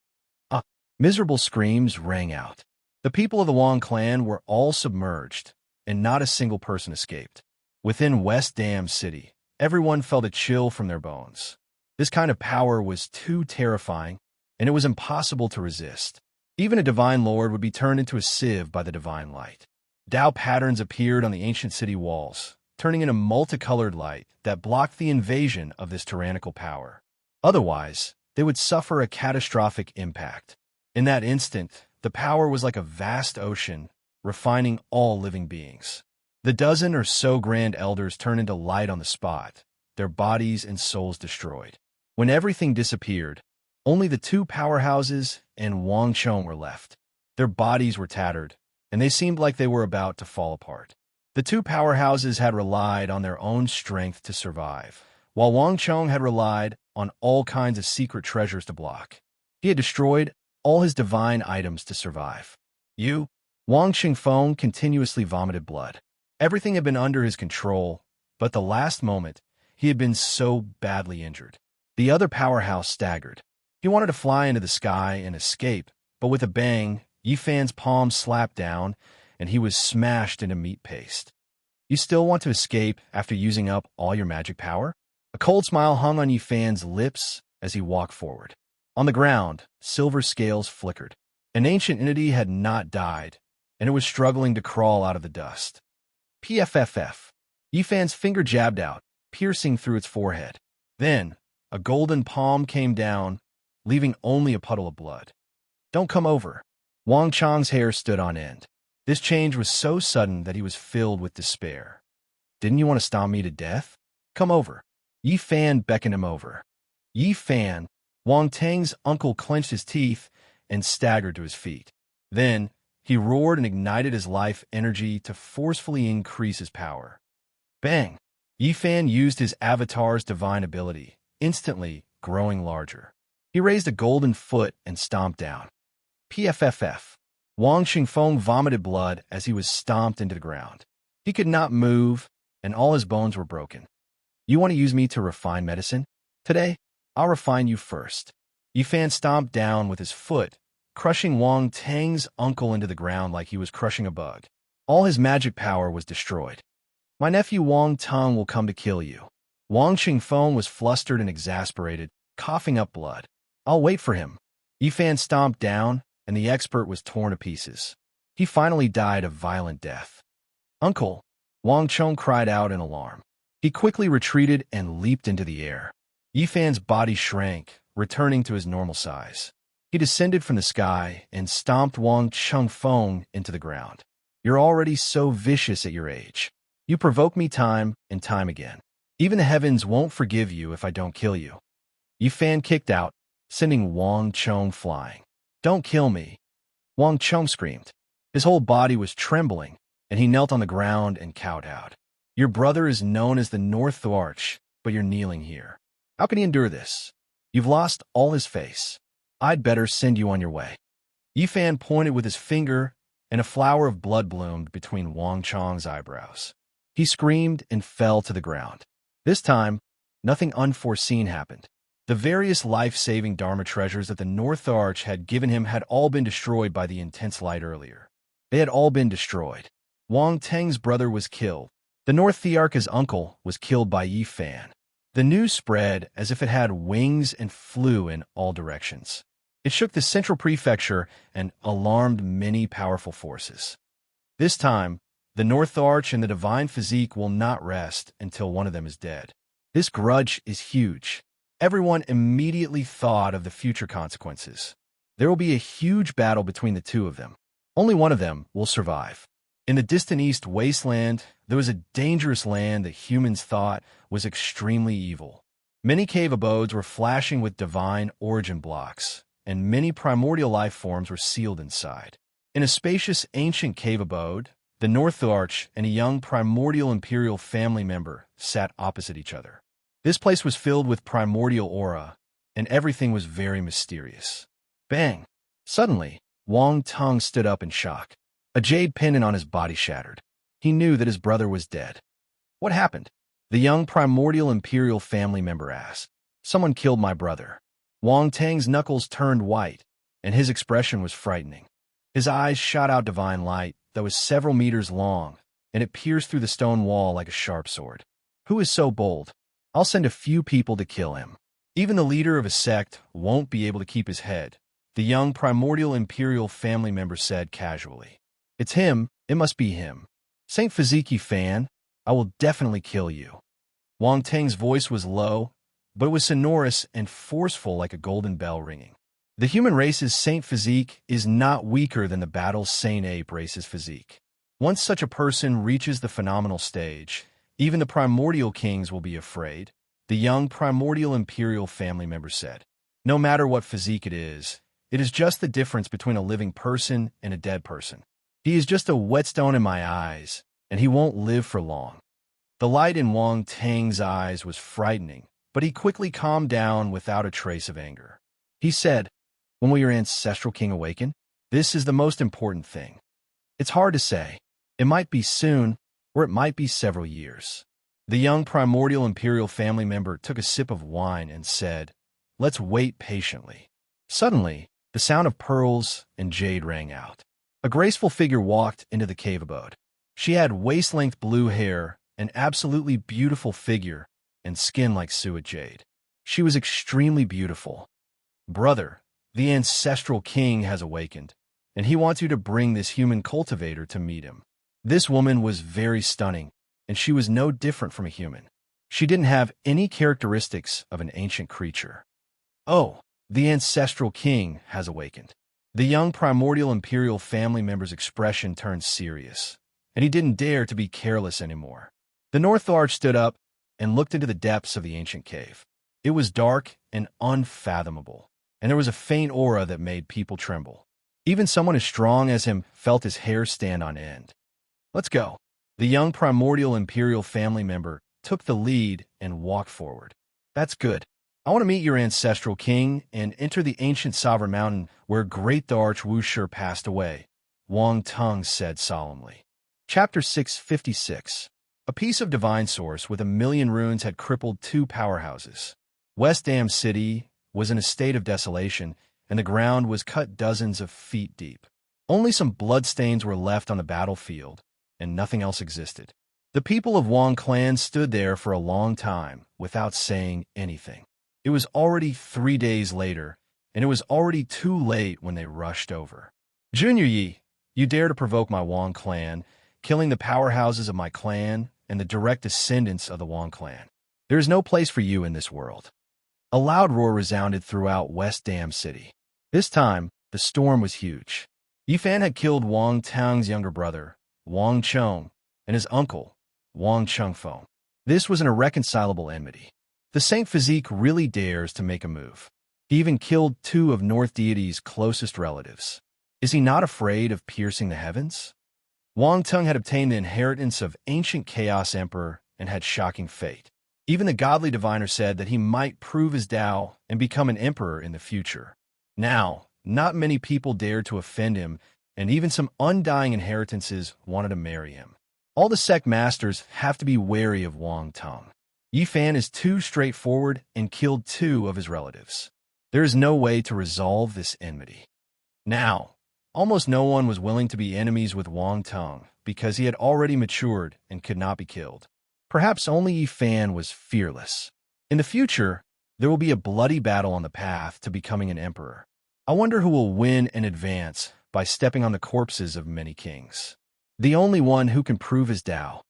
Miserable screams rang out. The people of the Wang clan were all submerged, and not a single person escaped. Within West Dam City, everyone felt a chill from their bones. This kind of power was too terrifying, and it was impossible to resist. Even a divine lord would be turned into a sieve by the divine light. Tao patterns appeared on the ancient city walls, turning into multicolored light that blocked the invasion of this tyrannical power. Otherwise, they would suffer a catastrophic impact. In that instant, the power was like a vast ocean, refining all living beings. The dozen or so grand elders turned into light on the spot, their bodies and souls destroyed. When everything disappeared, only the two powerhouses and Wang Chong were left. Their bodies were tattered, and they seemed like they were about to fall apart. The two powerhouses had relied on their own strength to survive, while Wang Chong had relied on all kinds of secret treasures to block. He had destroyed all his divine items to survive. Wang Qingfeng continuously vomited blood. Everything had been under his control, but at the last moment, he had been so badly injured. The other powerhouse staggered. He wanted to fly into the sky and escape, but with a bang, Yi Fan's palm slapped down, and he was smashed into meat paste. You still want to escape after using up all your magic power? A cold smile hung on Yi Fan's lips as he walked forward. On the ground, silver scales flickered. An ancient entity had not died, and it was struggling to crawl out of the dust. PFFF. Yi Fan's finger jabbed out, piercing through its forehead. Then, a golden palm came down, leaving only a puddle of blood. Don't come over. Wang Chong's hair stood on end. This change was so sudden that he was filled with despair. Didn't you want to stomp me to death? Come over. Yi Fan beckoned him over. Yi Fan. Wang Tang's uncle clenched his teeth and staggered to his feet. Then, he roared and ignited his life energy to forcefully increase his power. Bang! Yi Fan used his avatar's divine ability, instantly growing larger. He raised a golden foot and stomped down. PFFF. Wang Qingfeng vomited blood as he was stomped into the ground. He could not move, and all his bones were broken. You want to use me to refine medicine? Today, I'll refine you first. Yifan stomped down with his foot, crushing Wang Tang's uncle into the ground like he was crushing a bug. All his magic power was destroyed. My nephew Wang Tang will come to kill you. Wang Xingfeng was flustered and exasperated, coughing up blood. I'll wait for him. Yifan stomped down, and the expert was torn to pieces. He finally died a violent death. Uncle! Wang Chong cried out in alarm. He quickly retreated and leaped into the air. Yifan's body shrank, returning to his normal size. He descended from the sky and stomped Wang Chengfeng into the ground. You're already so vicious at your age. You provoke me time and time again. Even the heavens won't forgive you if I don't kill you. Yifan kicked out, sending Wang Chong flying. Don't kill me. Wang Chong screamed. His whole body was trembling, and he knelt on the ground and kowtowed. Your brother is known as the North Arch, but you're kneeling here. How can he endure this? You've lost all his face. I'd better send you on your way. Yifan pointed with his finger, and a flower of blood bloomed between Wang Chong's eyebrows. He screamed and fell to the ground. This time, nothing unforeseen happened. The various life-saving Dharma treasures that the North Arch had given him had all been destroyed by the intense light earlier. They had all been destroyed. Wang Tang's brother was killed. The North Thearch's uncle was killed by Yifan. The news spread as if it had wings and flew in all directions. It shook the central prefecture and alarmed many powerful forces. This time, the North Arch and the Divine Physique will not rest until one of them is dead. This grudge is huge. Everyone immediately thought of the future consequences. There will be a huge battle between the two of them. Only one of them will survive. In the distant east wasteland, there was a dangerous land that humans thought was extremely evil. Many cave abodes were flashing with divine origin blocks, and many primordial life forms were sealed inside. In a spacious ancient cave abode, the North Arch and a young primordial imperial family member sat opposite each other. This place was filled with primordial aura, and everything was very mysterious. Bang! Suddenly, Wang Tang stood up in shock. A jade pendant on his body shattered. He knew that his brother was dead. What happened? The young primordial imperial family member asked. Someone killed my brother. Wang Tang's knuckles turned white, and his expression was frightening. His eyes shot out divine light that was several meters long, and it pierced through the stone wall like a sharp sword. Who is so bold? I'll send a few people to kill him. Even the leader of a sect won't be able to keep his head, the young primordial imperial family member said casually. It's him. It must be him. Saint Physique fan, I will definitely kill you. Wang Tang's voice was low, but it was sonorous and forceful like a golden bell ringing. The human race's Saint Physique is not weaker than the battle's Saint Ape race's physique. Once such a person reaches the phenomenal stage, even the primordial kings will be afraid, the young primordial imperial family member said. No matter what physique it is just the difference between a living person and a dead person. He is just a whetstone in my eyes, and he won't live for long. The light in Wang Tang's eyes was frightening, but he quickly calmed down without a trace of anger. He said, when will your ancestral king awaken? This is the most important thing. It's hard to say. It might be soon, or it might be several years. The young primordial imperial family member took a sip of wine and said, let's wait patiently. Suddenly, the sound of pearls and jade rang out. A graceful figure walked into the cave abode. She had waist-length blue hair, an absolutely beautiful figure, and skin like suet jade. She was extremely beautiful. Brother, the ancestral king has awakened, and he wants you to bring this human cultivator to meet him. This woman was very stunning, and she was no different from a human. She didn't have any characteristics of an ancient creature. Oh, the ancestral king has awakened. The young primordial imperial family member's expression turned serious, and he didn't dare to be careless anymore. The North Arch stood up and looked into the depths of the ancient cave. It was dark and unfathomable, and there was a faint aura that made people tremble. Even someone as strong as him felt his hair stand on end. Let's go. The young primordial imperial family member took the lead and walked forward. That's good. I want to meet your ancestral king and enter the ancient sovereign mountain where great the Arch Wuxi passed away, Wang Tang said solemnly. Chapter 656. A piece of divine source with 1,000,000 runes had crippled two powerhouses. West Dam City was in a state of desolation, and the ground was cut dozens of feet deep. Only some bloodstains were left on the battlefield, and nothing else existed. The people of Wang clan stood there for a long time without saying anything. It was already 3 days later, and it was already too late when they rushed over. Junior Yi, you dare to provoke my Wang clan, killing the powerhouses of my clan and the direct descendants of the Wang clan. There is no place for you in this world. A loud roar resounded throughout West Dam City. This time, the storm was huge. Yifan had killed Wang Tang's younger brother, Wang Cheng, and his uncle, Wang Chengfeng. This was an irreconcilable enmity. The Saint Physique really dares to make a move. He even killed 2 of North Deity's closest relatives. Is he not afraid of piercing the heavens? Wang Teng had obtained the inheritance of ancient Chaos Emperor and had shocking fate. Even the godly diviner said that he might prove his Tao and become an emperor in the future. Now, not many people dared to offend him, and even some undying inheritances wanted to marry him. All the sect masters have to be wary of Wang Teng. Yifan is too straightforward and killed 2 of his relatives. There is no way to resolve this enmity. Now, almost no one was willing to be enemies with Wang Teng because he had already matured and could not be killed. Perhaps only Yifan was fearless. In the future, there will be a bloody battle on the path to becoming an emperor. I wonder who will win and advance by stepping on the corpses of many kings. The only one who can prove his Tao.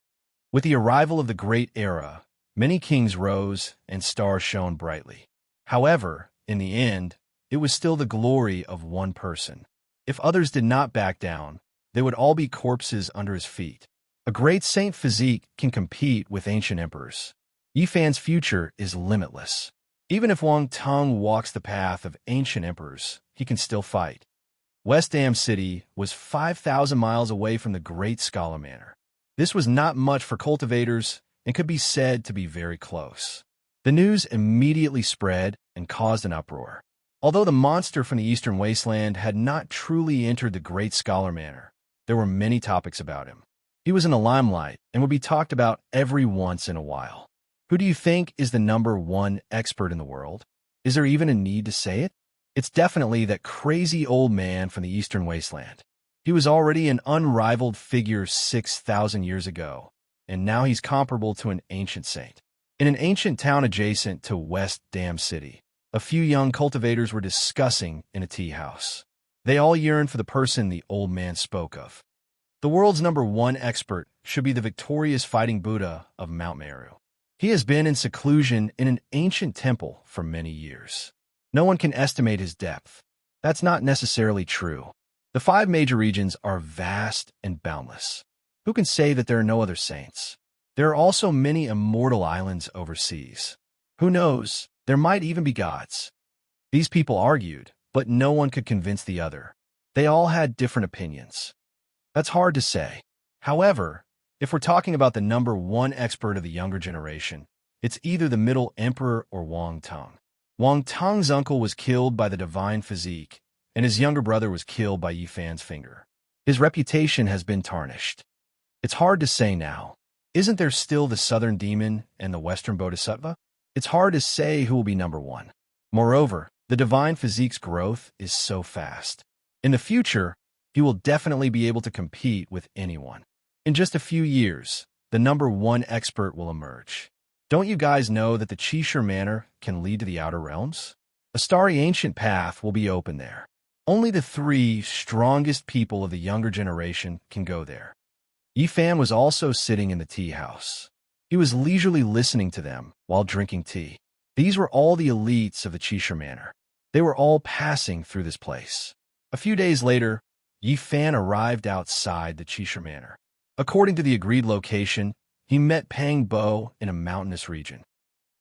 With the arrival of the Great Era, many kings rose and stars shone brightly. However, in the end, it was still the glory of one person. If others did not back down, they would all be corpses under his feet. A great Saint Physique can compete with ancient emperors. Yifan's future is limitless. Even if Wang Teng walks the path of ancient emperors, he can still fight. West Dam City was 5,000 miles away from the Great Scholar Manor. This was not much for cultivators and could be said to be very close. The news immediately spread and caused an uproar. Although the monster from the Eastern Wasteland had not truly entered the Great Scholar Manor, there were many topics about him. He was in the limelight and would be talked about every once in a while. Who do you think is the #1 expert in the world? Is there even a need to say it? It's definitely that crazy old man from the Eastern Wasteland. He was already an unrivaled figure 6,000 years ago, and now he's comparable to an ancient saint. In an ancient town adjacent to West Dam City, a few young cultivators were discussing in a tea house. They all yearned for the person the old man spoke of. The world's #1 expert should be the victorious fighting Buddha of Mount Meru. He has been in seclusion in an ancient temple for many years. No one can estimate his depth. That's not necessarily true. The 5 major regions are vast and boundless. Who can say that there are no other saints? There are also many immortal islands overseas. Who knows? There might even be gods. These people argued, but no one could convince the other. They all had different opinions. That's hard to say. However, if we're talking about the #1 expert of the younger generation, it's either the Middle Emperor or Wang Teng. Wang Teng's uncle was killed by the Divine Physique, and his younger brother was killed by Yifan's finger. His reputation has been tarnished. It's hard to say now. Isn't there still the Southern Demon and the Western Bodhisattva? It's hard to say who will be #1. Moreover, the Divine Physique's growth is so fast. In the future, he will definitely be able to compete with anyone. In just a few years, the #1 expert will emerge. Don't you guys know that the Qishir Manor can lead to the Outer Realms? A starry ancient path will be open there. Only the 3 strongest people of the younger generation can go there. Yifan was also sitting in the tea house. He was leisurely listening to them while drinking tea. These were all the elites of the Qishir Manor. They were all passing through this place. A few days later, Yifan arrived outside the Qishir Manor. According to the agreed location, he met Pang Bo in a mountainous region.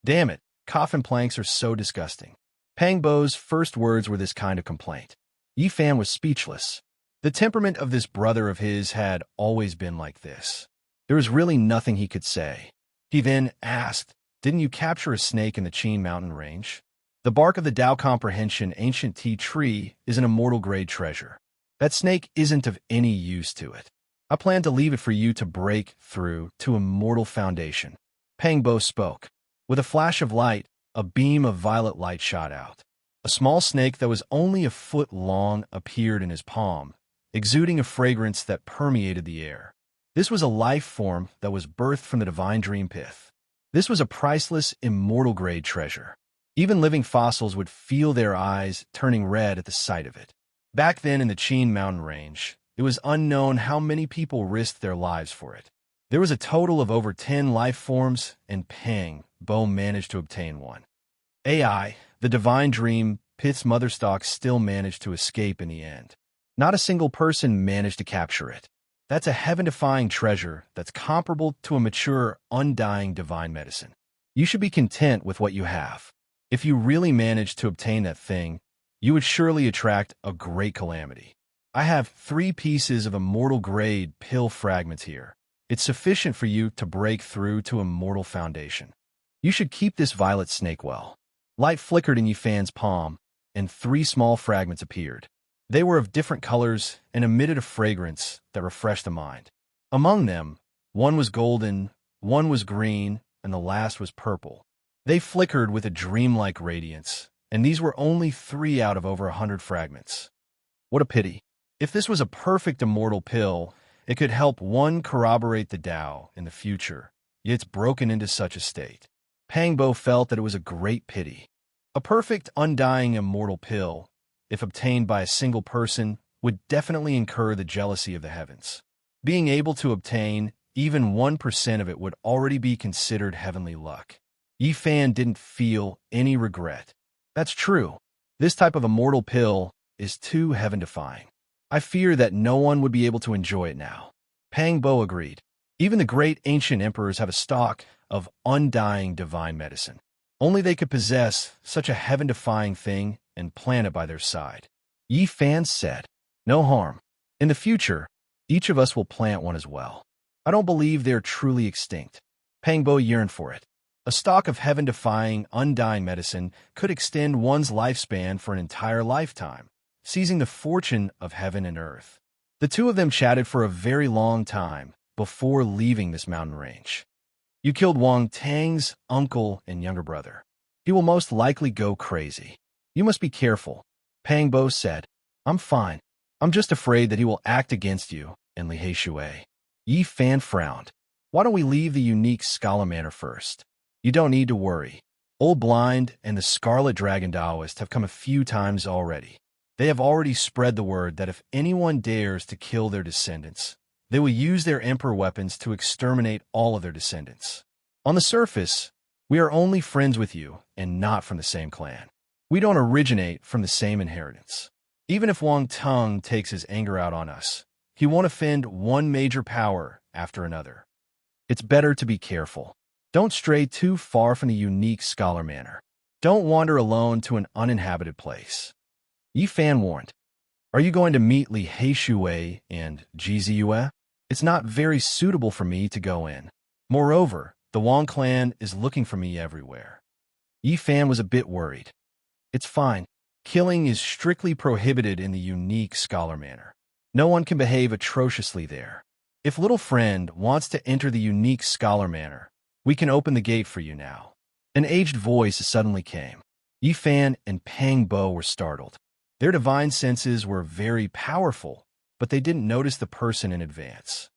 Damn it, coffin planks are so disgusting. Pang Bo's first words were this kind of complaint. Yifan was speechless. The temperament of this brother of his had always been like this. There was really nothing he could say. He then asked, "Didn't you capture a snake in the Qin mountain range?" The bark of the Tao Comprehension ancient tea tree is an immortal grade treasure. That snake isn't of any use to it. I plan to leave it for you to break through to immortal foundation. Pang Bo spoke. With a flash of light, A beam of violet light shot out. A small snake that was only a foot long appeared in his palm, exuding a fragrance that permeated the air. This was a life form that was birthed from the divine dream pith. This was a priceless, immortal-grade treasure. Even living fossils would feel their eyes turning red at the sight of it. Back then in the Chin mountain range, it was unknown how many people risked their lives for it. There was a total of over 10 life forms, and Pang Bo managed to obtain one. AI, the divine dream, Pith's motherstock still managed to escape in the end. Not a single person managed to capture it. That's a heaven-defying treasure that's comparable to a mature, undying divine medicine. You should be content with what you have. If you really managed to obtain that thing, you would surely attract a great calamity. I have 3 pieces of immortal-grade pill fragments here. It's sufficient for you to break through to immortal foundation. You should keep this violet snake well. Light flickered in Yifan's palm, and 3 small fragments appeared. They were of different colors and emitted a fragrance that refreshed the mind. Among them, one was golden, one was green, and the last was purple. They flickered with a dreamlike radiance, and these were only 3 out of over 100 fragments. What a pity. If this was a perfect immortal pill, it could help one corroborate the Tao in the future, yet it's broken into such a state. Pang Bo felt that it was a great pity. A perfect, undying immortal pill, if obtained by a single person, would definitely incur the jealousy of the heavens. Being able to obtain even 1% of it would already be considered heavenly luck. Yifan didn't feel any regret. That's true. This type of immortal pill is too heaven-defying. I fear that no one would be able to enjoy it now. Pang Bo agreed. Even the great ancient emperors have a stock of undying divine medicine. Only they could possess such a heaven-defying thing and plant it by their side. Yifan said, "No harm. In the future, each of us will plant one as well. I don't believe they're truly extinct." Pang Bo yearned for it. A stock of heaven-defying, undying medicine could extend one's lifespan for an entire lifetime, seizing the fortune of heaven and earth. The two of them chatted for a very long time before leaving this mountain range. "You killed Wang Tang's uncle and younger brother. He will most likely go crazy. You must be careful," Pang Bo said. "I'm fine. I'm just afraid that he will act against you and Li Heishui." Yifan frowned. "Why don't we leave the unique Scholar Manor first? You don't need to worry. Old Blind and the Scarlet Dragon Taoist have come a few times already. They have already spread the word that if anyone dares to kill their descendants, they will use their emperor weapons to exterminate all of their descendants. On the surface, we are only friends with you and not from the same clan. We don't originate from the same inheritance. Even if Wang Tung takes his anger out on us, he won't offend one major power after another. It's better to be careful. Don't stray too far from the unique Scholar Manor. Don't wander alone to an uninhabited place." Yifan warned, "Are you going to meet Li Heishui and Jiziyue? It's not very suitable for me to go in. Moreover, the Wang clan is looking for me everywhere." Yifan was a bit worried. "It's fine. Killing is strictly prohibited in the unique Scholar Manor. No one can behave atrociously there. If little friend wants to enter the unique Scholar Manor, we can open the gate for you now." An aged voice suddenly came. Yifan and Pang Bo were startled. Their divine senses were very powerful, but they didn't notice the person in advance.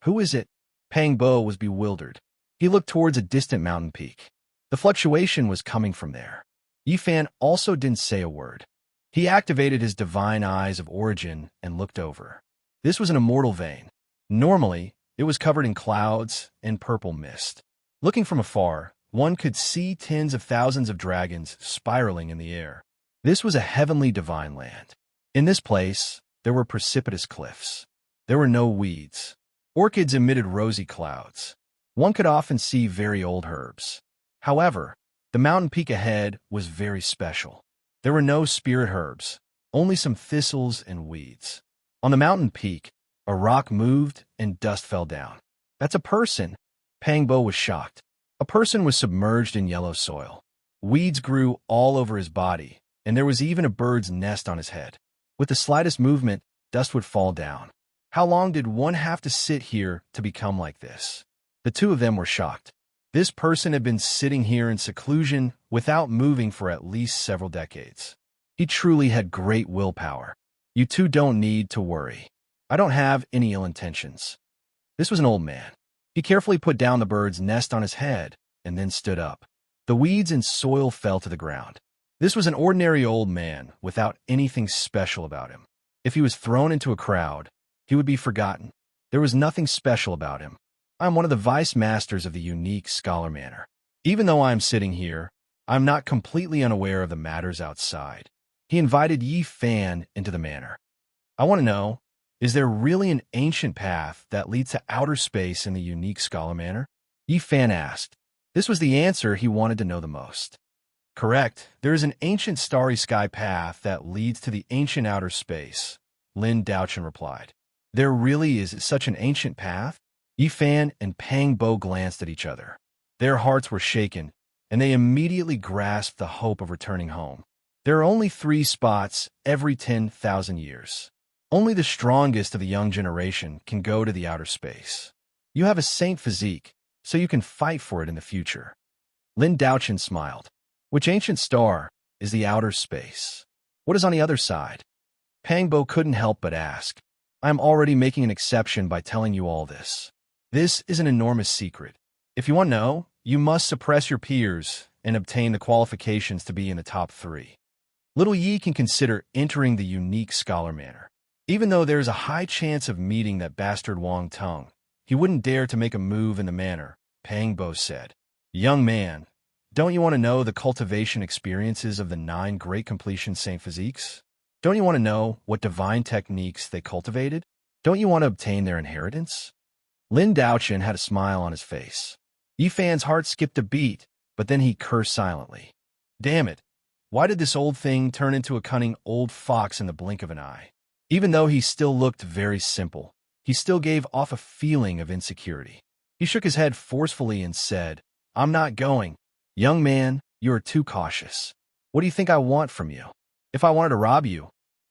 "Who is it?" Pang Bo was bewildered. He looked towards a distant mountain peak. The fluctuation was coming from there. Yifan also didn't say a word. He activated his divine eyes of origin and looked over. This was an immortal vein. Normally, it was covered in clouds and purple mist. Looking from afar, one could see tens of thousands of dragons spiraling in the air. This was a heavenly divine land. In this place, there were precipitous cliffs. There were no weeds. Orchids emitted rosy clouds. One could often see very old herbs. However, the mountain peak ahead was very special. There were no spirit herbs, only some thistles and weeds. On the mountain peak, a rock moved and dust fell down. "That's a person." Pang Bo was shocked. A person was submerged in yellow soil. Weeds grew all over his body, and there was even a bird's nest on his head. With the slightest movement, dust would fall down. How long did one have to sit here to become like this? The two of them were shocked. This person had been sitting here in seclusion without moving for at least several decades. He truly had great willpower. You two don't need to worry. I don't have any ill intentions. This was an old man. He carefully put down the bird's nest on his head and then stood up. The weeds and soil fell to the ground. This was an ordinary old man without anything special about him. If he was thrown into a crowd, he would be forgotten. There was nothing special about him. I am one of the vice masters of the unique Scholar Manor. Even though I am sitting here, I am not completely unaware of the matters outside. He invited Yi Fan into the manor. I want to know, is there really an ancient path that leads to outer space in the unique Scholar Manor? Yi Fan asked. This was the answer he wanted to know the most. Correct. There is an ancient starry sky path that leads to the ancient outer space, Lin Daochen replied. There really is such an ancient path? Yi Fan and Pang Bo glanced at each other. Their hearts were shaken, and they immediately grasped the hope of returning home. There are only 3 spots every 10,000 years. Only the strongest of the young generation can go to the outer space. You have a saint physique, so you can fight for it in the future. Lin Daochen smiled. Which ancient star is the outer space? What is on the other side? Pang Bo couldn't help but ask. I am already making an exception by telling you all this. This is an enormous secret. If you want to know, you must suppress your peers and obtain the qualifications to be in the top 3. Little Yi can consider entering the unique Scholar Manor. Even though there is a high chance of meeting that bastard Wang Tung, he wouldn't dare to make a move in the manor, Pang Bo said. Young man, don't you want to know the cultivation experiences of the 9 great completion Saint Physiques? Don't you want to know what divine techniques they cultivated? Don't you want to obtain their inheritance? Lin Daochen had a smile on his face. Yi Fan's heart skipped a beat, but then he cursed silently. Damn it! Why did this old thing turn into a cunning old fox in the blink of an eye? Even though he still looked very simple, he still gave off a feeling of insecurity. He shook his head forcefully and said, I'm not going. Young man, you are too cautious. What do you think I want from you? If I wanted to rob you,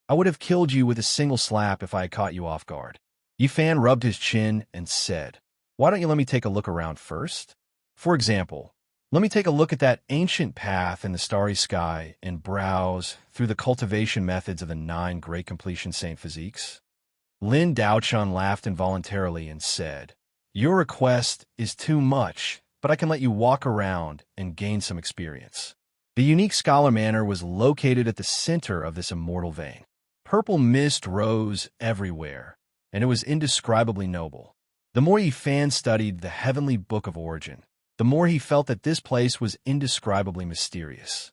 I would have killed you with a single slap if I had caught you off guard. Yi Fan rubbed his chin and said, why don't you let me take a look around first? For example, let me take a look at that ancient path in the starry sky and browse through the cultivation methods of the 9 great completion Saint Physiques. Lin Daochen laughed involuntarily and said, your request is too much, but I can let you walk around and gain some experience. The unique Scholar Manor was located at the center of this immortal vein. Purple mist rose everywhere, and it was indescribably noble. The more Yi Fan studied the heavenly book of origin, the more he felt that this place was indescribably mysterious.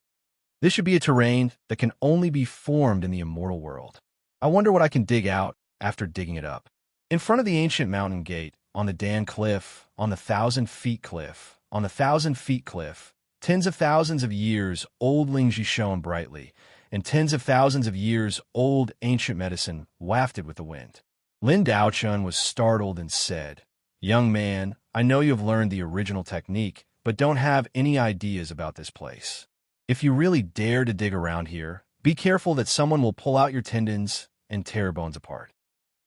This should be a terrain that can only be formed in the immortal world. I wonder what I can dig out after digging it up. In front of the ancient mountain gate, on the Dan Cliff, on the 1,000-feet cliff, on the 1,000-feet cliff, tens of thousands of years old Lingji shone brightly, and tens of thousands of years old ancient medicine wafted with the wind. Lin Daochen was startled and said, young man, I know you have learned the original technique, but don't have any ideas about this place. If you really dare to dig around here, be careful that someone will pull out your tendons and tear your bones apart.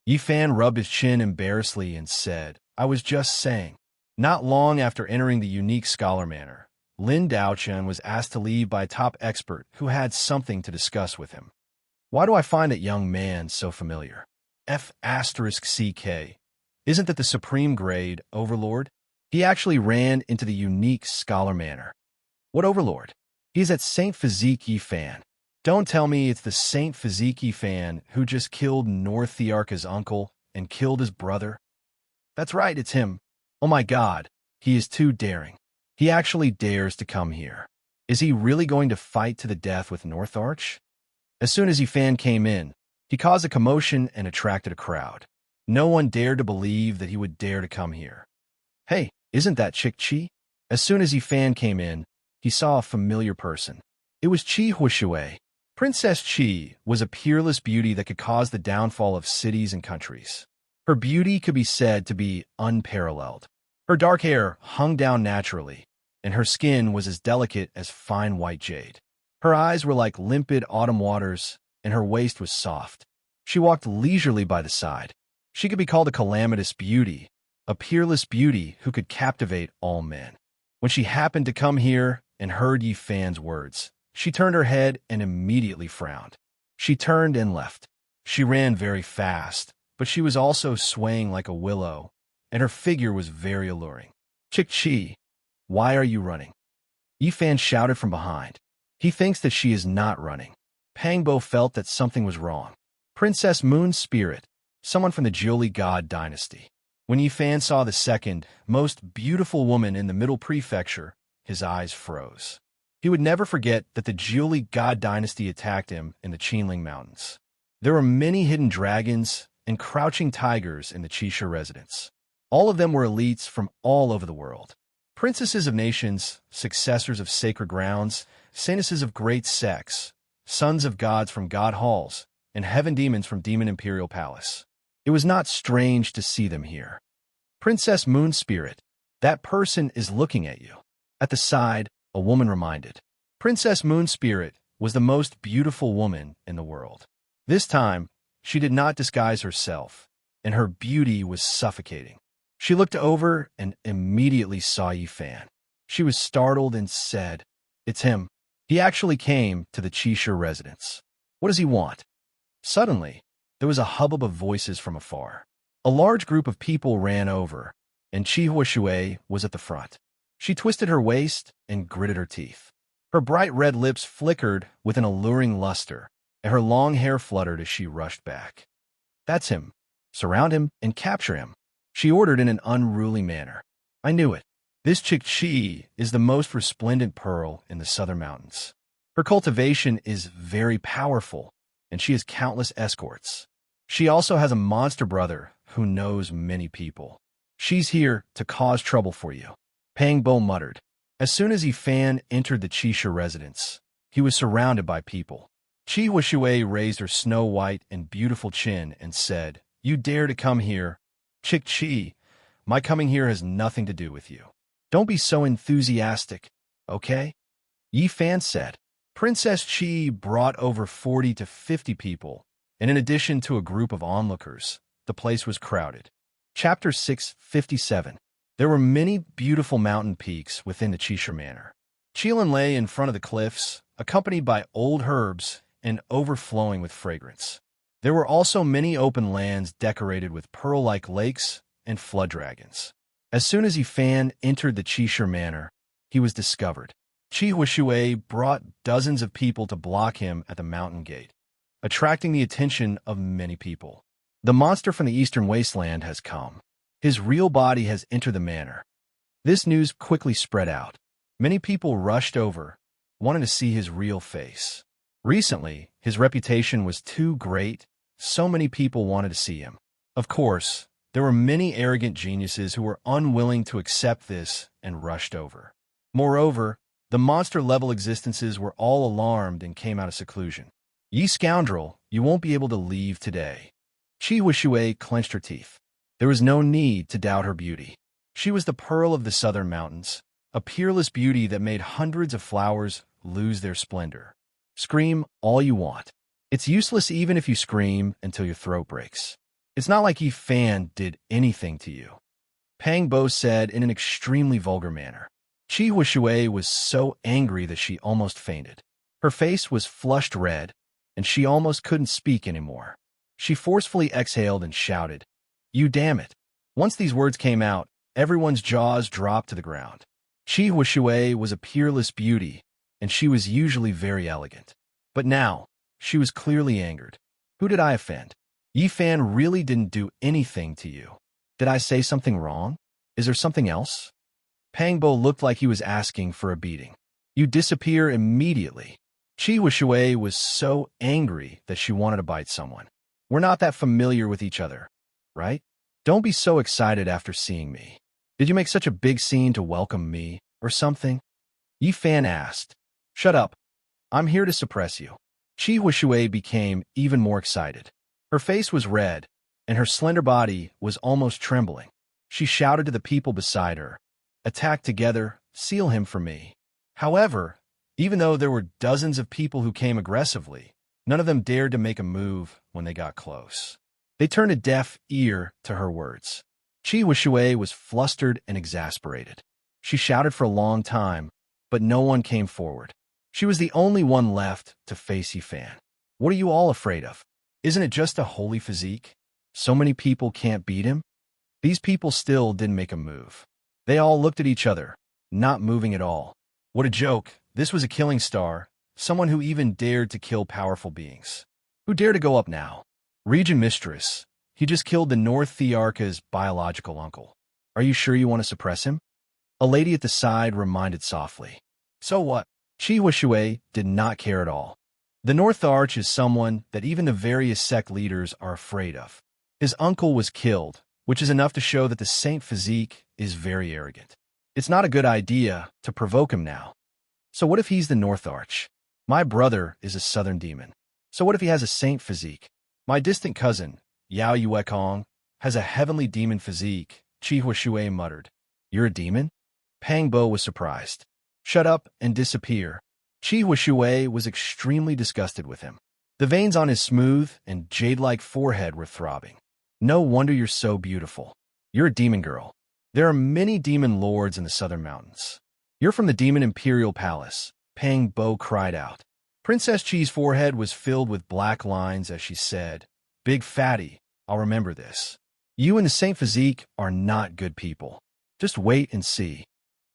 Yi Fan rubbed his chin embarrassedly and said, I was just saying. Not long after entering the unique Scholar Manor, Lin Daochen was asked to leave by a top expert who had something to discuss with him. Why do I find that young man so familiar? F***CK. Isn't that the supreme grade overlord? He actually ran into the unique Scholar Manor. What overlord? He's at Saint Physique Yi Fan. Don't tell me it's the Saint Physique Yi Fan who just killed North Thearka's uncle and killed his brother. That's right, it's him. Oh my god, he is too daring. He actually dares to come here. Is he really going to fight to the death with Northarch? As soon as Yi Fan came in, he caused a commotion and attracted a crowd. No one dared to believe that he would dare to come here. Hey, isn't that Chick Chi? As soon as Yi Fan came in, he saw a familiar person. It was Chi Huishui. Princess Chi was a peerless beauty that could cause the downfall of cities and countries. Her beauty could be said to be unparalleled. Her dark hair hung down naturally, and her skin was as delicate as fine white jade. Her eyes were like limpid autumn waters, and her waist was soft. She walked leisurely by the side. She could be called a calamitous beauty, a peerless beauty who could captivate all men. When she happened to come here and heard Yi Fan's words, she turned her head and immediately frowned. She turned and left. She ran very fast, but she was also swaying like a willow, and her figure was very alluring. Chi, why are you running? Yi Fan shouted from behind. He thinks that she is not running. Pangbo felt that something was wrong. Princess Moon's spirit, someone from the Jiuli God dynasty. When Yi Fan saw the second, most beautiful woman in the Middle Prefecture, his eyes froze. He would never forget that the Jiuli God dynasty attacked him in the Qinling Mountains. There were many hidden dragons and crouching tigers in the Qisha residence. All of them were elites from all over the world. Princesses of nations, successors of sacred grounds, saintesses of great sects, sons of gods from god halls, and heaven demons from demon imperial palace. It was not strange to see them here. Princess Moon Spirit, that person is looking at you. At the side, a woman reminded. Princess Moon Spirit was the most beautiful woman in the world. This time, she did not disguise herself, and her beauty was suffocating. She looked over and immediately saw Yi Fan. She was startled and said, "It's him." He actually came to the Qisha residence. What does he want? Suddenly, there was a hubbub of voices from afar. A large group of people ran over, and Qi Huashui was at the front. She twisted her waist and gritted her teeth. Her bright red lips flickered with an alluring luster, and her long hair fluttered as she rushed back. That's him. Surround him and capture him, she ordered in an unruly manner. I knew it. This chick Qi is the most resplendent pearl in the southern mountains. Her cultivation is very powerful, and she has countless escorts. She also has a monster brother who knows many people. She's here to cause trouble for you, Pang Bo muttered. As soon as Yi Fan entered the Qisha residence, he was surrounded by people. Qi Huashui raised her snow-white and beautiful chin and said, You dare to come here? Chick Qi, my coming here has nothing to do with you. Don't be so enthusiastic, okay? Yi Fan said. Princess Qi brought over 40 to 50 people, and in addition to a group of onlookers, the place was crowded. Chapter 657. There were many beautiful mountain peaks within the Qisha Manor. Qilin lay in front of the cliffs, accompanied by old herbs and overflowing with fragrance. There were also many open lands decorated with pearl-like lakes and flood dragons. As soon as Yi Fan entered the Qisha Manor, he was discovered. Qi Huashui brought dozens of people to block him at the mountain gate, attracting the attention of many people. The monster from the eastern wasteland has come. His real body has entered the manor. This news quickly spread out. Many people rushed over, wanting to see his real face. Recently, his reputation was too great, so many people wanted to see him. Of course, there were many arrogant geniuses who were unwilling to accept this and rushed over. Moreover, the monster-level existences were all alarmed and came out of seclusion. Ye scoundrel, you won't be able to leave today. Qi Huashui clenched her teeth. There was no need to doubt her beauty. She was the pearl of the southern mountains, a peerless beauty that made hundreds of flowers lose their splendor. Scream all you want. It's useless even if you scream until your throat breaks. It's not like Yi Fan did anything to you, Pang Bo said in an extremely vulgar manner. Qi Huashui was so angry that she almost fainted. Her face was flushed red, and she almost couldn't speak anymore. She forcefully exhaled and shouted, You damn it. Once these words came out, everyone's jaws dropped to the ground. Qi Huashui was a peerless beauty, and she was usually very elegant. But now, she was clearly angered. Who did I offend? Yi Fan really didn't do anything to you. Did I say something wrong? Is there something else? Pang Bo looked like he was asking for a beating. You disappear immediately. Qi Huashui was so angry that she wanted to bite someone. We're not that familiar with each other, right? Don't be so excited after seeing me. Did you make such a big scene to welcome me, or something? Yi Fan asked. Shut up. I'm here to suppress you. Qi Huashui became even more excited. Her face was red, and her slender body was almost trembling. She shouted to the people beside her, Attack together, seal him for me. However, even though there were dozens of people who came aggressively, none of them dared to make a move when they got close. They turned a deaf ear to her words. Qi Huashui was flustered and exasperated. She shouted for a long time, but no one came forward. She was the only one left to face Yifan. What are you all afraid of? Isn't it just a holy physique? So many people can't beat him? These people still didn't make a move. They all looked at each other, not moving at all. What a joke. This was a killing star, someone who even dared to kill powerful beings. Who dared to go up now? Region Mistress. He just killed the North Thearcha's biological uncle. Are you sure you want to suppress him? A lady at the side reminded softly. So what? Chi Huishui did not care at all. The North Arch is someone that even the various sect leaders are afraid of. His uncle was killed, which is enough to show that the Saint Physique is very arrogant. It's not a good idea to provoke him now. So what if he's the North Arch? My brother is a Southern demon. So what if he has a Saint Physique? My distant cousin, Yao Yuekong, has a heavenly demon physique, Chi Huishui muttered. You're a demon? Pang Bo was surprised. Shut up and disappear. Chi Huishui was extremely disgusted with him. The veins on his smooth and jade-like forehead were throbbing. No wonder you're so beautiful. You're a demon girl. There are many demon lords in the Southern Mountains. You're from the Demon Imperial Palace, Pang Bo cried out. Princess Chi's forehead was filled with black lines as she said, Big fatty, I'll remember this. You and the Saint Physique are not good people. Just wait and see.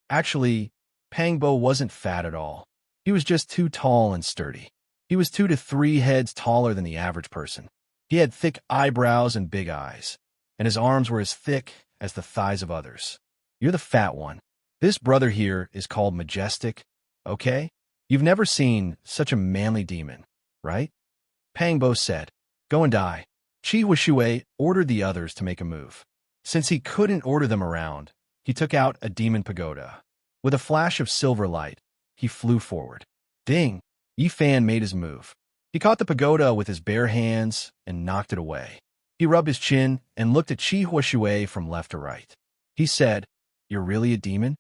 Actually, Pang Bo wasn't fat at all. He was just too tall and sturdy. He was 2 to 3 heads taller than the average person. He had thick eyebrows and big eyes, and his arms were as thick as the thighs of others. You're the fat one. This brother here is called Majestic, okay? You've never seen such a manly demon, right? Pang Bo said, Go and die. Chi Huishui ordered the others to make a move. Since he couldn't order them around, he took out a demon pagoda. With a flash of silver light, he flew forward. Ding! Yifan made his move. He caught the pagoda with his bare hands and knocked it away. He rubbed his chin and looked at Chi Huishui from left to right. He said, You're really a demon?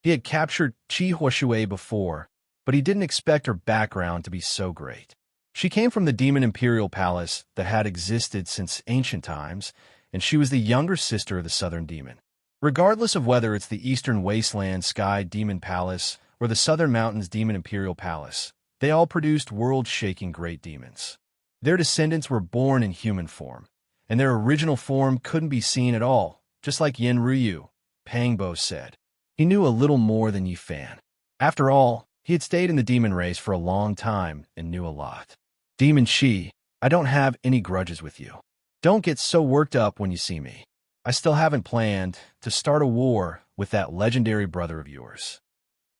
He had captured Chi Huishui before, but he didn't expect her background to be so great. She came from the Demon Imperial Palace that had existed since ancient times, and she was the younger sister of the Southern Demon. Regardless of whether it's the Eastern Wasteland Sky Demon Palace or the Southern Mountains Demon Imperial Palace, they all produced world-shaking great demons. Their descendants were born in human form, and their original form couldn't be seen at all, just like Yen Ryu, Pang Bo said. He knew a little more than Yifan. After all, he had stayed in the demon race for a long time and knew a lot. Demon Chi, I don't have any grudges with you. Don't get so worked up when you see me. I still haven't planned to start a war with that legendary brother of yours.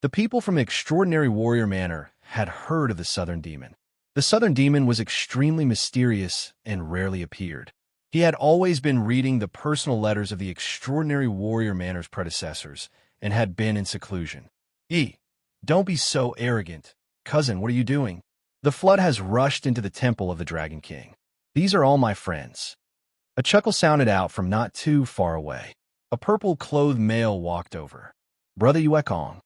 The people from Extraordinary Warrior Manor had heard of the Southern Demon. The Southern Demon was extremely mysterious and rarely appeared. He had always been reading the personal letters of the Extraordinary Warrior Manor's predecessors and had been in seclusion. Don't be so arrogant. Cousin, what are you doing? The flood has rushed into the temple of the Dragon King. These are all my friends. A chuckle sounded out from not too far away. A purple-clothed male walked over. Brother Yuekong.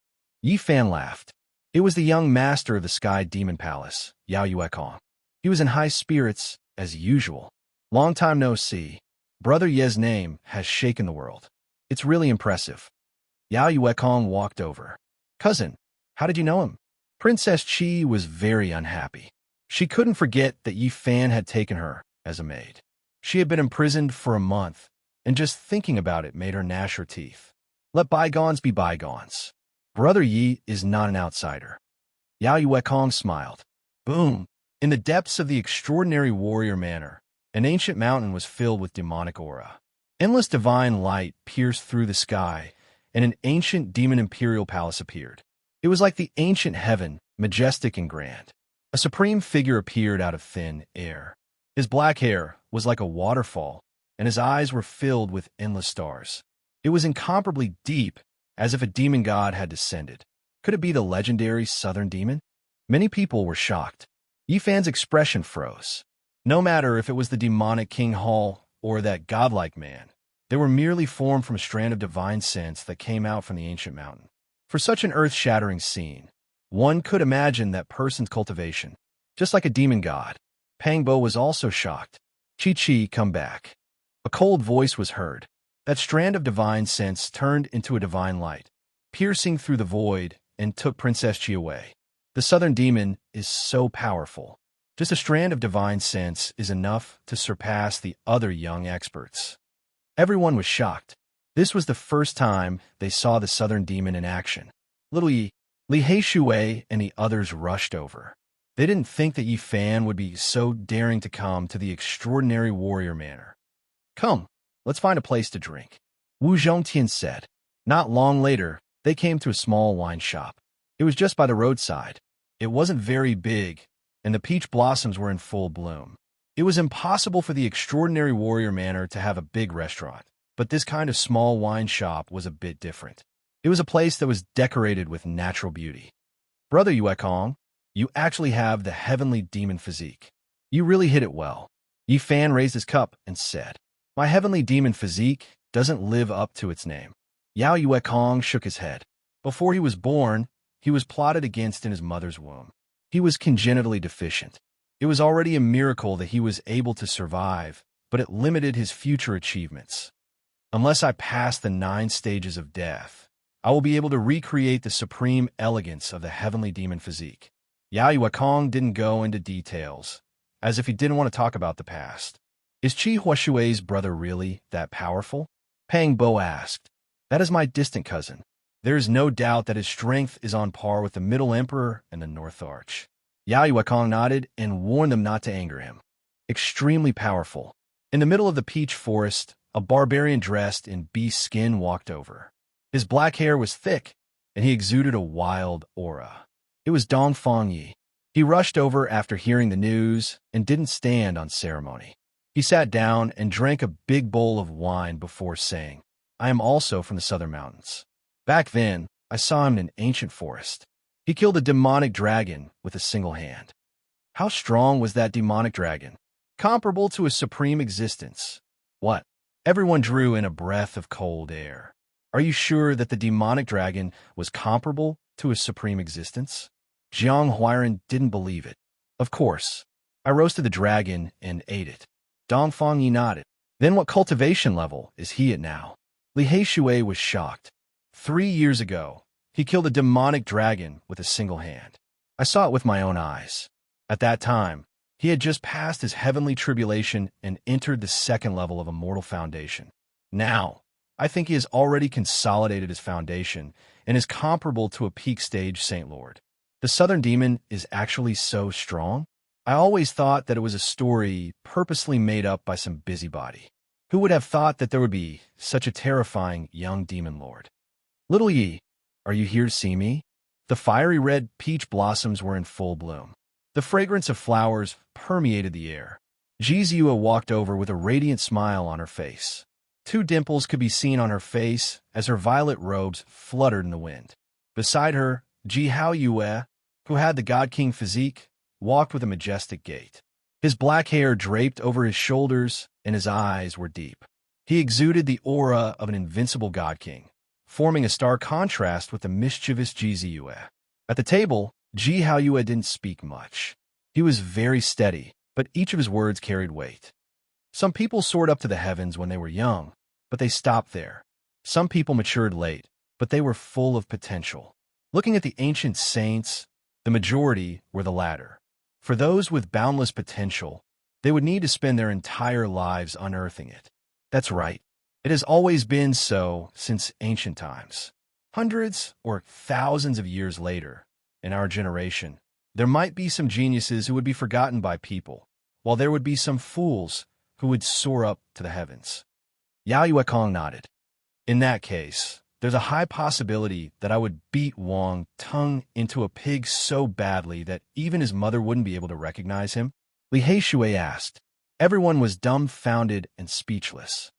Yifan laughed. It was the young master of the Sky Demon Palace, Yao Yuekong. He was in high spirits, as usual. Long time no see. Brother Ye's name has shaken the world. It's really impressive. Yao Yuekong walked over. Cousin, how did you know him? Princess Chi was very unhappy. She couldn't forget that Yifan had taken her as a maid. She had been imprisoned for a month, and just thinking about it made her gnash her teeth. Let bygones be bygones. Brother Yi is not an outsider. Yao Yuekong smiled. Boom! In the depths of the Extraordinary Warrior Manor, an ancient mountain was filled with demonic aura. Endless divine light pierced through the sky, and an ancient demon imperial palace appeared. It was like the ancient heaven, majestic and grand. A supreme figure appeared out of thin air. His black hair was like a waterfall, and his eyes were filled with endless stars. It was incomparably deep, as if a demon god had descended. Could it be the legendary Southern Demon? Many people were shocked. Yifan's expression froze. No matter if it was the demonic King Hall or that godlike man, they were merely formed from a strand of divine sense that came out from the ancient mountain. For such an earth-shattering scene, one could imagine that person's cultivation, just like a demon god. Pang Bo was also shocked. Chi, come back. A cold voice was heard. That strand of divine sense turned into a divine light, piercing through the void, and took Princess Chi away. The southern demon is so powerful. Just a strand of divine sense is enough to surpass the other young experts. Everyone was shocked. This was the first time they saw the southern demon in action. Little Yi, Li Heishui, and the others rushed over. They didn't think that Yi Fan would be so daring to come to the extraordinary warrior manor. Come, let's find a place to drink, Wu Zhongtian said. Not long later, they came to a small wine shop. It was just by the roadside. It wasn't very big, and the peach blossoms were in full bloom. It was impossible for the extraordinary warrior manor to have a big restaurant, but this kind of small wine shop was a bit different. It was a place that was decorated with natural beauty. Brother Yue Kong, you actually have the heavenly demon physique. You really hit it well. Yi Fan raised his cup and said, My heavenly demon physique doesn't live up to its name. Yao Yue Kong shook his head. Before he was born, he was plotted against in his mother's womb. He was congenitally deficient. It was already a miracle that he was able to survive, but it limited his future achievements. Unless I pass the 9 stages of death, I will be able to recreate the supreme elegance of the heavenly demon physique. Yao Yue Kong didn't go into details, as if he didn't want to talk about the past. Is Qi Huashui's brother really that powerful? Pang Bo asked. That is my distant cousin. There is no doubt that his strength is on par with the Middle Emperor and the North Arch. Yao Yue Kong nodded and warned them not to anger him. Extremely powerful. In the middle of the peach forest, a barbarian dressed in beast skin walked over. His black hair was thick, and he exuded a wild aura. It was Dong Fangyi. He rushed over after hearing the news and didn't stand on ceremony. He sat down and drank a big bowl of wine before saying, I am also from the southern mountains. Back then, I saw him in an ancient forest. He killed a demonic dragon with a single hand. How strong was that demonic dragon? Comparable to a supreme existence. What? Everyone drew in a breath of cold air. Are you sure that the demonic dragon was comparable to a supreme existence? Jiang Huairan didn't believe it. Of course. I roasted the dragon and ate it. Dong Fangyi nodded. Then what cultivation level is he at now? Li Heishui was shocked. 3 years ago, he killed a demonic dragon with a single hand. I saw it with my own eyes. At that time, he had just passed his heavenly tribulation and entered the 2nd level of Immortal Foundation. Now, I think he has already consolidated his foundation and is comparable to a peak stage Saint Lord. The Southern Demon is actually so strong? I always thought that it was a story purposely made up by some busybody. Who would have thought that there would be such a terrifying young demon lord? Little Yi, are you here to see me? The fiery red peach blossoms were in full bloom. The fragrance of flowers permeated the air. Ji Ziyue walked over with a radiant smile on her face. 2 dimples could be seen on her face as her violet robes fluttered in the wind. Beside her, Ji Haoyue, who had the God King physique, walked with a majestic gait. His black hair draped over his shoulders, and his eyes were deep. He exuded the aura of an invincible God King, forming a stark contrast with the mischievous Ji Ziyue. At the table, Ji Haoyue didn't speak much. He was very steady, but each of his words carried weight. Some people soared up to the heavens when they were young, but they stopped there. Some people matured late, but they were full of potential. Looking at the ancient saints, the majority were the latter. For those with boundless potential, they would need to spend their entire lives unearthing it. That's right. It has always been so since ancient times. Hundreds or thousands of years later, in our generation, there might be some geniuses who would be forgotten by people, while there would be some fools who would soar up to the heavens. Yao Yue Kong nodded. In that case, there's a high possibility that I would beat Wang Tung into a pig so badly that even his mother wouldn't be able to recognize him. Li Heishui asked. Everyone was dumbfounded and speechless.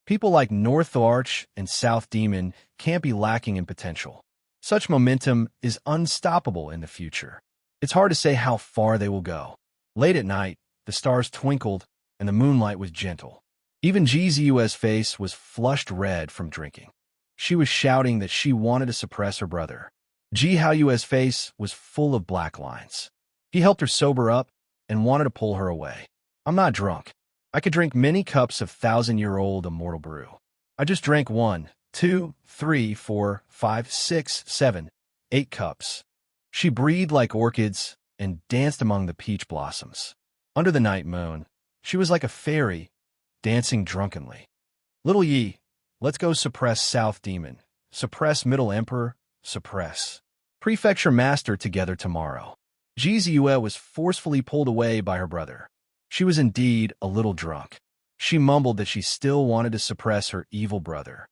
People like North Arch and South Demon can't be lacking in potential. Such momentum is unstoppable in the future. It's hard to say how far they will go. Late at night, the stars twinkled and the moonlight was gentle. Even Ji Ziyue's face was flushed red from drinking. She was shouting that she wanted to suppress her brother. Ji Haoyue's face was full of black lines. He helped her sober up and wanted to pull her away. I'm not drunk. I could drink many cups of 1,000-year-old immortal brew. I just drank one, 2, 3, 4, 5, 6, 7, 8 cups. She breathed like orchids and danced among the peach blossoms. Under the night moon, she was like a fairy, dancing drunkenly. Little Yi, let's go suppress South Demon, suppress Middle Emperor, suppress Prefecture Master together tomorrow. Ji Ziyue was forcefully pulled away by her brother. She was indeed a little drunk. She mumbled that she still wanted to suppress her evil brother.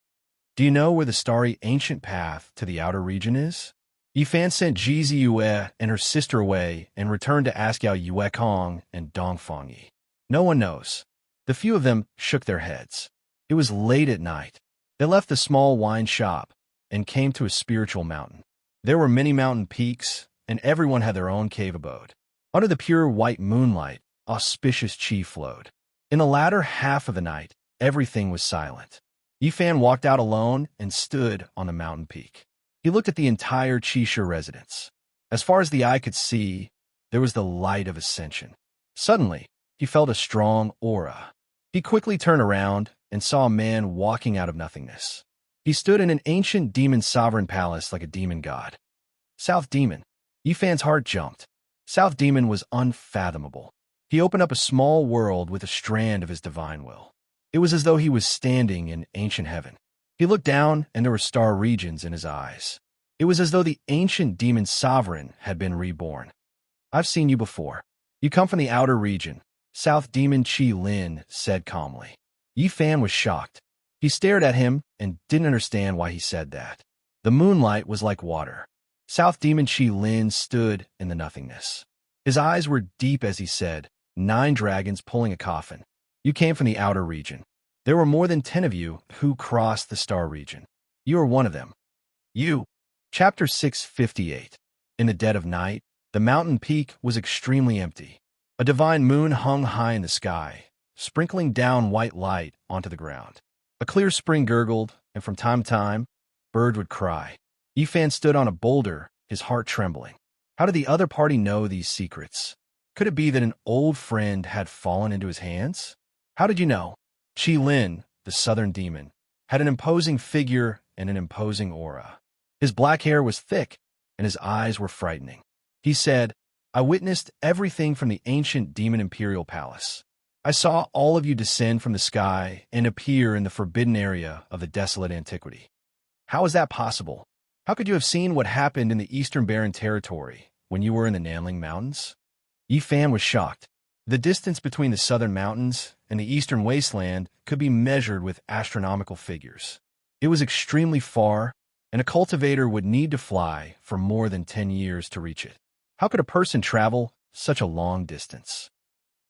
Do you know where the starry ancient path to the outer region is? Yifan sent Ji Ziyue and her sister away and returned to ask Yao Yuekong and Dongfang Yi. No one knows. The few of them shook their heads. It was late at night. They left the small wine shop and came to a spiritual mountain. There were many mountain peaks, and everyone had their own cave abode. Under the pure white moonlight, auspicious qi flowed. In the latter half of the night, everything was silent. Yifan walked out alone and stood on the mountain peak. He looked at the entire Qisha residence. As far as the eye could see, there was the light of ascension. Suddenly, he felt a strong aura. He quickly turned around and saw a man walking out of nothingness. He stood in an ancient demon sovereign palace like a demon god. South Demon. Yifan's heart jumped. South Demon was unfathomable. He opened up a small world with a strand of his divine will. It was as though he was standing in ancient heaven. He looked down, and there were star regions in his eyes. It was as though the ancient demon sovereign had been reborn. I've seen you before. You come from the outer region, South Demon Qi Lin said calmly. Yifan was shocked. He stared at him and didn't understand why he said that. The moonlight was like water. South Demon Qi Lin stood in the nothingness. His eyes were deep as he said, 9 dragons pulling a coffin. You came from the outer region. There were more than 10 of you who crossed the star region. You are one of them. You. Chapter 658. In the dead of night, the mountain peak was extremely empty. A divine moon hung high in the sky, sprinkling down white light onto the ground. A clear spring gurgled, and from time to time, bird would cry. Yifan stood on a boulder, his heart trembling. How did the other party know these secrets? Could it be that an old friend had fallen into his hands? How did you know? Qi Lin, the southern demon, had an imposing figure and an imposing aura. His black hair was thick, and his eyes were frightening. He said, I witnessed everything from the ancient demon imperial palace. I saw all of you descend from the sky and appear in the forbidden area of the desolate antiquity. How is that possible? How could you have seen what happened in the Eastern Barren Territory when you were in the Nanling Mountains? Yifan was shocked. The distance between the southern mountains and the eastern wasteland could be measured with astronomical figures. It was extremely far, and a cultivator would need to fly for more than 10 years to reach it. How could a person travel such a long distance?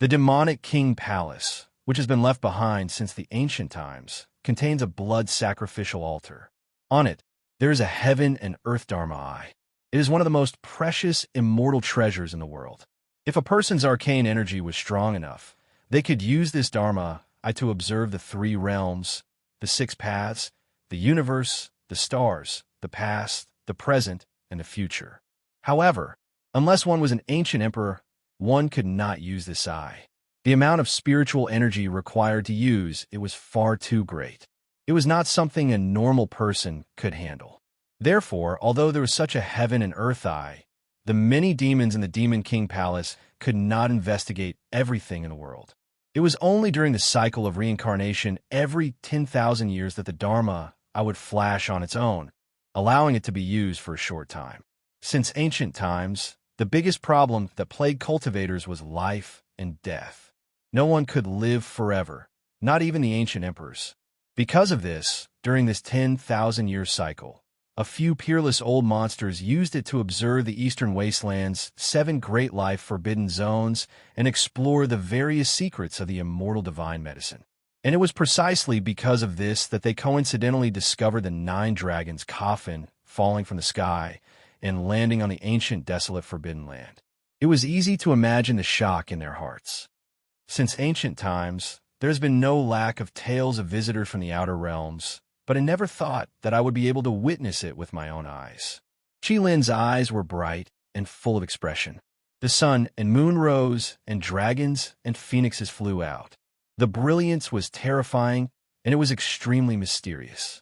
The demonic King Palace, which has been left behind since the ancient times, contains a blood sacrificial altar. On it, there is a heaven and earth Dharma eye. It is one of the most precious immortal treasures in the world. If a person's arcane energy was strong enough, they could use this Dharma eye to observe the 3 realms, the 6 paths, the universe, the stars, the past, the present, and the future. However, unless one was an ancient emperor, one could not use this eye. The amount of spiritual energy required to use it was far too great. It was not something a normal person could handle. Therefore, although there was such a heaven and earth eye, the many demons in the Demon King Palace could not investigate everything in the world. It was only during the cycle of reincarnation every 10,000 years that the Dharma eye would flash on its own, allowing it to be used for a short time. Since ancient times, the biggest problem that plagued cultivators was life and death. No one could live forever, not even the ancient emperors. Because of this, during this 10,000-year cycle, a few peerless old monsters used it to observe the eastern wasteland's 7 great life forbidden zones and explore the various secrets of the immortal divine medicine. And it was precisely because of this that they coincidentally discovered the 9 dragons' coffin falling from the sky and landing on the ancient desolate forbidden land. It was easy to imagine the shock in their hearts. Since ancient times, there has been no lack of tales of visitors from the outer realms, but I never thought that I would be able to witness it with my own eyes. Qi Lin's eyes were bright and full of expression. The sun and moon rose, and dragons and phoenixes flew out. The brilliance was terrifying, and it was extremely mysterious.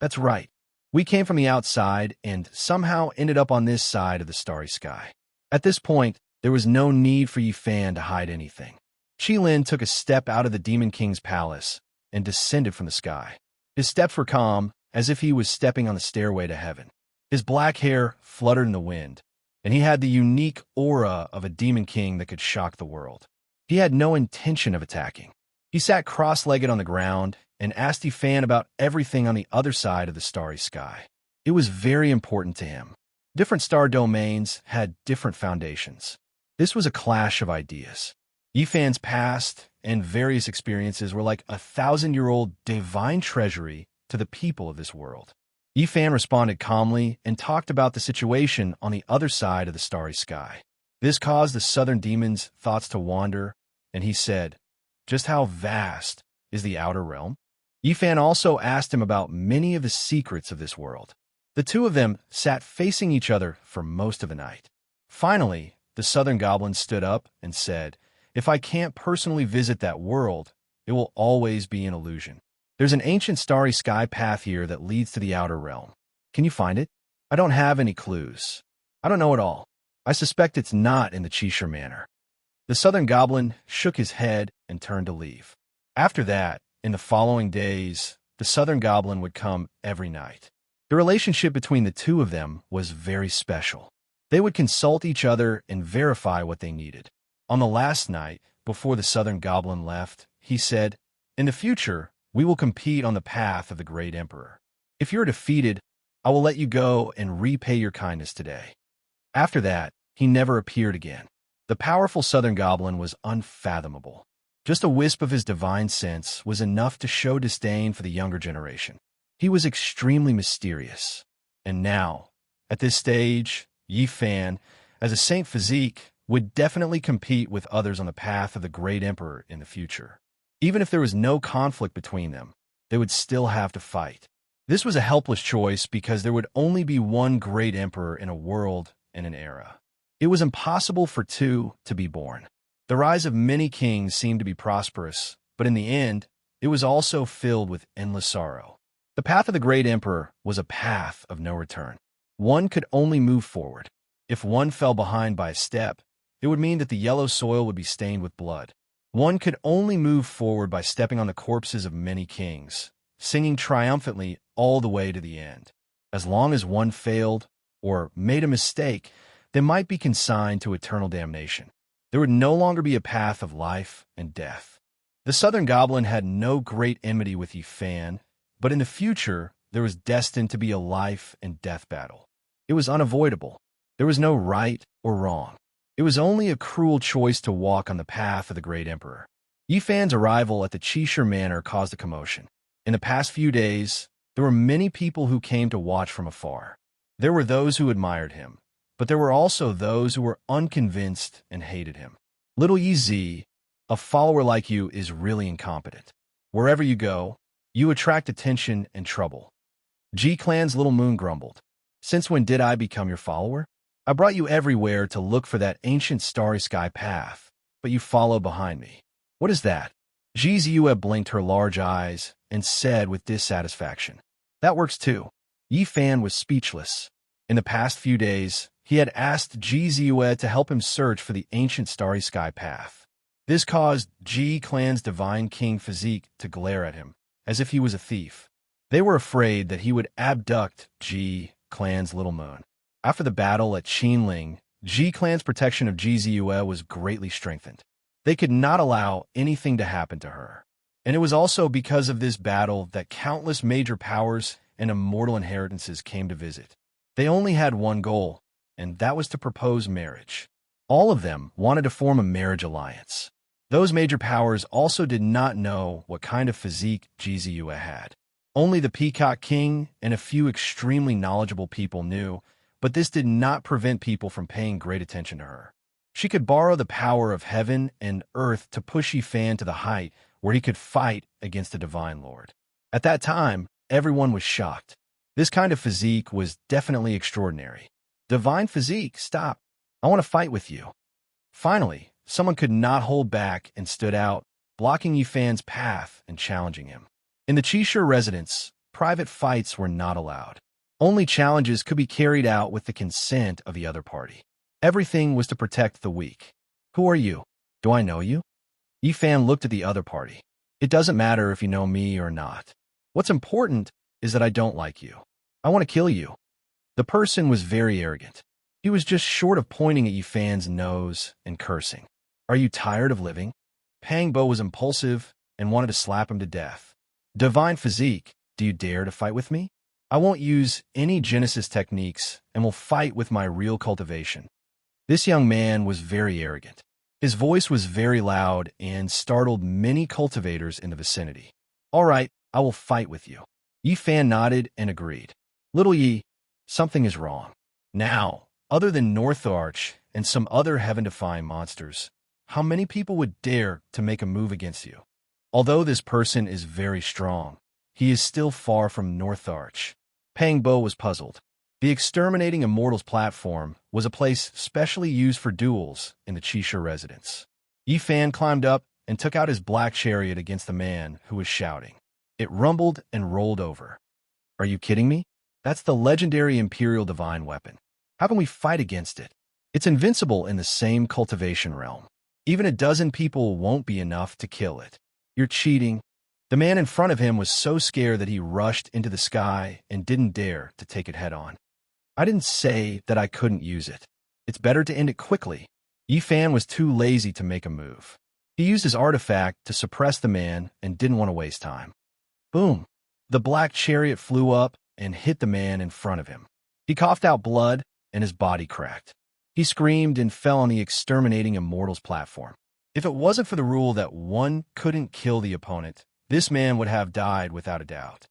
That's right. We came from the outside and somehow ended up on this side of the starry sky. At this point, there was no need for Yifan to hide anything. Qilin took a step out of the Demon King's palace and descended from the sky. His steps were calm, as if he was stepping on the stairway to heaven. His black hair fluttered in the wind, and he had the unique aura of a Demon King that could shock the world. He had no intention of attacking. He sat cross-legged on the ground and asked Yifan about everything on the other side of the starry sky. It was very important to him. Different star domains had different foundations. This was a clash of ideas. Yifan's past and various experiences were like a 1,000-year-old divine treasury to the people of this world. Yifan responded calmly and talked about the situation on the other side of the starry sky. This caused the southern demon's thoughts to wander, and he said, "Just how vast is the outer realm?" Yifan also asked him about many of the secrets of this world. The two of them sat facing each other for most of the night. Finally, the southern goblin stood up and said, "If I can't personally visit that world, it will always be an illusion. There's an ancient starry sky path here that leads to the outer realm. Can you find it? I don't have any clues. I don't know at all. I suspect it's not in the Cheshire Manor." The southern goblin shook his head and turned to leave. After that, in the following days, the southern goblin would come every night. The relationship between the two of them was very special. They would consult each other and verify what they needed. On the last night, before the southern goblin left, he said, "In the future, we will compete on the path of the great emperor. If you're defeated, I will let you go and repay your kindness today." After that, he never appeared again. The powerful southern goblin was unfathomable. Just a wisp of his divine sense was enough to show disdain for the younger generation. He was extremely mysterious. And now, at this stage, Yifan, as a Saint Physique, would definitely compete with others on the path of the great emperor in the future. Even if there was no conflict between them, they would still have to fight. This was a helpless choice because there would only be one great emperor in a world and an era. It was impossible for two to be born. The rise of many kings seemed to be prosperous, but in the end, it was also filled with endless sorrow. The path of the great emperor was a path of no return. One could only move forward. If one fell behind by a step, it would mean that the yellow soil would be stained with blood. One could only move forward by stepping on the corpses of many kings, singing triumphantly all the way to the end. As long as one failed or made a mistake, they might be consigned to eternal damnation. There would no longer be a path of life and death. The southern goblin had no great enmity with Yifan, but in the future, there was destined to be a life and death battle. It was unavoidable. There was no right or wrong. It was only a cruel choice to walk on the path of the great emperor. Yifan's arrival at the Cheshire Manor caused a commotion. In the past few days, there were many people who came to watch from afar. There were those who admired him, but there were also those who were unconvinced and hated him. Little Yi Zi, a follower like you is really incompetent. Wherever you go, you attract attention and trouble. G Clan's little moon grumbled. "Since when did I become your follower? I brought you everywhere to look for that ancient starry sky path, but you followed behind me. What is that?" Ji Ziyue blinked her large eyes and said with dissatisfaction, "That works too." Yifan was speechless. In the past few days, he had asked Ji Ziyue to help him search for the ancient starry sky path. This caused Ji Clan's divine king Physique to glare at him, as if he was a thief. They were afraid that he would abduct Ji Clan's little moon. After the battle at Qinling, Ji Clan's protection of Ji Ziyue was greatly strengthened. They could not allow anything to happen to her. And it was also because of this battle that countless major powers and immortal inheritances came to visit. They only had one goal, and that was to propose marriage. All of them wanted to form a marriage alliance. Those major powers also did not know what kind of physique Ji Ziyue had. Only the Peacock King and a few extremely knowledgeable people knew, but this did not prevent people from paying great attention to her. She could borrow the power of heaven and earth to push Yifan to the height where he could fight against the Divine Lord. At that time, everyone was shocked. This kind of physique was definitely extraordinary. "Divine physique, stop. I want to fight with you." Finally, someone could not hold back and stood out, blocking Yifan's path and challenging him. In the Cheshire residence, private fights were not allowed. Only challenges could be carried out with the consent of the other party. Everything was to protect the weak. Who are you? Do I know you? Yifan looked at the other party. It doesn't matter if you know me or not. What's important is that I don't like you. I want to kill you. The person was very arrogant. He was just short of pointing at Yifan's nose and cursing. Are you tired of living? Pang Bo was impulsive and wanted to slap him to death. Divine physique, do you dare to fight with me? I won't use any Genesis techniques and will fight with my real cultivation. This young man was very arrogant. His voice was very loud and startled many cultivators in the vicinity. All right, I will fight with you. Yifan nodded and agreed. Little Yi, something is wrong. Now, other than North Arch and some other heaven-defying monsters, how many people would dare to make a move against you? Although this person is very strong, he is still far from North Arch. Pang Bo was puzzled. The Exterminating Immortals platform was a place specially used for duels in the Chisha residence. Yifan climbed up and took out his black chariot against the man who was shouting. It rumbled and rolled over. Are you kidding me? That's the legendary Imperial Divine Weapon. How can we fight against it? It's invincible in the same cultivation realm. Even a dozen people won't be enough to kill it. You're cheating. The man in front of him was so scared that he rushed into the sky and didn't dare to take it head on. I didn't say that I couldn't use it. It's better to end it quickly. Yifan was too lazy to make a move. He used his artifact to suppress the man and didn't want to waste time. Boom! The black chariot flew up and hit the man in front of him. He coughed out blood and his body cracked. He screamed and fell on the Exterminating Immortals platform. If it wasn't for the rule that one couldn't kill the opponent, this man would have died without a doubt.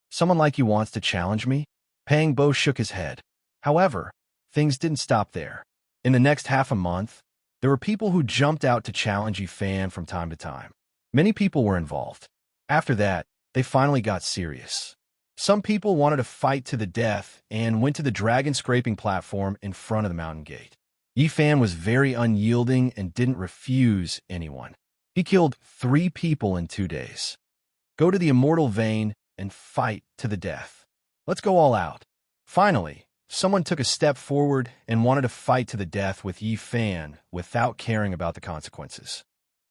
Someone like you wants to challenge me? Pang Bo shook his head. However, things didn't stop there. In the next half a month, there were people who jumped out to challenge Yifan from time to time. Many people were involved. After that, they finally got serious. Some people wanted to fight to the death and went to the dragon-scraping platform in front of the mountain gate. Yifan was very unyielding and didn't refuse anyone. He killed 3 people in 2 days. Go to the immortal vein and fight to the death. Let's go all out. Finally, someone took a step forward and wanted to fight to the death with Yifan without caring about the consequences.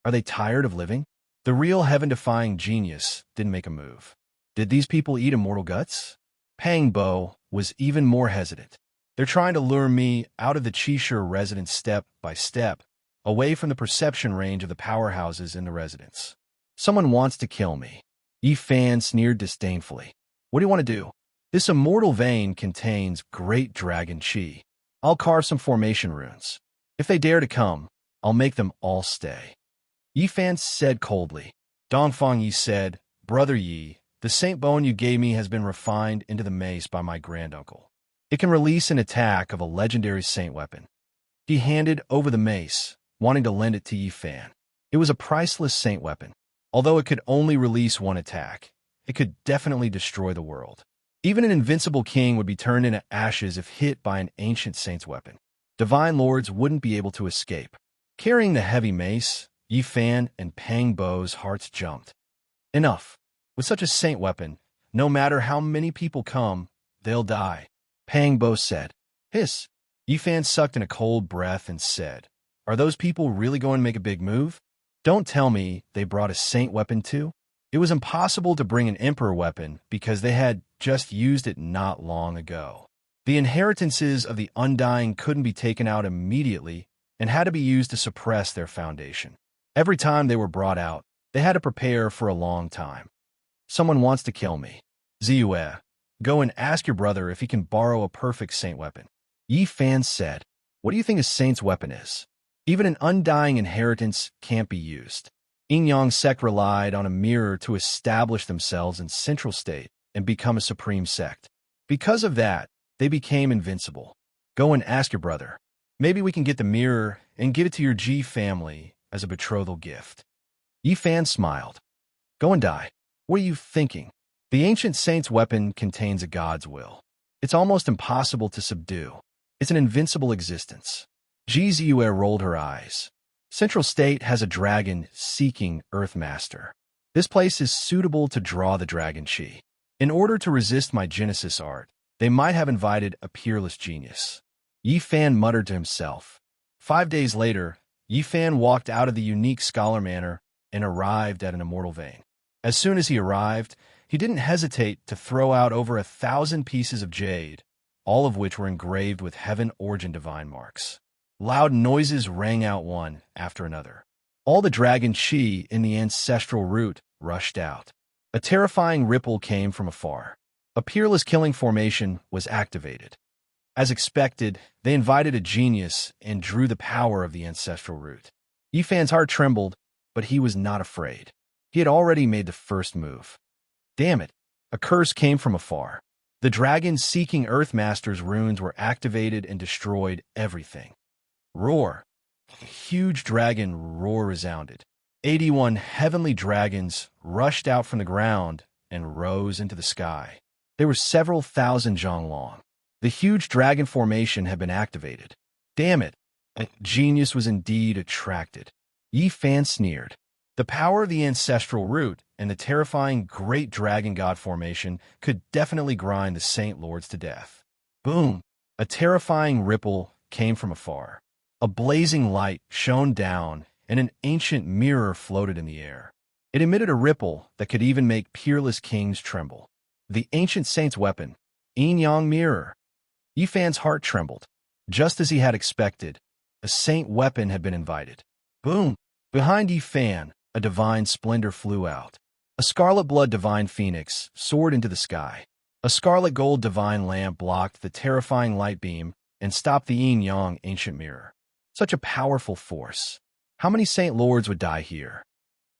Are they tired of living? The real heaven-defying genius didn't make a move. Did these people eat immortal guts? Pang Bo was even more hesitant. They're trying to lure me out of the Chisha residence step by step, away from the perception range of the powerhouses in the residence. Someone wants to kill me. Yifan sneered disdainfully. What do you want to do? This immortal vein contains great dragon chi. I'll carve some formation runes. If they dare to come, I'll make them all stay. Yifan said coldly. Dongfang Yi said, Brother Yi, the saint bone you gave me has been refined into the mace by my granduncle. It can release an attack of a legendary saint weapon. He handed over the mace, wanting to lend it to Yifan. It was a priceless saint weapon. Although it could only release one attack, it could definitely destroy the world. Even an invincible king would be turned into ashes if hit by an ancient saint's weapon. Divine lords wouldn't be able to escape. Carrying the heavy mace, Yifan and Pang Bo's hearts jumped. Enough. With such a saint weapon, no matter how many people come, they'll die. Pang Bo said. Hiss. Yifan sucked in a cold breath and said, Are those people really going to make a big move? Don't tell me they brought a saint weapon too? It was impossible to bring an emperor weapon because they had just used it not long ago. The inheritances of the Undying couldn't be taken out immediately and had to be used to suppress their foundation. Every time they were brought out, they had to prepare for a long time. Someone wants to kill me. Ziyue, go and ask your brother if he can borrow a perfect saint weapon. Yifan said, What do you think a saint's weapon is? Even an undying inheritance can't be used. Yin-Yang sect relied on a mirror to establish themselves in Central State and become a supreme sect. Because of that, they became invincible. Go and ask your brother. Maybe we can get the mirror and give it to your G family as a betrothal gift. Yifan smiled. Go and die. What are you thinking? The ancient saint's weapon contains a god's will. It's almost impossible to subdue. It's an invincible existence. Ji Ziyue rolled her eyes. Central State has a dragon seeking Earthmaster. This place is suitable to draw the dragon chi. In order to resist my Genesis art, they might have invited a peerless genius. Yi Fan muttered to himself. 5 days later, Yi Fan walked out of the unique scholar manor and arrived at an immortal vein. As soon as he arrived, he didn't hesitate to throw out over 1,000 pieces of jade, all of which were engraved with heaven origin divine marks. Loud noises rang out one after another. All the dragon chi in the ancestral root rushed out. A terrifying ripple came from afar. A peerless killing formation was activated. As expected, they invited a genius and drew the power of the ancestral root. Yi Fan's heart trembled, but he was not afraid. He had already made the first move. Damn it! A curse came from afar. The dragon-seeking Earthmaster's runes were activated and destroyed everything. Roar! A huge dragon roar resounded. 81 heavenly dragons rushed out from the ground and rose into the sky. They were several thousand zhang long. The huge dragon formation had been activated. Damn it! A genius was indeed attracted. Yi Fan sneered. The power of the ancestral root and the terrifying great dragon god formation could definitely grind the Saint Lords to death. Boom! A terrifying ripple came from afar. A blazing light shone down, and an ancient mirror floated in the air. It emitted a ripple that could even make peerless kings tremble. The ancient saint's weapon, Yin Yang Mirror. Yi Fan's heart trembled. Just as he had expected, a saint weapon had been invited. Boom! Behind Yi Fan, a divine splendor flew out. A scarlet blood divine phoenix soared into the sky. A scarlet gold divine lamp blocked the terrifying light beam and stopped the Yin Yang ancient mirror. Such a powerful force. How many Saint Lords would die here?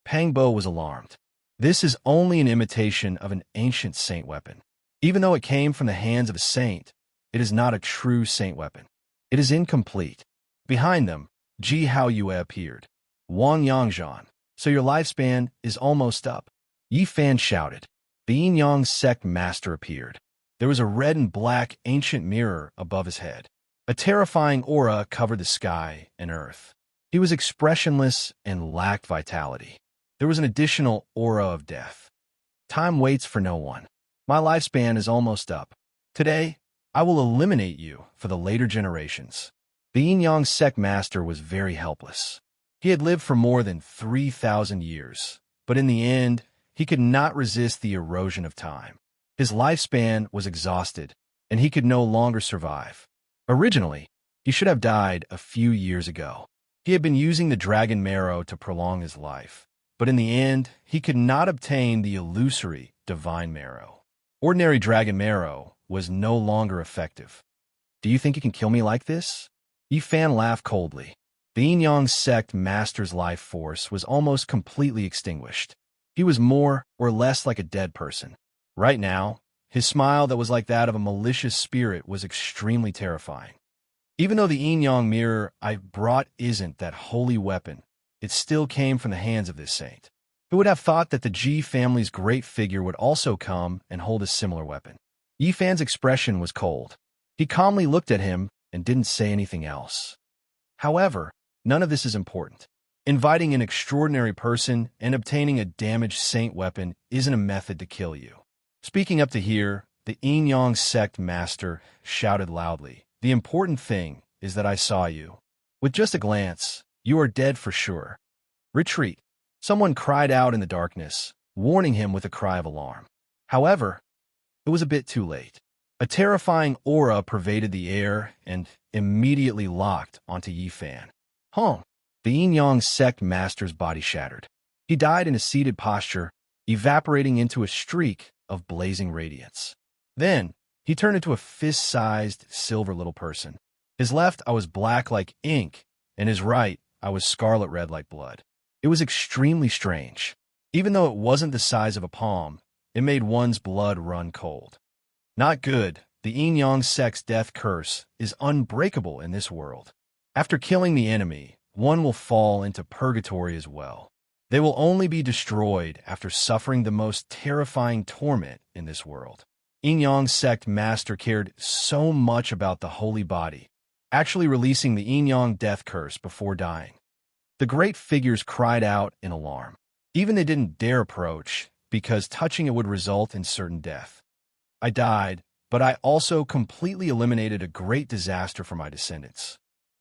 Pang Bo was alarmed. This is only an imitation of an ancient saint weapon. Even though it came from the hands of a saint, it is not a true saint weapon. It is incomplete. Behind them, Ji Hao Yue appeared. Wang Yangzhan, so your lifespan is almost up. Yi Fan shouted. The Yin Yang sect master appeared. There was a red and black ancient mirror above his head. A terrifying aura covered the sky and earth. He was expressionless and lacked vitality. There was an additional aura of death. Time waits for no one. My lifespan is almost up. Today, I will eliminate you for the later generations. The Yin Yang sect master was very helpless. He had lived for more than 3,000 years, but in the end, he could not resist the erosion of time. His lifespan was exhausted, and he could no longer survive. Originally, he should have died a few years ago. He had been using the dragon marrow to prolong his life, but in the end, he could not obtain the illusory divine marrow. Ordinary dragon marrow was no longer effective. Do you think you can kill me like this? Yi Fan laughed coldly. The Yin Yang sect master's life force was almost completely extinguished. He was more or less like a dead person. Right now, his smile that was like that of a malicious spirit was extremely terrifying. Even though the Yin Yang mirror I brought isn't that holy weapon, it still came from the hands of this saint. Who would have thought that the Ji family's great figure would also come and hold a similar weapon? Yi Fan's expression was cold. He calmly looked at him and didn't say anything else. However, none of this is important. Inviting an extraordinary person and obtaining a damaged saint weapon isn't a method to kill you. Speaking up to here, the Yin Yang sect master shouted loudly, "The important thing is that I saw you. With just a glance, you are dead for sure. Retreat." Someone cried out in the darkness, warning him with a cry of alarm. However, it was a bit too late. A terrifying aura pervaded the air and immediately locked onto Yi Fan. The Yin Yang sect master's body shattered. He died in a seated posture, evaporating into a streak of blazing radiance. Then, he turned into a fist-sized silver little person. His left eye was black like ink, and his right eye was scarlet red like blood. It was extremely strange. Even though it wasn't the size of a palm, it made one's blood run cold. Not good. The Yin Yang sect's death curse is unbreakable in this world. After killing the enemy, one will fall into purgatory as well. They will only be destroyed after suffering the most terrifying torment in this world. Yin Yang sect master cared so much about the holy body, actually releasing the Yin Yang death curse before dying. The great figures cried out in alarm. Even they didn't dare approach, because touching it would result in certain death. I died, but I also completely eliminated a great disaster for my descendants.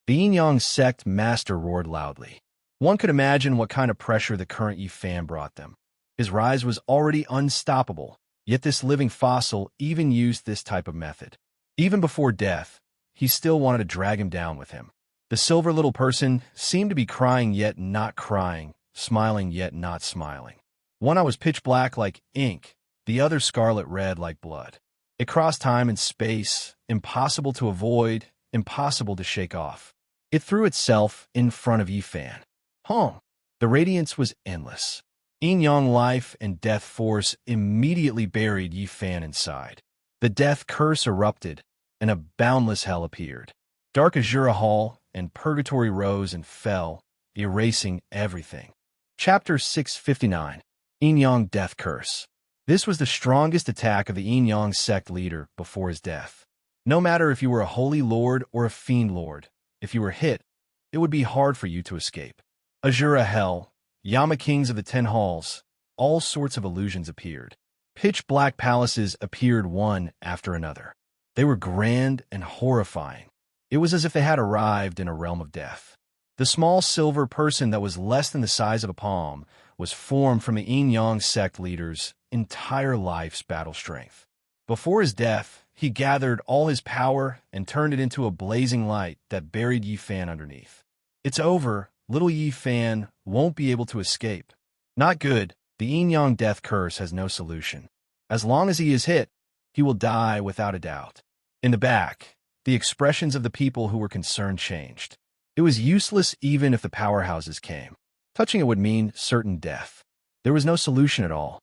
The Yin-Yang sect master roared loudly. One could imagine what kind of pressure the current Yi Fan brought them. His rise was already unstoppable, yet this living fossil even used this type of method. Even before death, he still wanted to drag him down with him. The silver little person seemed to be crying yet not crying, smiling yet not smiling. One eye was pitch black like ink, the other scarlet red like blood. It crossed time and space, impossible to avoid, impossible to shake off. It threw itself in front of Yi Fan. Home. The radiance was endless. Yin-Yang life and death force immediately buried Yi Fan inside. The death curse erupted, and a boundless hell appeared. Dark Azura Hall and Purgatory rose and fell, erasing everything. Chapter 659. Yin-Yang Death Curse. This was the strongest attack of the Yin-Yang sect leader before his death. No matter if you were a holy lord or a fiend lord, if you were hit, it would be hard for you to escape. Azura Hell, Yama Kings of the 10 Halls, all sorts of illusions appeared. Pitch-black palaces appeared one after another. They were grand and horrifying. It was as if they had arrived in a realm of death. The small silver person that was less than the size of a palm was formed from the Yin-Yang sect leader's entire life's battle strength. Before his death, he gathered all his power and turned it into a blazing light that buried Yi Fan underneath. It's over. Little Yi Fan won't be able to escape. Not good. The Yin-Yang death curse has no solution. As long as he is hit, he will die without a doubt. In the back, the expressions of the people who were concerned changed. It was useless even if the powerhouses came. Touching it would mean certain death. There was no solution at all.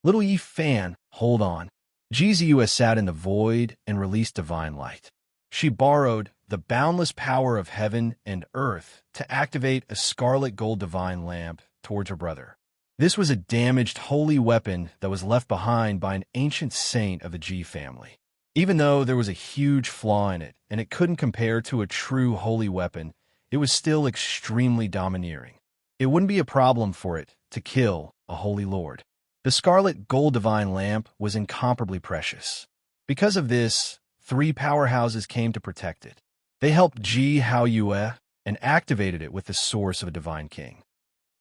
Little Yi Fan, hold on. GZUS sat in the void and released divine light. She borrowed the boundless power of heaven and earth to activate a scarlet gold divine lamp towards her brother. This was a damaged holy weapon that was left behind by an ancient saint of the G family. Even though there was a huge flaw in it and it couldn't compare to a true holy weapon, it was still extremely domineering. It wouldn't be a problem for it to kill a holy lord. The scarlet gold divine lamp was incomparably precious. Because of this, 3 powerhouses came to protect it. They helped Ji Hao Yue and activated it with the source of a divine king.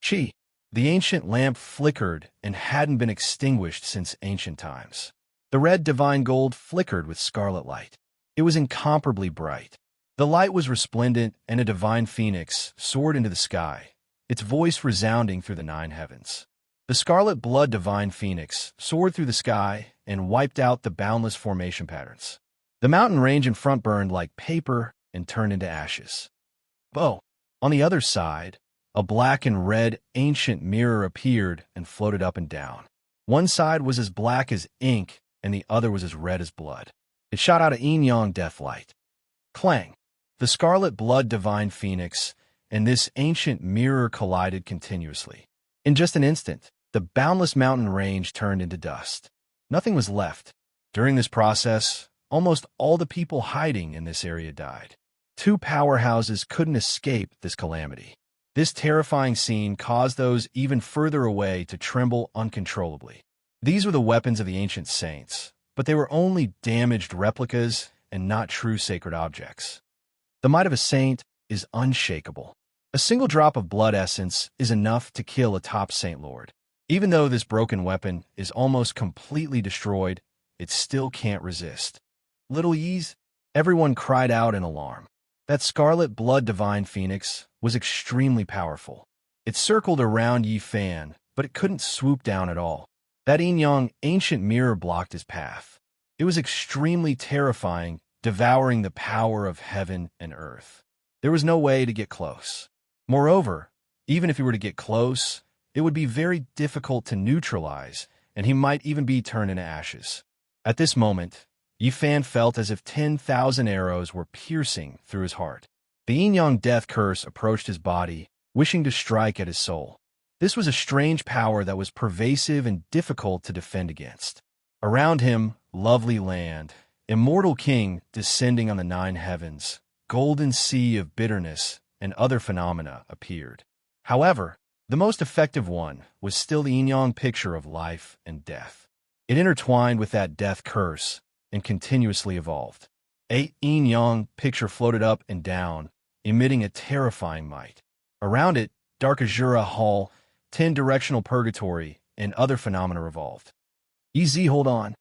Qi. The ancient lamp flickered and hadn't been extinguished since ancient times. The red divine gold flickered with scarlet light. It was incomparably bright. The light was resplendent, and a divine phoenix soared into the sky, its voice resounding through the 9 heavens. The scarlet blood divine phoenix soared through the sky and wiped out the boundless formation patterns. The mountain range in front burned like paper and turned into ashes. Bo. On the other side, a black and red ancient mirror appeared and floated up and down. One side was as black as ink, and the other was as red as blood. It shot out a yin-yang death light. Clang! The scarlet blood divine phoenix and this ancient mirror collided continuously. In just an instant, the boundless mountain range turned into dust. Nothing was left. During this process, almost all the people hiding in this area died. 2 powerhouses couldn't escape this calamity. This terrifying scene caused those even further away to tremble uncontrollably. These were the weapons of the ancient saints, but they were only damaged replicas and not true sacred objects. The might of a saint is unshakable. A single drop of blood essence is enough to kill a top saint lord. Even though this broken weapon is almost completely destroyed, it still can't resist. Little Yi's, everyone cried out in alarm. That scarlet blood divine phoenix was extremely powerful. It circled around Yi Fan, but it couldn't swoop down at all. That yin-yang ancient mirror blocked his path. It was extremely terrifying, devouring the power of heaven and earth. There was no way to get close. Moreover, even if he were to get close, it would be very difficult to neutralize, and he might even be turned into ashes. At this moment, Yi Fan felt as if 10,000 arrows were piercing through his heart. The yin-yang death curse approached his body, wishing to strike at his soul. This was a strange power that was pervasive and difficult to defend against. Around him, lovely land, immortal king descending on the 9 heavens, golden sea of bitterness, and other phenomena appeared. However, The most effective one was still the yin-yang picture of life and death. It intertwined with that death curse and continuously evolved. A yin-yang picture floated up and down, emitting a terrifying might. Around it, dark azura hall, 10-directional purgatory, and other phenomena revolved. "Ez, hold on."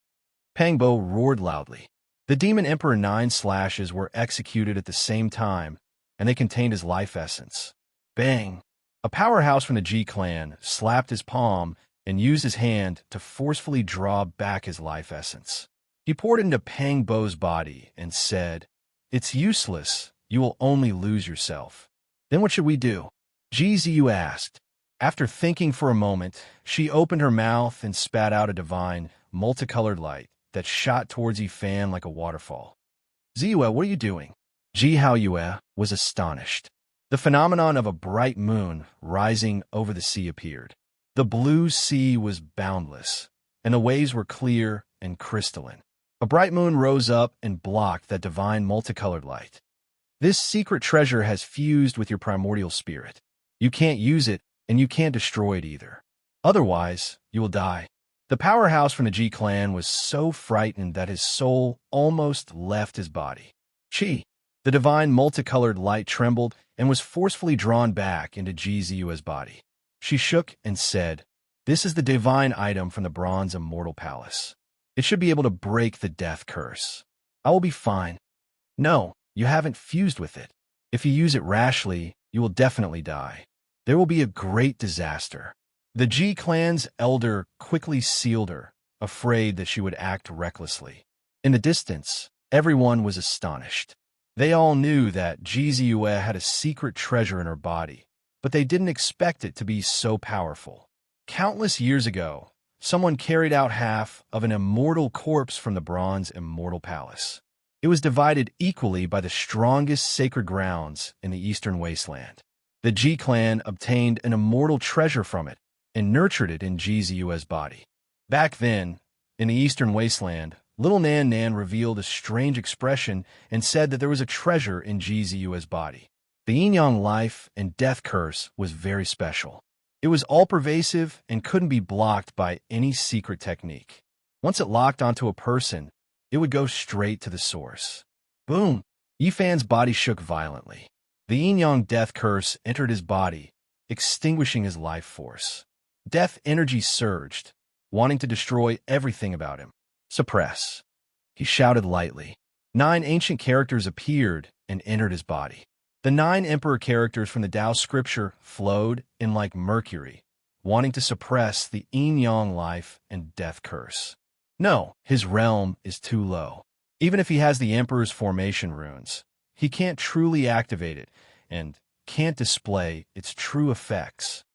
Pangbo roared loudly. The Demon Emperor 9 slashes were executed at the same time, and they contained his life essence. Bang! A powerhouse from the G clan slapped his palm and used his hand to forcefully draw back his life essence. He poured it into Pangbo's body and said, "It's useless. You will only lose yourself." "Then what should we do?" Jizu asked. After thinking for a moment, she opened her mouth and spat out a divine, multicolored light that shot towards Yifan like a waterfall. "Ziyue, what are you doing?" Ji Haoyue was astonished. The phenomenon of a bright moon rising over the sea appeared. The blue sea was boundless, and the waves were clear and crystalline. A bright moon rose up and blocked that divine multicolored light. "This secret treasure has fused with your primordial spirit. You can't use it, and you can't destroy it either. Otherwise, you will die." The powerhouse from the G clan was so frightened that his soul almost left his body. "Chi!" The divine multicolored light trembled and was forcefully drawn back into Jizu's body. She shook and said, "This is the divine item from the Bronze Immortal Palace. It should be able to break the death curse. I will be fine." "No, you haven't fused with it. If you use it rashly, you will definitely die. There will be a great disaster." The G clan's elder quickly sealed her, afraid that she would act recklessly. In the distance, everyone was astonished. They all knew that Jizu had a secret treasure in her body, but they didn't expect it to be so powerful. Countless years ago, someone carried out half of an immortal corpse from the Bronze Immortal Palace. It was divided equally by the strongest sacred grounds in the Eastern Wasteland. The G clan obtained an immortal treasure from it and nurtured it in Jizu's body. Back then, in the Eastern Wasteland, little Nan Nan revealed a strange expression and said that there was a treasure in Jizu's body. The yin-yang life and death curse was very special. It was all-pervasive and couldn't be blocked by any secret technique. Once it locked onto a person, it would go straight to the source. Boom! Yifan's body shook violently. The yin-yang death curse entered his body, extinguishing his life force. Death energy surged, wanting to destroy everything about him. "Suppress," he shouted lightly. 9 ancient characters appeared and entered his body. The 9 emperor characters from the Tao scripture flowed in like mercury, wanting to suppress the yin-yang life and death curse. No, his realm is too low. Even if he has the emperor's formation runes, he can't truly activate it and can't display its true effects.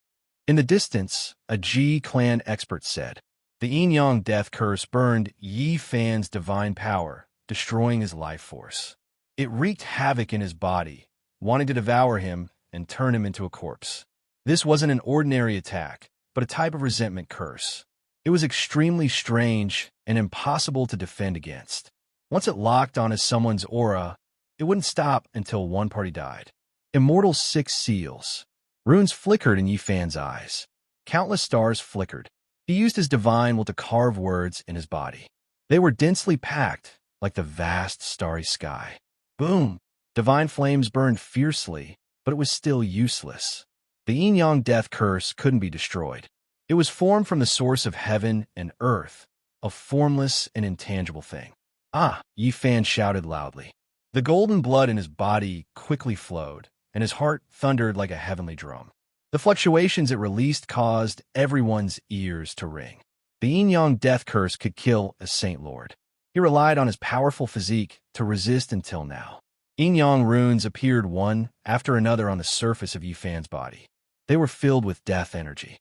In the distance, a G clan expert said, the yin-yang death curse burned Yifan's divine power, destroying his life force. It wreaked havoc in his body, wanting to devour him and turn him into a corpse. This wasn't an ordinary attack, but a type of resentment curse. It was extremely strange and impossible to defend against. Once it locked onto someone's aura, it wouldn't stop until one party died. Immortal 6 seals. Runes flickered in Yifan's eyes. Countless stars flickered. He used his divine will to carve words in his body. They were densely packed, like the vast starry sky. Boom! Divine flames burned fiercely, but it was still useless. The yin-yang death curse couldn't be destroyed. It was formed from the source of heaven and earth, a formless and intangible thing. Ah! Yifan shouted loudly. The golden blood in his body quickly flowed, and his heart thundered like a heavenly drum. The fluctuations it released caused everyone's ears to ring. The yin-yang death curse could kill a Saint Lord. He relied on his powerful physique to resist until now. Yin-yang runes appeared one after another on the surface of Yifan's body. They were filled with death energy.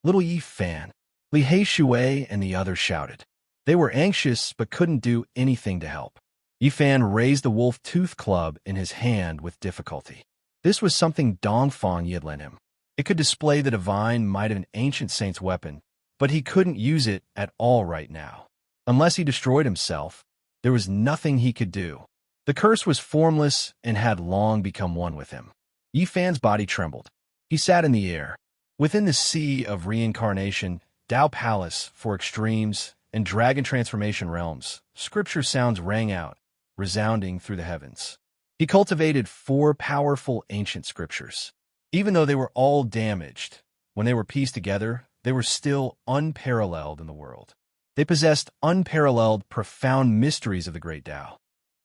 Little Yifan, Li Shui and the others shouted. They were anxious but couldn't do anything to help. Yifan raised the wolf tooth club in his hand with difficulty. This was something Dongfang had lent him. It could display the divine might of an ancient saint's weapon, but he couldn't use it at all right now. Unless he destroyed himself, there was nothing he could do. The curse was formless and had long become one with him. Yifan's body trembled. He sat in the air. Within the sea of reincarnation, Tao Palace for extremes, and dragon transformation realms, scripture sounds rang out, resounding through the heavens. He cultivated 4 powerful ancient scriptures. Even though they were all damaged, when they were pieced together, they were still unparalleled in the world. They possessed unparalleled, profound mysteries of the great Tao.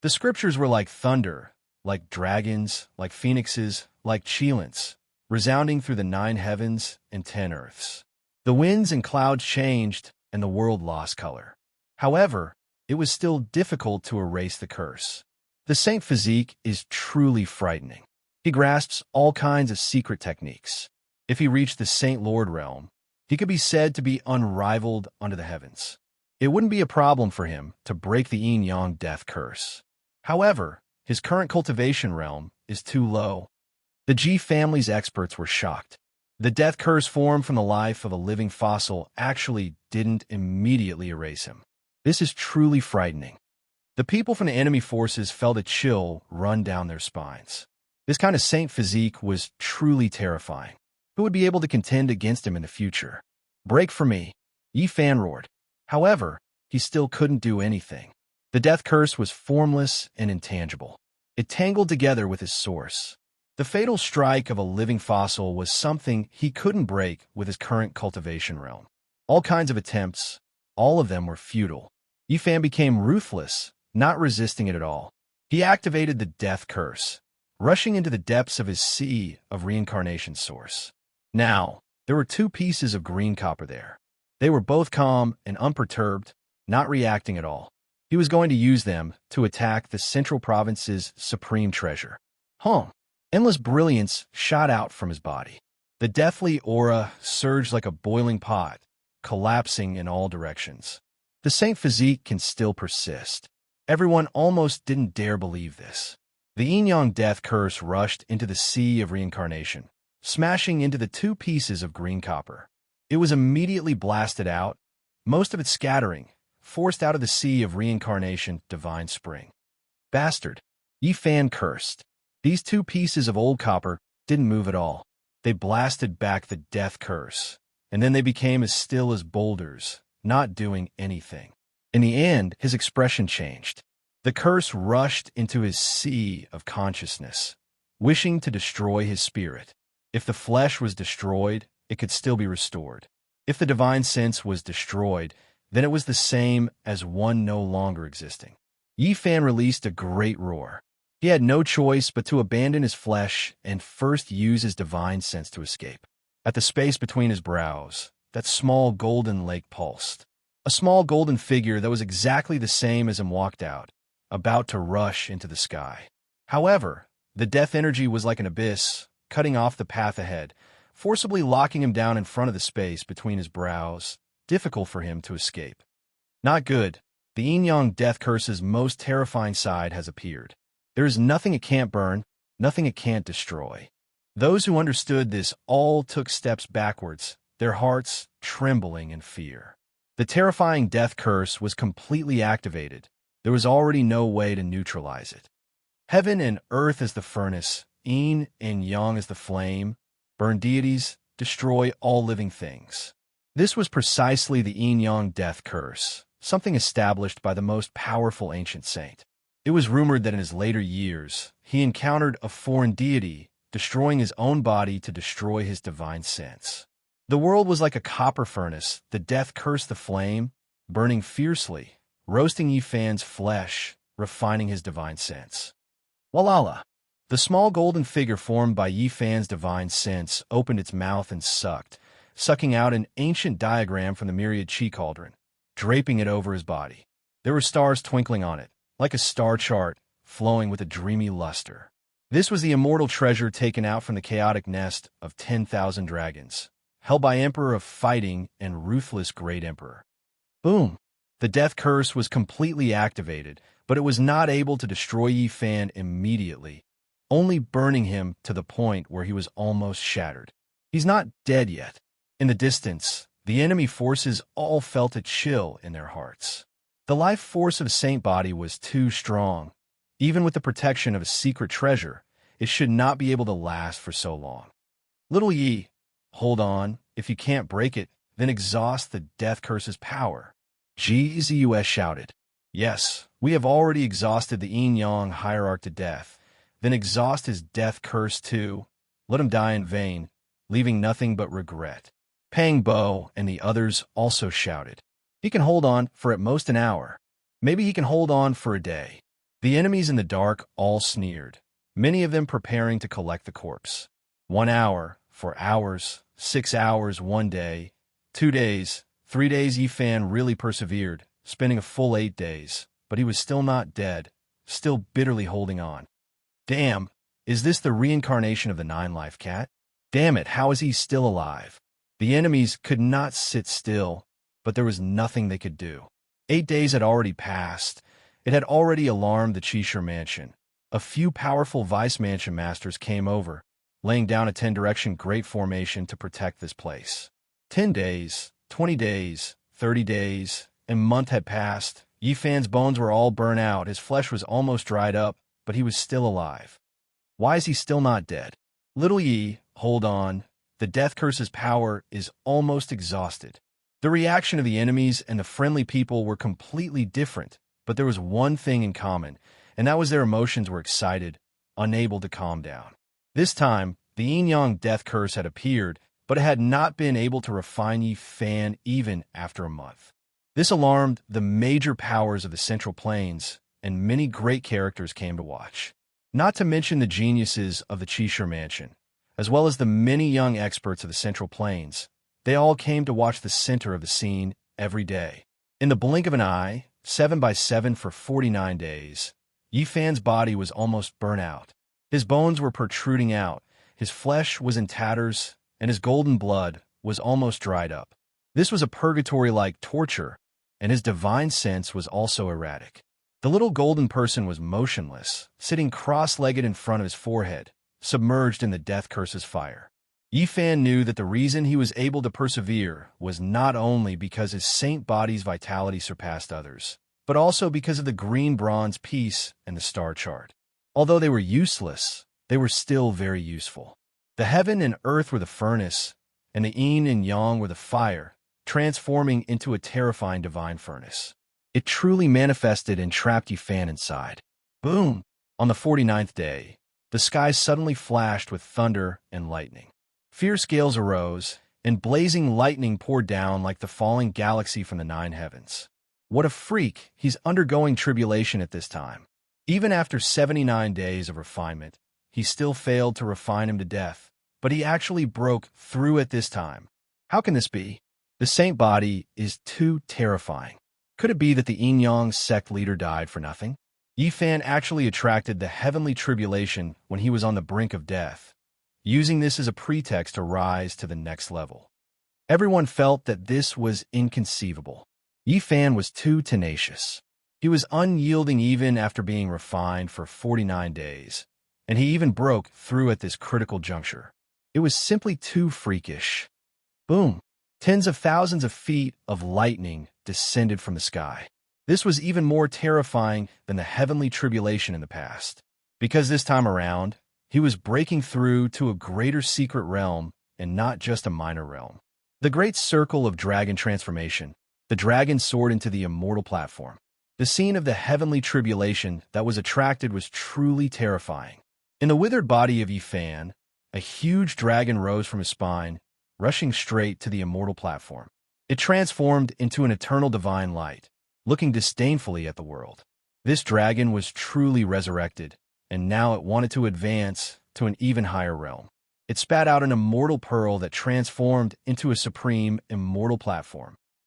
The scriptures were like thunder, like dragons, like phoenixes, like chilants, resounding through the 9 heavens and 10 earths. The winds and clouds changed, and the world lost color. However, it was still difficult to erase the curse. The saint physique is truly frightening. He grasps all kinds of secret techniques. If he reached the Saint Lord realm, he could be said to be unrivaled under the heavens. It wouldn't be a problem for him to break the yin-yang death curse. However, his current cultivation realm is too low. The Ji family's experts were shocked. The death curse formed from the life of a living fossil actually didn't immediately erase him. This is truly frightening. The people from the enemy forces felt a chill run down their spines. This kind of saint physique was truly terrifying. Who would be able to contend against him in the future? Break for me, Yi Fan roared. However, he still couldn't do anything. The death curse was formless and intangible. It tangled together with his source. The fatal strike of a living fossil was something he couldn't break with his current cultivation realm. All kinds of attempts, all of them were futile. Yi Fan became ruthless, not resisting it at all. He activated the death curse, rushing into the depths of his sea of reincarnation source. Now, there were 2 pieces of green copper there. They were both calm and unperturbed, not reacting at all. He was going to use them to attack the Central Province's supreme treasure. Endless brilliance shot out from his body. The deathly aura surged like a boiling pot, collapsing in all directions. The saint physique can still persist. Everyone almost didn't dare believe this. The yin-yang death curse rushed into the sea of reincarnation, smashing into the 2 pieces of green copper. It was immediately blasted out, most of it scattering, forced out of the sea of reincarnation divine spring. Bastard! Yi Fan cursed. These 2 pieces of old copper didn't move at all. They blasted back the death curse, and then they became as still as boulders, not doing anything. In the end, his expression changed. The curse rushed into his sea of consciousness, wishing to destroy his spirit. If the flesh was destroyed, it could still be restored. If the divine sense was destroyed, then it was the same as one no longer existing. Yi Fan released a great roar. He had no choice but to abandon his flesh and first use his divine sense to escape. At the space between his brows, that small golden lake pulsed. A small golden figure that was exactly the same as him walked out, about to rush into the sky. However, the death energy was like an abyss, cutting off the path ahead, forcibly locking him down in front of the space between his brows, difficult for him to escape. Not good. The yin-yang death curse's most terrifying side has appeared. There is nothing it can't burn, nothing it can't destroy. Those who understood this all took steps backwards, their hearts trembling in fear. The terrifying death curse was completely activated. There was already no way to neutralize it. Heaven and earth as the furnace, yin and yang as the flame, burn deities, destroy all living things. This was precisely the yin-yang death curse, something established by the most powerful ancient saint. It was rumored that in his later years, he encountered a foreign deity, destroying his own body to destroy his divine sense. The world was like a copper furnace. The death cursed the flame, burning fiercely, roasting Yi Fan's flesh, refining his divine sense. Walala! The small golden figure formed by Yi Fan's divine sense opened its mouth and sucking out an ancient diagram from the myriad chi cauldron, draping it over his body. There were stars twinkling on it, like a star chart, flowing with a dreamy luster. This was the immortal treasure taken out from the chaotic nest of 10,000 dragons, held by Emperor of Fighting and ruthless Great Emperor. Boom! The death curse was completely activated, but it was not able to destroy Yi Fan immediately, only burning him to the point where he was almost shattered. He's not dead yet. In the distance, the enemy forces all felt a chill in their hearts. The life force of the saint body was too strong. Even with the protection of a secret treasure, it should not be able to last for so long. Little Yi, hold on. If you can't break it, then exhaust the death curse's power. Jesus shouted. Yes, we have already exhausted the yin-yang hierarch to death. Then exhaust his death curse too. Let him die in vain, leaving nothing but regret. Pang Bo and the others also shouted. He can hold on for at most an hour. Maybe he can hold on for a day. The enemies in the dark all sneered, many of them preparing to collect the corpse. 1 hour, 4 hours, 6 hours, 1 day, 2 days, 3 days. Yifan really persevered, spending a full 8 days, but he was still not dead, still bitterly holding on. Damn, is this the reincarnation of the 9-life cat? Damn it, how is he still alive? The enemies could not sit still, but there was nothing they could do. 8 days had already passed. It had already alarmed the Cheshire mansion. A few powerful vice mansion masters came over, laying down a 10-direction great formation to protect this place. 10 days, 20 days, 30 days, and a month had passed. Yifan's bones were all burnt out, his flesh was almost dried up, but he was still alive. Why is he still not dead? Little Yi, hold on. The death curse's power is almost exhausted. The reaction of the enemies and the friendly people were completely different, but there was one thing in common, and that was their emotions were excited, unable to calm down. This time, the yin-yang death curse had appeared, but it had not been able to refine Yifan even after a month. This alarmed the major powers of the Central Plains, and many great characters came to watch. Not to mention the geniuses of the Cheshire Mansion, as well as the many young experts of the Central Plains. They all came to watch the center of the scene every day. In the blink of an eye, 7 by 7 for 49 days, Yifan's body was almost burnt out. His bones were protruding out, his flesh was in tatters, and his golden blood was almost dried up. This was a purgatory-like torture, and his divine sense was also erratic. The little golden person was motionless, sitting cross-legged in front of his forehead, submerged in the death curse's fire. Yifan knew that the reason he was able to persevere was not only because his saint body's vitality surpassed others, but also because of the green bronze piece and the star chart. Although they were useless, they were still very useful. The heaven and earth were the furnace, and the yin and yang were the fire, transforming into a terrifying divine furnace. It truly manifested and trapped Yifan inside. Boom! On the 49th day, the sky suddenly flashed with thunder and lightning. Fierce gales arose, and blazing lightning poured down like the falling galaxy from the 9 heavens. What a freak! He's undergoing tribulation at this time. Even after 79 days of refinement, he still failed to refine him to death, but he actually broke through at this time. How can this be? The saint body is too terrifying. Could it be that the yin-yang sect leader died for nothing? Yifan actually attracted the heavenly tribulation when he was on the brink of death, using this as a pretext to rise to the next level. Everyone felt that this was inconceivable. Yifan was too tenacious. He was unyielding even after being refined for 49 days, and he even broke through at this critical juncture. It was simply too freakish. Boom! Tens of thousands of feet of lightning descended from the sky. This was even more terrifying than the heavenly tribulation in the past, because this time around, he was breaking through to a greater secret realm and not just a minor realm. The great circle of dragon transformation. The dragon soared into the immortal platform. The scene of the heavenly tribulation that was attracted was truly terrifying. In the withered body of Yifan, a huge dragon rose from his spine, rushing straight to the immortal platform. It transformed into an eternal divine light, looking disdainfully at the world. This dragon was truly resurrected, and now it wanted to advance to an even higher realm. It spat out an immortal pearl that transformed into a supreme immortal platform.